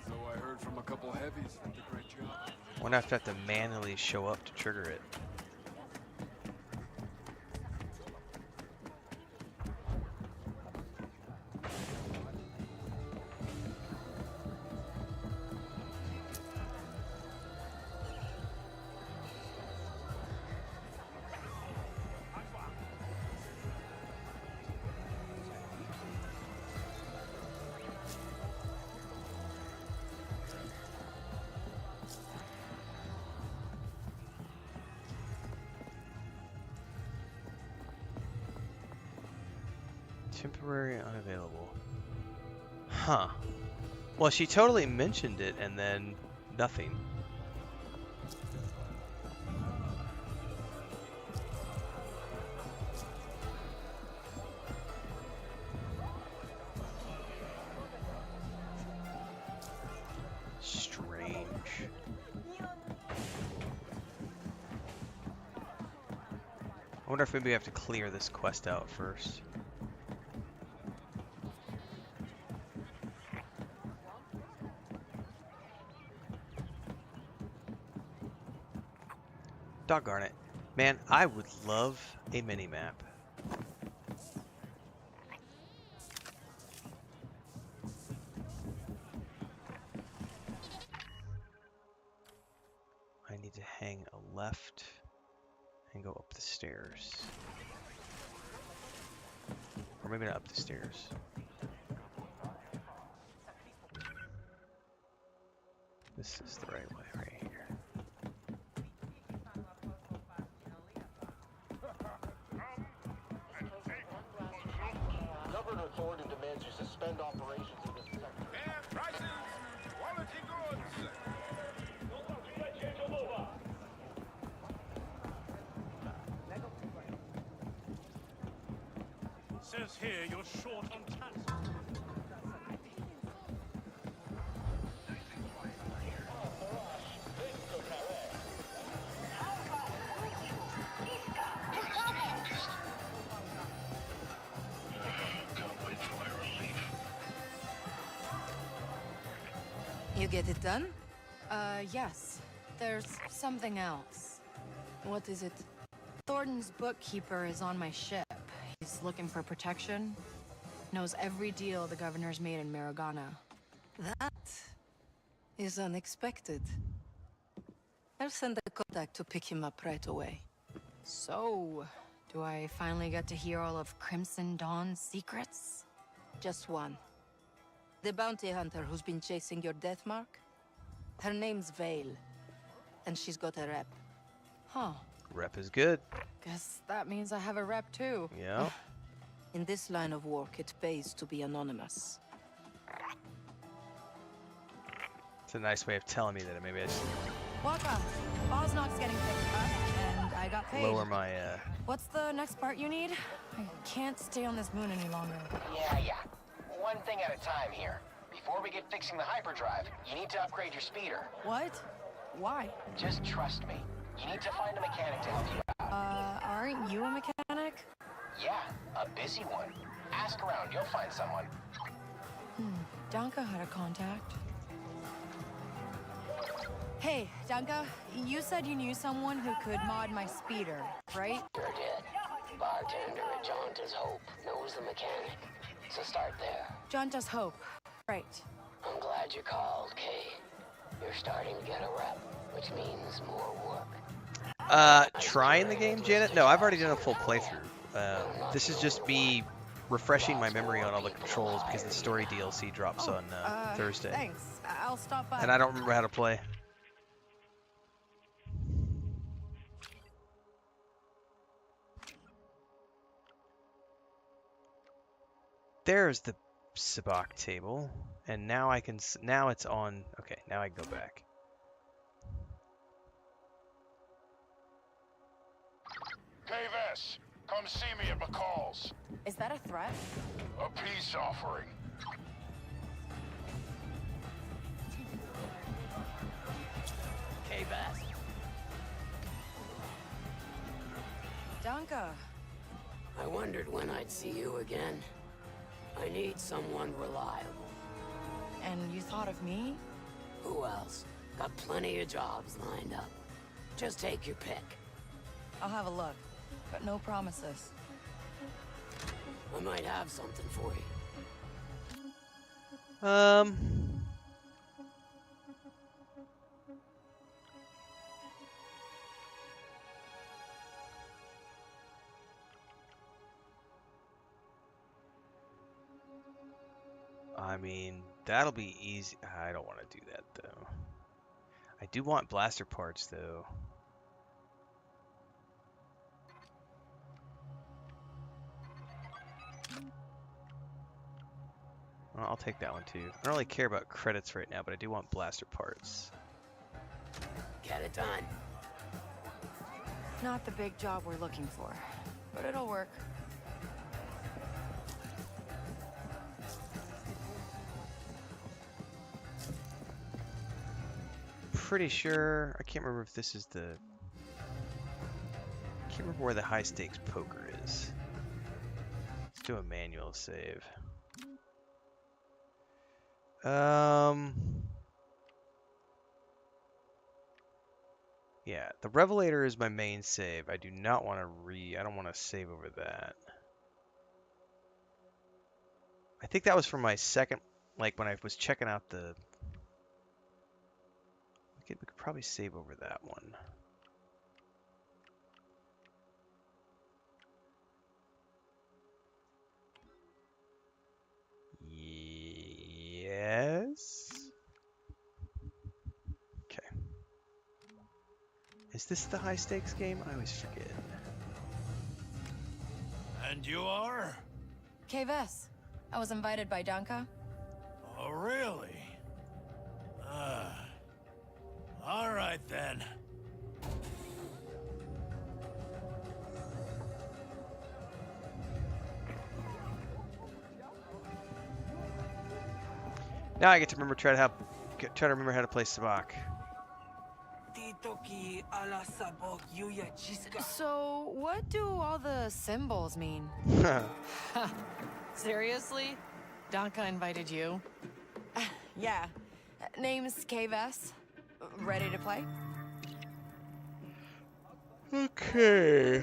So I heard from a couple heavies that did a great job. Wonder if I have to manually show up to trigger it. Temporary unavailable. Huh. Well, she totally mentioned it and then nothing. Strange. I wonder if maybe we have to clear this quest out first. Doggone it. Man, I would love a mini-map. I need to hang a left and go up the stairs. Or maybe not up the stairs. This is the right way, right here. Governor Thornton demands you suspend operations in this sector. Fair prices, quality goods. Says here you're short on tax. You get it done? Yes. There's something else. What is it? Thornton's bookkeeper is on my ship. He's looking for protection. Knows every deal the governor's made in Mirogana. That is unexpected. I'll send a contact to pick him up right away. So, do I finally get to hear all of Crimson Dawn's secrets? Just one. The bounty hunter who's been chasing your death mark? Her name's Vale, and she's got a rep. Huh. Rep is good. Guess that means I have a rep too. Yeah. In this line of work, it pays to be anonymous. It's a nice way of telling me that maybe I just Waka, Oznok's getting picked up, and I got paid. Lower my, What's the next part you need? I can't stay on this moon any longer. Yeah. One thing at a time here. Before we get fixing the hyperdrive, you need to upgrade your speeder. What? Why? Just trust me. You need to find a mechanic to help you out. Aren't you a mechanic? Yeah, a busy one. Ask around, you'll find someone. Danka had a contact. Hey, Danka, you said you knew someone who could mod my speeder, right? Sure did. Bartender at Jonta's Hope knows the mechanic. So start there. Jonta's Hope. Right. I'm glad you called, Kay. You're starting to get a rep, which means more work. Trying the game, Janet? No, I've already done a full playthrough. This is just me refreshing my memory on all the controls because the story DLC drops on Thursday. Thanks. I'll stop by. And I don't remember how to play. There's the sabacc table, and now I can. Now it's on. Okay, now I can go back. K-Vess, come see me at McCall's. Is that a threat? A peace offering. K-Bass. Danka. I wondered when I'd see you again. I need someone reliable. And you thought of me? Who else? Got plenty of jobs lined up. Just take your pick. I'll have a look, but no promises. I might have something for you. I mean, that'll be easy. I don't want to do that, though. I do want blaster parts, though. Well, I'll take that one, too. I don't really care about credits right now, but I do want blaster parts. Get it done. Not the big job we're looking for, but it'll work. Pretty sure, I can't remember if this is the, I can't remember where the high stakes poker is. Let's do a manual save. Yeah, the Revelator is my main save. I do not want to I don't want to save over that. I think that was for my second, like when I was checking out the, we could probably save over that one. Yes. Okay. Is this the high stakes game? I always forget. And you are? K-Vess. I was invited by Danka. Oh, really? All right then. Now I get to remember try to remember how to play sabacc. So, what do all the symbols mean? Seriously? Danka invited you? Yeah. Name's K-Vess. Ready to play? Okay.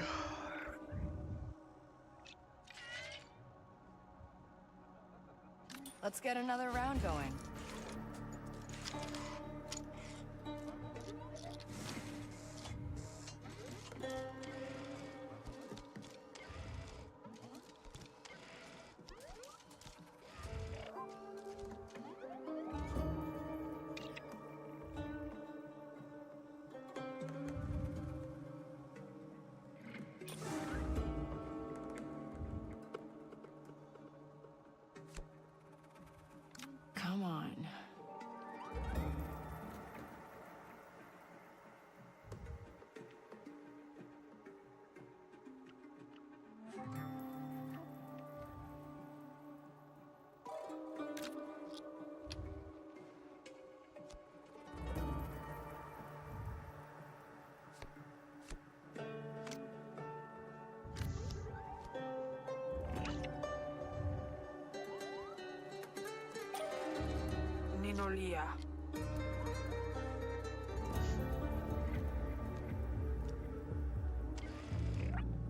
Let's get another round going. Come on.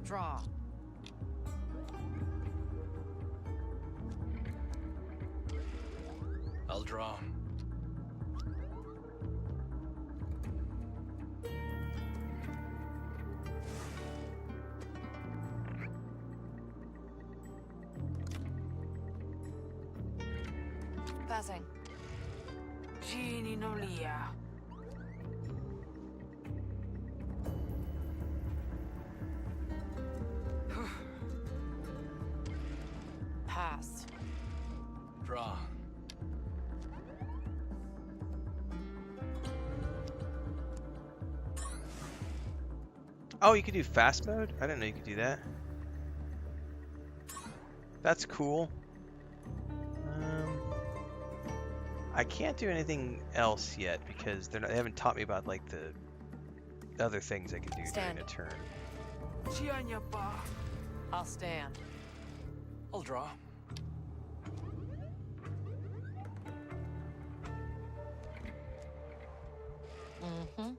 Draw. I'll draw. Passing. Genie Nolia. Pass. Draw. Oh, you can do fast mode? I didn't know you could do that. That's cool. I can't do anything else yet because they haven't taught me about like the other things I can do during a turn. I'll stand. I'll draw. Mm-hmm.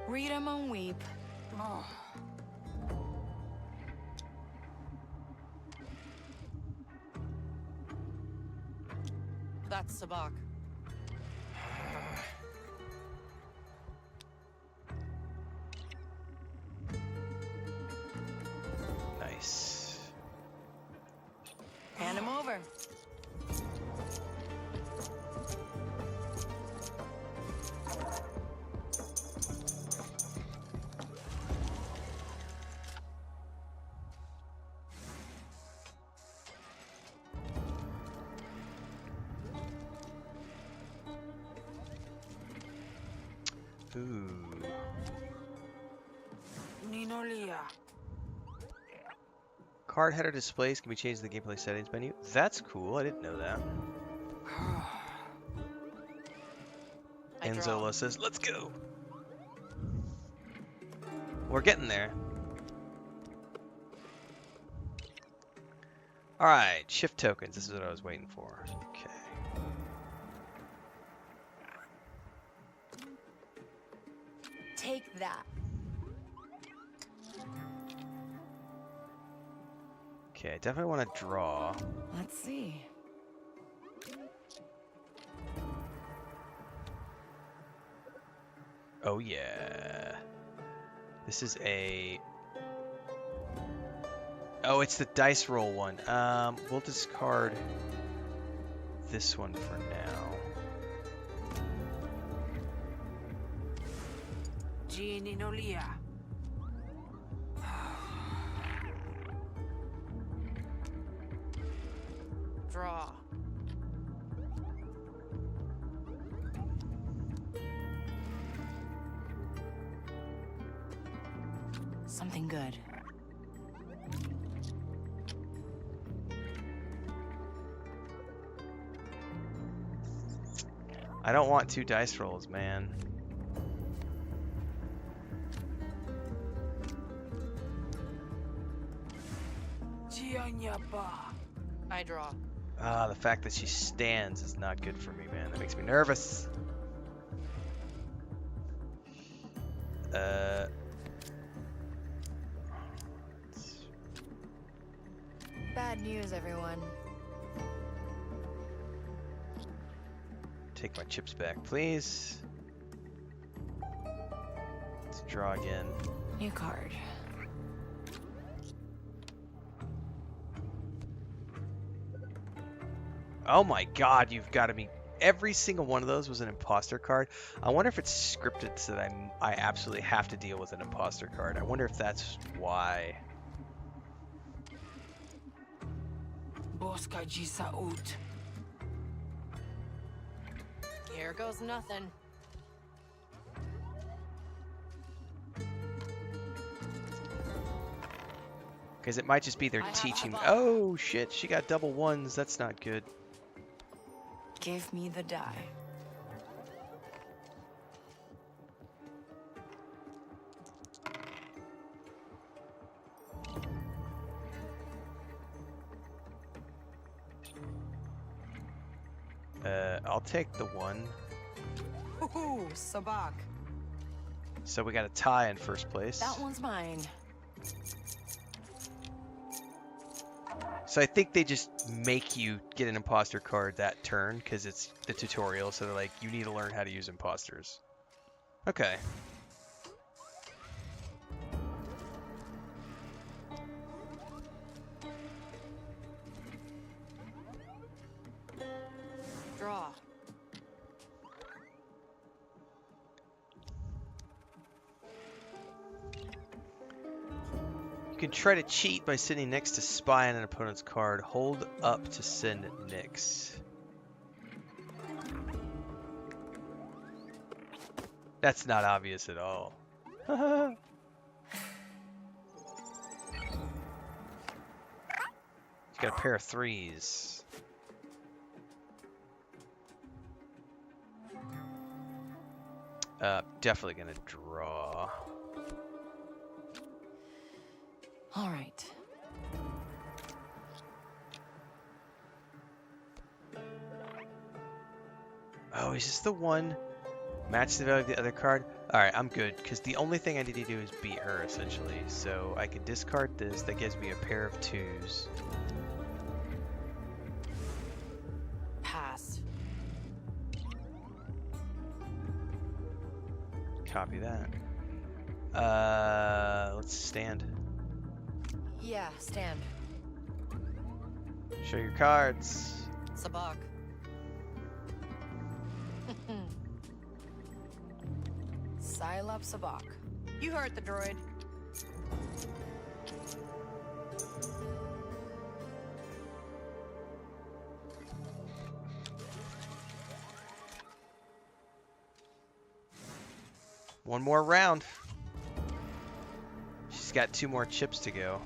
Read 'em and weep. Oh. That's Sabak. Nice. Hand him over. Ooh. Ninolia. Card header displays can be changed in the gameplay settings menu. That's cool. I didn't know that. Enzola says, "Let's go." We're getting there. All right, shift tokens. This is what I was waiting for. Okay. Take that. Okay, I definitely want to draw. Let's see. Oh yeah. This is a... Oh, it's the dice roll one. We'll discard this one for now. Genie Nolia. Draw. Something good. I don't want two dice rolls, man. I draw. Ah, the fact that she stands is not good for me, man. That makes me nervous. Bad news, everyone. Take my chips back, please. Let's draw again. New card. Oh my god, you've got to be... Every single one of those was an imposter card. I wonder if it's scripted so that I absolutely have to deal with an imposter card. I wonder if that's why. Here goes nothing. Because it might just be they're teaching... Oh shit, she got double ones. That's not good. Give me the die. I'll take the one. Ooh, Sabak. So we got a tie in first place. That one's mine. So I think they just make you get an imposter card that turn because it's the tutorial. So they're like, you need to learn how to use imposters. Okay. Draw. You can try to cheat by sitting next to spy on an opponent's card. Hold up to send Nix. That's not obvious at all. He's got a pair of threes. Definitely gonna draw. All right. Oh, is this the one? Match the value of the other card? Alright, I'm good, because the only thing I need to do is beat her, essentially. So I can discard this, that gives me a pair of twos. Pass. Copy that. Let's stand. Yeah, stand. Show your cards. Sabak. Silop Sabak. You heard the droid. One more round. She's got 2 more chips to go.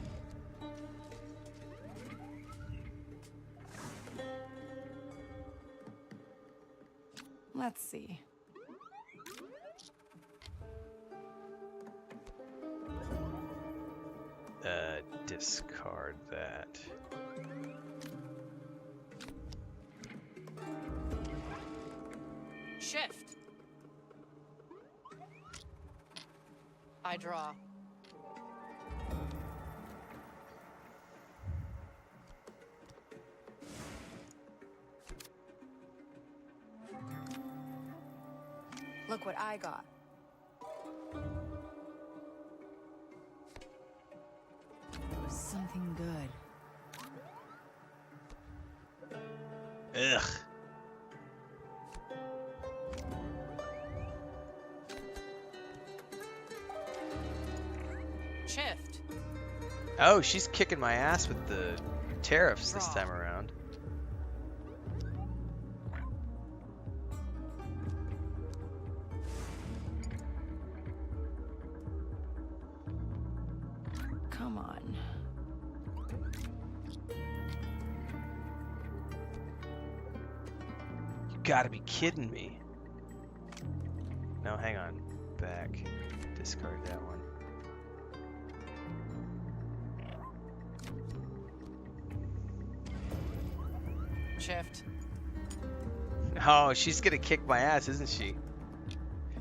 Let's see. Discard that. Shift. I draw. Look what I got. Something good. Ugh. Shift. Oh, she's kicking my ass with the tariffs this time around. Come on. You gotta be kidding me. No, hang on. Back. Discard that one. Shift. Oh, she's gonna kick my ass, isn't she?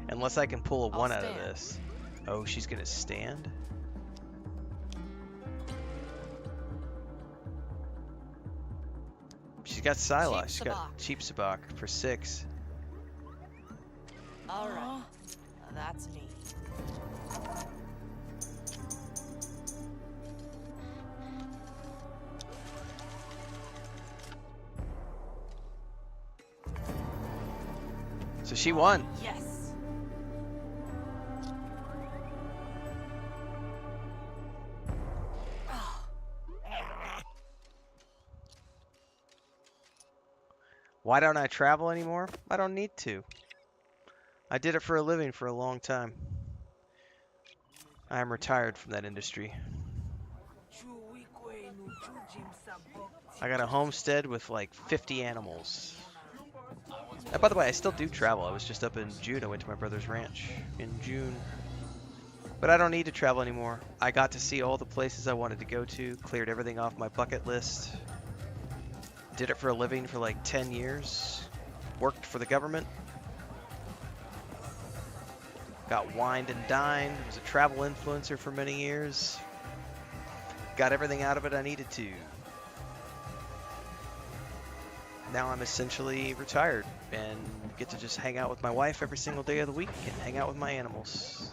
Unless I can pull a 1 out of this. Oh, she's gonna stand? She's got Silas. She's got Cheap Sabak for 6. All right. That's me. So she won. Yes. Why don't I travel anymore? I don't need to. I did it for a living for a long time. I am retired from that industry. I got a homestead with like 50 animals. By the way, I still do travel. I was just up in June. I went to my brother's ranch in June. But I don't need to travel anymore. I got to see all the places I wanted to go to, cleared everything off my bucket list. Did it for a living for like 10 years. worked for the government. Got wined and dined. Was a travel influencer for many years. Got everything out of it I needed to. Now I'm essentially retired and get to just hang out with my wife every single day of the week and hang out with my animals.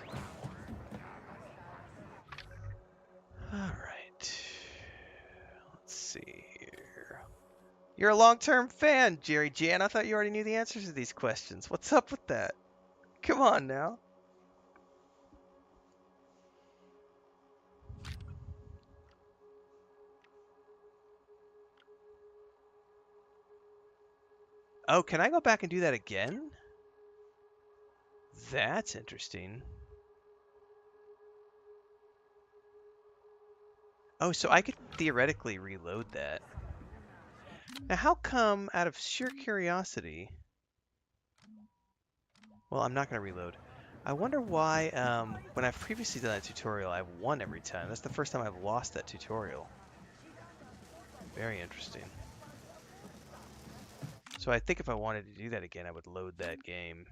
Alright. Let's see here. You're a long-term fan, Jerry Jan. I thought you already knew the answers to these questions. What's up with that? Come on now. Oh, can I go back and do that again? That's interesting. Oh, so I could theoretically reload that. Now, how come, out of sheer curiosity... Well, I'm not going to reload. I wonder why, when I've previously done that tutorial, I've won every time. That's the first time I've lost that tutorial. Very interesting. So I think if I wanted to do that again, I would load that game.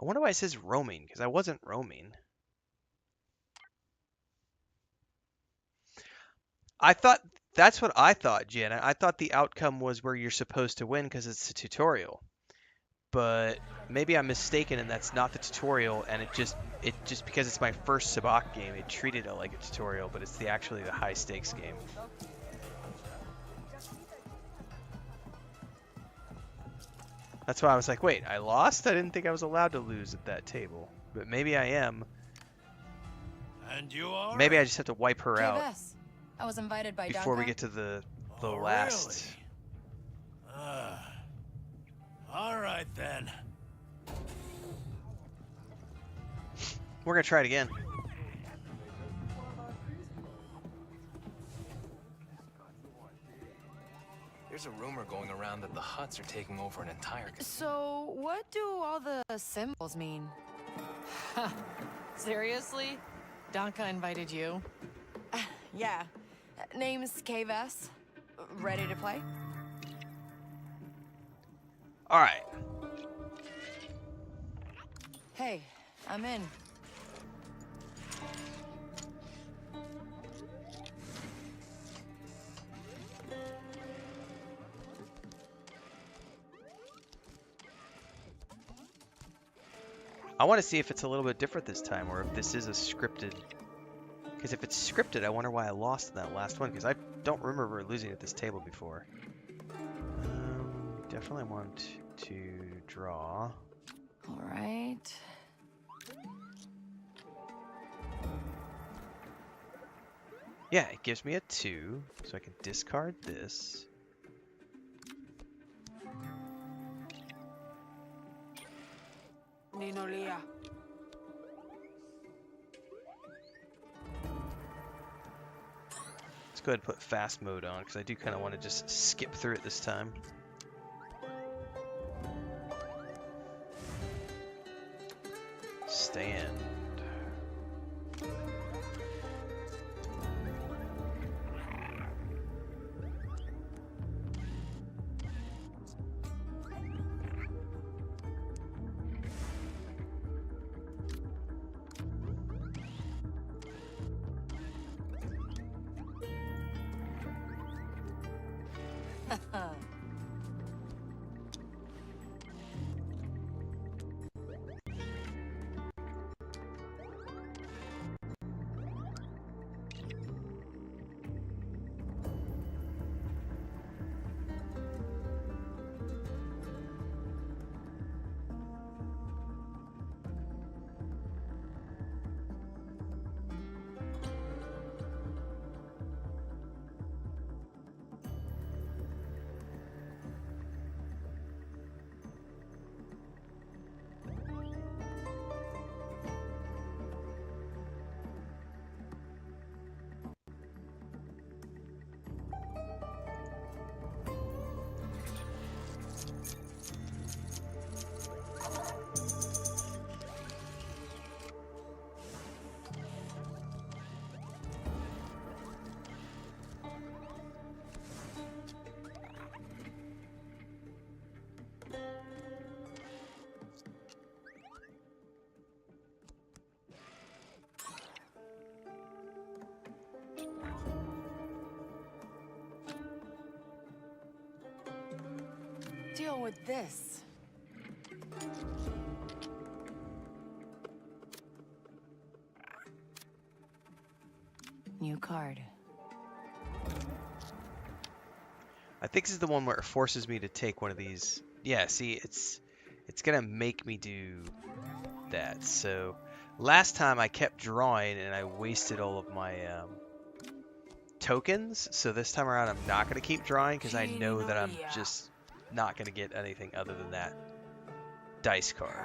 I wonder why it says roaming, because I wasn't roaming. I thought, that's what I thought, Jenna. I thought the outcome was where you're supposed to win because it's a tutorial. But maybe I'm mistaken and that's not the tutorial, and it just because it's my first Sabak game, it treated it like a tutorial, but it's actually the high stakes game. That's why I was like, wait, I lost? I didn't think I was allowed to lose at that table. But maybe I am. And you are? Maybe I just have to wipe her out I was invited by before we Duncan. get to the last. Really? All right then. We're gonna try it again. There's a rumor going around that the Hutts are taking over an entire... So, what do all the symbols mean? Seriously? Donka invited you? Yeah. Name's Kves. Ready to play? All right. Hey, I'm in. I want to see if it's a little bit different this time, or if this is a scripted. Because if it's scripted, I wonder why I lost in that last one, because I don't remember losing at this table before. Definitely want to draw. All right. Yeah, it gives me a 2, so I can discard this. Ninolia. Let's go ahead and put fast mode on, because I do kind of want to just skip through it this time. Stand. deal with this? New card. I think this is the one where it forces me to take one of these. Yeah, see, it's gonna make me do that. So last time I kept drawing and I wasted all of my tokens. So this time around I'm not gonna keep drawing because I know that I'm just not gonna get anything other than that dice card.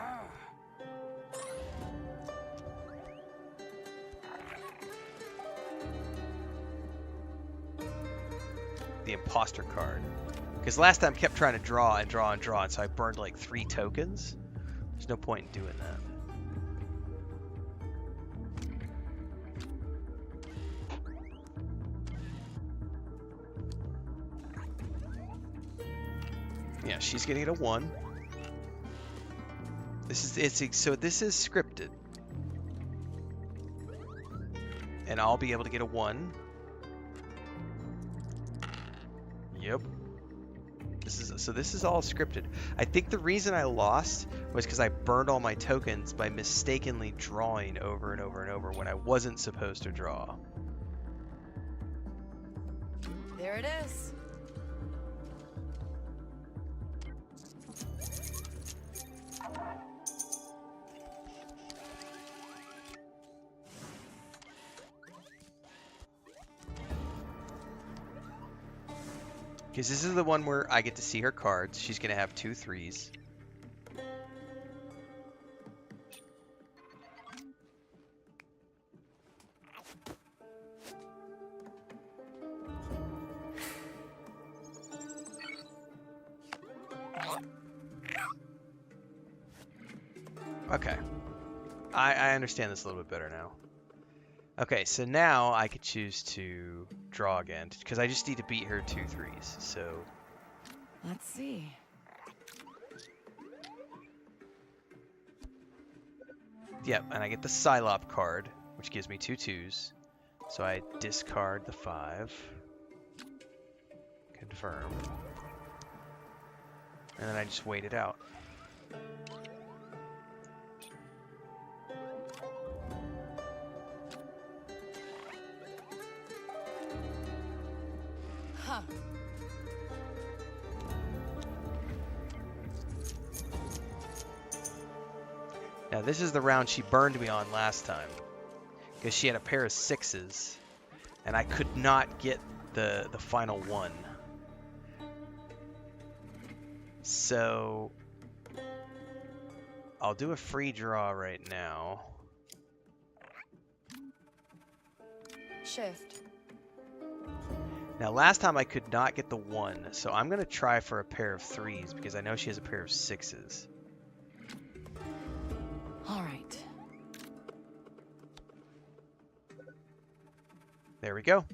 The imposter card. Because last time I kept trying to draw and draw and draw, and so I burned like 3 tokens. There's no point in doing that. Yeah, she's gonna get a 1. This is so this is scripted. And I'll be able to get a 1. Yep. This is all scripted. I think the reason I lost was because I burned all my tokens by mistakenly drawing over and over and over when I wasn't supposed to draw. There it is. Because this is the one where I get to see her cards. She's going to have 2 3s. Okay. I understand this a little bit better now. Okay, so now I could choose to draw again, because I just need to beat her 2 3s, so... Let's see. Yep, and I get the Psylop card, which gives me 2 2s. So I discard the 5. Confirm. And then I just wait it out. Huh. Now this is the round she burned me on last time, because she had a pair of 6s, and I could not get the final 1. So I'll do a free draw right now. Shift. Now last time I could not get the 1, so I'm going to try for a pair of 3s because I know she has a pair of 6s. All right. There we go.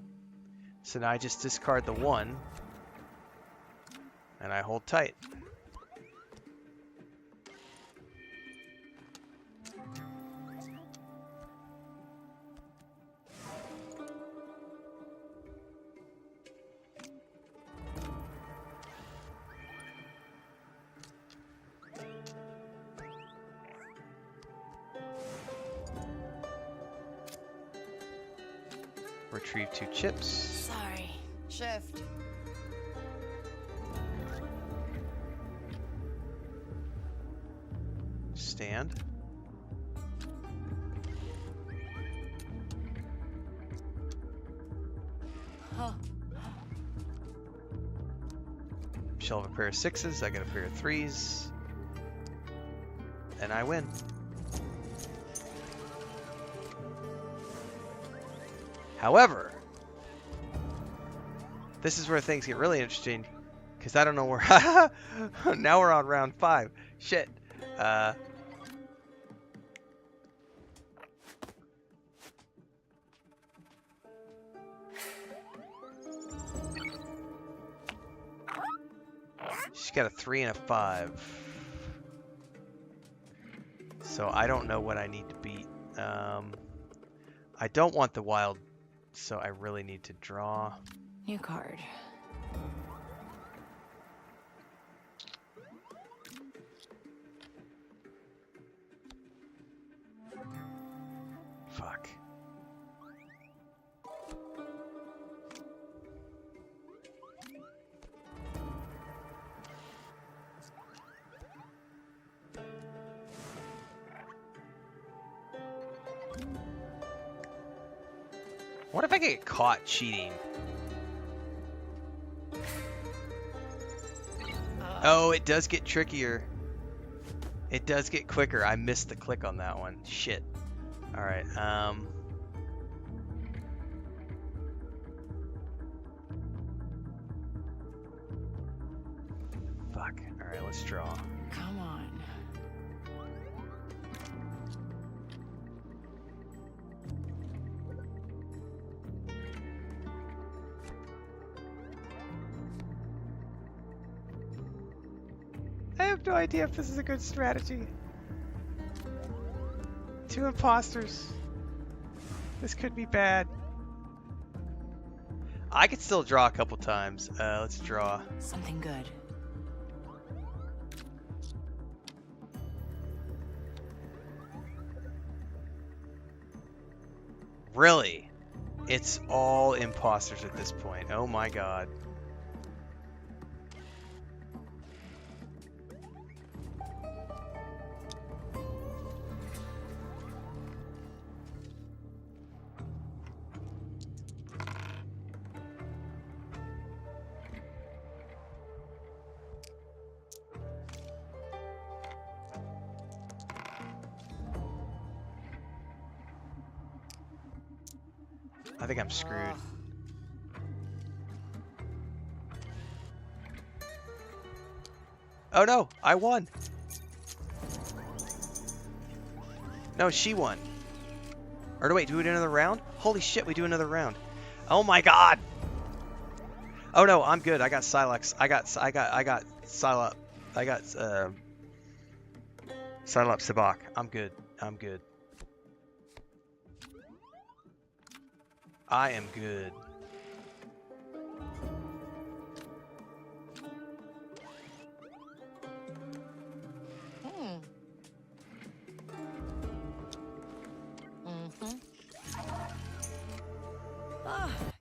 So now I just discard the 1 and I hold tight. Retrieve 2 chips. Sorry. Shift. Stand. Huh. She'll have a pair of 6s, I get a pair of 3s, and I win. However, this is where things get really interesting, because I don't know where... Now we're on round 5. Shit. She's got a 3 and a 5. So I don't know what I need to beat. I don't want the wild... So I really need to draw. New card. What if I get caught cheating? Oh, it does get trickier. It does get quicker. I missed the click on that one. Shit. All right. Fuck. All right, let's draw. Come on. I have no idea if this is a good strategy. 2 imposters. This could be bad. I could still draw a couple times. Let's draw. Something good. Really? It's all imposters at this point. Oh my god. I think I'm screwed. Oh no, I won. No, she won. Or no, wait, do we do another round? Holy shit, we do another round. Oh my god. Oh no, I'm good. I got Silex. I got Silop. I got Silop Sabak. I'm good. I'm good. I am good.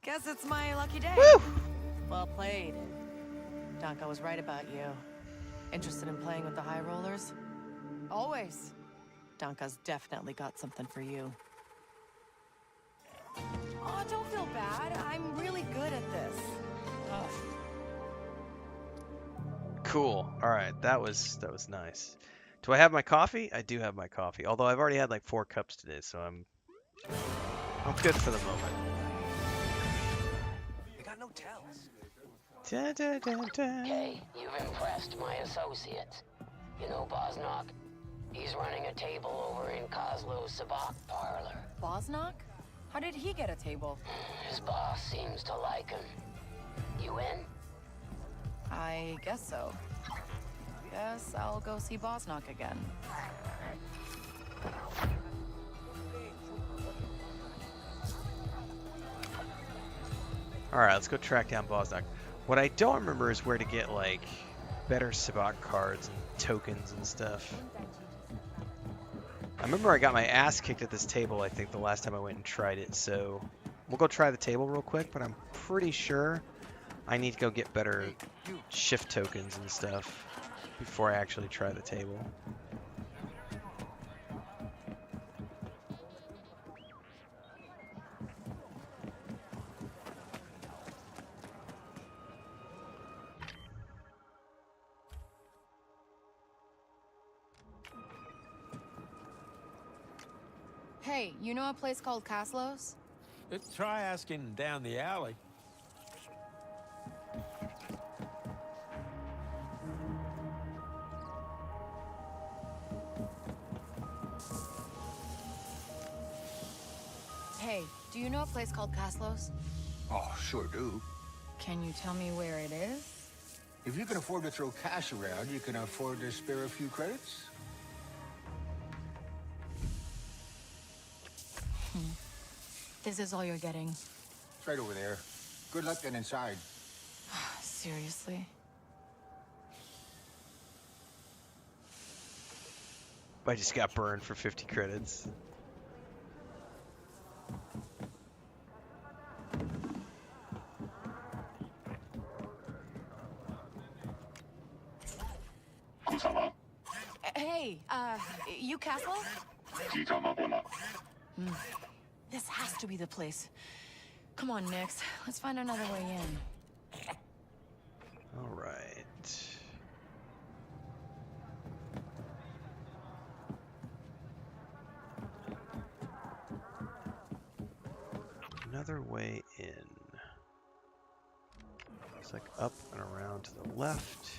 Guess it's my lucky day. Woo! Well played. Donka was right about you. Interested in playing with the high rollers? Always. Donka's definitely got something for you. Oh, don't feel bad. I'm really good at this. Cool. All right, that was nice. Do I have my coffee? I do have my coffee. Although I've already had like 4 cups today, so I'm good for the moment. They got no tells. Dun, dun, dun, dun. Hey, you've impressed my associates. You know Bosnock? He's running a table over in Kozlo's Sabak parlor. Bosnock? How did he get a table? His boss seems to like him. You in? I guess so. Guess I'll go see Bosnock again. All right, let's go track down Bosnock. What I don't remember is where to get like better Sabak cards and tokens and stuff. I remember I got my ass kicked at this table, I think, the last time I went and tried it, so we'll go try the table real quick, but I'm pretty sure I need to go get better shift tokens and stuff before I actually try the table. Hey, you know a place called Kozlo's? Try asking down the alley. Hey, do you know a place called Kozlo's? Oh, sure do. Can you tell me where it is? If you can afford to throw cash around, you can afford to spare a few credits. This is all you're getting. It's right over there. Good luck getting inside. Seriously? I just got burned for 50 credits. Hey, you Castle? This has to be the place. Come on, Nix. Let's find another way in. All right. Another way in. It's like up and around to the left.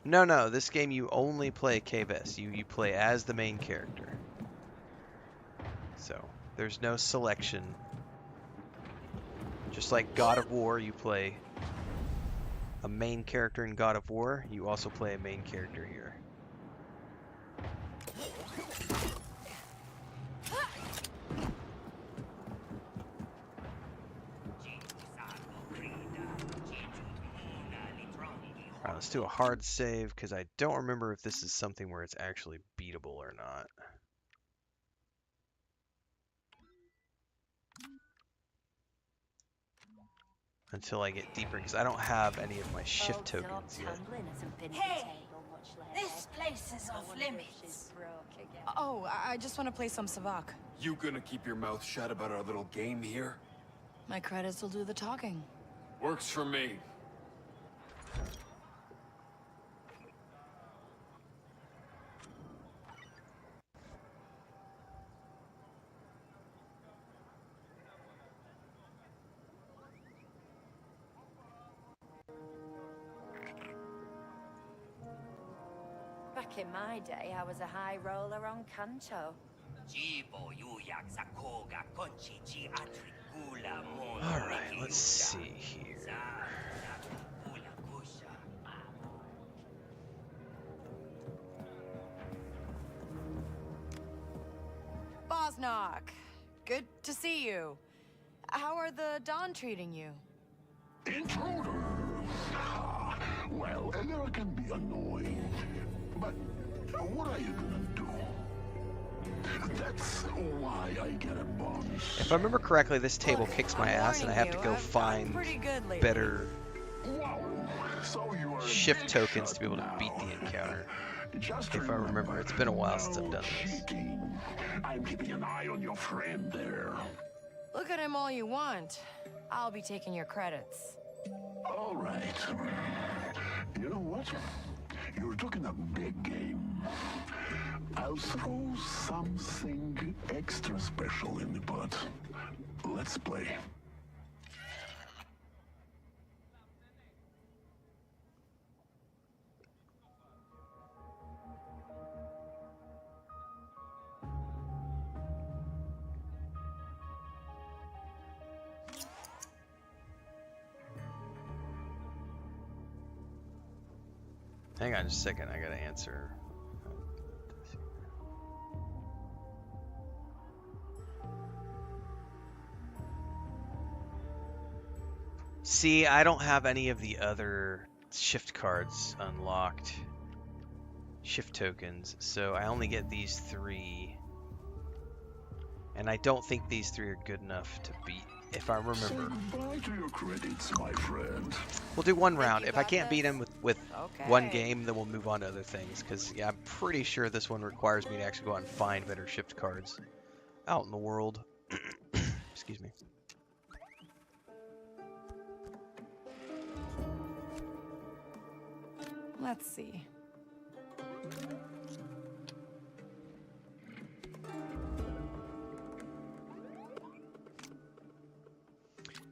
No, this game you only play K-Best. You play as the main character. So, there's no selection. Just like God of War, you play a main character in God of War, you also play a main character here. Alright, let's do a hard save, because I don't remember if this is something where it's actually beatable or not. Until I get deeper, because I don't have any of my shift tokens yet. Hey! This place is off limits. Oh, I just want to play some Savak. You gonna keep your mouth shut about our little game here? My credits will do the talking. Works for me. Back in my day, I was a high roller on Kanto. Alright, let's see here. Bosnock, good to see you. How are the Dawn treating you? Intruders! Well, they can be annoying. But what are you gonna do? That's why I get a bonus. If I remember correctly, this table kicks my ass and I have to go find better shift tokens to be able to beat the encounter. If I remember, it's been a while since I've done this. I'm keeping an eye on your friend there. Look at him all you want. I'll be taking your credits. All right. You know what? You're talking a big game. I'll throw something extra special in the pot. Let's play. Hang on just a second, I gotta answer. See, I don't have any of the other shift cards unlocked. Shift tokens, so I only get these 3. And I don't think these 3 are good enough to beat, if I remember. Say goodbye to your credits, my friend. We'll do one round. If I can't beat him with one game, then we'll move on to other things. Because, yeah, I'm pretty sure this one requires me to actually go out and find better shift cards out in the world. Excuse me. Let's see.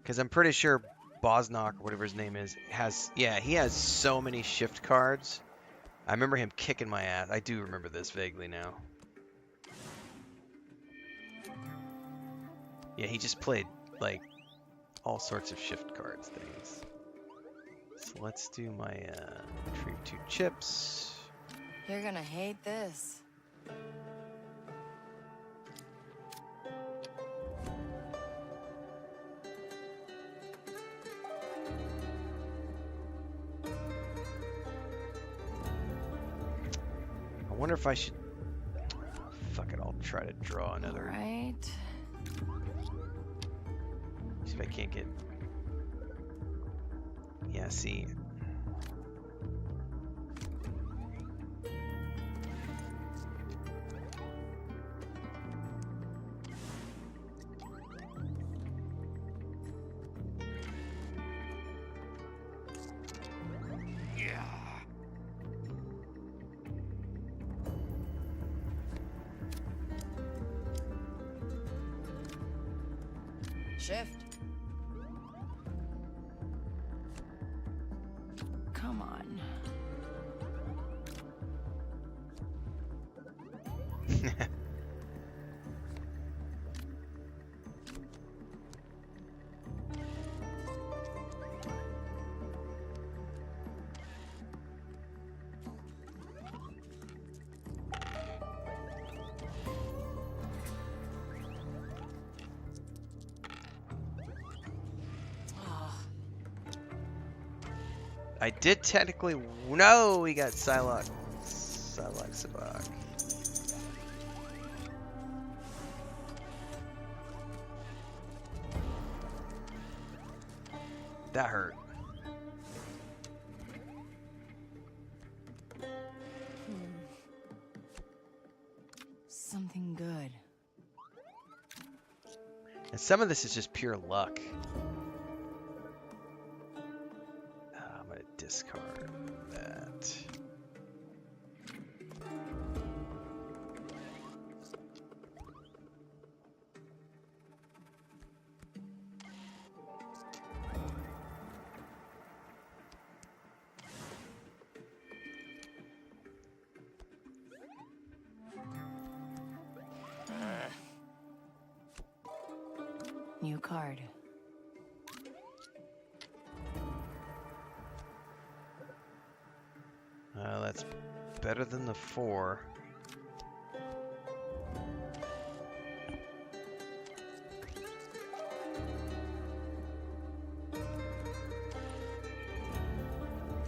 Because I'm pretty sure Bosnock, or whatever his name is, he has so many shift cards. I remember him kicking my ass. I do remember this vaguely now. Yeah, he just played, like, all sorts of shift cards things. So let's do my, retrieve 2 chips. You're gonna hate this. wonder if I should... Fuck it, I'll try to draw another... Right. See if I can't get... Yeah, see... Shift. Come on. I did technically... No, we got Psylocke. Psylocke Sabak. That hurt. Something good. And some of this is just pure luck. I'm gonna discard that. New card. That's better than the 4.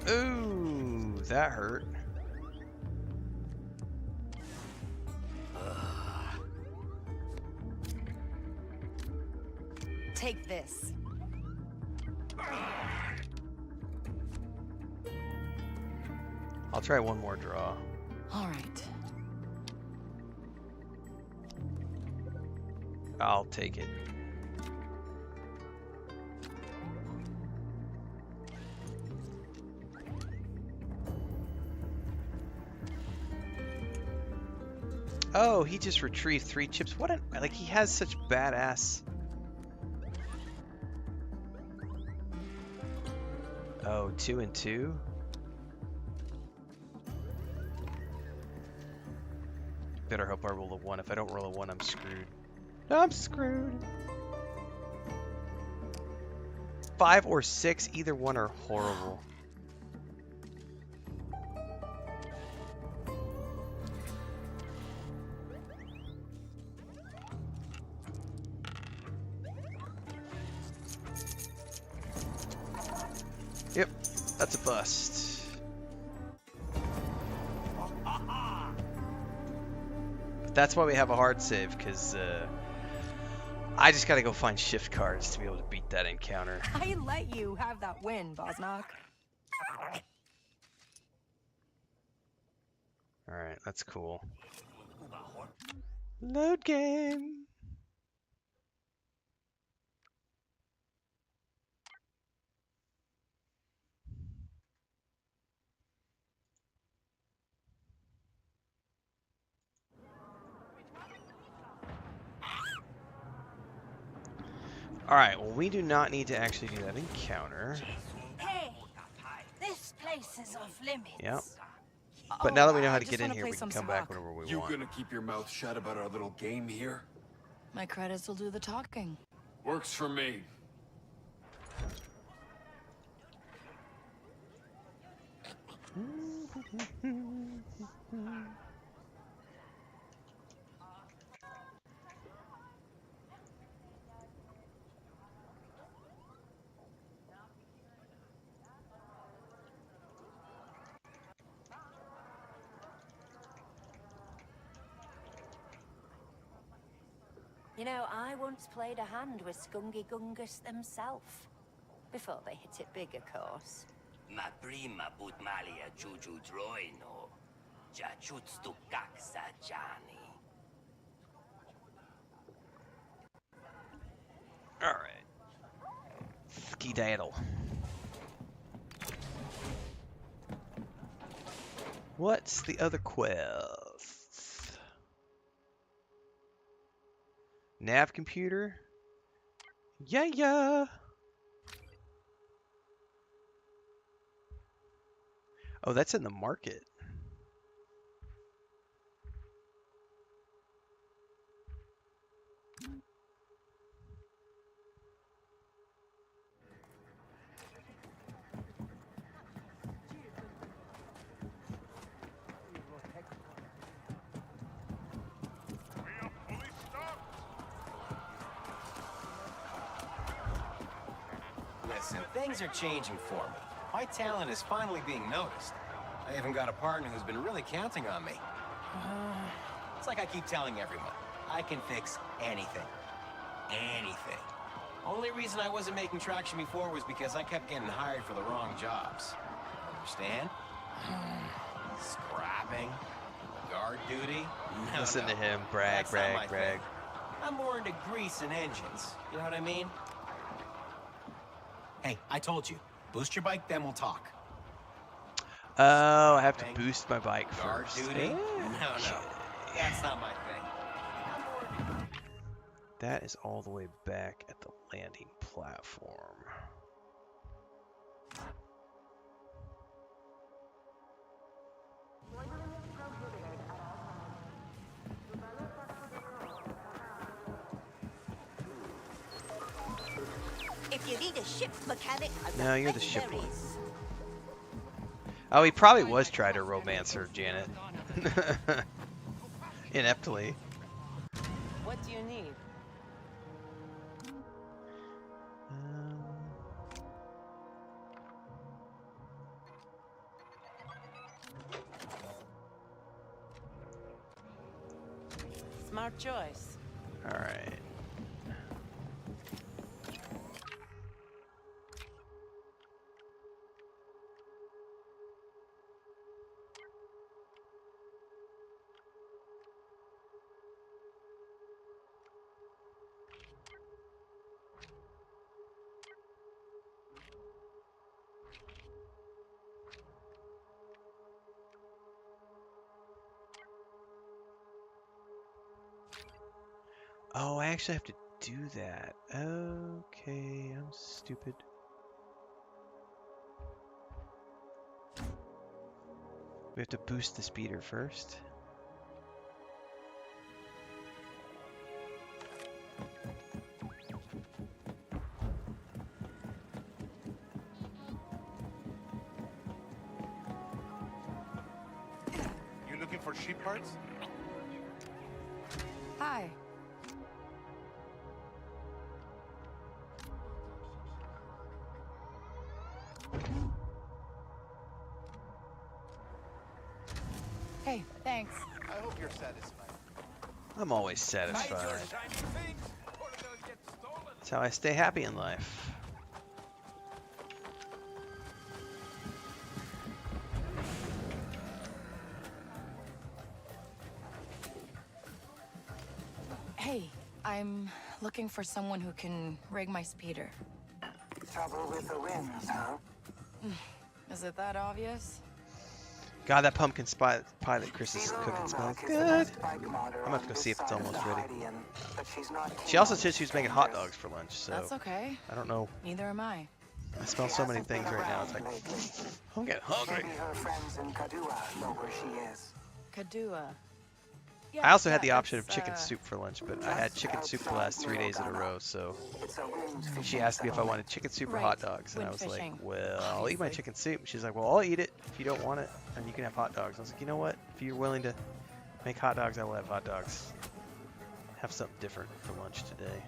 Ooh, that hurt. Take this. I'll try one more draw. All right. I'll take it. Oh, he just retrieved 3 chips. What a... Like, he has such badass... Oh, 2 and 2? Better hope I roll a 1. If I don't roll a 1, I'm screwed. I'm screwed. 5 or 6, either one are horrible. Yep, that's a bust. But that's why we have a hard save, because I just gotta go find shift cards to be able to beat that encounter. I let you have that win, Bosnock. Alright, that's cool. Load game! Alright, well, we do not need to actually do that encounter. Hey, this place is off limits. Yep. But now that we know how to I get just in wanna here, play we can some come back Sabacc. whenever we You want. gonna keep your mouth shut about our little game here? My credits will do the talking. Works for me. You know, I once played a hand with Skungy Gungus themselves. Before they hit it big, of course. Ma prima put malia juju droino. Jachut stukak sajani. Alright. Skedaddle. What's the other quests? Nav computer? Yeah. Oh, that's in the market. Listen, things are changing for me. My talent is finally being noticed. I even got a partner who's been really counting on me. It's like I keep telling everyone, I can fix anything. Anything. Only reason I wasn't making traction before was because I kept getting hired for the wrong jobs. Understand? Scrapping, guard duty. No, Listen to him That's not my brag. thing. I'm more into grease and engines. You know what I mean? Hey, I told you. Boost your bike, then we'll talk. Oh, I have to boost my bike Guard first. duty? No. That's not my thing. That is all the way back at the landing platform. If you need a ship mechanic, I've No, got you're the ship one. legendaries. Oh, he probably was trying to romance her, Janet. Ineptly. What do you need? Smart choice. All right. Oh, I actually have to do that. Okay, I'm stupid. We have to boost the speeder first. You looking for sheep parts? Hi. Hey, thanks. I hope you're satisfied. I'm always satisfied. That's how I stay happy in life. Hey, I'm looking for someone who can rig my speeder. Trouble with the winds, huh? Is it that obvious? God, that pumpkin pilot Chris is cooking smells good. I'm gonna have to go see if it's almost ready. She also said she was making hot dogs for lunch, so That's okay. I don't know. Neither am I. I smell so many things right now. It's like I'm getting hungry. Maybe her friends in Kadua know where she is. Kadua. I also had the option of chicken soup for lunch, but I had chicken soup the last 3 days in a row, so she asked me if I wanted chicken soup or hot dogs, and I was like, well, I'll eat my chicken soup. And she's like, well, I'll eat it if you don't want it, and you can have hot dogs. I was like, you know what? If you're willing to make hot dogs, I will have hot dogs. Have something different for lunch today.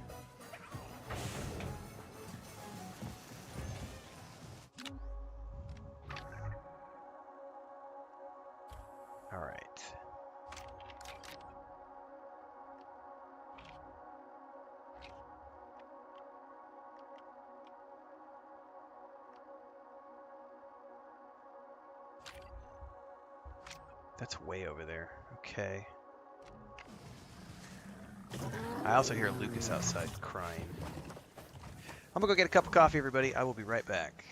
All right. That's way over there. Okay. I also hear Lucas outside crying. I'm gonna go get a cup of coffee, everybody. I will be right back.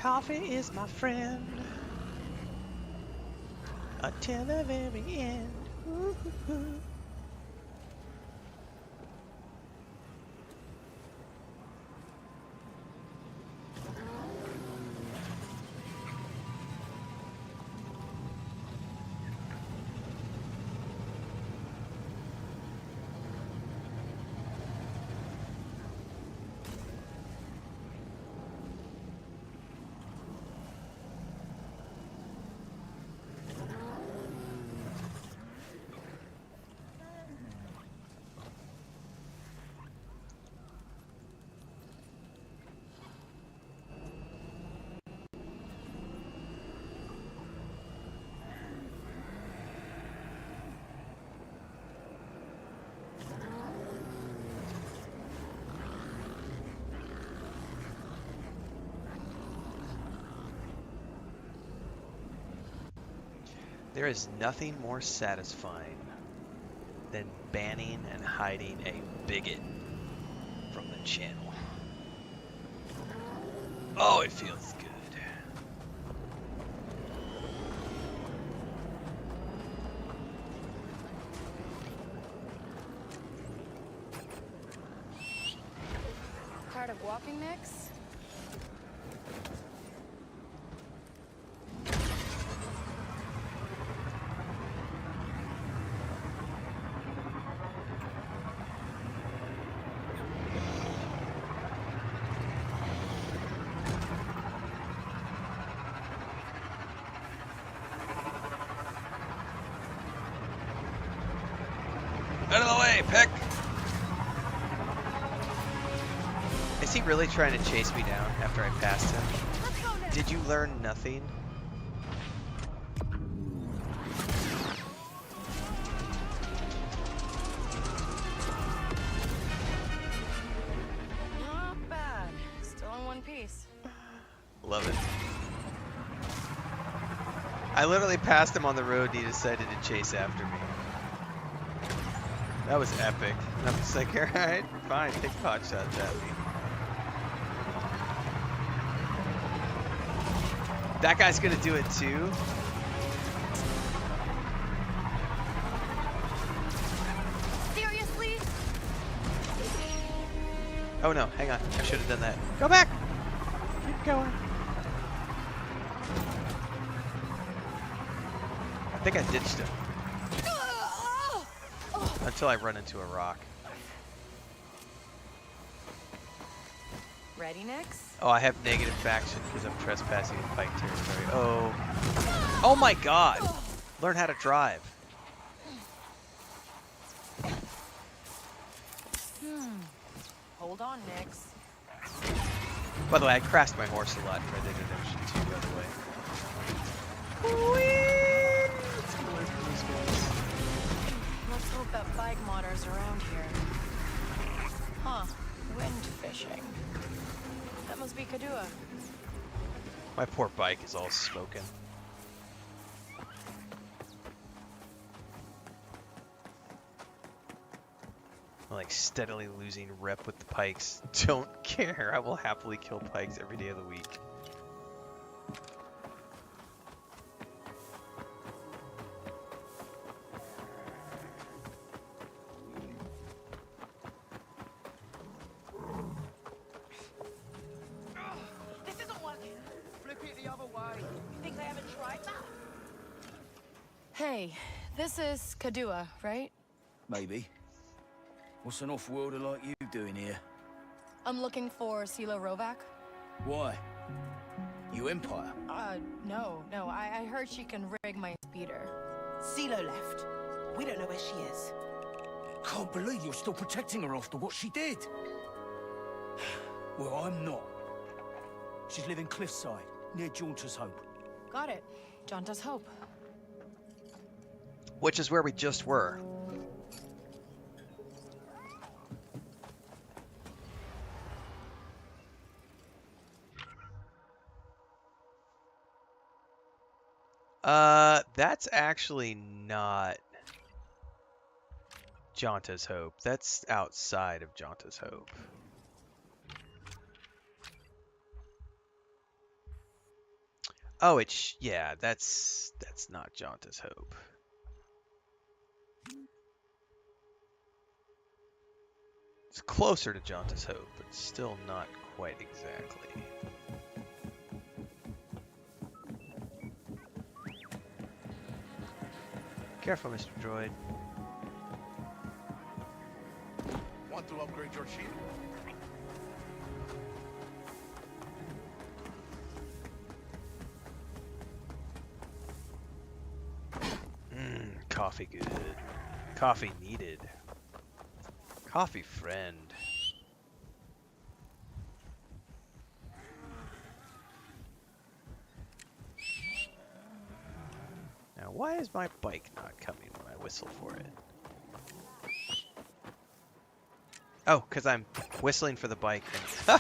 Coffee is my friend until the very end. Ooh. There is nothing more satisfying than banning and hiding a bigot from the channel. Oh, it feels good. Tired of walking next? Out of the way, Peck! Is he really trying to chase me down after I passed him? Did you learn nothing? Not bad. Still in one piece. Love it. I literally passed him on the road and he decided to chase after me. That was epic. And I'm just like, alright, fine, take pot shots at me. That guy's gonna do it too. Seriously? Oh no, hang on. I should have done that. Go back! Keep going. I think I ditched him. Until I run into a rock. Ready next? Oh, I have negative faction because I'm trespassing in Pike territory. Oh. Oh my god! Learn how to drive. Hold on, Nix. By the way, I crashed my horse a lot for Red Dead Redemption 2, by the way. Let's hope that bike modder's around here. Huh. Wind fishing. That must be Kadua. My poor bike is all smoking. I'm like steadily losing rep with the pikes. Don't care. I will happily kill pikes every day of the week. This isn't working. Flip it the other way. You think they haven't tried that? Hey, this is Kadua, right? Maybe. What's an off-worlder like you doing here? I'm looking for Sila Rovak. Why? You Empire? No. I heard she can rig my speeder. CeeLo left. We don't know where she is. Can't believe you're still protecting her after what she did. Well, I'm not. She's living cliffside, near Jaunter's Hope. Got it. Janta's Hope. Which is where we just were. That's actually not Janta's Hope. That's outside of Janta's Hope. Oh, yeah, that's not Janta's Hope. It's closer to Janta's Hope, but still not quite exactly. Careful, Mr. Droid. Want to upgrade your shield? Coffee good. Coffee needed. Coffee friend. Now, why is my bike not coming when I whistle for it? Oh, because I'm whistling for the bike. And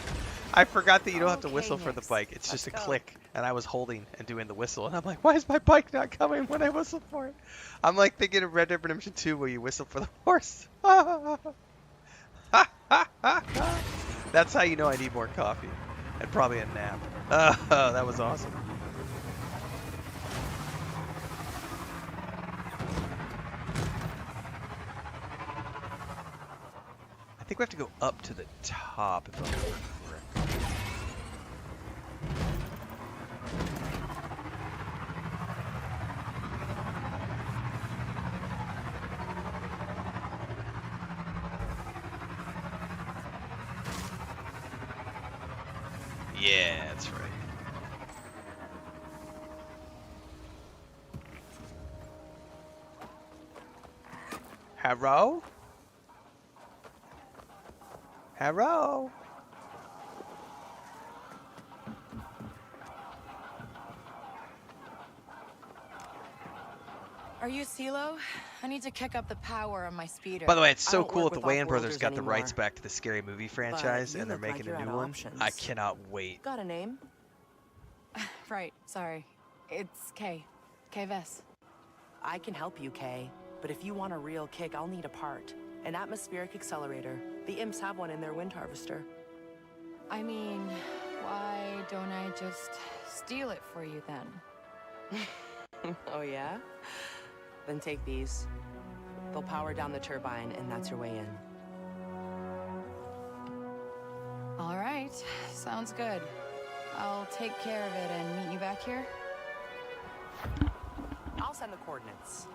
I forgot that you don't have to whistle Okay, for the Nix, bike. It's just a let's go. click, and I was holding and doing the whistle, and I'm like, why is my bike not coming when I whistle for it? I'm like thinking of Red Dead Redemption 2 where you whistle for the horse. That's how you know I need more coffee, and probably a nap. Oh, that was awesome. I think we have to go up to the top if I remember correctly. Yeah, that's right. Hello? Hello? Are you CeeLo? I need to kick up the power on my speeder. By the way, it's I so don't cool work that the with Wayans brothers off-worlders got the anymore. rights back to the Scary Movie franchise, you and they're look like making you're a out new of one. options. I cannot wait. Got a name? Right, sorry. It's Kay. Kay Vess. I can help you, Kay. But if you want a real kick, I'll need a part. An atmospheric accelerator. The imps have one in their wind harvester. I mean, why don't I just steal it for you then? Oh, yeah? Then take these. They'll power down the turbine, and that's your way in. All right, sounds good. I'll take care of it and meet you back here. I'll send the coordinates.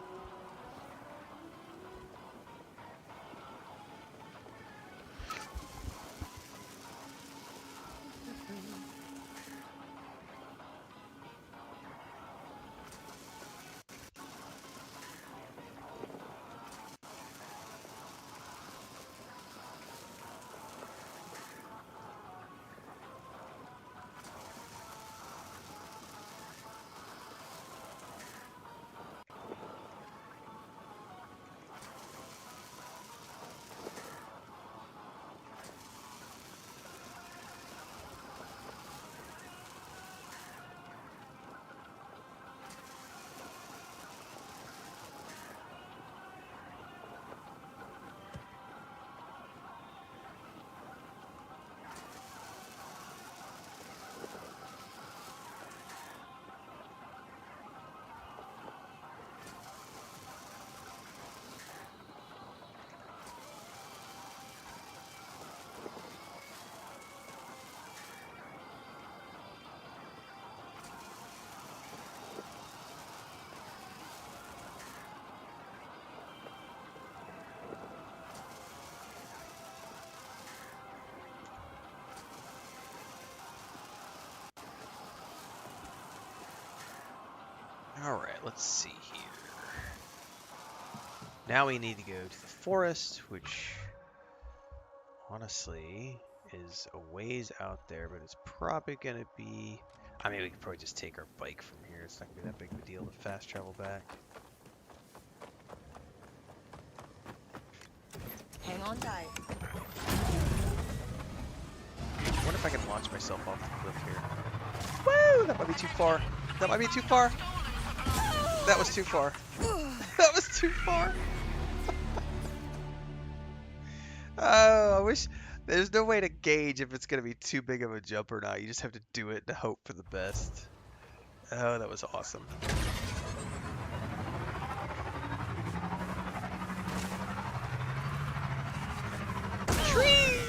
Alright, let's see here. Now we need to go to the forest, which honestly is a ways out there, but it's probably going to be... I mean, we could probably just take our bike from here. It's not going to be that big of a deal to fast travel back. Hang on tight. I wonder if I can launch myself off the cliff here. Woo! That might be too far. That might be too far. That was too far. That was too far. Oh, I wish... There's no way to gauge if it's going to be too big of a jump or not. You just have to do it and hope for the best. Oh, that was awesome. Tree!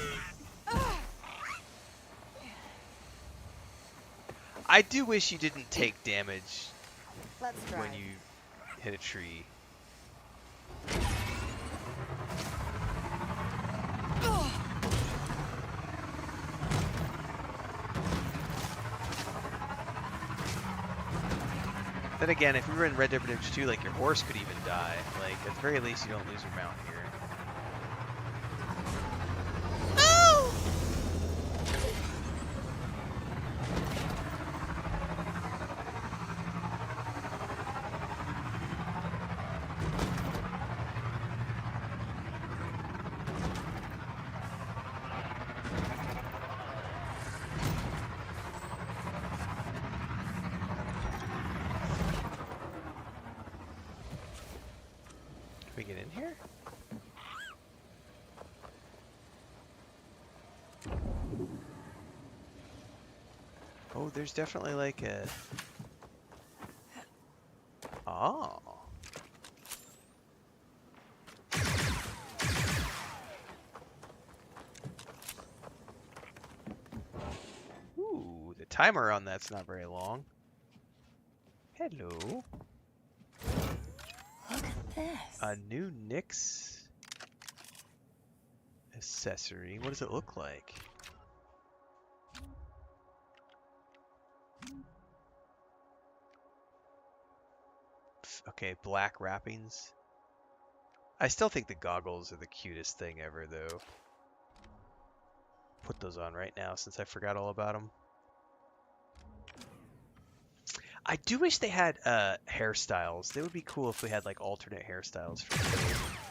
I do wish you didn't take damage when you hit a tree. Then again, if we were in Red Dead Redemption 2, like, your horse could even die. Like, at the very least, you don't lose your mount here. in here? Oh, there's definitely like a... Oh. Ooh, the timer on that's not very long. Hello. Look at this. A new Nyx accessory. What does it look like? Okay, black wrappings. I still think the goggles are the cutest thing ever, though. Put those on right now since I forgot all about them. I do wish they had hairstyles. They would be cool if we had like alternate hairstyles for the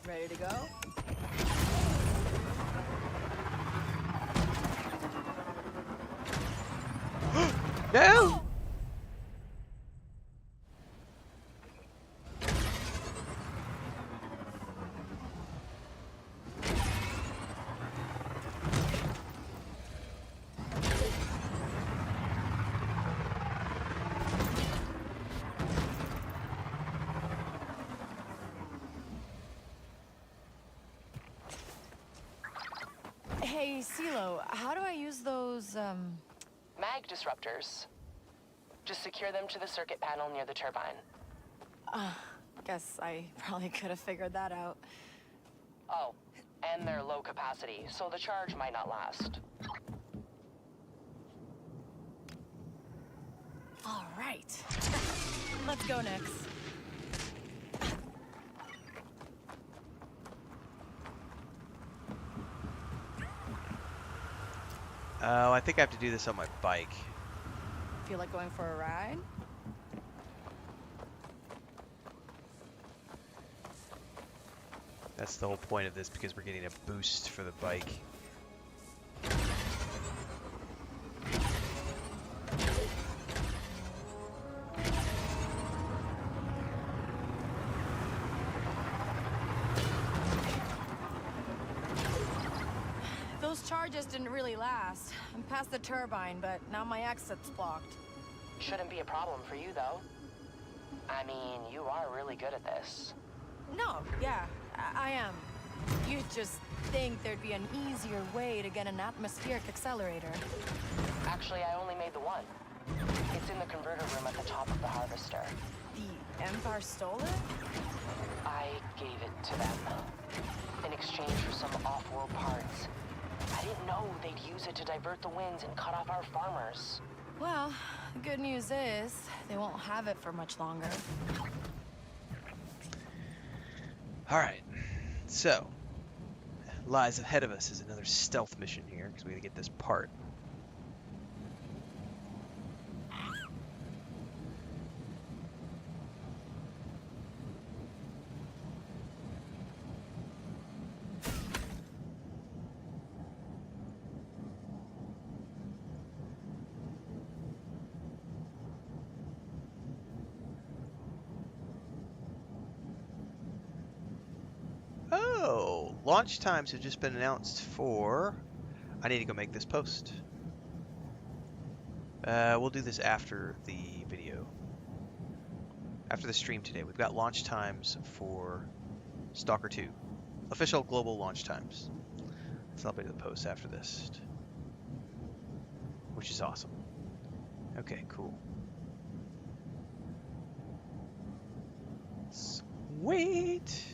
Ready to go? No! Hey, CeeLo, how do I use those, Mag disruptors. Just secure them to the circuit panel near the turbine. Guess I probably could have figured that out. Oh, and they're low capacity, so the charge might not last. All right. Let's go, Nyx. Oh, I think I have to do this on my bike. Feel like going for a ride? That's the whole point of this, because we're getting a boost for the bike. Those charges didn't really last. I'm past the turbine, but now my exit's blocked. Shouldn't be a problem for you, though. I mean, you are really good at this. No, yeah, I am. You'd just think there'd be an easier way to get an atmospheric accelerator. Actually, I only made the one. It's in the converter room at the top of the harvester. The Empire stole it? I gave it to them. In exchange for some off-world parts. I didn't know they'd use it to divert the winds and cut off our farmers. Well, the good news is, they won't have it for much longer. Alright, so, lies ahead of us is another stealth mission here, because we gotta get this part. Oh, launch times have just been announced for... I need to go make this post. We'll do this after the video. After the stream today. We've got launch times for Stalker 2. Official global launch times. So I'll be to the post after this. Which is awesome. Okay, cool. Sweet!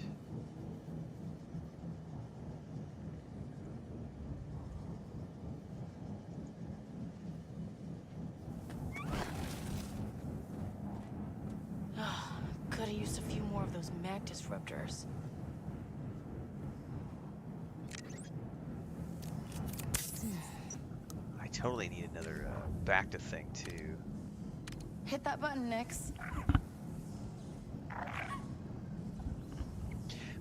Could have used a few more of those mag disruptors. I totally need another Bacta thing too. Hit that button, Nyx.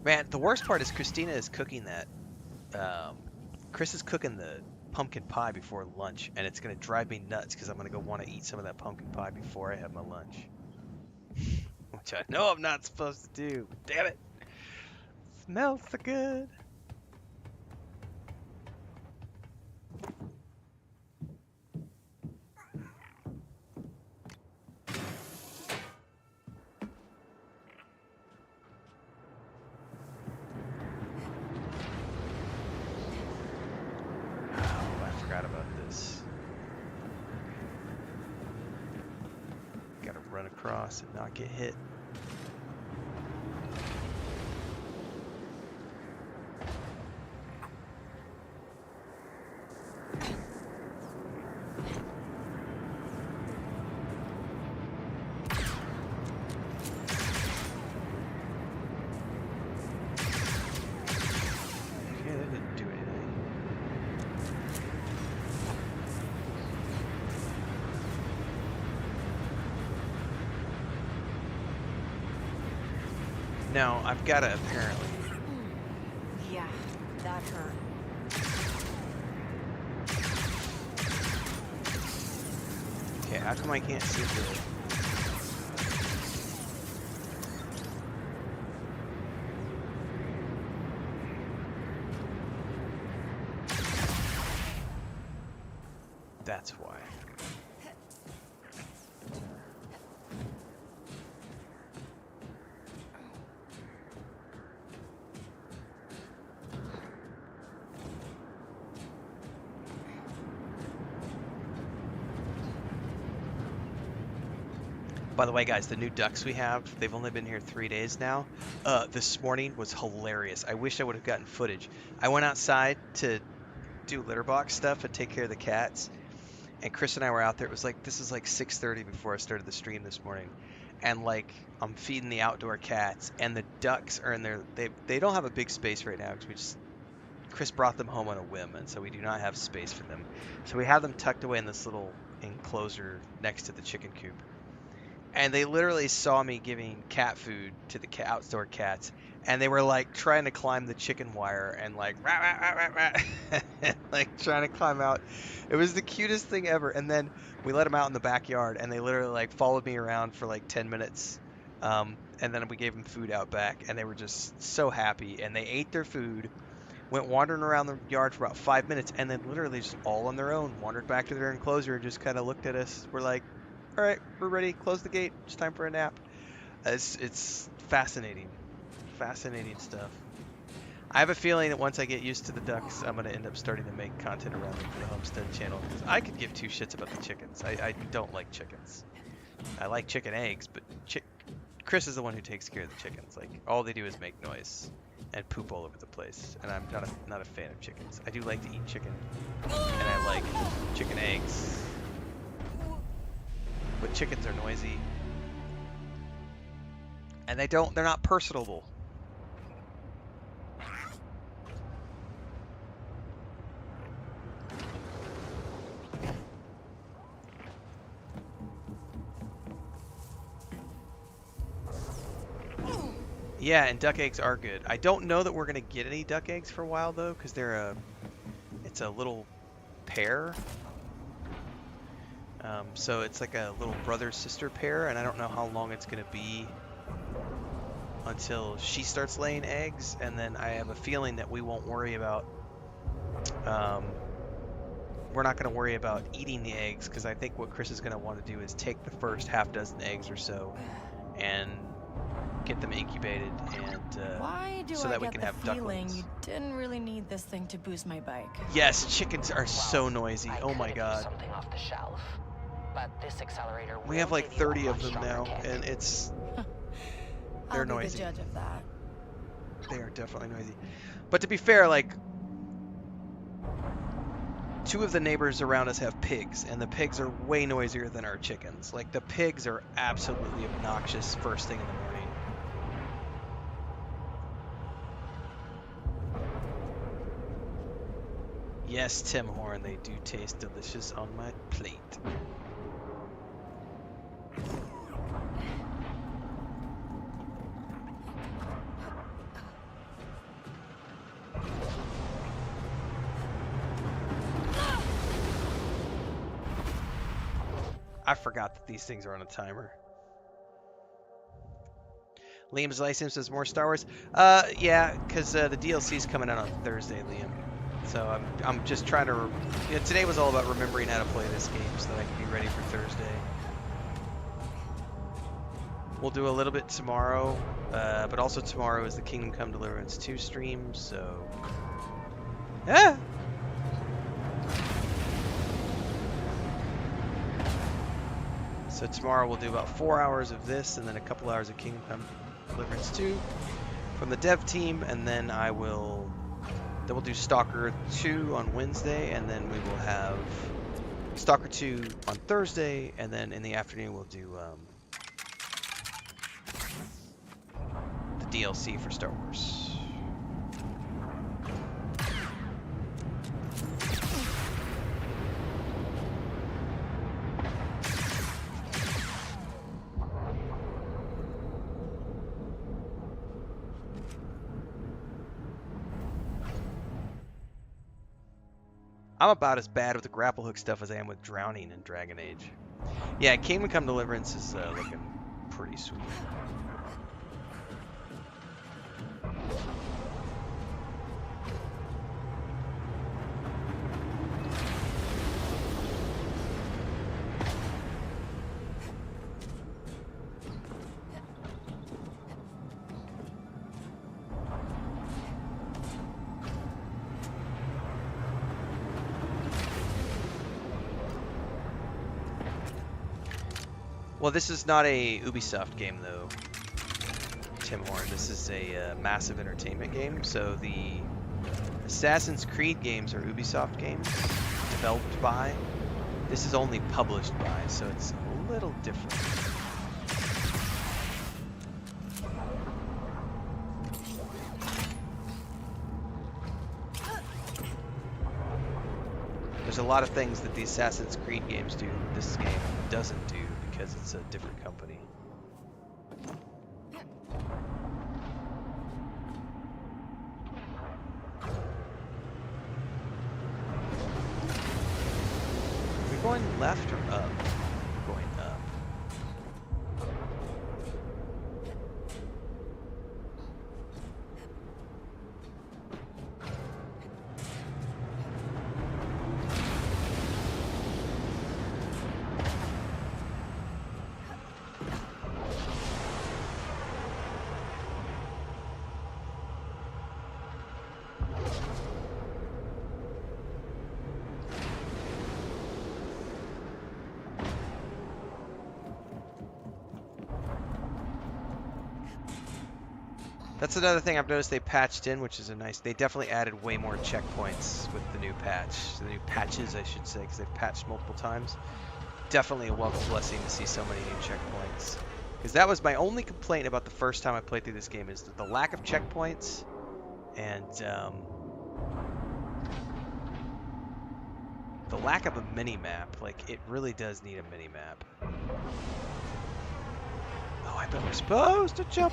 Man, the worst part is Christina is cooking that. Chris is cooking the pumpkin pie before lunch, and it's gonna drive me nuts because I'm gonna go want to eat some of that pumpkin pie before I have my lunch. which I know I'm not supposed to do. Damn it. Smells so good. Across and not get hit. Okay, that didn't do anything. Now, I've got to apparently... Yeah, that hurt. Okay, how come I can't see the... That's why. By the way, guys, the new ducks we have, they've only been here 3 days now. This morning was hilarious. I wish I would have gotten footage. I went outside to do litter box stuff and take care of the cats. And Chris and I were out there. It was like, this is like 6:30 before I started the stream this morning. And like, I'm feeding the outdoor cats, and the ducks are in there. They don't have a big space right now because Chris brought them home on a whim, and so we do not have space for them. So we have them tucked away in this little enclosure next to the chicken coop. And they literally saw me giving cat food to the outdoor cats, and they were like trying to climb the chicken wire and like rah, rah, rah, rah, rah, and, like trying to climb out. It was the cutest thing ever. And then we let them out in the backyard, and they literally like followed me around for like 10 minutes. And then we gave them food out back, and they were just so happy. And they ate their food, went wandering around the yard for about 5 minutes, and then literally just all on their own wandered back to their enclosure and just kind of looked at us. We're like, all right, we're ready. Close the gate. It's time for a nap. It's fascinating. Fascinating stuff. I have a feeling that once I get used to the ducks, I'm going to end up starting to make content around them for the Homestead channel. Because I could give two shits about the chickens. I don't like chickens. I like chicken eggs, but Chris is the one who takes care of the chickens. Like, all they do is make noise and poop all over the place. And I'm not a fan of chickens. I do like to eat chicken. And I like chicken eggs. But chickens are noisy, and they're not personable. Yeah, and duck eggs are good. I don't know that we're gonna get any duck eggs for a while though, because it's a little pair. So it's like a little brother-sister pair, and I don't know how long it's going to be until she starts laying eggs, and then I have a feeling that we won't worry about, we're not going to worry about eating the eggs, because I think what Chris is going to want to do is take the first half dozen eggs or so and get them incubated, and Why do so I that we get can the have feeling ducklings. you didn't really need this thing to boost my bike? Yes, chickens are so noisy. Oh my god. Something off the shelf. But this accelerator We have will like give you a 30 of much them stronger now, kick. and they're I'll be noisy. the judge of that. They are definitely noisy. But to be fair, like, 2 of the neighbors around us have pigs, and the pigs are way noisier than our chickens. Like, the pigs are absolutely obnoxious first thing in the morning. Yes, Tim Horn, they do taste delicious on my plate. I forgot that these things are on a timer. Liam's Lyceum says more Star Wars. Yeah, because the DLC's coming out on Thursday, Liam. So I'm just trying to. Today was all about remembering how to play this game so that I can be ready for Thursday. We'll do a little bit tomorrow, but also tomorrow is the Kingdom Come Deliverance 2 stream. So. Yeah. So tomorrow we'll do about 4 hours of this, and then a couple hours of Kingdom Come Deliverance 2 from the dev team, and then we'll do Stalker 2 on Wednesday, and then we will have Stalker 2 on Thursday, and then in the afternoon we'll do the DLC for Star Wars. I'm about as bad with the grapple hook stuff as I am with drowning in Dragon Age. Yeah, Kingdom Come Deliverance is looking pretty sweet. Well, this is not a Ubisoft game, though, Tim Horn. This is a massive entertainment game. So the Assassin's Creed games are Ubisoft games, developed by. This is only published by, so it's a little different. There's a lot of things that the Assassin's Creed games do this game doesn't do because it's a different company. Are we going left or up? Going up. That's another thing I've noticed they patched in, which is a nice. They definitely added way more checkpoints with the new patch. The new patches, I should say, because they've patched multiple times. Definitely a welcome blessing to see so many new checkpoints. Because that was my only complaint about the first time I played through this game, is that the lack of checkpoints and the lack of a mini-map. Like, it really does need a mini-map. Oh, I bet we're supposed to jump.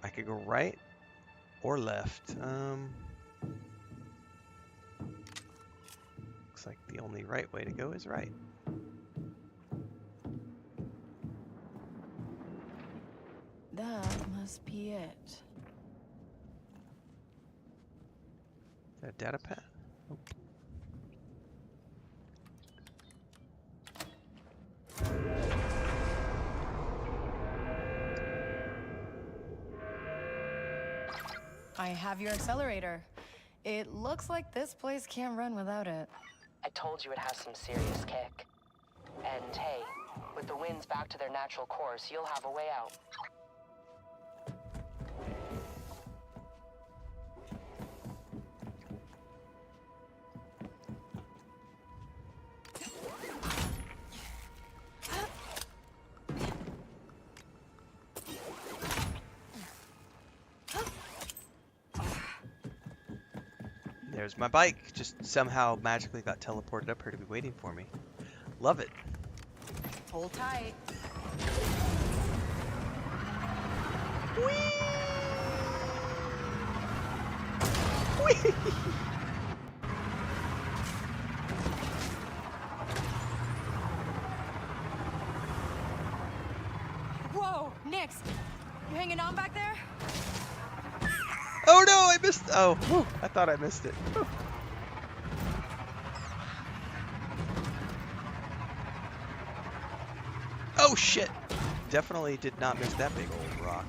I could go right or left. Looks like the only right way to go is right. That must be it. Is that a data pad? Nope. I have your accelerator. It looks like this place can't run without it. I told you it has some serious kick. And hey, with the winds back to their natural course, you'll have a way out. There's my bike. Just somehow magically got teleported up here to be waiting for me. Love it. Hold tight. Whee! Whoa, Nix! You hanging on back there? Oh no, I missed. Oh, whew, I thought I missed it. Whew. Oh shit! Definitely did not miss that big old rock.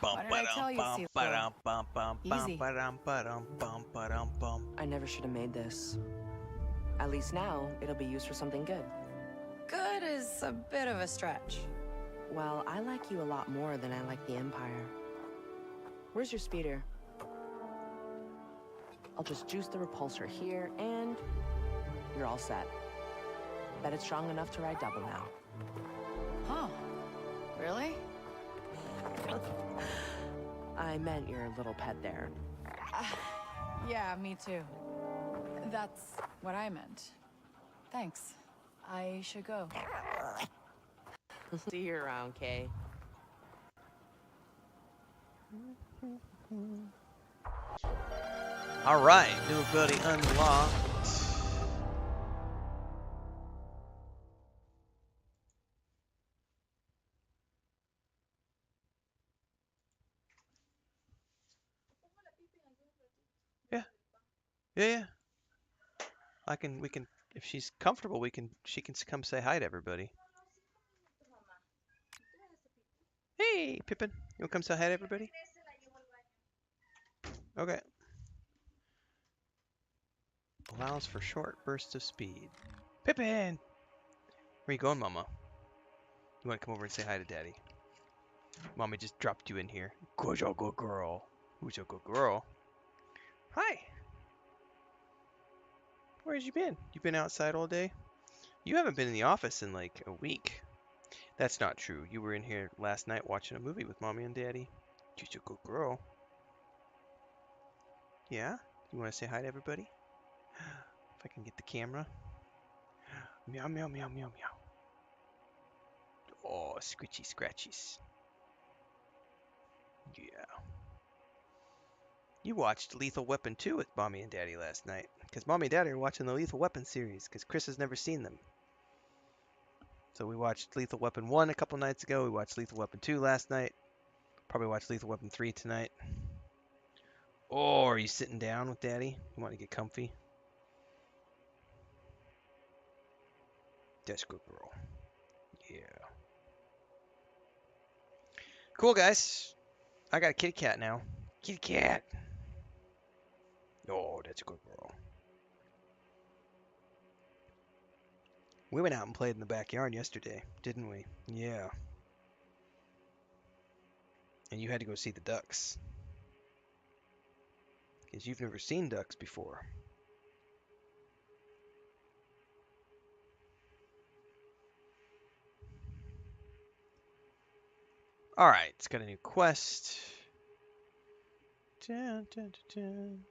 What did I tell you, Seafood? Easy. I never should have made this. At least now, it'll be used for something good. Good is a bit of a stretch. Well, I like you a lot more than I like the Empire. Where's your speeder? I'll just juice the repulsor here, and you're all set. Bet it's strong enough to ride double now. Huh. Really? I meant your little pet there. Yeah, me too. That's what I meant. Thanks. I should go. See you around, Kay. All right, new ability unlocked. Yeah. We can, if she's comfortable, she can come say hi to everybody. Hey, Pippin, you wanna come say hi to everybody? Okay. Allows for short bursts of speed. Pippin! Where you going, Mama? You wanna come over and say hi to Daddy? Mommy just dropped you in here. Who's your good girl? Who's your good girl? Hi! Where's you been? You been outside all day? You haven't been in the office in like a week. That's not true. You were in here last night watching a movie with Mommy and Daddy. She's a good girl. Yeah? You want to say hi to everybody? If I can get the camera. Meow, meow, meow, meow, meow. Oh, scritchy scratchies. Yeah. You watched Lethal Weapon 2 with Mommy and Daddy last night. Because Mommy and Daddy are watching the Lethal Weapon series. Because Chris has never seen them. So we watched Lethal Weapon 1 a couple nights ago. We watched Lethal Weapon 2 last night. Probably watch Lethal Weapon 3 tonight. Oh, are you sitting down with Daddy? You want to get comfy? That's a good girl. Yeah. Cool, guys. I got a kitty cat now. Kitty cat. Oh, that's a good girl. We went out and played in the backyard yesterday, didn't we? Yeah. And you had to go see the ducks. Because you've never seen ducks before. Alright, it's got a new quest. Dun, dun, dun, dun.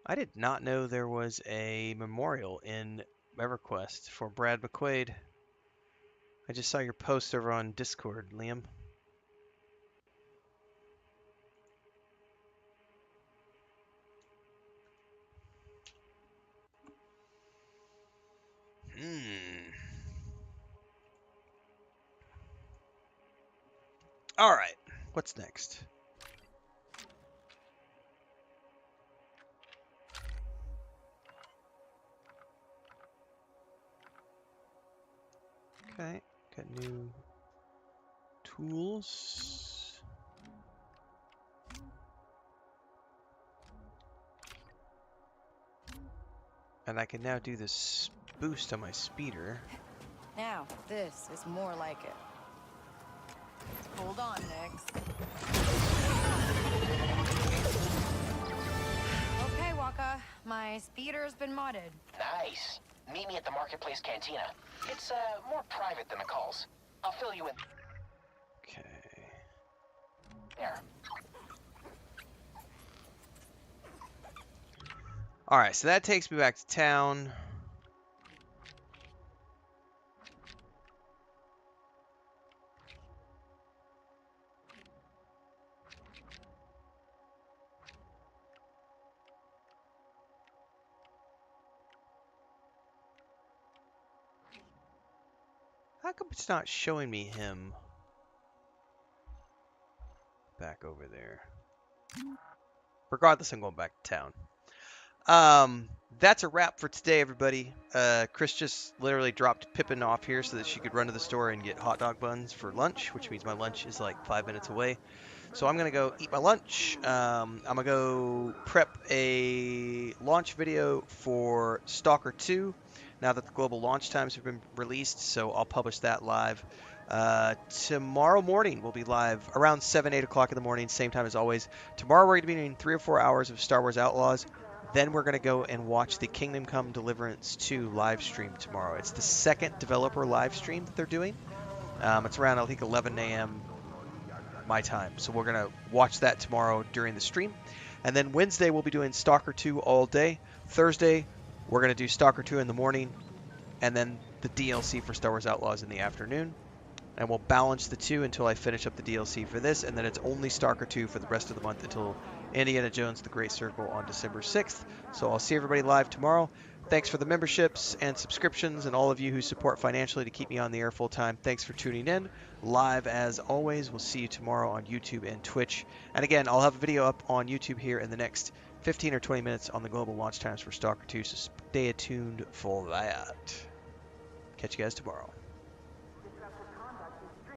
I did not know there was a memorial in EverQuest for Brad McQuaid. I just saw your post over on Discord, Liam. All right. What's next? Okay. Got new tools. And I can now do this boost on my speeder. Now, this is more like it. Hold on, Nix. Okay, Waka. My speeder's been modded. Nice. Meet me at the Marketplace Cantina. It's, more private than the calls. I'll fill you in. Okay. There. Alright, so that takes me back to town. How come it's not showing me him back over there? Regardless, I'm going back to town. That's a wrap for today, everybody. Chris just literally dropped Pippin off here so that she could run to the store and get hot dog buns for lunch, which means my lunch is like 5 minutes away. So I'm going to go eat my lunch. I'm going to go prep a launch video for Stalker 2 now that the global launch times have been released, so I'll publish that live. Tomorrow morning we'll be live around 7, 8 o'clock in the morning, same time as always. Tomorrow we're going to be doing 3 or 4 hours of Star Wars Outlaws. Then we're going to go and watch the Kingdom Come Deliverance 2 live stream tomorrow. It's the second developer live stream that they're doing. It's around, I think, 11 a.m. my time. So we're going to watch that tomorrow during the stream. And then Wednesday we'll be doing Stalker 2 all day. Thursday we're going to do Stalker 2 in the morning. And then the DLC for Star Wars Outlaws in the afternoon. And we'll balance the two until I finish up the DLC for this. And then it's only Stalker 2 for the rest of the month until Indiana Jones The Great Circle on December 6th. So I'll see everybody live tomorrow. Thanks for the memberships and subscriptions and all of you who support financially to keep me on the air full time. Thanks for tuning in. Live as always. We'll see you tomorrow on YouTube and Twitch. And again, I'll have a video up on YouTube here in the next 15 or 20 minutes on the global launch times for Stalker 2. So stay tuned for that. Catch you guys tomorrow.